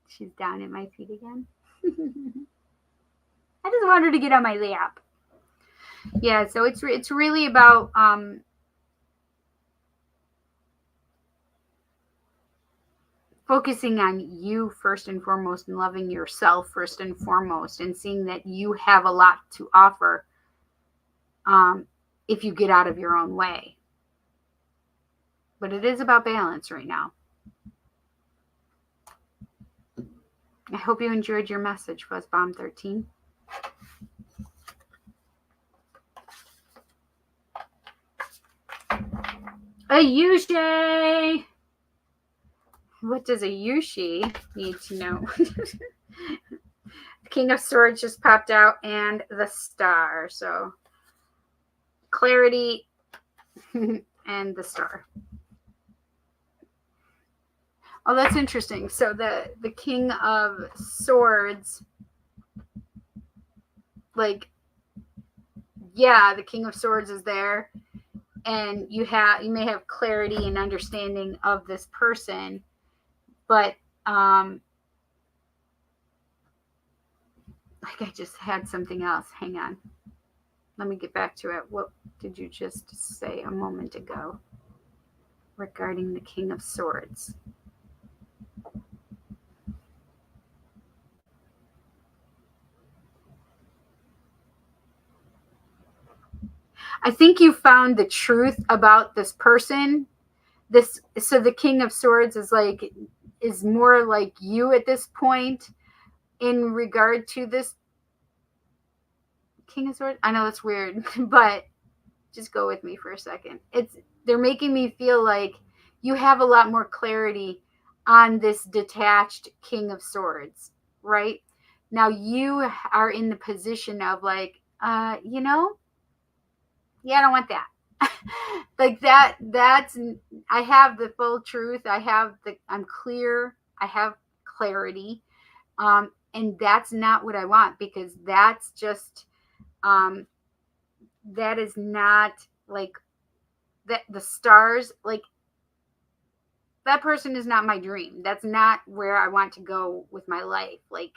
She's down at my feet again. I just want her to get on my lap. Yeah, so it's really about focusing on you first and foremost, and loving yourself first and foremost, and seeing that you have a lot to offer if you get out of your own way. But it is about balance right now. I hope you enjoyed your message, Fuzzbomb13. Ayushi! What does Ayushi need to know? The King of Swords just popped out, and the Star. So, clarity and the Star. Oh, that's interesting. So the King of Swords, like, yeah, the King of Swords is there, and you may have clarity and understanding of this person, but like I just had something else. Hang on. Let me get back to it. What did you just say a moment ago regarding the King of Swords? I think you found the truth about this person. So the King of Swords is more like you at this point in regard to this King of Swords. I know it's weird, but just go with me for a second. They're making me feel like you have a lot more clarity on this detached King of Swords, right? Now you are in the position of like, you know, yeah, I don't want that. Like that's I have the full truth. I'm clear. I have clarity. And that's not what I want, because that's just that is not like that. The stars, like, that person is not my dream. That's not where I want to go with my life. Like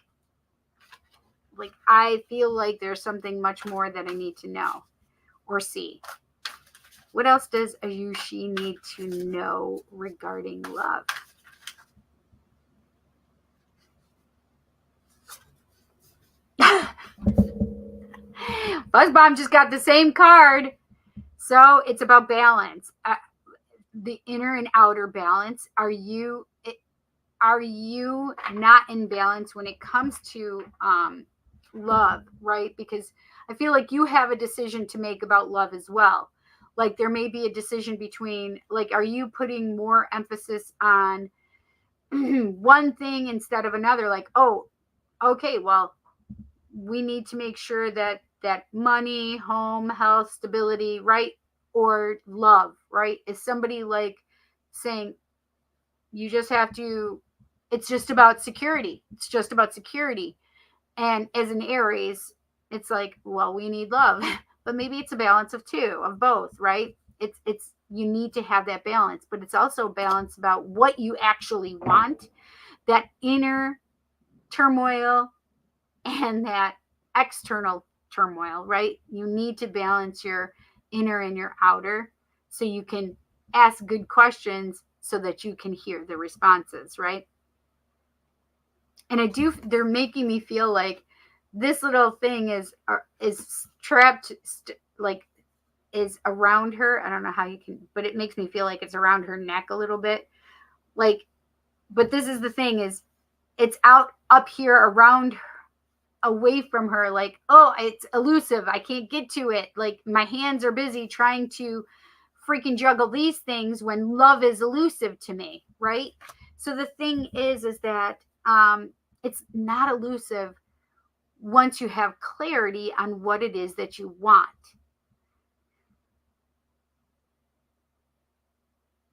I feel like there's something much more that I need to know or see. What else does Ayushi need to know regarding love? Buzzbomb just got the same card. So it's about balance. The inner and outer balance. Are you not in balance when it comes to love, right? Because I feel like you have a decision to make about love as well. Like there may be a decision between, like, are you putting more emphasis on one thing instead of another? Like, oh, okay, well, we need to make sure that money, home, health, stability, right? Or love, right? Is somebody like saying you just have to, it's just about security. It's just about security. And as an Aries, it's like, well, we need love, but maybe it's a balance of two, of both, right? It's you need to have that balance, but it's also a balance about what you actually want, that inner turmoil and that external turmoil, right? You need to balance your inner and your outer so you can ask good questions so that you can hear the responses, right? And they're making me feel like this little thing is trapped, like is around her. I don't know how you can, but it makes me feel like it's around her neck a little bit. Like, but this is the thing, is it's out up here around her, away from her, like, oh, it's elusive, I can't get to it, like my hands are busy trying to freaking juggle these things when love is elusive to me, right? So the thing is that it's not elusive once you have clarity on what it is that you want.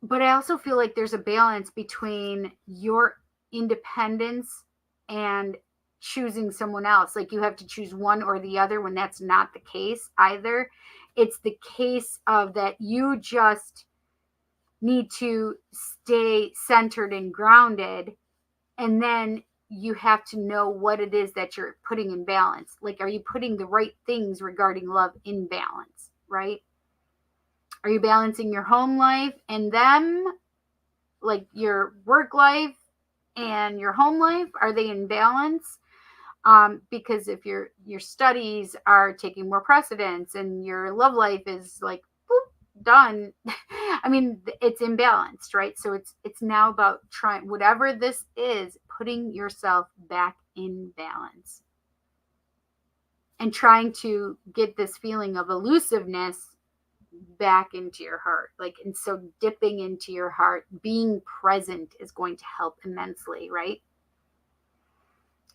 But I also feel like there's a balance between your independence and choosing someone else. Like you have to choose one or the other when that's not the case either. It's the case of that you just need to stay centered and grounded, and then you have to know what it is that you're putting in balance. Like, are you putting the right things regarding love in balance, right? Are you balancing your home life and them, like your work life and your home life? Are they in balance? Because if your studies are taking more precedence and your love life is like boop, done, I mean, it's imbalanced, right? So it's now about trying, whatever this is, putting yourself back in balance and trying to get this feeling of elusiveness back into your heart. Like, and so dipping into your heart, being present is going to help immensely, right?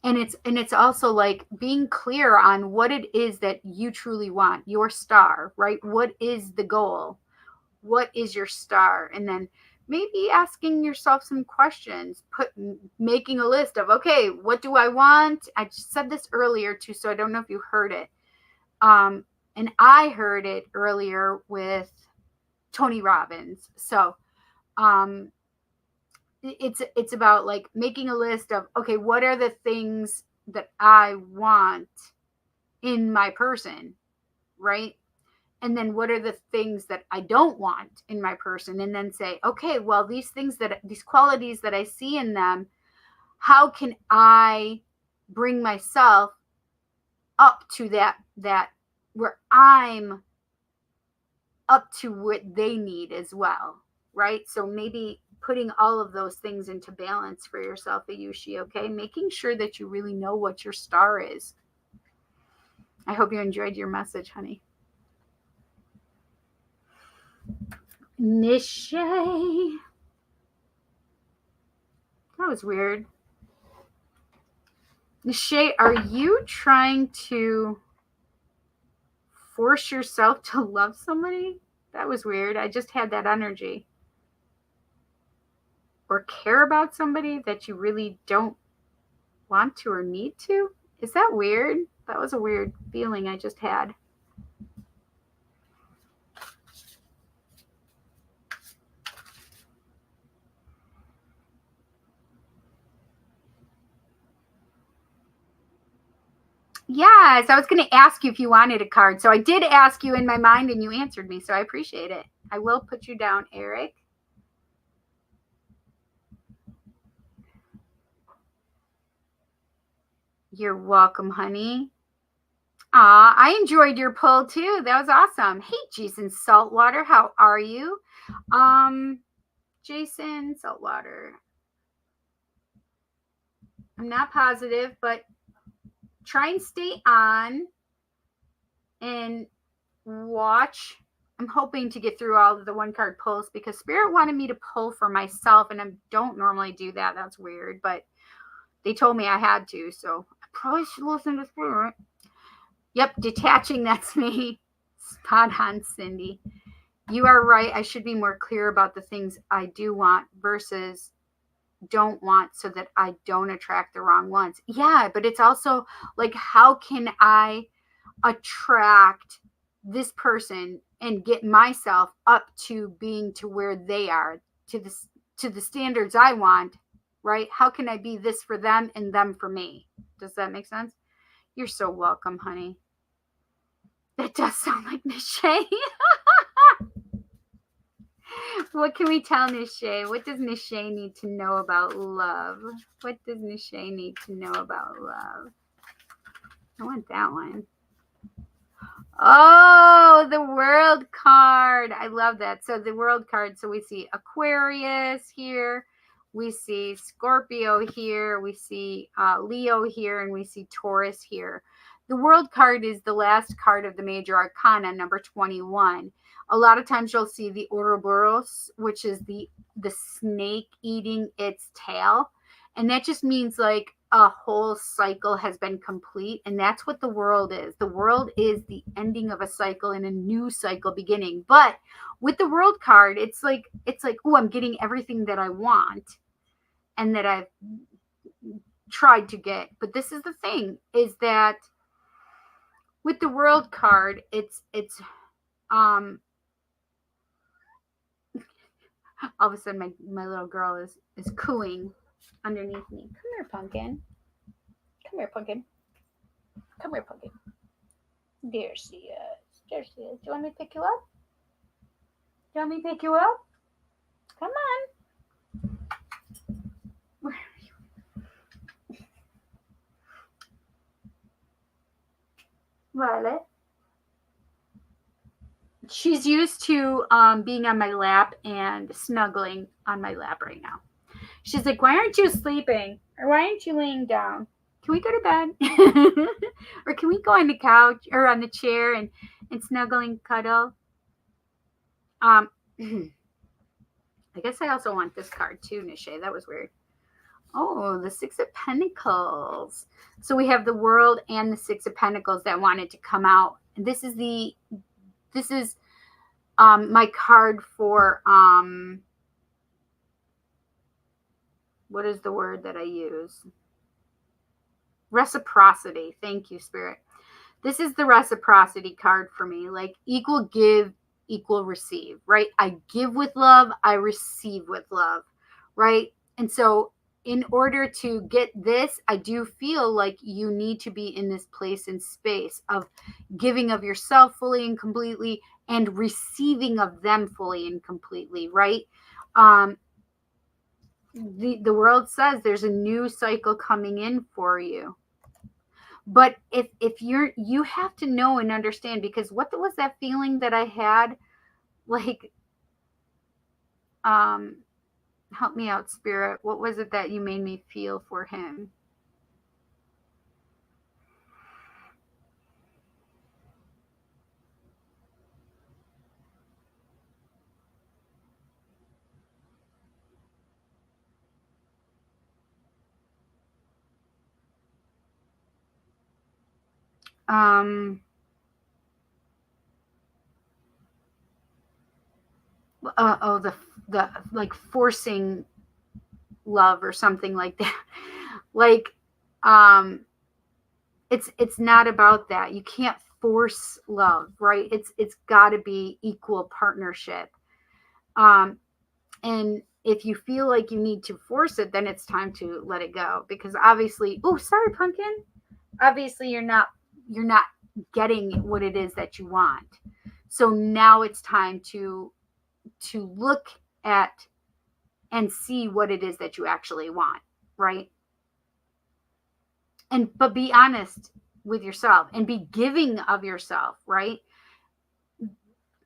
And it's also like being clear on what it is that you truly want, your star, right? What is the goal? What is your star? And then maybe asking yourself some questions, making a list of, okay, what do I want? I just said this earlier too, so I don't know if you heard it. And I heard it earlier with Tony Robbins. So it's about like making a list of, okay, what are the things that I want in my person, right? And then what are the things that I don't want in my person? And then say, okay, well, these qualities that I see in them, how can I bring myself up to that where I'm up to what they need as well, right? So maybe putting all of those things into balance for yourself, Ayushi, okay? Making sure that you really know what your star is. I hope you enjoyed your message, honey. Nishay. That was weird. Nishay, are you trying to force yourself to love somebody? That was weird. I just had that energy. Or care about somebody that you really don't want to or need to? Is that weird? That was a weird feeling I just had. Yes, I was going to ask you if you wanted a card. So I did ask you in my mind and you answered me. So I appreciate it. I will put you down, Eric. You're welcome, honey. Aw, I enjoyed your pull too. That was awesome. Hey, Jason Saltwater, how are you? Jason Saltwater. I'm not positive, but try and stay on and watch. I'm hoping to get through all of the one card pulls because Spirit wanted me to pull for myself, and I don't normally do that. That's weird, but they told me I had to, so I probably should listen to Spirit. Yep, detaching, that's me. Spot on, Cindy. You are right. I should be more clear about the things I do want versus don't want so that I don't attract the wrong ones. Yeah, but it's also like, how can I attract this person and get myself up to being to where they are, to the standards I want, right? How can I be this for them and them for me? Does that make sense? You're so welcome, honey. That does sound like Nishay. What can we tell Nishay? What does Nishay need to know about love? What does Nishay need to know about love? I want that one. Oh, the world card. I love that. So the world card. So we see Aquarius here, We see Scorpio here. We see Leo here. And we see Taurus here. The World card is the last card of the major arcana, number 21. A lot of times you'll see the Ouroboros, which is the snake eating its tail. And that just means like a whole cycle has been complete. And that's what the world is. The world is the ending of a cycle and a new cycle beginning. But with the World card, it's like, oh, I'm getting everything that I want and that I've tried to get. But this is the thing, is that with the World card, it's all of a sudden my little girl is cooing underneath me. Come here, pumpkin. Come here, pumpkin. Come here, pumpkin. There she is. There she is. Do you want me to pick you up? Do you want me to pick you up? Come on. Where are you? Violet. She's used to being on my lap and snuggling on my lap right now. She's like, why aren't you sleeping? Or why aren't you laying down? Can we go to bed? Or can we go on the couch or on the chair and snuggle and cuddle? I guess I also want this card too, Nishay. That was weird. Oh, the Six of Pentacles. So we have the World and the Six of Pentacles that wanted to come out. And this is my card for what is the word that I use? Reciprocity. Thank you, Spirit. This is the reciprocity card for me. Like equal give, equal receive, right? I give with love, I receive with love, right? And so in order to get this, I do feel like you need to be in this place and space of giving of yourself fully and completely and receiving of them fully and completely, right? The world says there's a new cycle coming in for you. But if you have to know and understand, because what was that feeling that I had? Like, help me out, Spirit. What was it that you made me feel for him? The like forcing love or something like that. Like, it's not about that. You can't force love, right? It's got to be equal partnership. And if you feel like you need to force it, then it's time to let it go, because obviously, oh, sorry, pumpkin. Obviously, you're not getting what it is that you want. So now it's time to look at and see what it is that you actually want, right? But be honest with yourself and be giving of yourself, right?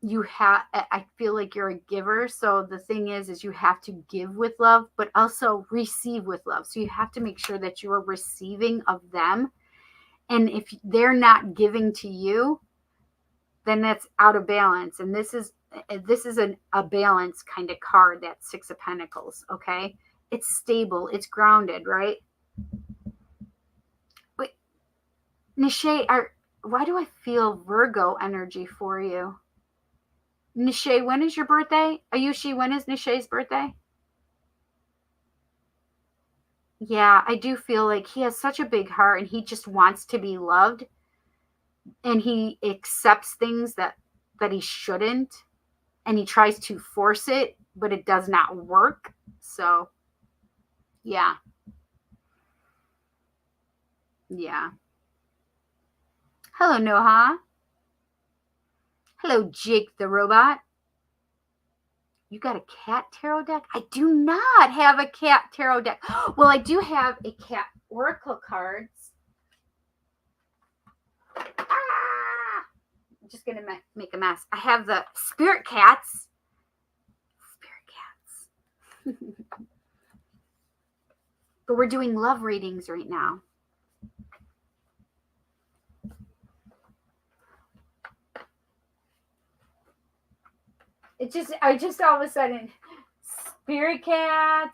I feel like you're a giver. So the thing is you have to give with love, but also receive with love. So you have to make sure that you are receiving of them. And if they're not giving to you, then that's out of balance. And this is a balance kind of card, that Six of Pentacles. Okay. It's stable. It's grounded, right? Wait, Nishay, why do I feel Virgo energy for you? Nishay, when is your birthday? Ayushi, when is Nishay's birthday? Yeah, I do feel like he has such a big heart and he just wants to be loved. And he accepts things that he shouldn't. And he tries to force it, but it does not work. So, yeah. Yeah. Hello, Noha. Hello, Jake the robot. You got a cat tarot deck? I do not have a cat tarot deck. Well, I do have a cat oracle cards. I'm just going to make a mess. I have the spirit cats. Spirit cats. But we're doing love readings right now. I just all of a sudden, spirit cat.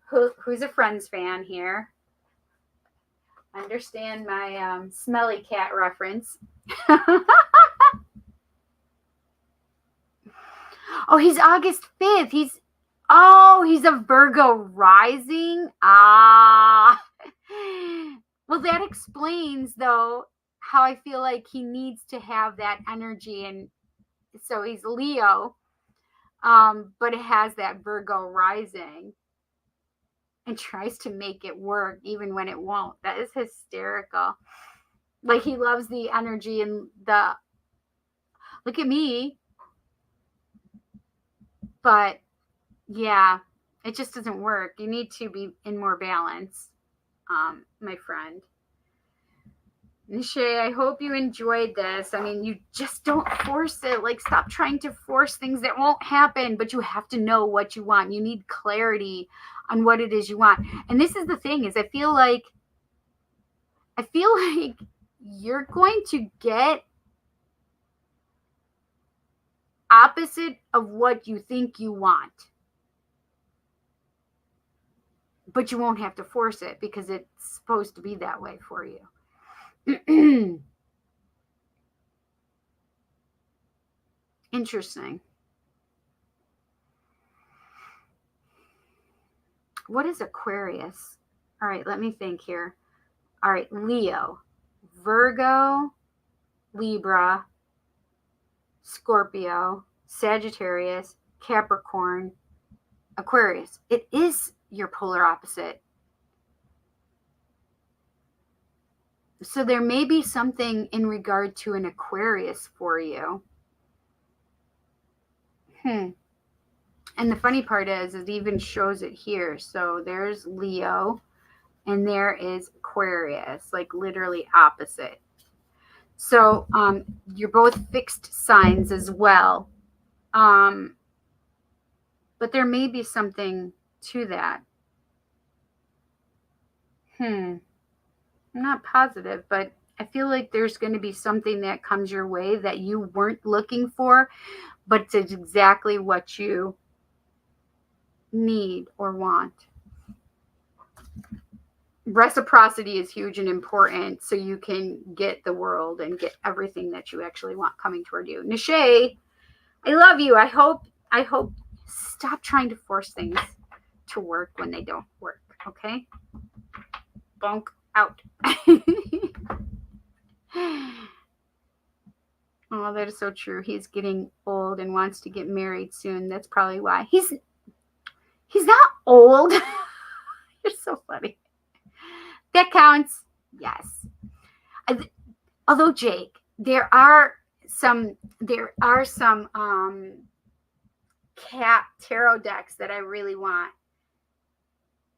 Who's a Friends fan here? Understand my smelly cat reference. Oh, he's August 5th. He's a Virgo rising. Ah. Well, that explains, though, how I feel like he needs to have that energy. And so he's Leo, but it has that Virgo rising and tries to make it work even when it won't. That is hysterical. Like, he loves the energy and the, look at me. But yeah, it just doesn't work. You need to be in more balance, my friend. Nishay, I hope you enjoyed this. I mean, you just don't force it. Like, stop trying to force things that won't happen, but you have to know what you want. You need clarity on what it is you want. And this is the thing, is I feel like you're going to get opposite of what you think you want. But you won't have to force it because it's supposed to be that way for you. Interesting. What is Aquarius? All right, let me think here. All right, Leo, Virgo, Libra, Scorpio, Sagittarius, Capricorn, Aquarius. It is your polar opposite. So there may be something in regard to an Aquarius for you. And the funny part is it even shows it here. So there's Leo and there is Aquarius, like literally opposite. So you're both fixed signs as well. But there may be something to that. I'm not positive, but I feel like there's going to be something that comes your way that you weren't looking for, but it's exactly what you need or want. Reciprocity is huge and important so you can get the world and get everything that you actually want coming toward you. Nishay, I love you. I hope stop trying to force things to work when they don't work, okay? Bonk out. Oh, that is so true. He's getting old and wants to get married soon. That's probably why. He's not old. You're so funny. That counts. Yes. Although, Jake, there are some cat tarot decks that I really want.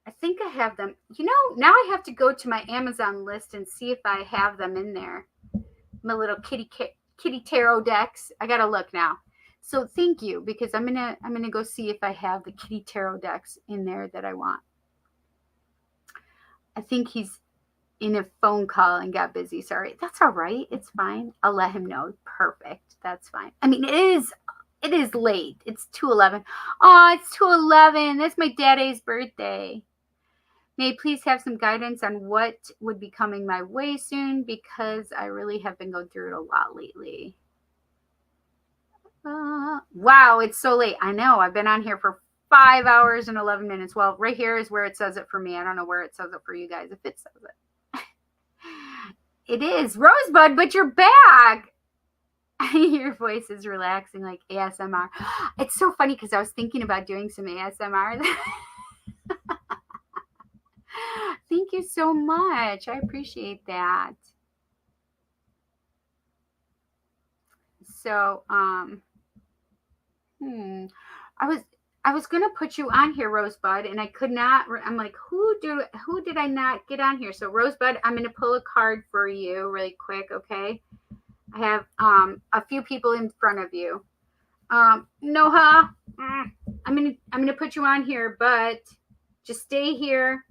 I think I have them. You know, now I have to go to my Amazon list and see if I have them in there. My little kitty tarot decks. I gotta look now. So thank you, because I'm gonna go see if I have the kitty tarot decks in there that I want. I think he's in a phone call and got busy. Sorry. That's all right. It's fine. I'll let him know. Perfect. That's fine. I mean, it is late. It's 2:11. Oh, it's 2:11. That's my daddy's birthday. May I please have some guidance on what would be coming my way soon, because I really have been going through it a lot lately. Wow, it's so late. I know. I've been on here for 5 hours and 11 minutes. Well, right here is where it says it for me. I don't know where it says it for you guys, if it says it. It is. Rosebud, but you're back. Your voice is relaxing like ASMR. It's so funny because I was thinking about doing some ASMR. Thank you so much. I appreciate that. So, I was gonna put you on here, Rosebud, and I could not. I'm like, who did I not get on here? So, Rosebud, I'm gonna pull a card for you really quick, okay? I have a few people in front of you. Noha, I'm gonna put you on here, but just stay here.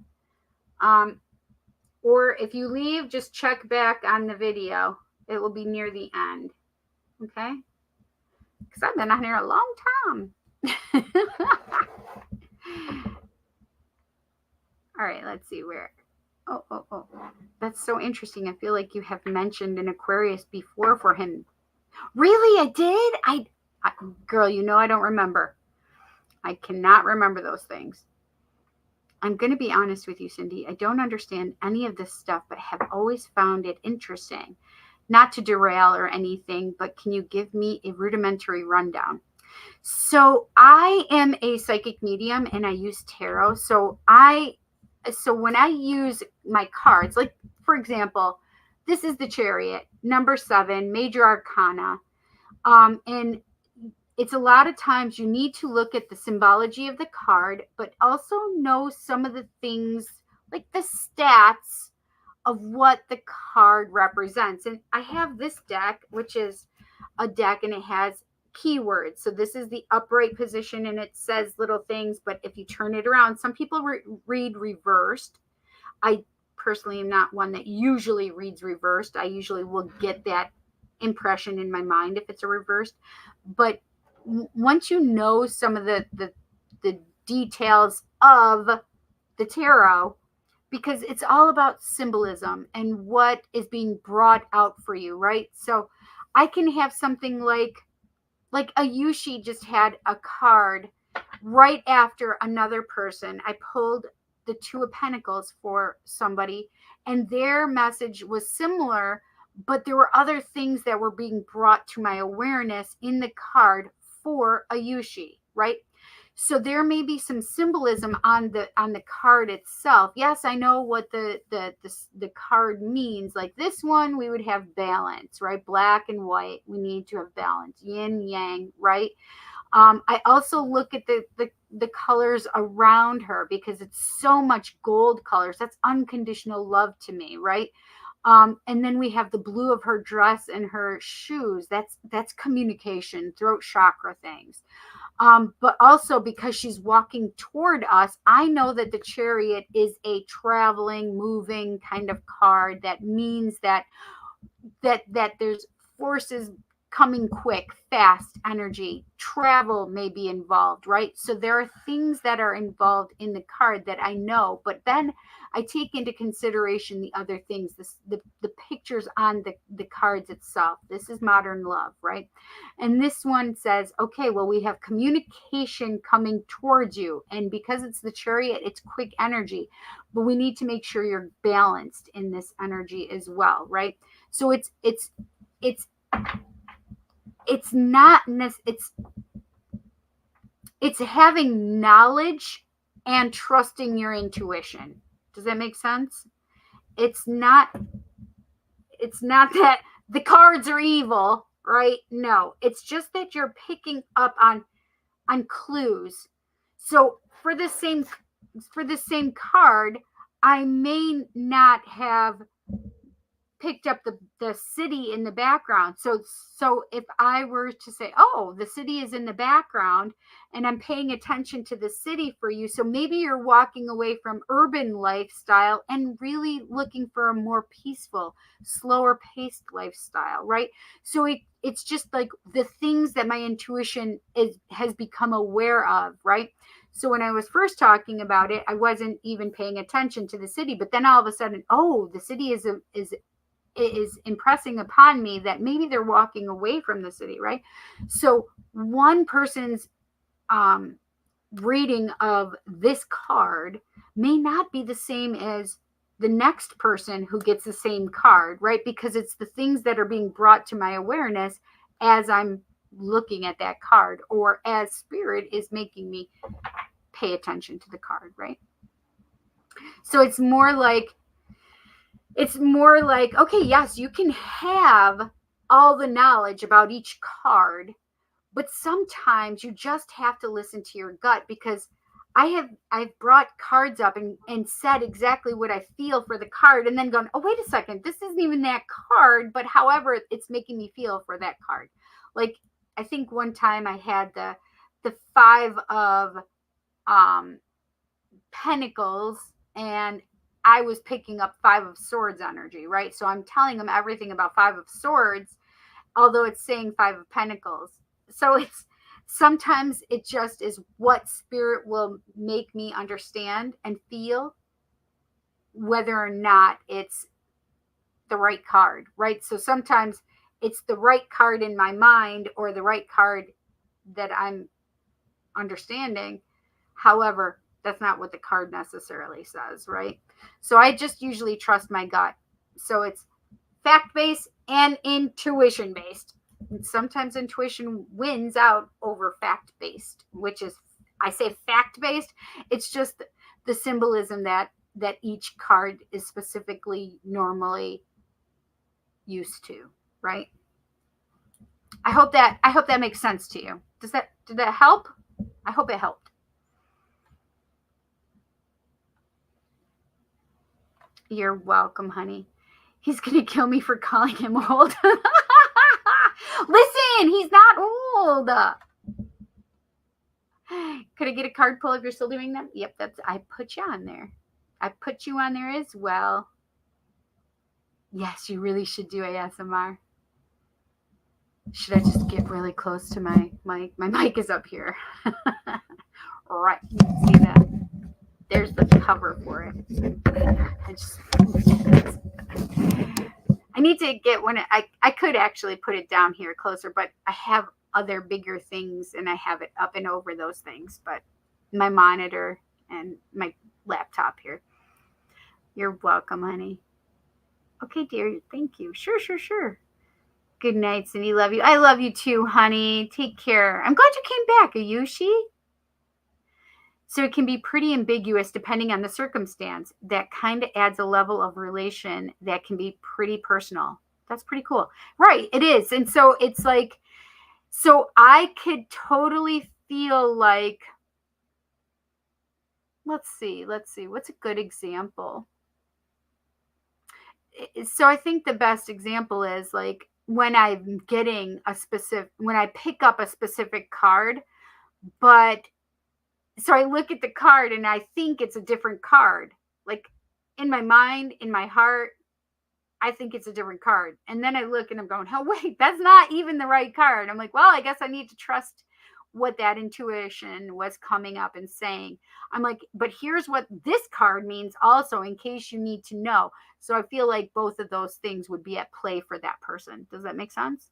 Or if you leave, just check back on the video. It will be near the end. Okay? Because I've been on here a long time. All right, let's see where. Oh. That's so interesting. I feel like you have mentioned an Aquarius before for him. Really? I did? Girl, you know I don't remember. I cannot remember those things. I'm going to be honest with you, Cindy. I don't understand any of this stuff, but have always found it interesting. Not to derail or anything, but can you give me a rudimentary rundown? So I am a psychic medium and I use tarot. So when I use my cards, like for example, this is the Chariot, number 7, major arcana. And it's a lot of times you need to look at the symbology of the card, but also know some of the things like the stats of what the card represents. And I have this deck, which is a deck and it has keywords. So this is the upright position and it says little things, but if you turn it around, some people read reversed. I personally am not one that usually reads reversed. I usually will get that impression in my mind if it's a reversed. But once you know some of the details of the tarot, because it's all about symbolism and what is being brought out for you, right? So I can have something like Ayushi just had a card right after another person. I pulled the 2 of Pentacles for somebody and their message was similar, but there were other things that were being brought to my awareness in the card for Ayushi, right? So there may be some symbolism on the card itself. Yes, I know what the card means. Like this one, we would have balance, right? Black and white. We need to have balance, yin yang, right? I also look at the colors around her because it's so much gold colors. That's unconditional love to me, right? And then we have the blue of her dress and her shoes. That's communication, throat chakra things. But also because she's walking toward us, I know that the Chariot is a traveling, moving kind of card. That means that there's forces coming quick, fast energy. Travel may be involved, right? So there are things that are involved in the card that I know, but then I take into consideration the other things, the pictures on the cards itself. This is modern love, right? And this one says, okay, well, we have communication coming towards you. And because it's the Chariot, it's quick energy, but we need to make sure you're balanced in this energy as well, right? So it's having knowledge and trusting your intuition. Does that make sense? It's not that the cards are evil, right? No, it's just that you're picking up on clues. So for the same card, I may not have picked up the city in the background. So if I were to say, oh, the city is in the background and I'm paying attention to the city for you, so maybe you're walking away from urban lifestyle and really looking for a more peaceful, slower paced lifestyle, right? So it's just like the things that my intuition has become aware of, right? So when I was first talking about it, I wasn't even paying attention to the city, but then all of a sudden, oh, the city is impressing upon me that maybe they're walking away from the city, right? So one person's reading of this card may not be the same as the next person who gets the same card, right? Because it's the things that are being brought to my awareness as I'm looking at that card, or as spirit is making me pay attention to the card, right? So it's more like, okay, yes, you can have all the knowledge about each card, but sometimes you just have to listen to your gut, because I've brought cards up and said exactly what I feel for the card, and then gone, oh, wait a second, this isn't even that card, but however, it's making me feel for that card. Like, I think one time I had the 5 of Pentacles, and I was picking up 5 of Swords energy, right? So I'm telling them everything about 5 of Swords, although it's saying 5 of Pentacles. So it's sometimes it just is what spirit will make me understand and feel, whether or not it's the right card, right? So sometimes it's the right card in my mind or the right card that I'm understanding. However, that's not what the card necessarily says, right? So I just usually trust my gut. So it's fact-based and intuition-based. Sometimes intuition wins out over fact-based, which is, I say fact-based, it's just the symbolism that each card is specifically normally used to, right? I hope that makes sense to you. Did that help? I hope it helped. You're welcome, honey. He's gonna kill me for calling him old. Listen, he's not old. Could I get a card pull if you're still doing them? Yep, I put you on there. I put you on there as well. Yes, you really should do ASMR. Should I just get really close to my mic? My mic is up here. Right. See that? There's the cover for it. I need to get one. I could actually put it down here closer, but I have other bigger things and I have it up and over those things. But my monitor and my laptop here. You're welcome, honey. Okay, dear. Thank you. Sure. Good night, Cindy. Love you. I love you too, honey. Take care. I'm glad you came back, Ayushi. So it can be pretty ambiguous depending on the circumstance. That kind of adds a level of relation that can be pretty personal. That's pretty cool. Right, it is. And so it's like, so I could totally feel like, let's see. What's a good example? So I think the best example is like when I'm getting when I pick up a specific card, but so I look at the card and I think it's a different card. Like in my mind, in my heart, I think it's a different card. And then I look and I'm going, oh, wait, that's not even the right card. I'm like, well, I guess I need to trust what that intuition was coming up and saying. I'm like, but here's what this card means also in case you need to know. So I feel like both of those things would be at play for that person. Does that make sense?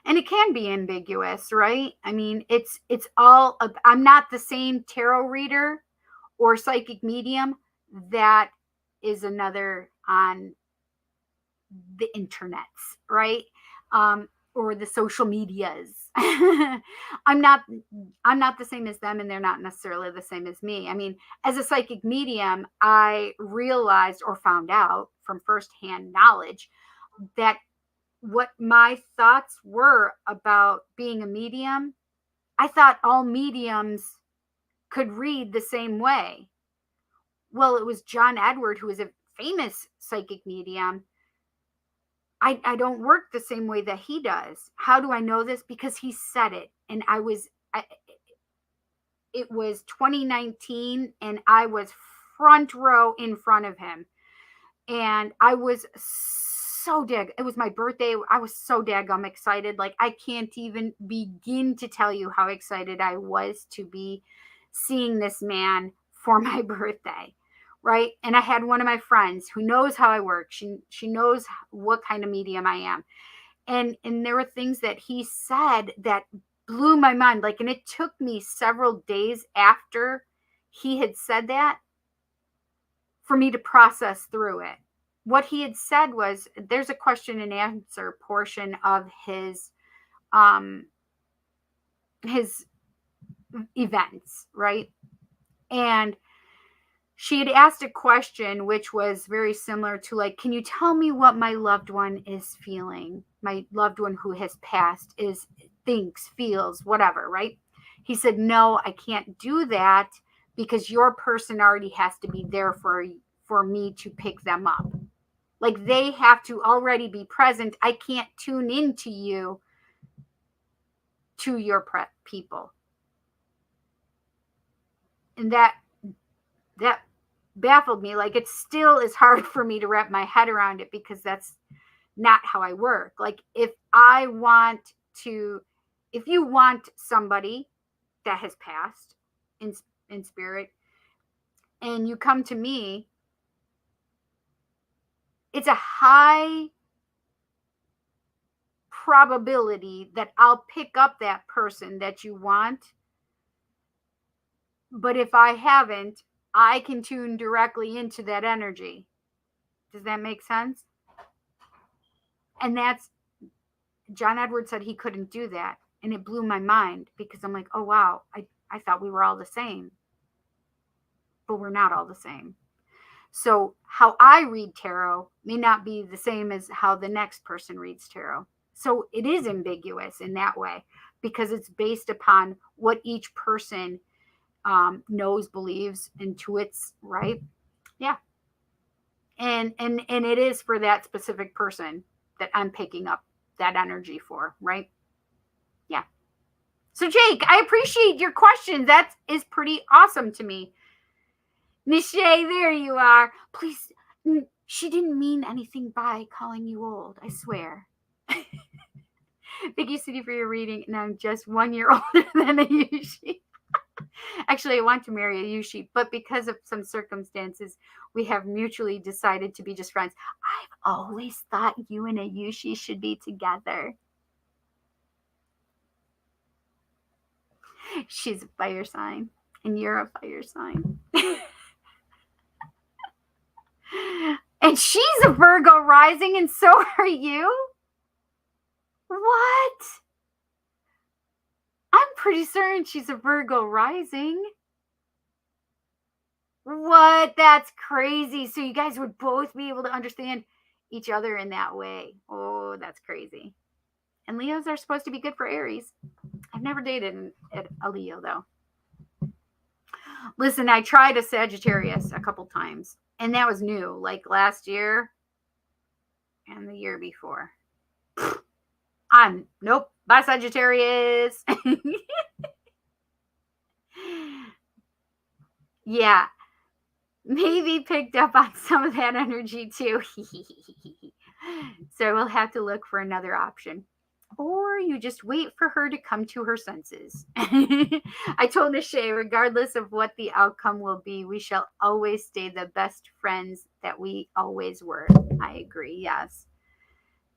And it can be ambiguous, right? I mean, it's all, I'm not the same tarot reader or psychic medium that is another on the internets, right? Or the social medias. I'm not the same as them and they're not necessarily the same as me. I mean, as a psychic medium, I realized or found out from firsthand knowledge that what my thoughts were about being a medium, I thought all mediums could read the same way. Well, it was John Edward, who is a famous psychic medium. I don't work the same way that he does. How do I know this? Because he said it. And it was 2019 and I was front row in front of him. And I was it was my birthday. I was so daggum excited. Like I can't even begin to tell you how excited I was to be seeing this man for my birthday. Right. And I had one of my friends who knows how I work. She knows what kind of medium I am. And there were things that he said that blew my mind. Like, and it took me several days after he had said that for me to process through it. What he had said was, there's a question and answer portion of his events, right? And she had asked a question which was very similar to like, can you tell me what my loved one is feeling? My loved one who has passed thinks, feels, whatever, right? He said, no, I can't do that because your person already has to be there for me to pick them up. Like they have to already be present. I can't tune into you to your people. And that baffled me. Like, it still is hard for me to wrap my head around it, because that's not how I work. Like, if you want somebody that has passed in spirit, and you come to me, it's a high probability that I'll pick up that person that you want. But if I haven't, I can tune directly into that energy. Does that make sense? And that's, John Edwards said he couldn't do that. And it blew my mind, because I'm like, oh, wow, I thought we were all the same. But we're not all the same. So how I read tarot may not be the same as how the next person reads tarot. So it is ambiguous in that way, because it's based upon what each person knows, believes, intuits, right? Yeah. And it is for that specific person that I'm picking up that energy for, right? Yeah. So Jake, I appreciate your question. That is pretty awesome to me. Michelle, there you are. Please, she didn't mean anything by calling you old, I swear. Thank you, Cindy, for your reading. And I'm just 1 year older than a Yushi. Actually, I want to marry a Yushi, but because of some circumstances, we have mutually decided to be just friends. I've always thought you and a Yushi should be together. She's a fire sign, and you're a fire sign. And she's a Virgo rising, and so are you? What? I'm pretty certain she's a Virgo rising. What? That's crazy. So you guys would both be able to understand each other in that way. Oh, that's crazy. And Leos are supposed to be good for Aries. I've never dated a Leo, though. Listen, I tried a Sagittarius a couple times, and that was new, like last year and the year before. Nope. Bye, Sagittarius. Yeah. Maybe picked up on some of that energy too. So we'll have to look for another option. Or you just wait for her to come to her senses. I told Nishay, regardless of what the outcome will be, we shall always stay the best friends that we always were. I agree, yes.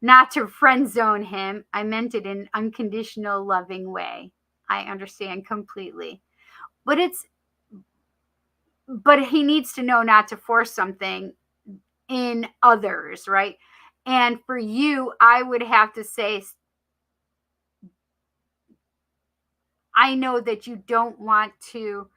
Not to friend zone him. I meant it in an unconditional, loving way. I understand completely. But he needs to know not to force something in others, right? And for you, I would have to say, I know that you don't want to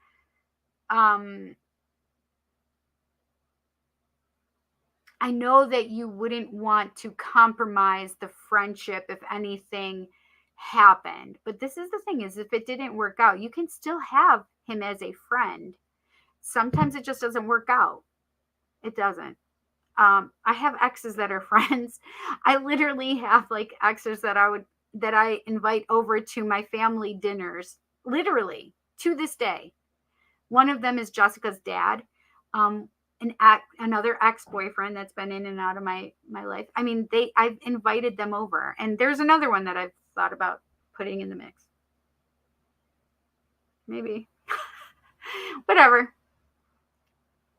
I know that you wouldn't want to compromise the friendship if anything happened. But this is the thing, is if it didn't work out, you can still have him as a friend. Sometimes it just doesn't work out. It doesn't. I have exes that are friends. I literally have like exes that I invite over to my family dinners, literally to this day. One of them is Jessica's dad. Another ex-boyfriend that's been in and out of my life. I mean, I've invited them over, and there's another one that I've thought about putting in the mix. Maybe. Whatever.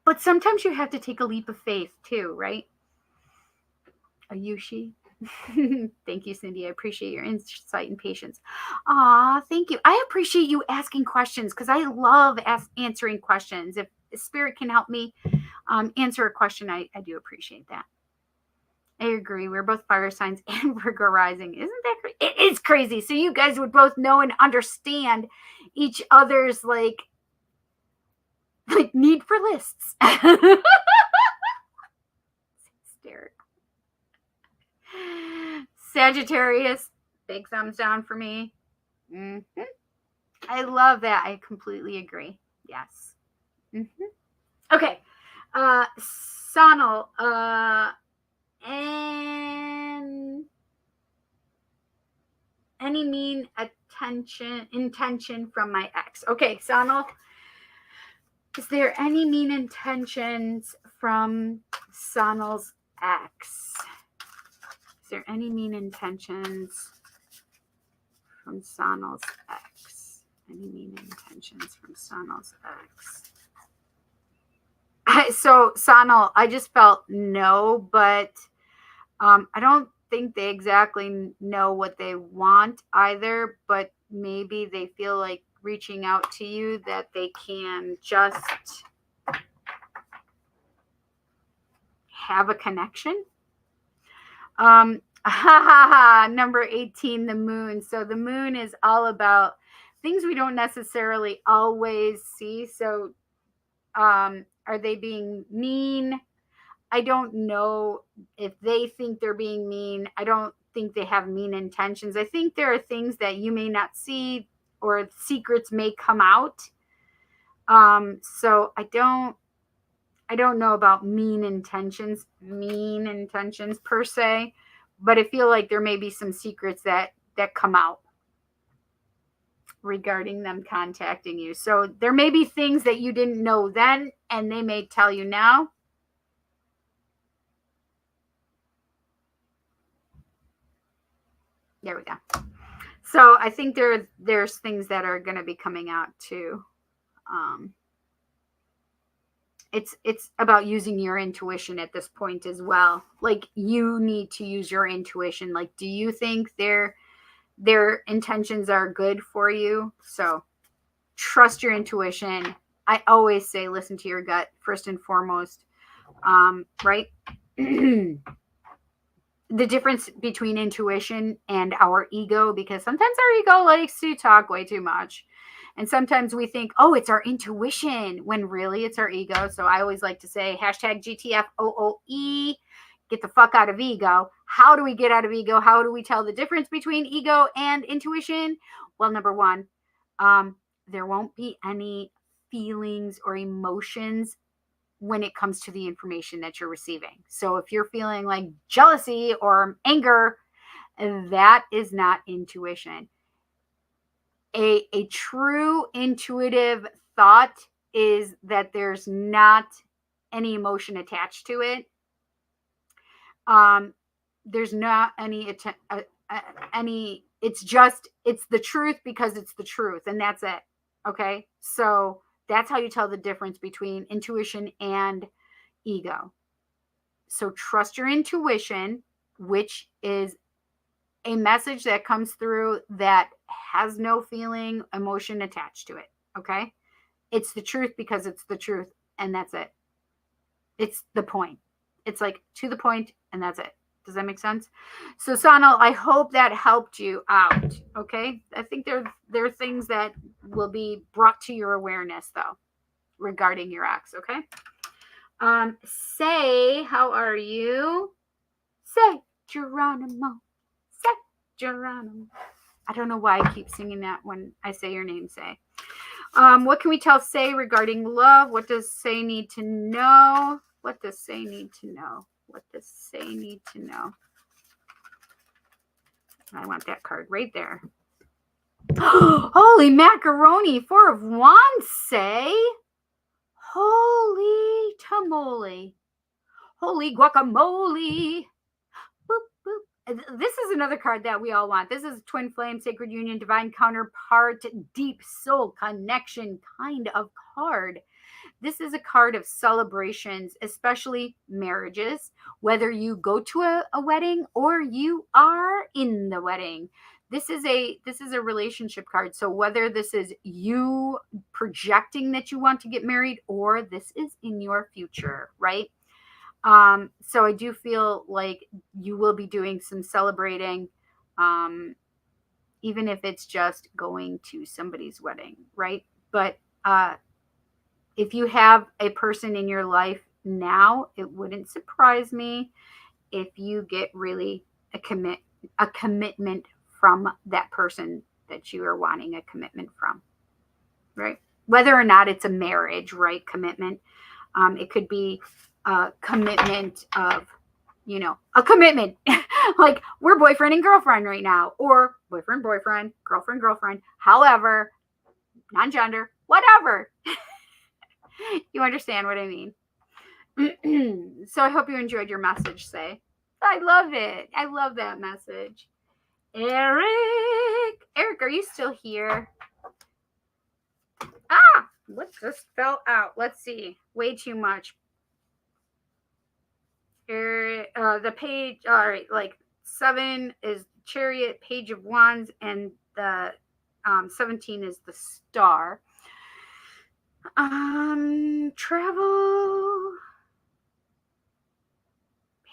But sometimes you have to take a leap of faith too, right? A Yushi. Thank you, Cindy. I appreciate your insight and patience. Thank you. I appreciate you asking questions, because I love answering questions. If Spirit can help me answer a question, I do appreciate that. I agree. We're both fire signs and Virgo rising. Isn't that crazy? It is crazy. So you guys would both know and understand each other's like need for lists. Hysterical. Sagittarius, big thumbs down for me. Mm-hmm. I love that. I completely agree. Yes. Mm-hmm. Okay. Sonal, and any mean intention from my ex? Okay, Sonal, is there any mean intentions from Sonal's ex? Is there any mean intentions from Sonal's ex? Any mean intentions from Sonal's ex? So Sonal, I just felt no, but I don't think they exactly know what they want either, but maybe they feel like reaching out to you that they can just have a connection. Number 18, the moon. So the moon is all about things we don't necessarily always see. So are they being mean? I don't know if they think they're being mean. I don't think they have mean intentions. I think there are things that you may not see or secrets may come out. So I don't know about mean intentions per se, but I feel like there may be some secrets that come out regarding them contacting you. So there may be things that you didn't know then, and they may tell you now. There we go. So I think there's things that are going to be coming out too. It's about using your intuition at this point as well. Like, you need to use your intuition. Like, do you think their intentions are good for you? So trust your intuition. I always say listen to your gut first and foremost. Right? The difference between intuition and our ego, because sometimes our ego likes to talk way too much. And sometimes we think, oh, it's our intuition, when really it's our ego. So I always like to say, hashtag GTFOOE, get the fuck out of ego. How do we get out of ego? How do we tell the difference between ego and intuition? Well, number one, there won't be any feelings or emotions when it comes to the information that you're receiving. So if you're feeling like jealousy or anger, that is not intuition. A true intuitive thought is that there's not any emotion attached to it. There's not any it's the truth because it's the truth, and that's it. Okay? So that's how you tell the difference between intuition and ego. So trust your intuition, which is a message that comes through that has no feeling, emotion attached to it. Okay? It's the truth because it's the truth, and that's it. It's the point. It's like to the point, and that's it. Does that make sense? So Sonal, I hope that helped you out. Okay? I think there are things that will be brought to your awareness though regarding your ex. Okay? Say, how are you? Say, Geronimo. Say, Geronimo. I don't know why I keep singing that when I say your name, Say. What can we tell Say regarding love? What does Say need to know? What does Say need to know? What does Say need to know? I want that card right there. Holy macaroni, 4 of Wands, Say. Holy tamale. Holy guacamole. Boop, boop. This is another card that we all want. This is Twin Flame, Sacred Union, Divine Counterpart, Deep Soul Connection kind of card. This is a card of celebrations, especially marriages, whether you go to a wedding or you are in the wedding. This is a relationship card. So whether this is you projecting that you want to get married or this is in your future, right? So I do feel like you will be doing some celebrating, even if it's just going to somebody's wedding, right? But if you have a person in your life now, it wouldn't surprise me if you get really a commitment from that person that you are wanting a commitment from, right? Whether or not it's a marriage, right? Commitment. It could be a commitment of a commitment. Like, we're boyfriend and girlfriend right now, or boyfriend, girlfriend, girlfriend, however, non-gender, whatever. You understand what I mean? So I hope you enjoyed your message, say. I love it. I love that message. Eric, are you still here? What just fell out? Let's see. Way too much. The page, all right, like 7 is Chariot, Page of Wands, and the 17 is the Star. Travel,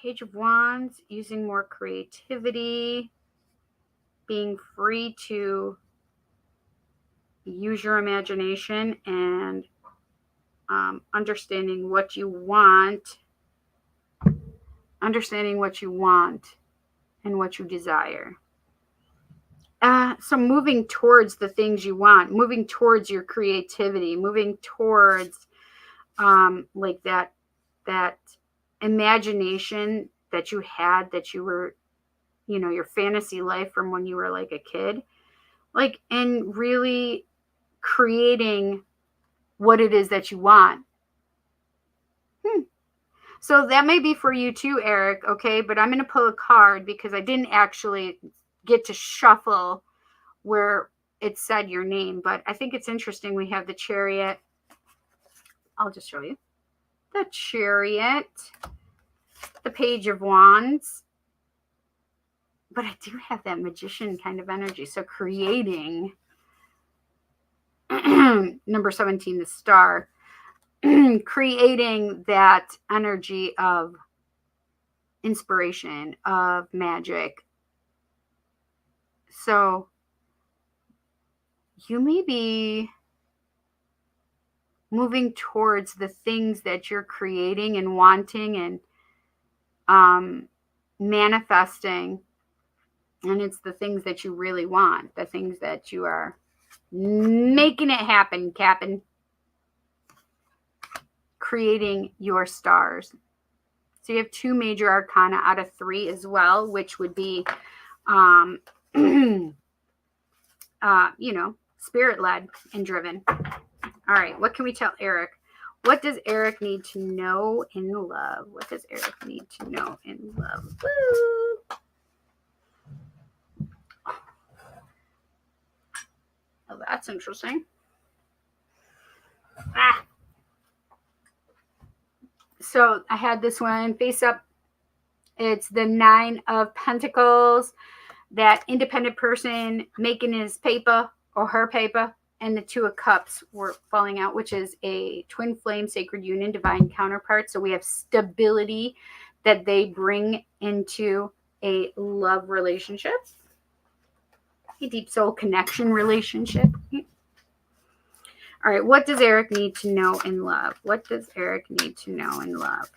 Page of Wands, using more creativity, being free to use your imagination, and understanding what you want and what you desire. So moving towards the things you want, moving towards your creativity, moving towards like that imagination that you had, that you were, your fantasy life from when you were like a kid, like, and really creating what it is that you want. So that may be for you too, Eric, okay? But I'm going to pull a card because I didn't actually get to shuffle where it said your name. But I think it's interesting. We have the Chariot. I'll just show you. The Chariot. The Page of Wands. But I do have that Magician kind of energy. So creating. Number 17, the Star. Creating that energy of inspiration, of magic. So you may be moving towards the things that you're creating and wanting and manifesting, and it's the things that you really want, the things that you are making it happen, Cap'n. Creating your stars. So you have 2 major arcana out of 3 as well, which would be, spirit-led and driven. All right, what can we tell Eric? What does Eric need to know in love? What does Eric need to know in love? Woo! Oh, that's interesting. So I had this one face up. It's the 9 of Pentacles, that independent person making his paper or her paper, and the 2 of Cups were falling out, which is a twin flame, sacred union, divine counterpart. So we have stability that they bring into a love relationship, a deep soul connection relationship. All right, what does Eric need to know in love? What does Eric need to know in love?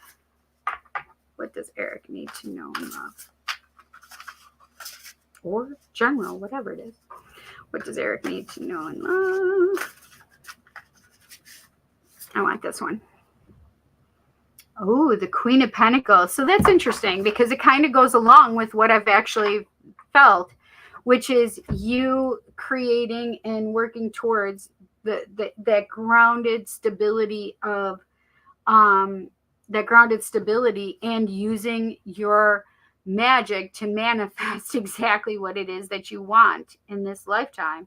What does Eric need to know in love? Or general, whatever it is. What does Eric need to know in love? I want this one. Oh, the Queen of Pentacles. So that's interesting because it kind of goes along with what I've actually felt, which is you creating and working towards that grounded stability of and using your magic to manifest exactly what it is that you want in this lifetime.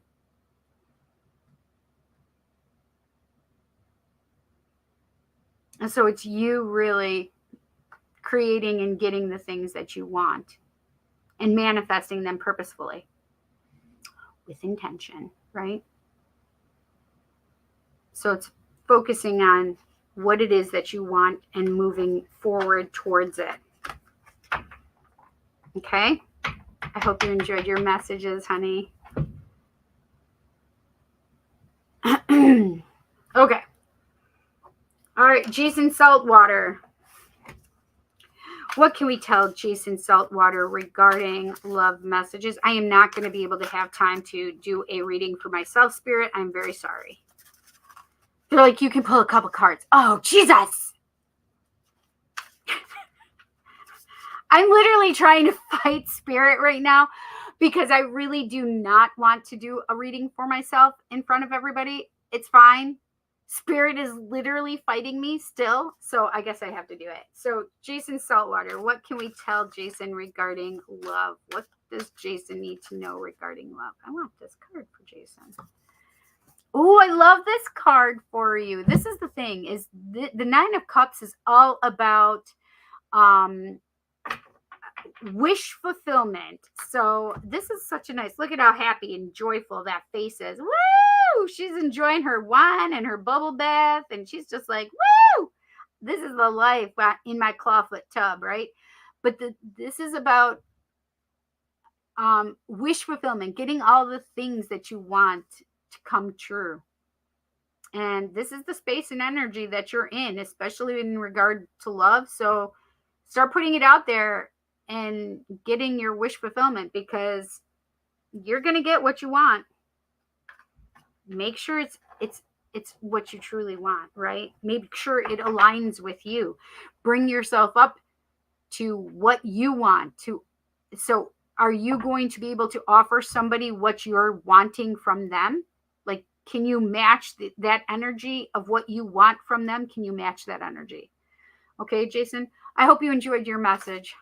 And so it's you really creating and getting the things that you want and manifesting them purposefully with intention, right? So it's focusing on what it is that you want and moving forward towards it. Okay? I hope you enjoyed your messages, honey. Okay. All right, Jason Saltwater. What can we tell Jason Saltwater regarding love messages? I am not going to be able to have time to do a reading for myself, Spirit. I'm very sorry. They're like, you can pull a couple cards. Oh, Jesus. I'm literally trying to fight spirit right now because I really do not want to do a reading for myself in front of everybody. It's fine. Spirit is literally fighting me still, so I guess I have to do it. So, Jason Saltwater, what can we tell Jason regarding love? What does Jason need to know regarding love? I want this card for Jason. Oh, I love this card for you. This is the thing, is the Nine of Cups is all about wish fulfillment. So this is such a nice, look at how happy and joyful that face is. Woo! She's enjoying her wine and her bubble bath, and she's just like, woo! This is the life in my clawfoot tub, right? But this is about wish fulfillment, getting all the things that you want to come true. And this is the space and energy that you're in, especially in regard to love. So start putting it out there and getting your wish fulfillment, because you're going to get what you want. Make sure it's what you truly want, right? Make sure it aligns with you. Bring yourself up to what you want to. So are you going to be able to offer somebody what you're wanting from them? Like, can you match that energy of what you want from them? Can you match that energy? Okay, Jason, I hope you enjoyed your message.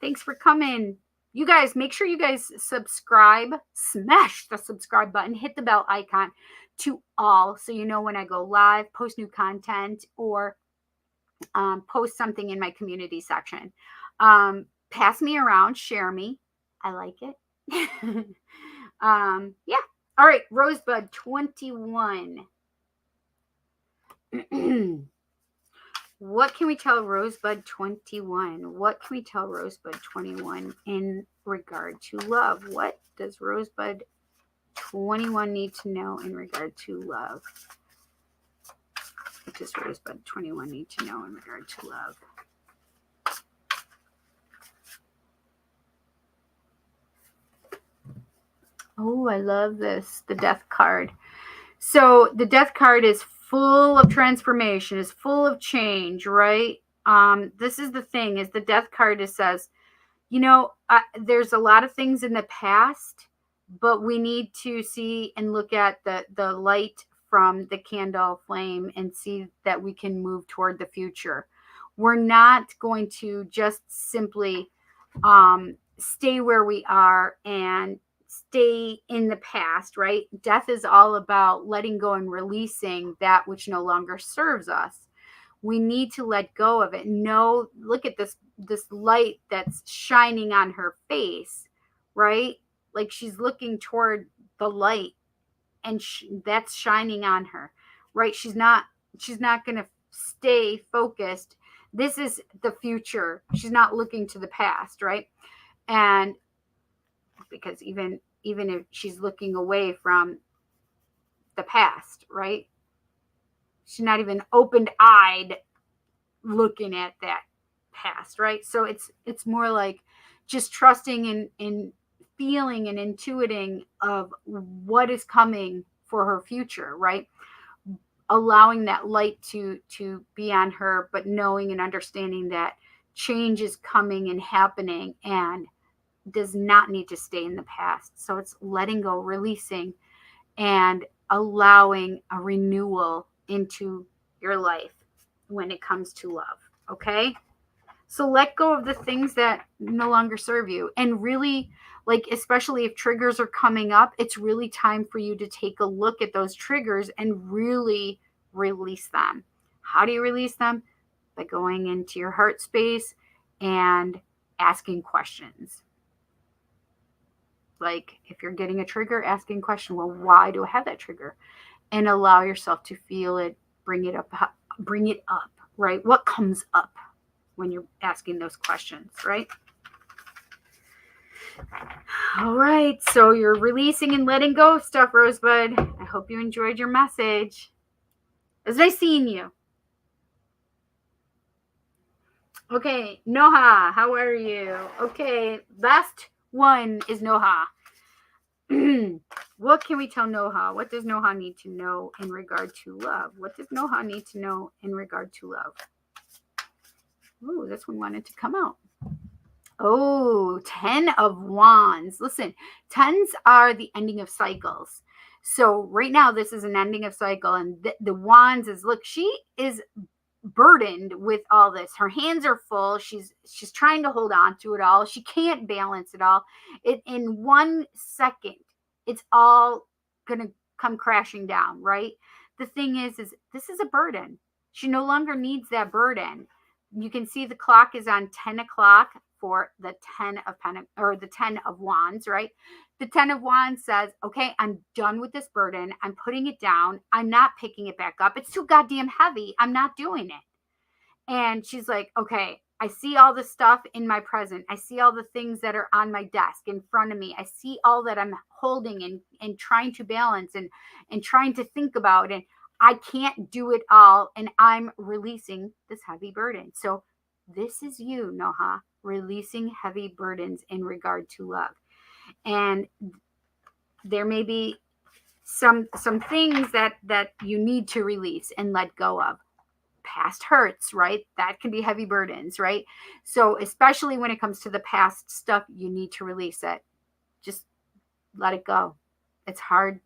Thanks for coming. You guys, make sure you guys subscribe, smash the subscribe button, hit the bell icon to all, so you know when I go live, post new content, or post something in my community section. Pass me around, share me. I like it. Yeah. All right, Rosebud 21. What can we tell Rosebud 21? What can we tell Rosebud 21 in regard to love? What does Rosebud 21 need to know in regard to love? What does Rosebud 21 need to know in regard to love? Oh, I love this. The Death card. So the Death card is full of transformation, is full of change, right? This is the thing, is the Death card, it says, you know, there's a lot of things in the past, but we need to see and look at the light from the candle flame and see that we can move toward the future. We're not going to just simply stay where we are and stay in the past, right? Death is all about letting go and releasing that which no longer serves us. We need to let go of it. No, look at this light that's shining on her face, right? Like she's looking toward the light, and that's shining on her, right? She's not going to stay focused. This is the future. She's not looking to the past, right? And because even if she's looking away from the past, right? She's not even open-eyed looking at that past, right? So it's more like just trusting in feeling and intuiting of what is coming for her future, right? Allowing that light to be on her, but knowing and understanding that change is coming and happening and does not need to stay in the past. So it's letting go, releasing, and allowing a renewal into your life when it comes to love. Okay? So let go of the things that no longer serve you. And really, like, especially if triggers are coming up, it's really time for you to take a look at those triggers and really release them. How do you release them? By going into your heart space and asking questions. Like, if you're getting a trigger, asking question, well, why do I have that trigger? And allow yourself to feel it, bring it up, right? What comes up when you're asking those questions, right? All right, so you're releasing and letting go of stuff, Rosebud. I hope you enjoyed your message. It was nice seeing you. Okay, Noha, how are you? Okay, last one is Noha. What can we tell Noha? What does Noha need to know in regard to love? What does Noha need to know in regard to love? Ooh, this one wanted to come out. Oh, 10 of Wands. Listen, 10s are the ending of cycles. So right now, this is an ending of cycle. And the Wands is, look, she is burdened with all this. Her hands are full. She's trying to hold on to it all. She can't balance it all. In 1 second, it's all gonna come crashing down, right? The thing is this is a burden. She no longer needs that burden. You can see the clock is on 10 o'clock for the 10 of or the 10 of Wands, right? The 10 of Wands says, okay, I'm done with this burden. I'm putting it down. I'm not picking it back up. It's too goddamn heavy. I'm not doing it. And she's like, okay, I see all the stuff in my present. I see all the things that are on my desk in front of me. I see all that I'm holding and trying to balance and trying to think about. And I can't do it all. And I'm releasing this heavy burden. So this is you, Noha, releasing heavy burdens in regard to love. And there may be some things that you need to release and let go of. Past hurts, right? That can be heavy burdens, right? So especially when it comes to the past stuff, you need to release it. Just let it go. It's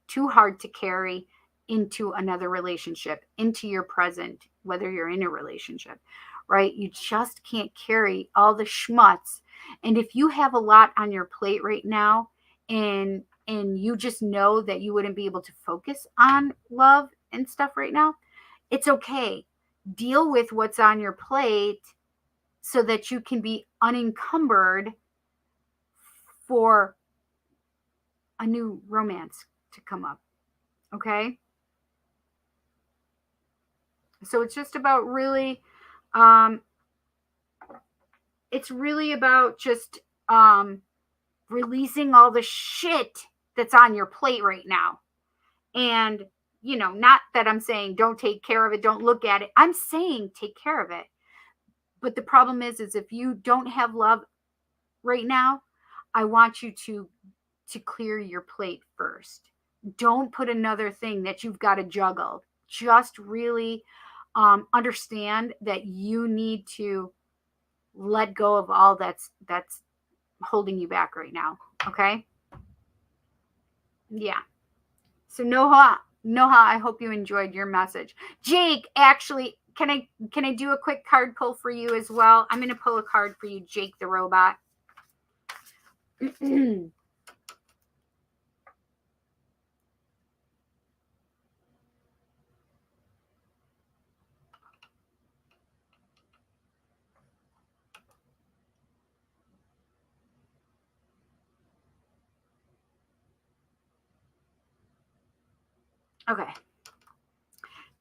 too hard to carry into another relationship, into your present, whether you're in a relationship, right? You just can't carry all the schmutz. And if you have a lot on your plate right now, and you just know that you wouldn't be able to focus on love and stuff right now, it's okay. Deal with what's on your plate so that you can be unencumbered for a new romance to come up. Okay? So it's just about really, it's really about just releasing all the shit that's on your plate right now. And, not that I'm saying don't take care of it, don't look at it. I'm saying take care of it. But the problem is if you don't have love right now, I want you to clear your plate first. Don't put another thing that you've got to juggle. Just really understand that you need to let go of all that's holding you back right now. Okay? Yeah. So Noha, I hope you enjoyed your message. Jake, actually, can I do a quick card pull for you as well? I'm going to pull a card for you, Jake the robot. Okay.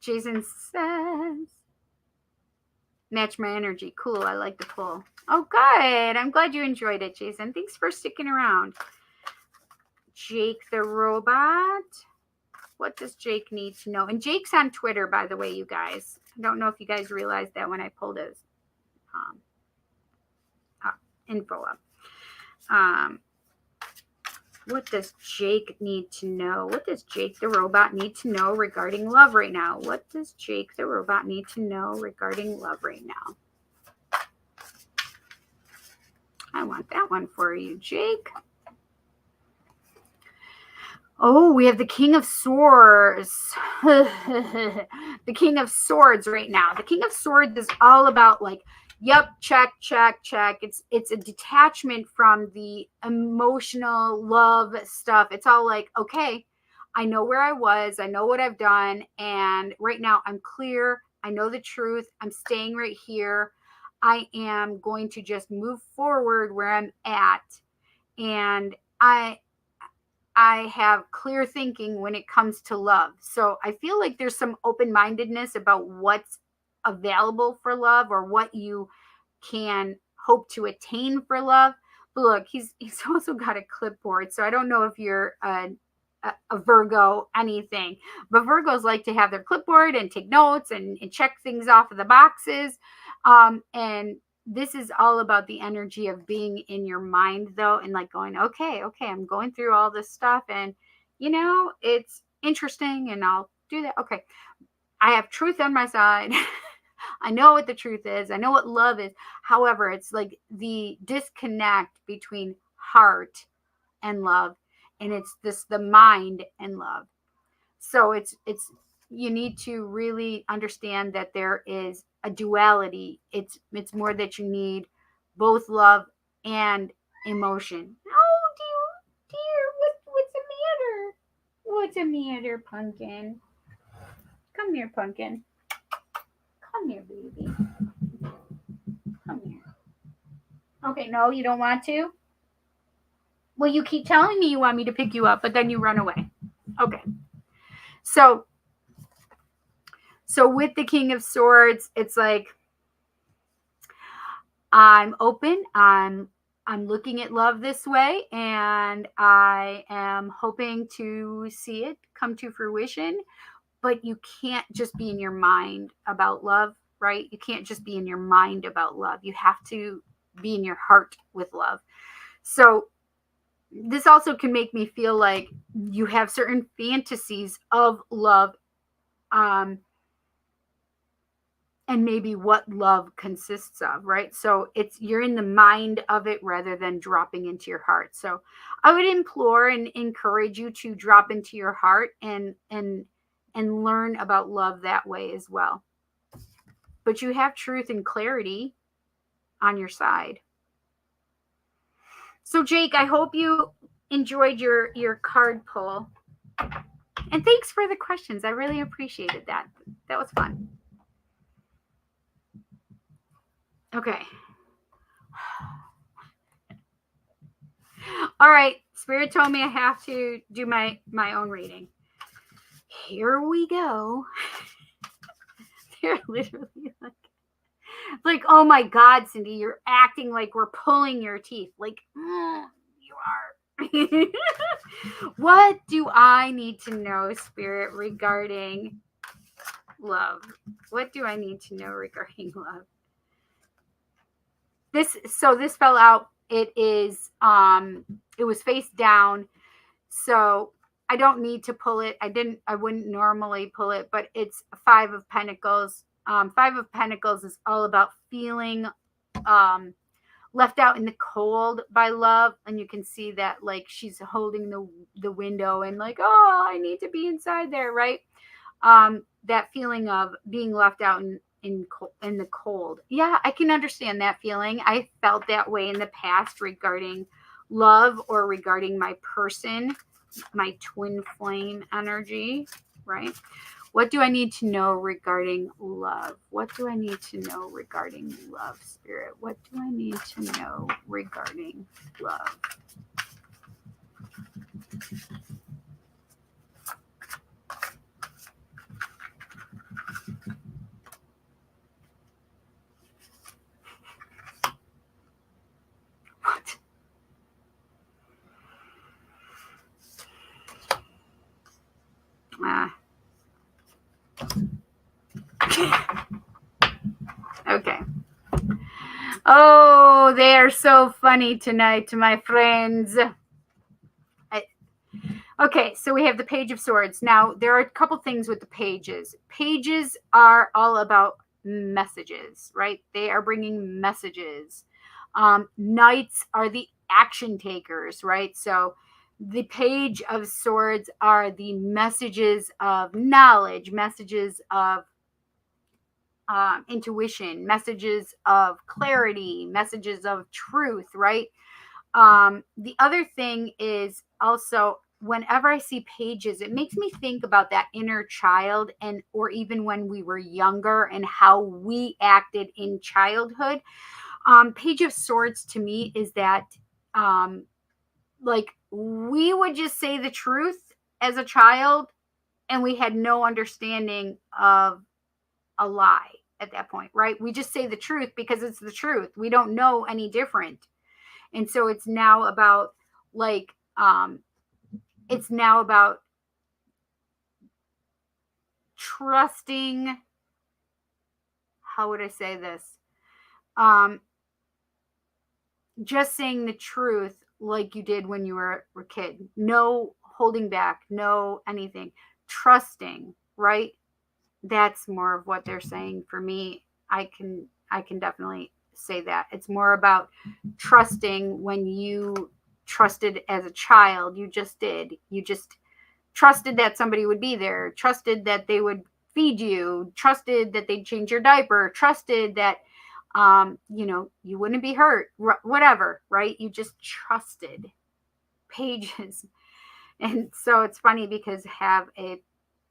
Jason says, match my energy. Cool. I like the pull. Oh, good. I'm glad you enjoyed it, Jason. Thanks for sticking around. Jake the robot. What does Jake need to know? And Jake's on Twitter, by the way, you guys. I don't know if you guys realized that when I pulled his info up. What does Jake need to know? What does Jake the robot need to know regarding love right now? What does Jake the robot need to know regarding love right now? I want that one for you, Jake. Oh, we have the King of Swords. The King of Swords right now. The King of Swords is all about like, yep, check. It's a detachment from the emotional love stuff. It's all like, okay, I know where I was. I know what I've done. And right now I'm clear. I know the truth. I'm staying right here. I am going to just move forward where I'm at. And I have clear thinking when it comes to love. So I feel like there's some open-mindedness about what's available for love or what you can hope to attain for love. But look, he's also got a clipboard. So I don't know if you're a Virgo, anything, but Virgos like to have their clipboard and take notes and check things off of the boxes. And this is all about the energy of being in your mind, though, and like going, okay, I'm going through all this stuff, and it's interesting, and I'll do that. Okay, I have truth on my side. I know what the truth is. I know what love is. However, it's like the disconnect between heart and love, and it's the mind and love. So it's you need to really understand that there is a duality. It's more that you need both love and emotion. Oh dear, what's the matter, Pumpkin? Come here, Pumpkin. Come here, baby. Come here. Okay, no, you don't want to? Well, you keep telling me you want me to pick you up, but then you run away. Okay. So with the King of Swords, it's like I'm open. I'm looking at love this way, and I am hoping to see it come to fruition. But you can't just be in your mind about love, right? You can't just be in your mind about love. You have to be in your heart with love. So this also can make me feel like you have certain fantasies of love, and maybe what love consists of, right? So you're in the mind of it rather than dropping into your heart. So I would implore and encourage you to drop into your heart and learn about love that way as well. But you have truth and clarity on your side. So Jake, I hope you enjoyed your card pull. And thanks for the questions. I really appreciated that. That was fun. Okay. All right. Spirit told me I have to do my own reading. Here we go. They're literally like, oh my God, Cindy, you're acting like we're pulling your teeth. Like, you are. What do I need to know, Spirit, regarding love? What do I need to know regarding love? This fell out. It is it was face down. So I don't need to pull it. I wouldn't normally pull it, but it's 5 of Pentacles. 5 of Pentacles is all about feeling left out in the cold by love. And you can see that like she's holding the window and like, oh, I need to be inside there, right? That feeling of being left out in the cold. Yeah, I can understand that feeling. I felt that way in the past regarding love or regarding my person, my twin flame energy, right? What do I need to know regarding love? What do I need to know regarding love, Spirit? What do I need to know regarding love? What? Okay. Oh, they are so funny tonight, my friends. Okay, so we have the Page of Swords. Now, there are a couple things with the pages. Pages are all about messages, right? They are bringing messages. Knights are the action takers, right? So the Page of Swords are the messages of knowledge, messages of intuition, messages of clarity, messages of truth, right? The other thing is also whenever I see pages, it makes me think about that inner child or even when we were younger and how we acted in childhood. Page of Swords to me is that like we would just say the truth as a child and we had no understanding of a lie at that point, right? We just say the truth because it's the truth. We don't know any different. And so it's now about like it's now about trusting, how would I say this? Just saying the truth like you did when you were a kid. No holding back, no anything. Trusting, right? That's more of what they're saying for me I can definitely say that. It's more about trusting when you trusted as a child. You just did. You just trusted that somebody would be there, trusted that they would feed you, trusted that they'd change your diaper, trusted that you wouldn't be hurt, whatever, right? You just trusted. Pages. And so it's funny because I have a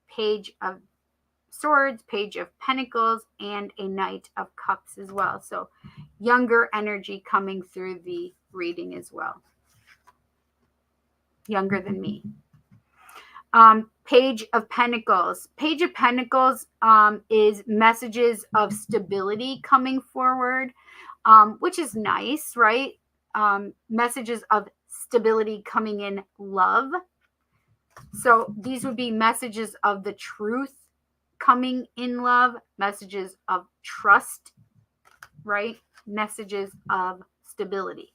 page of swords, page of pentacles, and a knight of cups as well. So younger energy coming through the reading as well. Younger than me. Page of Pentacles. Page of Pentacles is messages of stability coming forward, which is nice, right? Messages of stability coming in love. So these would be messages of the truth coming in love, messages of trust, right? Messages of stability.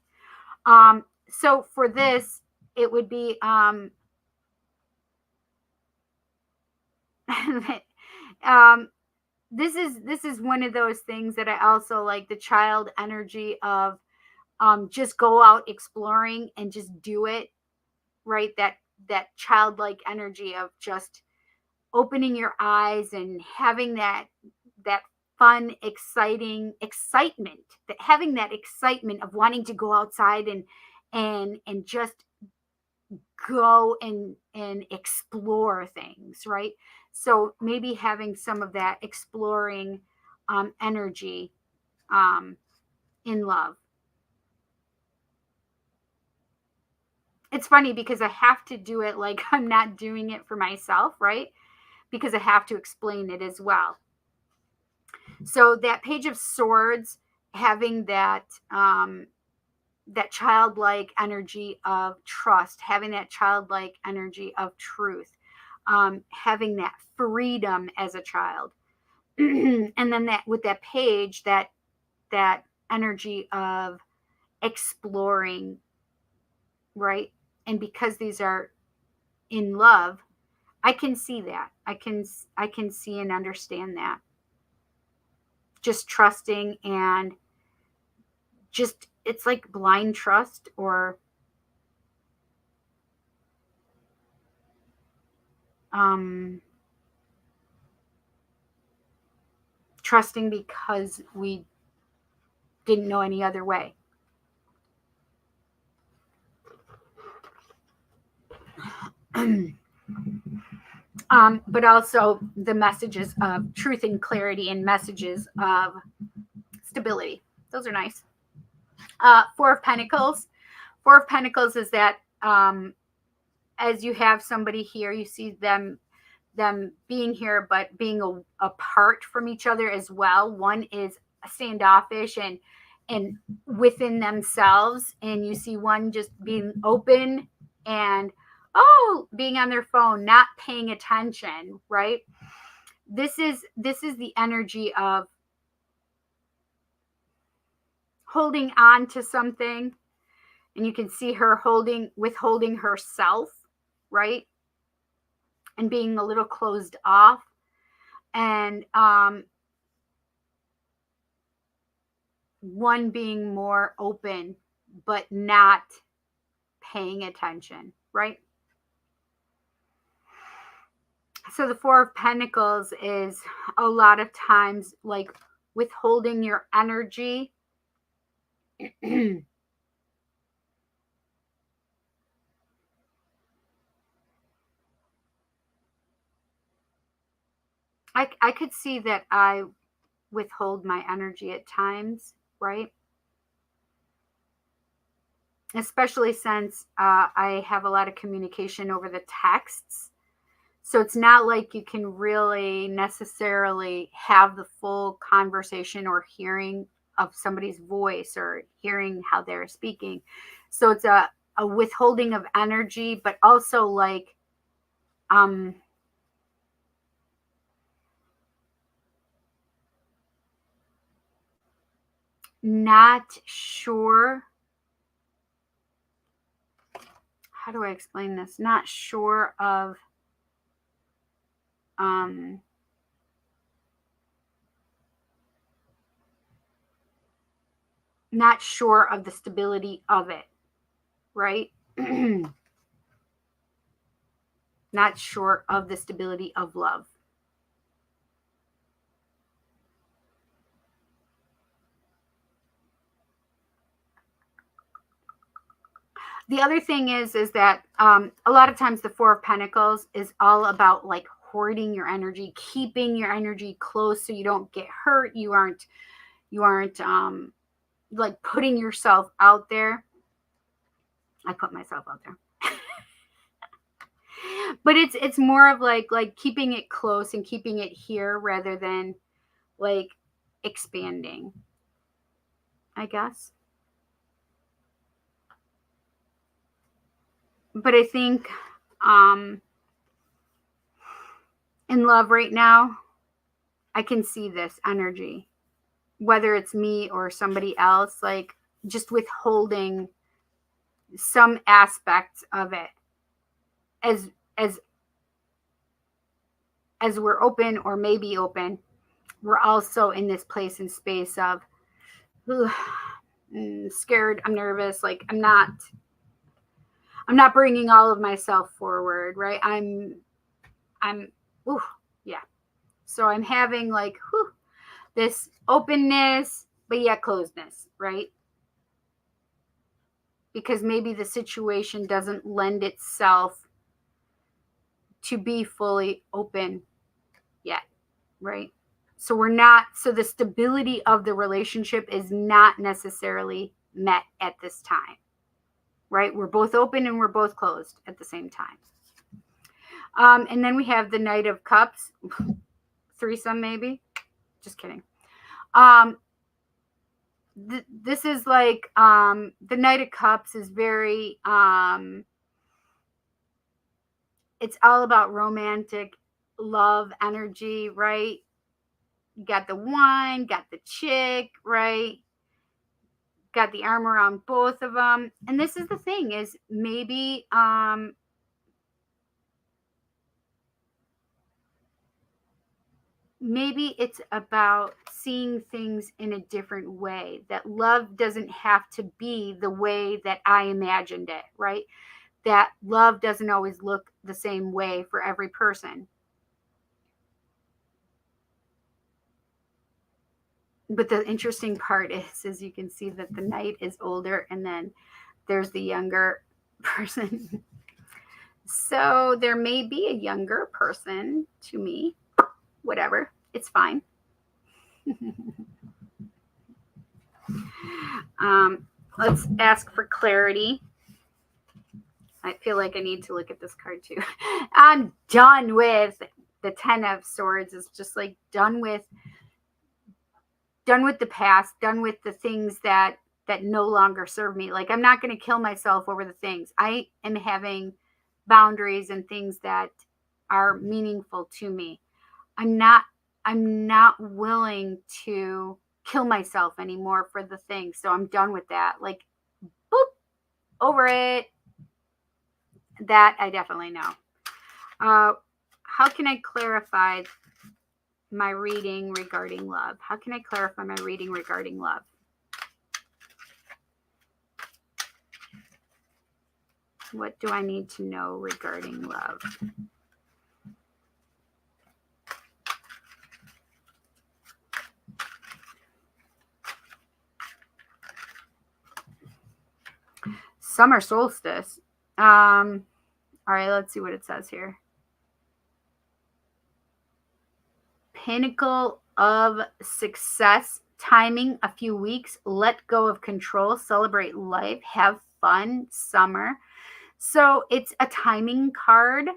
So for this, it would be this is one of those things that I also like, the child energy of just go out exploring and just do it, right? That childlike energy of just opening your eyes and having that fun, excitement, that having that excitement of wanting to go outside and just go and explore things, right? So maybe having some of that exploring energy in love. It's funny because I have to do it like I'm not doing it for myself, right? Because I have to explain it as well. So that page of swords, having that that childlike energy of trust, having that childlike energy of truth, having that freedom as a child. And then that with that page, that energy of exploring, right? And because these are in love, I can see that. I can see and understand that. Just trusting and just, it's like blind trust, or trusting because we didn't know any other way. But also the messages of truth and clarity and messages of stability. Those are nice. Four of Pentacles. Four of Pentacles is that as you have somebody here, you see them being here, but being apart from each other as well. One is standoffish and within themselves, and you see one just being open and being on their phone, not paying attention, right? This is the energy of holding on to something, and you can see her withholding herself, right? And being a little closed off, and one being more open but not paying attention, right? So the Four of Pentacles is a lot of times like withholding your energy. I could see that I withhold my energy at times, right? Especially since I have a lot of communication over the texts. So it's not like you can really necessarily have the full conversation or hearing of somebody's voice or hearing how they're speaking. So it's a withholding of energy, but also like not sure. How do I explain this? Not sure of not sure of the stability of it, right? Not sure of the stability of love. The other thing is that a lot of times the Four of Pentacles is all about like hoarding your energy, keeping your energy close so you don't get hurt. You aren't like putting yourself out there. I put myself out there. But it's more of like keeping it close and keeping it here rather than like expanding, I guess. But I think in love right now, I can see this energy, whether it's me or somebody else, like just withholding some aspects of it as we're open or maybe open. We're also in this place and space of scared, I'm nervous, like I'm not bringing all of myself forward, right? I'm yeah. So I'm having like this openness, but yet closedness, right? Because maybe the situation doesn't lend itself to be fully open yet, right? So the stability of the relationship is not necessarily met at this time, right? We're both open and we're both closed at the same time. And then we have the Knight of Cups, threesome maybe. Just kidding. This is like the Knight of Cups is very it's all about romantic love energy, right? Got the wine, got the chick, right? Got the arm around both of them. And this is the thing is maybe it's about seeing things in a different way, that love doesn't have to be the way that I imagined it, right? That love doesn't always look the same way for every person. But the interesting part is you can see that the knight is older and then there's the younger person. So there may be a younger person to me. Whatever. It's fine. Let's ask for clarity. I feel like I need to look at this card too. I'm done with the Ten of Swords. It's just like done with the past, done with the things that no longer serve me. Like I'm not going to kill myself over the things. I am having boundaries and things that are meaningful to me. I'm not willing to kill myself anymore for the things. So I'm done with that. Like, boop, over it. That I definitely know. How can I clarify my reading regarding love? How can I clarify my reading regarding love? What do I need to know regarding love? Summer solstice. All right, let's see what it says here. Pinnacle of success, timing, a few weeks, let go of control, celebrate life, have fun, summer. So it's a timing card.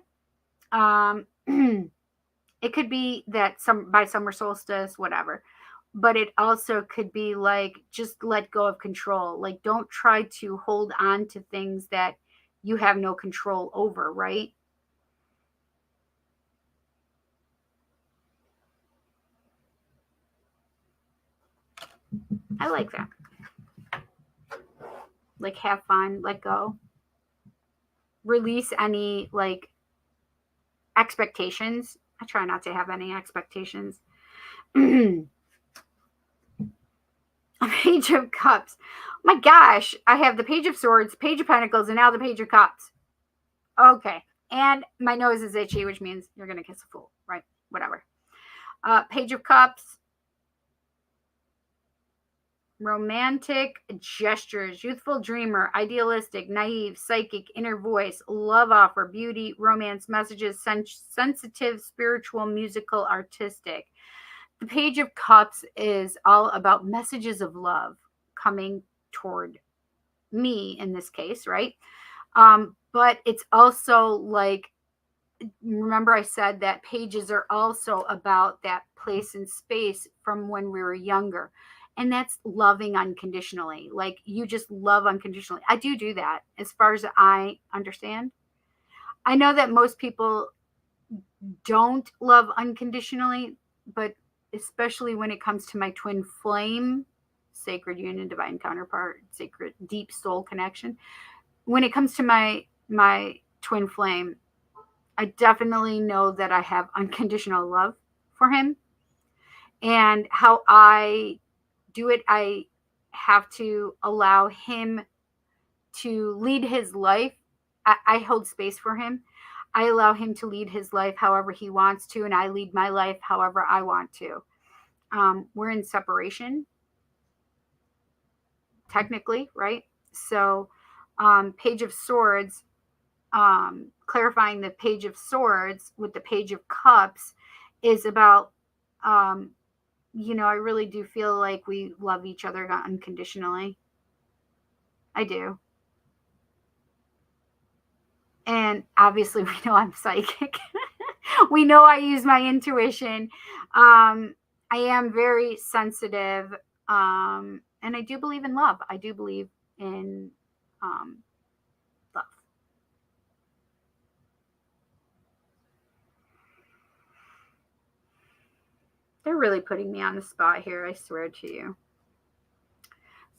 It could be that by summer solstice, whatever. But it also could be like, just let go of control. Like, don't try to hold on to things that you have no control over, right? I like that. Like, have fun, let go. Release any, like, expectations. I try not to have any expectations. A Page of Cups. My gosh, I have the Page of Swords, Page of Pentacles, and now the Page of Cups. Okay. And my nose is itchy, which means you're going to kiss a fool, right? Whatever. Page of Cups. Romantic gestures, youthful dreamer, idealistic, naive, psychic, inner voice, love offer, beauty, romance messages, sensitive, spiritual, musical, artistic. The Page of Cups is all about messages of love coming toward me in this case, right? But it's also like, remember I said that pages are also about that place and space from when we were younger. And that's loving unconditionally. Like you just love unconditionally. I do that as far as I understand. I know that most people don't love unconditionally, but especially when it comes to my twin flame, sacred union, divine counterpart, sacred deep soul connection. When it comes to my twin flame, I definitely know that I have unconditional love for him. And how I do it, I have to allow him to lead his life. I hold space for him. I allow him to lead his life however he wants to, and I lead my life however I want to. We're in separation, technically, right? So, Page of Swords, clarifying the Page of Swords with the Page of Cups is about, I really do feel like we love each other unconditionally. I do. And obviously, we know I'm psychic. We know I use my intuition. I am very sensitive. And I do believe in love. I do believe in love. They're really putting me on the spot here, I swear to you.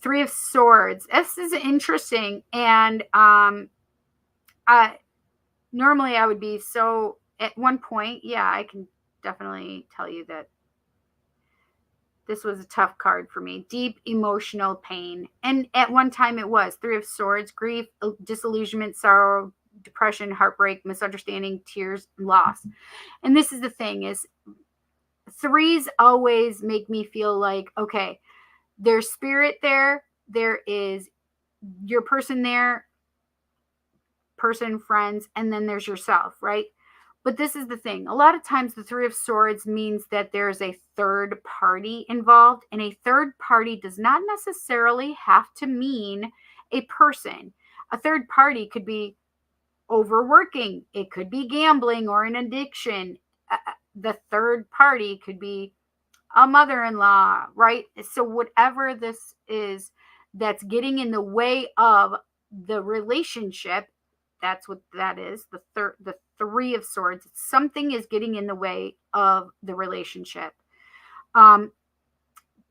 Three of Swords. This is interesting. And normally I would be so, at one point, yeah, I can definitely tell you that this was a tough card for me. Deep emotional pain. And at one time it was. Three of Swords, grief, disillusionment, sorrow, depression, heartbreak, misunderstanding, tears, loss. And this is the thing is, threes always make me feel like, okay, there's spirit there. There is your person there, person, friends, and then there's yourself, right? But this is the thing. A lot of times the Three of Swords means that there's a third party involved, and a third party does not necessarily have to mean a person. A third party could be overworking. It could be gambling or an addiction. The third party could be a mother-in-law, right? So whatever this is that's getting in the way of the relationship, that's what that is. The Three of Swords. Something is getting in the way of the relationship.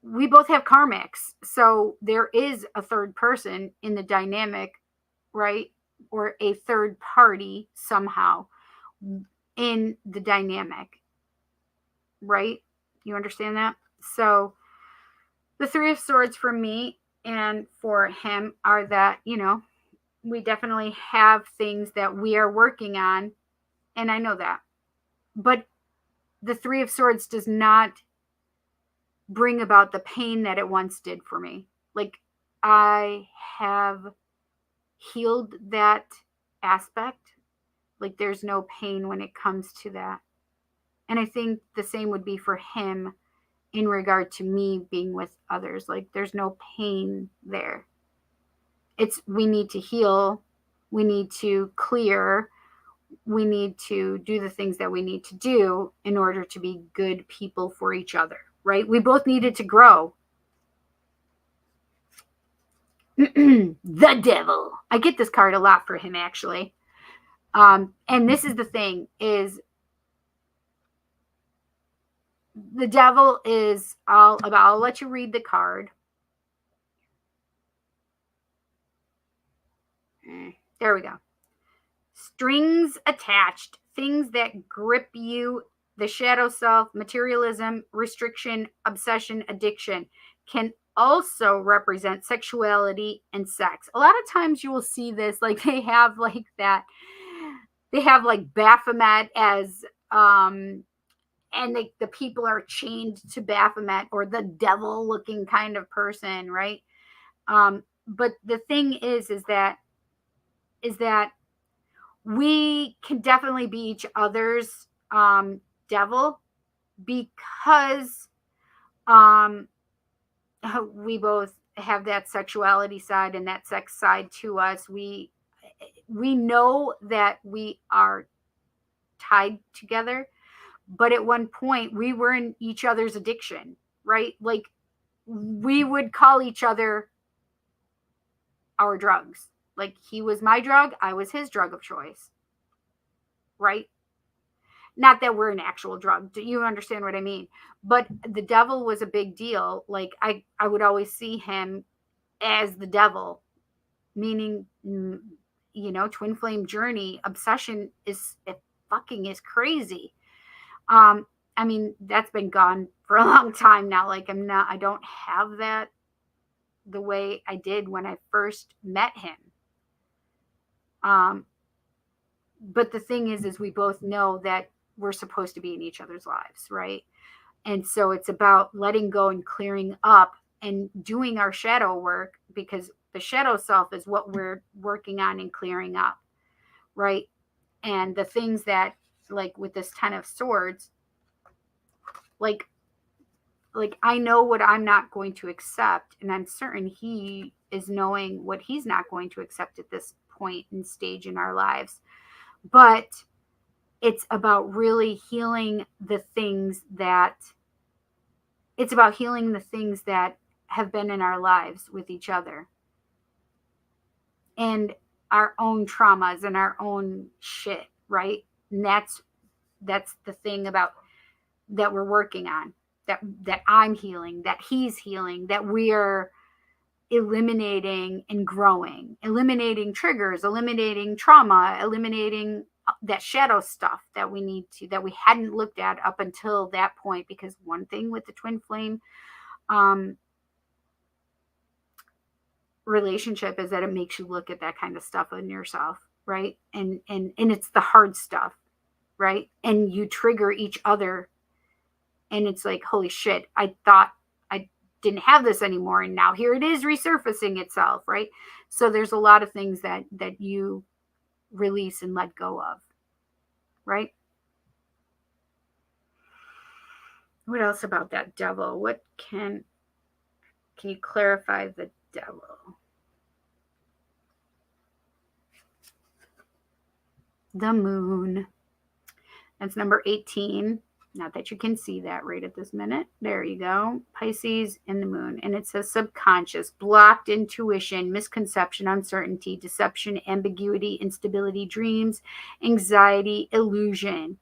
We both have karmics, so there is a third person in the dynamic, right? Or a third party somehow in the dynamic, right? You understand that? So the Three of Swords for me and for him are that, we definitely have things that we are working on, and I know that. But the Three of Swords does not bring about the pain that it once did for me. Like, I have healed that aspect. Like, there's no pain when it comes to that. And I think the same would be for him in regard to me being with others. Like, there's no pain there. We need to heal. We need to clear. We need to do the things that we need to do in order to be good people for each other, right? We both needed to grow. The Devil. I get this card a lot for him, actually. And this is the thing, is the Devil is all about, I'll let you read the card. There we go. Strings attached, things that grip you, the shadow self, materialism, restriction, obsession, addiction can also represent sexuality and sex. A lot of times you will see this, like they have like that, they have like Baphomet as, and the people are chained to Baphomet or the devil looking kind of person, right? But the thing is that we can definitely be each other's devil, because um, we both have that sexuality side and that sex side to us. We know that we are tied together, but at one point we were in each other's addiction, right? Like we would call each other our drugs. Like he was my drug, I was his drug of choice, right? Not that we're an actual drug. Do you understand what I mean? But the devil was a big deal. Like I would always see him as the devil, meaning, twin flame journey obsession it fucking is crazy. I mean, that's been gone for a long time now. Like I don't have that the way I did when I first met him. But the thing is we both know that we're supposed to be in each other's lives, right? And so it's about letting go and clearing up and doing our shadow work, because the shadow self is what we're working on and clearing up, right? And the things that, like with this 10 of swords, like I know what I'm not going to accept, and I'm certain he is knowing what he's not going to accept at this point and stage in our lives. But it's about really healing the things that have been in our lives with each other, and our own traumas and our own shit, right? And that's the thing about that we're working on, that I'm healing, that he's healing, that we're eliminating and growing, eliminating triggers, eliminating trauma, eliminating that shadow stuff that we hadn't looked at up until that point. Because one thing with the twin flame relationship is that it makes you look at that kind of stuff in yourself, right? And it's the hard stuff, right? And you trigger each other, and it's like, holy shit, I thought I didn't have this anymore, and now here it is resurfacing itself, right? So there's a lot of things that you release and let go of, right? What else about that devil? What can you clarify the devil? The moon. That's number 18. Not that you can see that right at this minute. There you go. Pisces and the moon. And it says subconscious, blocked intuition, misconception, uncertainty, deception, ambiguity, instability, dreams, anxiety, illusion.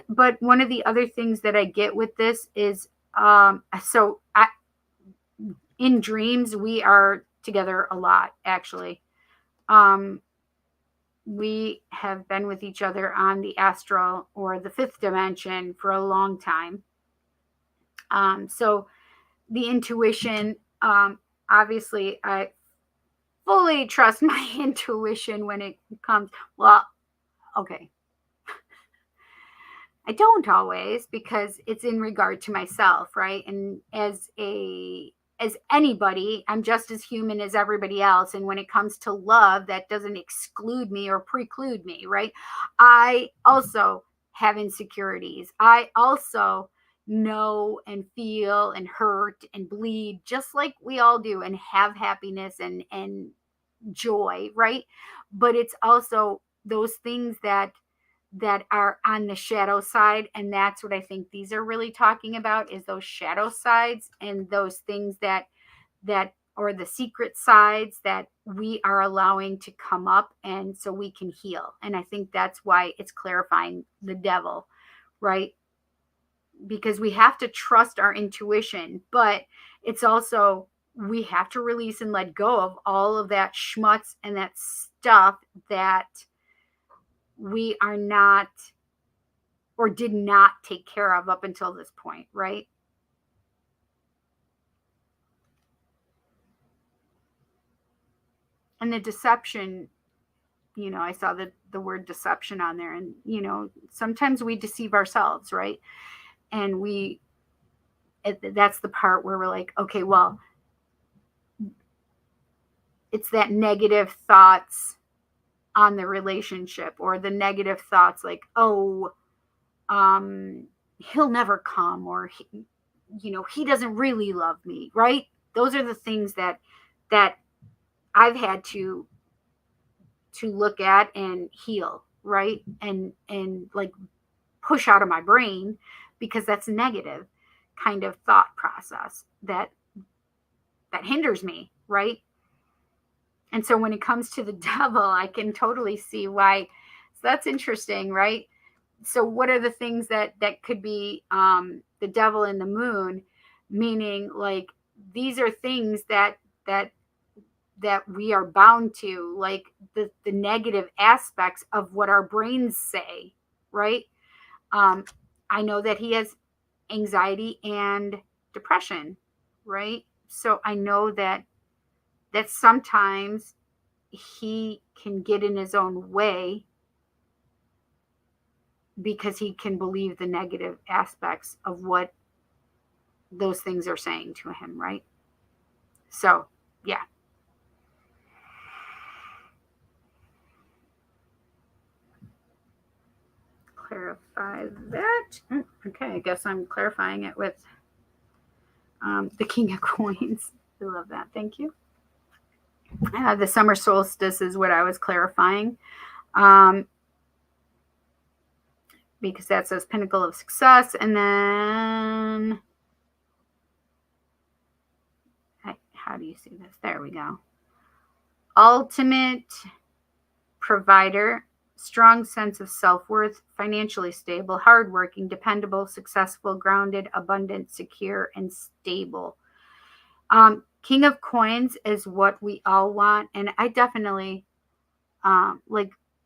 But one of the other things that I get with this is, in dreams, we are together a lot, actually. We have been with each other on the astral or the fifth dimension for a long time. So the intuition, obviously, I fully trust my intuition when it comes. Well, okay. I don't always, because it's in regard to myself, right? And as anybody, I'm just as human as everybody else. And when it comes to love, that doesn't exclude me or preclude me, right? I also have insecurities. I also know and feel and hurt and bleed just like we all do, and have happiness and joy, right? But it's also those things that are on the shadow side, and that's what I think these are really talking about, is those shadow sides and those things that or the secret sides that we are allowing to come up, and so we can heal. And I think that's why it's clarifying the devil, right? Because we have to trust our intuition, but it's also, we have to release and let go of all of that schmutz and that stuff that we are not, or did not take care of up until this point, right? And the deception, I saw the word deception on there, and, sometimes we deceive ourselves, right? And that's the part where we're like, okay, well, it's that negative thoughts on the relationship, or the negative thoughts like, oh, he'll never come, or he doesn't really love me, right? Those are the things that I've had to look at and heal, right? And like push out of my brain, because that's negative kind of thought process that hinders me, right? And so when it comes to the devil, I can totally see why. So that's interesting, right? So what are the things that could be the devil and the moon? Meaning, like, these are things that we are bound to, like the negative aspects of what our brains say, right? I know that he has anxiety and depression, right? So I know that sometimes he can get in his own way because he can believe the negative aspects of what those things are saying to him, right? So, yeah. Clarify that. Okay, I guess I'm clarifying it with the King of Coins. I love that. Thank you. The summer solstice is what I was clarifying, because that says pinnacle of success. And then, how do you see this? There we go. Ultimate provider, strong sense of self-worth, financially stable, hardworking, dependable, successful, grounded, abundant, secure, and stable. King of Coins is what we all want. And I definitely,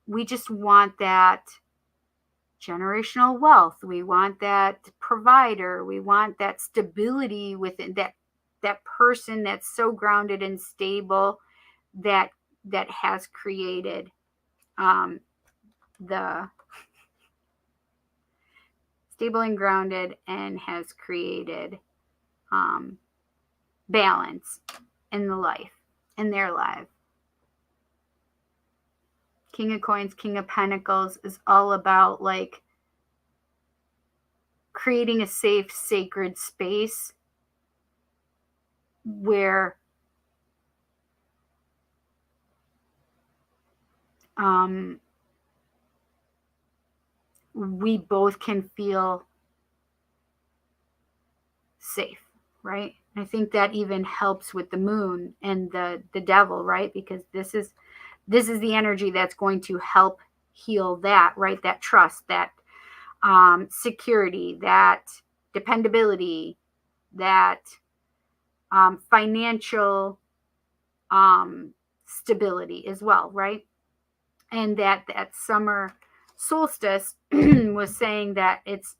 we just want that generational wealth. We want that provider. We want that stability within that person that's so grounded and stable that has created the stable and grounded and has created balance in their life. King of Coins, King of Pentacles is all about like creating a safe, sacred space where we both can feel safe, right? I think that even helps with the moon and the devil, right? Because this is the energy that's going to help heal that, right? That trust, that security, that dependability, that financial stability as well, right? And that summer solstice was saying that it's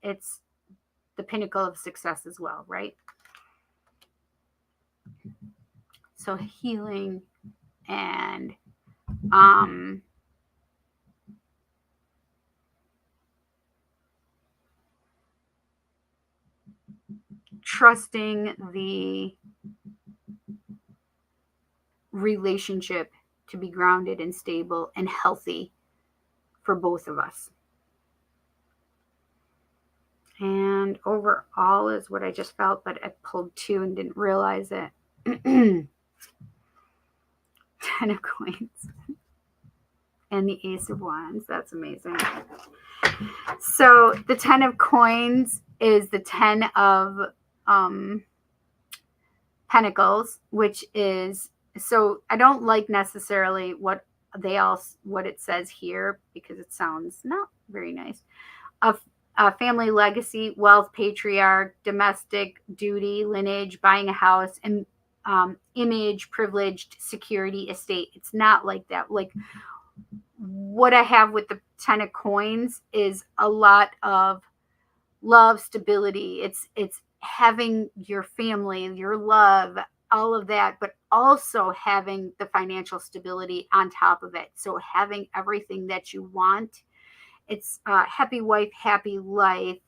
the pinnacle of success as well, right? So healing and trusting the relationship to be grounded and stable and healthy for both of us. And overall is what I just felt, but I pulled 2 and didn't realize it. 10 of Coins and the Ace of Wands. That's amazing. So the 10 of Coins is the 10 of Pentacles, which is, so I don't like necessarily what it says here, because it sounds not very nice. A family legacy, wealth, patriarch, domestic duty, lineage, buying a house, and image, privileged, security, estate. It's not like that. Like what I have with the 10 of Coins is a lot of love, stability. It's having your family, your love, all of that, but also having the financial stability on top of it. So having everything that you want. It's happy wife, happy life.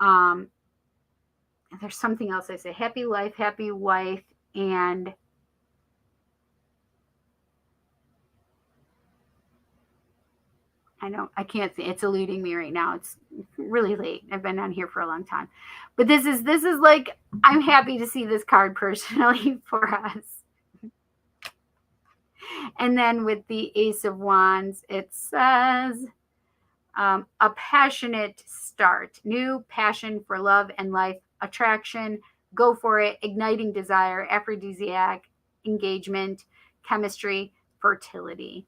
There's something else I say. Happy life, happy wife, and I can't see. It's eluding me right now. It's really late. I've been on here for a long time. But this is like, I'm happy to see this card personally for us. And then with the Ace of Wands, it says a passionate start, new passion for love and life, attraction, go for it, igniting desire, aphrodisiac, engagement, chemistry, fertility.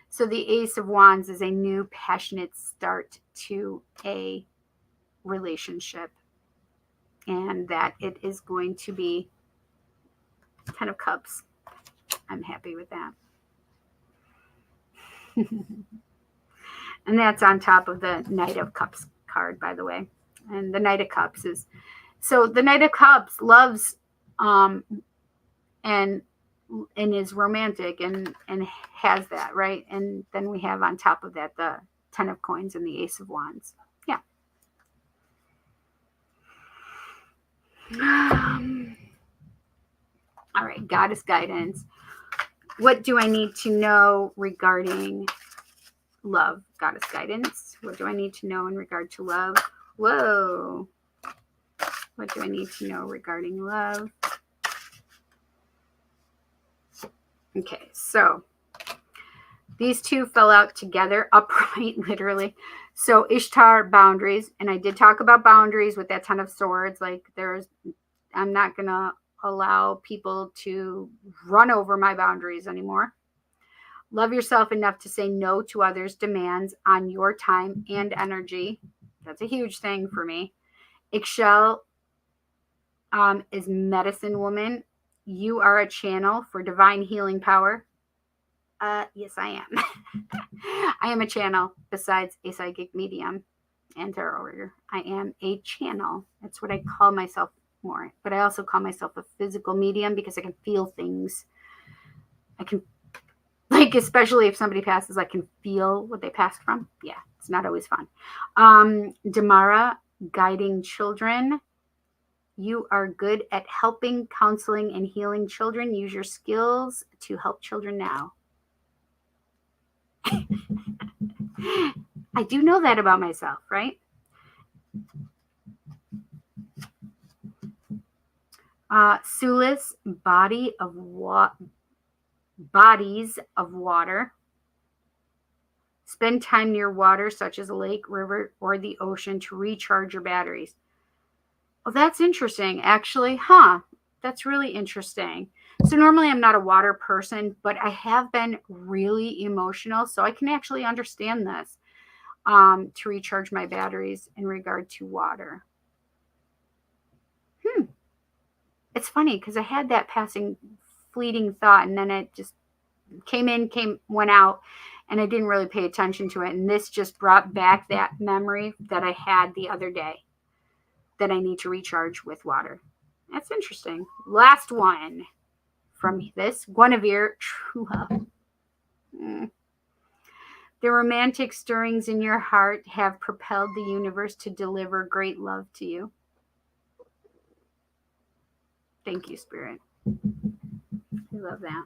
So the Ace of Wands is a new passionate start to a relationship, and that it is going to be 10 of Cups. I'm happy with that. And that's on top of the Knight of Cups card, by the way. And the Knight of Cups is, so the Knight of Cups loves and is romantic and has that, right? And then we have on top of that the 10 of Coins and the Ace of Wands. Yeah. All right, Goddess guidance. What do I need to know regarding love? Goddess guidance. What do I need to know in regard to love? Whoa. What do I need to know regarding love? Okay, so these two fell out together, upright, literally. So Ishtar, boundaries. And I did talk about boundaries with that 10 of Swords. Like I'm not going to allow people to run over my boundaries anymore. Love yourself enough to say no to others' demands on your time and energy. That's a huge thing for me. Ixchel is medicine woman. You are a channel for divine healing power. Yes, I am. I am a channel besides a psychic medium and tarot reader. I am a channel. That's what I call myself more. But I also call myself a physical medium because I can feel things. I can, like, especially if somebody passes, I can feel what they passed from. Yeah, it's not always fun. Damara, guiding children. You are good at helping, counseling, and healing children. Use your skills to help children now. I do know that about myself, right? Sulis, bodies of water. Spend time near water, such as a lake, river, or the ocean, to recharge your batteries. Oh, that's interesting, actually. That's really interesting. So normally I'm not a water person, but I have been really emotional, so I can actually understand this, to recharge my batteries in regard to water. It's funny because I had that passing fleeting thought, and then it just went out, and I didn't really pay attention to it. And this just brought back that memory that I had the other day, that I need to recharge with water. That's interesting. Last one from this, Guinevere, true love. The romantic stirrings in your heart have propelled the universe to deliver great love to you. Thank you, Spirit. I love that.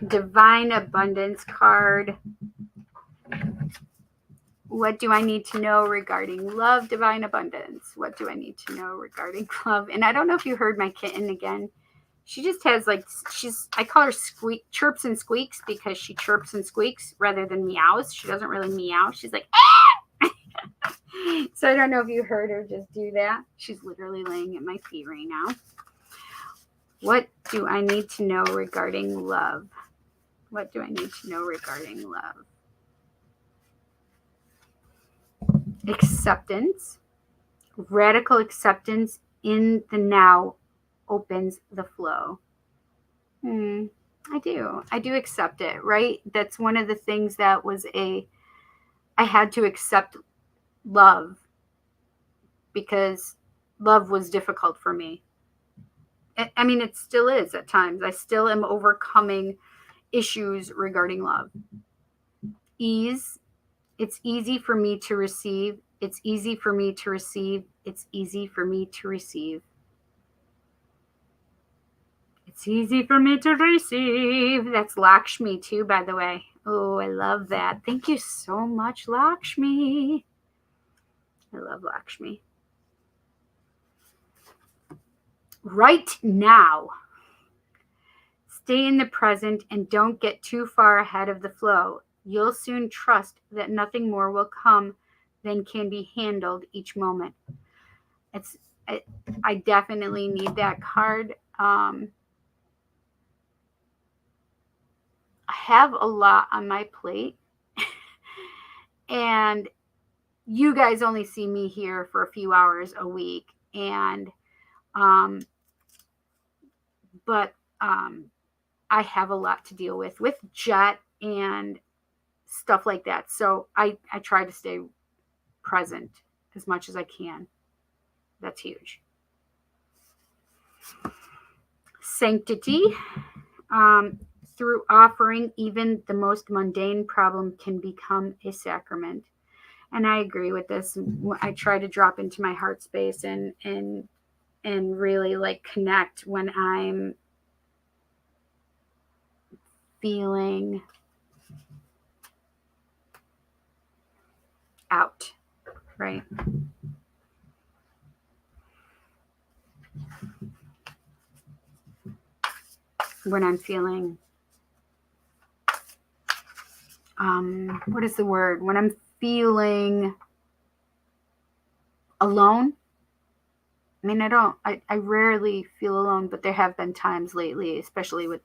Divine Abundance card. What do I need to know regarding love, Divine Abundance? What do I need to know regarding love? And I don't know if you heard my kitten again. She just has I call her chirps and squeaks because she chirps and squeaks rather than meows. She doesn't really meow. She's like, ah! So I don't know if you heard her just do that. She's literally laying at my feet right now. What do I need to know regarding love? What do I need to know regarding love? Acceptance. Radical acceptance in the now opens the flow. I do accept it, right? That's one of the things that I had to accept love, because love was difficult for me. I mean, it still is at times. I still am overcoming issues regarding love. Ease. It's easy for me to receive. It's easy for me to receive. It's easy for me to receive. It's easy for me to receive. That's Lakshmi too, by the way. Oh, I love that. Thank you so much, Lakshmi. I love Lakshmi. Right now. Stay in the present and don't get too far ahead of the flow. You'll soon trust that nothing more will come than can be handled each moment. I definitely need that card. I have a lot on my plate. And you guys only see me here for a few hours a week. And I have a lot to deal with Jet and stuff like that. So I try to stay present as much as I can. That's huge. Sanctity. Through offering, even the most mundane problem can become a sacrament. And I agree with this. I try to drop into my heart space and really like connect when I'm feeling out, right? When I'm feeling, what is the word? When I'm feeling alone. I mean, I rarely feel alone, but there have been times lately, especially with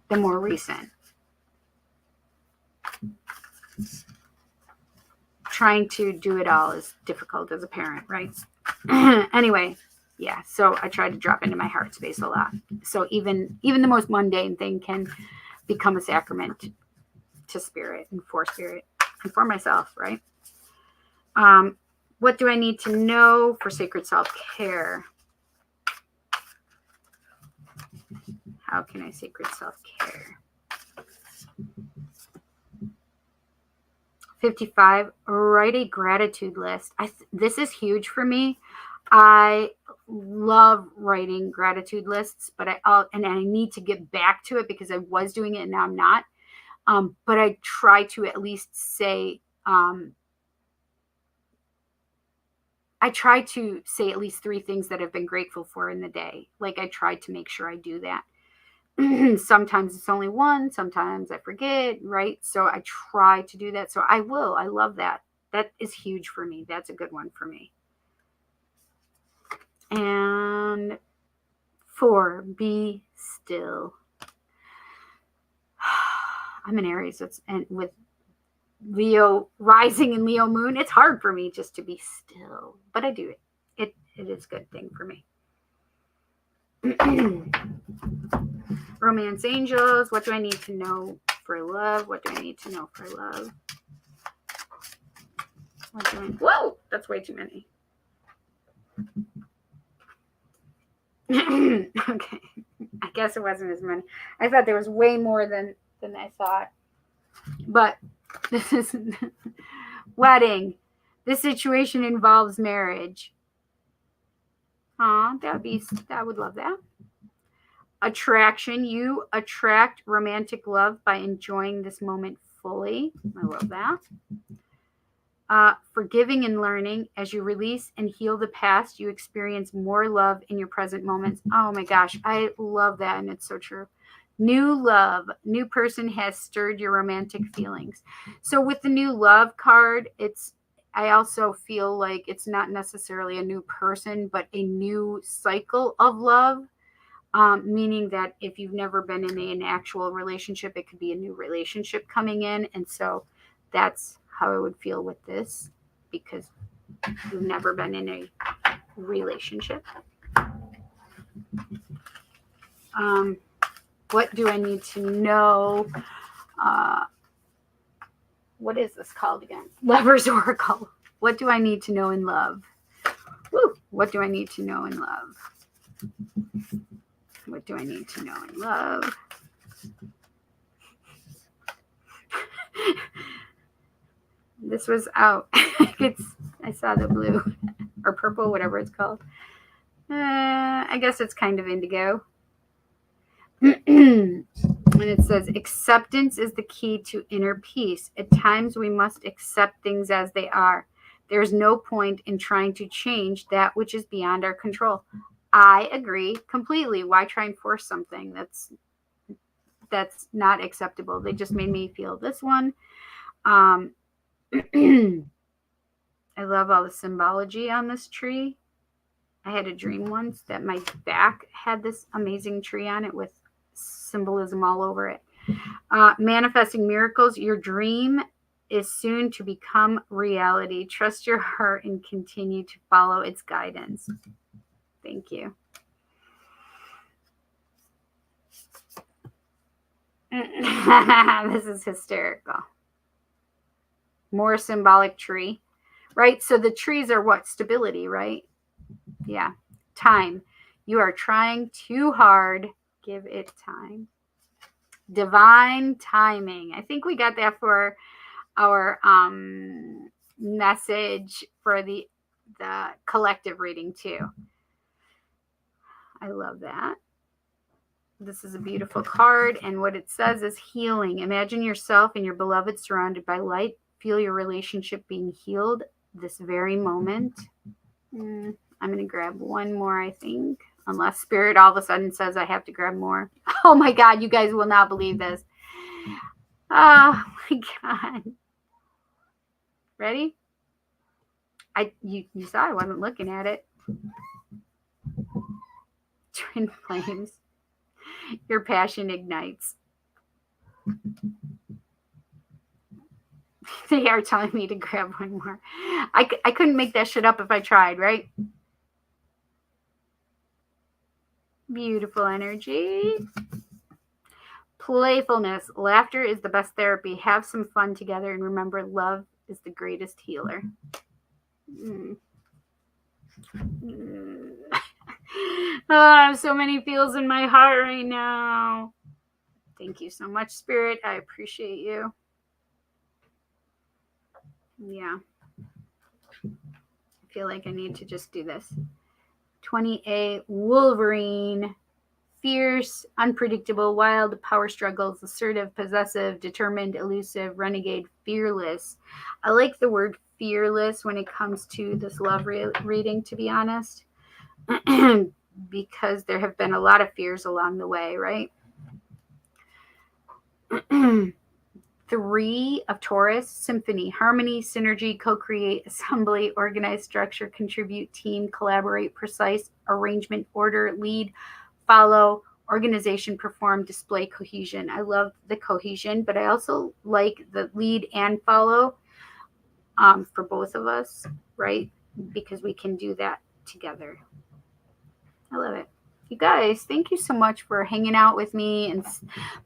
the more recent. Trying to do it all is difficult as a parent, right? Anyway, yeah, so I try to drop into my heart space a lot. So even the most mundane thing can become a sacrament to spirit and for myself, right? What do I need to know for sacred self-care? How can I sacred self-care? 55, write a gratitude list. This is huge for me. I love writing gratitude lists, but I need to get back to it because I was doing it and now I'm not. But I try to at least say, I try to say at least 3 things that I've been grateful for in the day. Like I try to make sure I do that. Sometimes it's only 1, sometimes I forget, right? So I try to do that. So I love that. That is huge for me. That's a good one for me. And 4, be still. I'm an Aries, and with Leo rising and Leo moon, it's hard for me just to be still, but I do it. It is a good thing for me. Romance angels. What do I need to know for love? What do I need to know for love? Whoa, that's way too many. Okay, I guess it wasn't as many. I thought there was way more than I thought. But this is wedding. This situation involves marriage. I would love that. Attraction. You attract romantic love by enjoying this moment fully. I love that. Forgiving and learning. As you release and heal the past, you experience more love in your present moments. Oh my gosh, I love that, and it's so true. New love. New person has stirred your romantic feelings. So with the new love card, I also feel like it's not necessarily a new person, but a new cycle of love. Meaning that if you've never been in an actual relationship, it could be a new relationship coming in. And so that's how I would feel with this, because you've never been in a relationship. What do I need to know? What is this called again? Lover's Oracle. What do I need to know in love? Woo. What do I need to know in love? What do I need to know in love? This was out. I saw the blue or purple, whatever it's called. I guess it's kind of indigo. And it says, acceptance is the key to inner peace. At times we must accept things as they are. There is no point in trying to change that which is beyond our control. I agree completely. Why try and force something that's not acceptable? They just made me feel this one. I love all the symbology on this tree. I had a dream once that my back had this amazing tree on it with symbolism all over it. Manifesting miracles. Your dream is soon to become reality. Trust your heart and continue to follow its guidance. Thank you. This is hysterical. More symbolic tree, right? So the trees are what? Stability, right? Yeah. Time. You are trying too hard. Give it time. Divine timing. I think we got that for our message for the collective reading too. I love that. This is a beautiful card, and what it says is healing. Imagine yourself and your beloved surrounded by light. Feel your relationship being healed this very moment. I'm going to grab one more, I think, unless Spirit all of a sudden says I have to grab more. Oh my God, you guys will not believe this. Oh my God. Ready? You saw I wasn't looking at it. Twin flames. Your passion ignites. They are telling me to grab one more. I couldn't make that shit up if I tried, right? Beautiful energy. Playfulness. Laughter is the best therapy. Have some fun together and remember, love is the greatest healer. Oh, I have so many feels in my heart right now. Thank you so much, Spirit. I appreciate you. Yeah. I feel like I need to just do this. 28, Wolverine. Fierce, unpredictable, wild, power struggles, assertive, possessive, determined, elusive, renegade, fearless. I like the word fearless when it comes to this love reading, to be honest, because there have been a lot of fears along the way, right? 3 of Taurus, symphony, harmony, synergy, co-create, assembly, organize, structure, contribute, team, collaborate, precise, arrangement, order, lead, follow, organization, perform, display, cohesion. I love the cohesion, but I also like the lead and follow for both of us, right? Because we can do that together. I love it. You guys, thank you so much for hanging out with me. And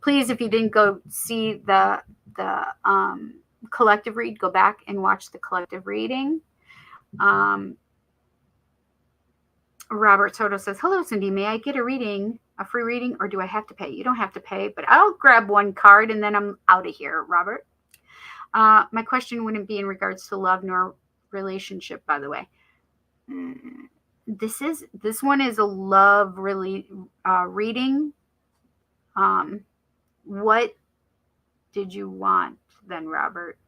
please, if you didn't go see the collective read, go back and watch the collective reading. Robert Soto says, hello, Cindy. May I get a reading, a free reading, or do I have to pay? You don't have to pay, but I'll grab one card and then I'm out of here, Robert. My question wouldn't be in regards to love nor relationship, by the way. This one is a love reading. What did you want then, Robert?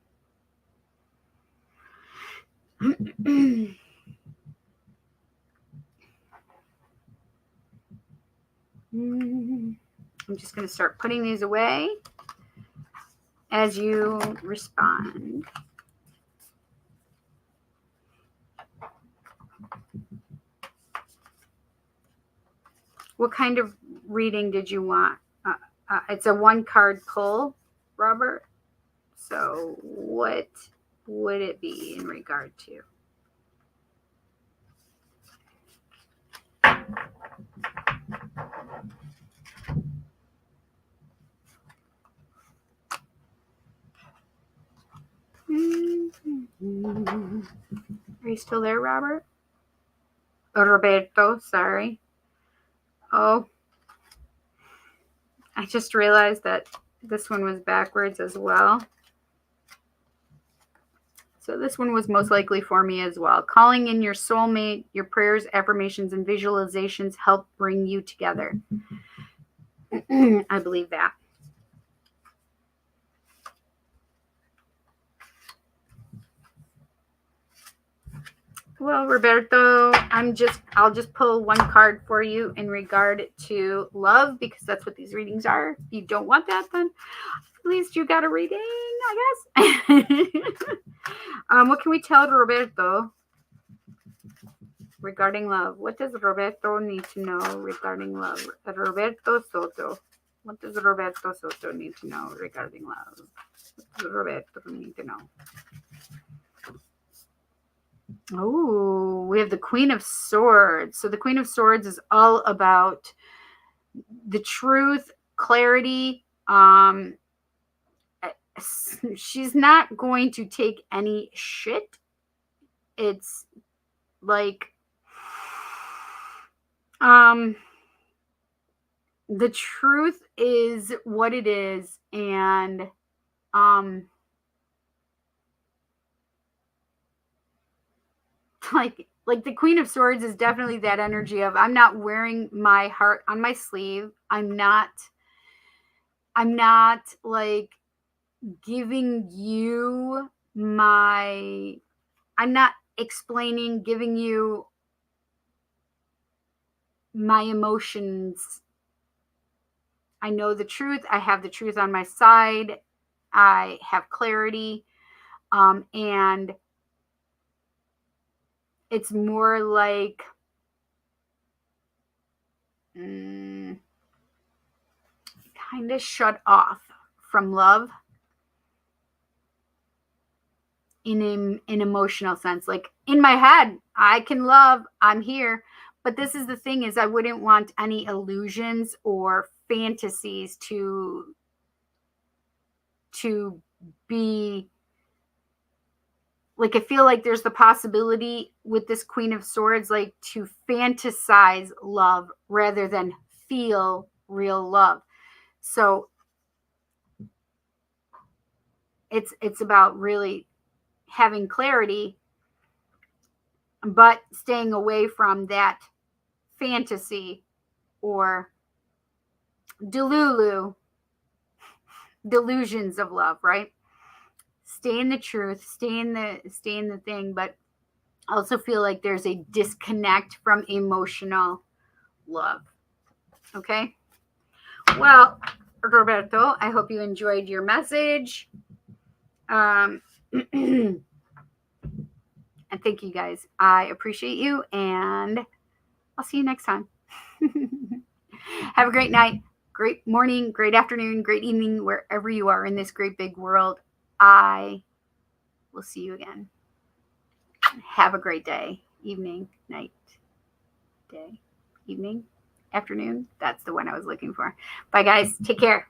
I'm just going to start putting these away as you respond. What kind of reading did you want? It's a 1-card pull, Robert. So what would it be in regard to? you still there, Robert? Roberto, sorry. Oh, I just realized that this one was backwards as well. So this one was most likely for me as well. Calling in your soulmate, your prayers, affirmations, and visualizations help bring you together. I believe that. Well, Roberto, I'll just pull one card for you in regard to love, because that's what these readings are. If you don't want that, then at least you got a reading, I guess. What can we tell Roberto regarding love? What does Roberto need to know regarding love? Roberto Soto. What does Roberto Soto need to know regarding love? What does Roberto need to know? Oh, we have the Queen of Swords. So the Queen of Swords is all about the truth, clarity. She's not going to take any shit. It's like, the truth is what it is, and like the Queen of Swords is definitely that energy of, I'm not wearing my heart on my sleeve. I'm not like giving you I'm not explaining, giving you my emotions. I know the truth. I have the truth on my side. I have clarity. And it's more like kind of shut off from love in an emotional sense. Like, in my head, I can love, I'm here. But this is the thing, is I wouldn't want any illusions or fantasies to be like, I feel like there's the possibility with this Queen of Swords, like, to fantasize love rather than feel real love. So it's about really having clarity, but staying away from that fantasy or delusions of love, right? Stay in the truth, stay in the thing, but also feel like there's a disconnect from emotional love. Okay? Well, Roberto, I hope you enjoyed your message. And thank you guys. I appreciate you, and I'll see you next time. Have a great night, great morning, great afternoon, great evening, wherever you are in this great big world. I will see you again. Have a great day, evening, night, day, evening, afternoon. That's the one I was looking for. Bye, guys. Take care.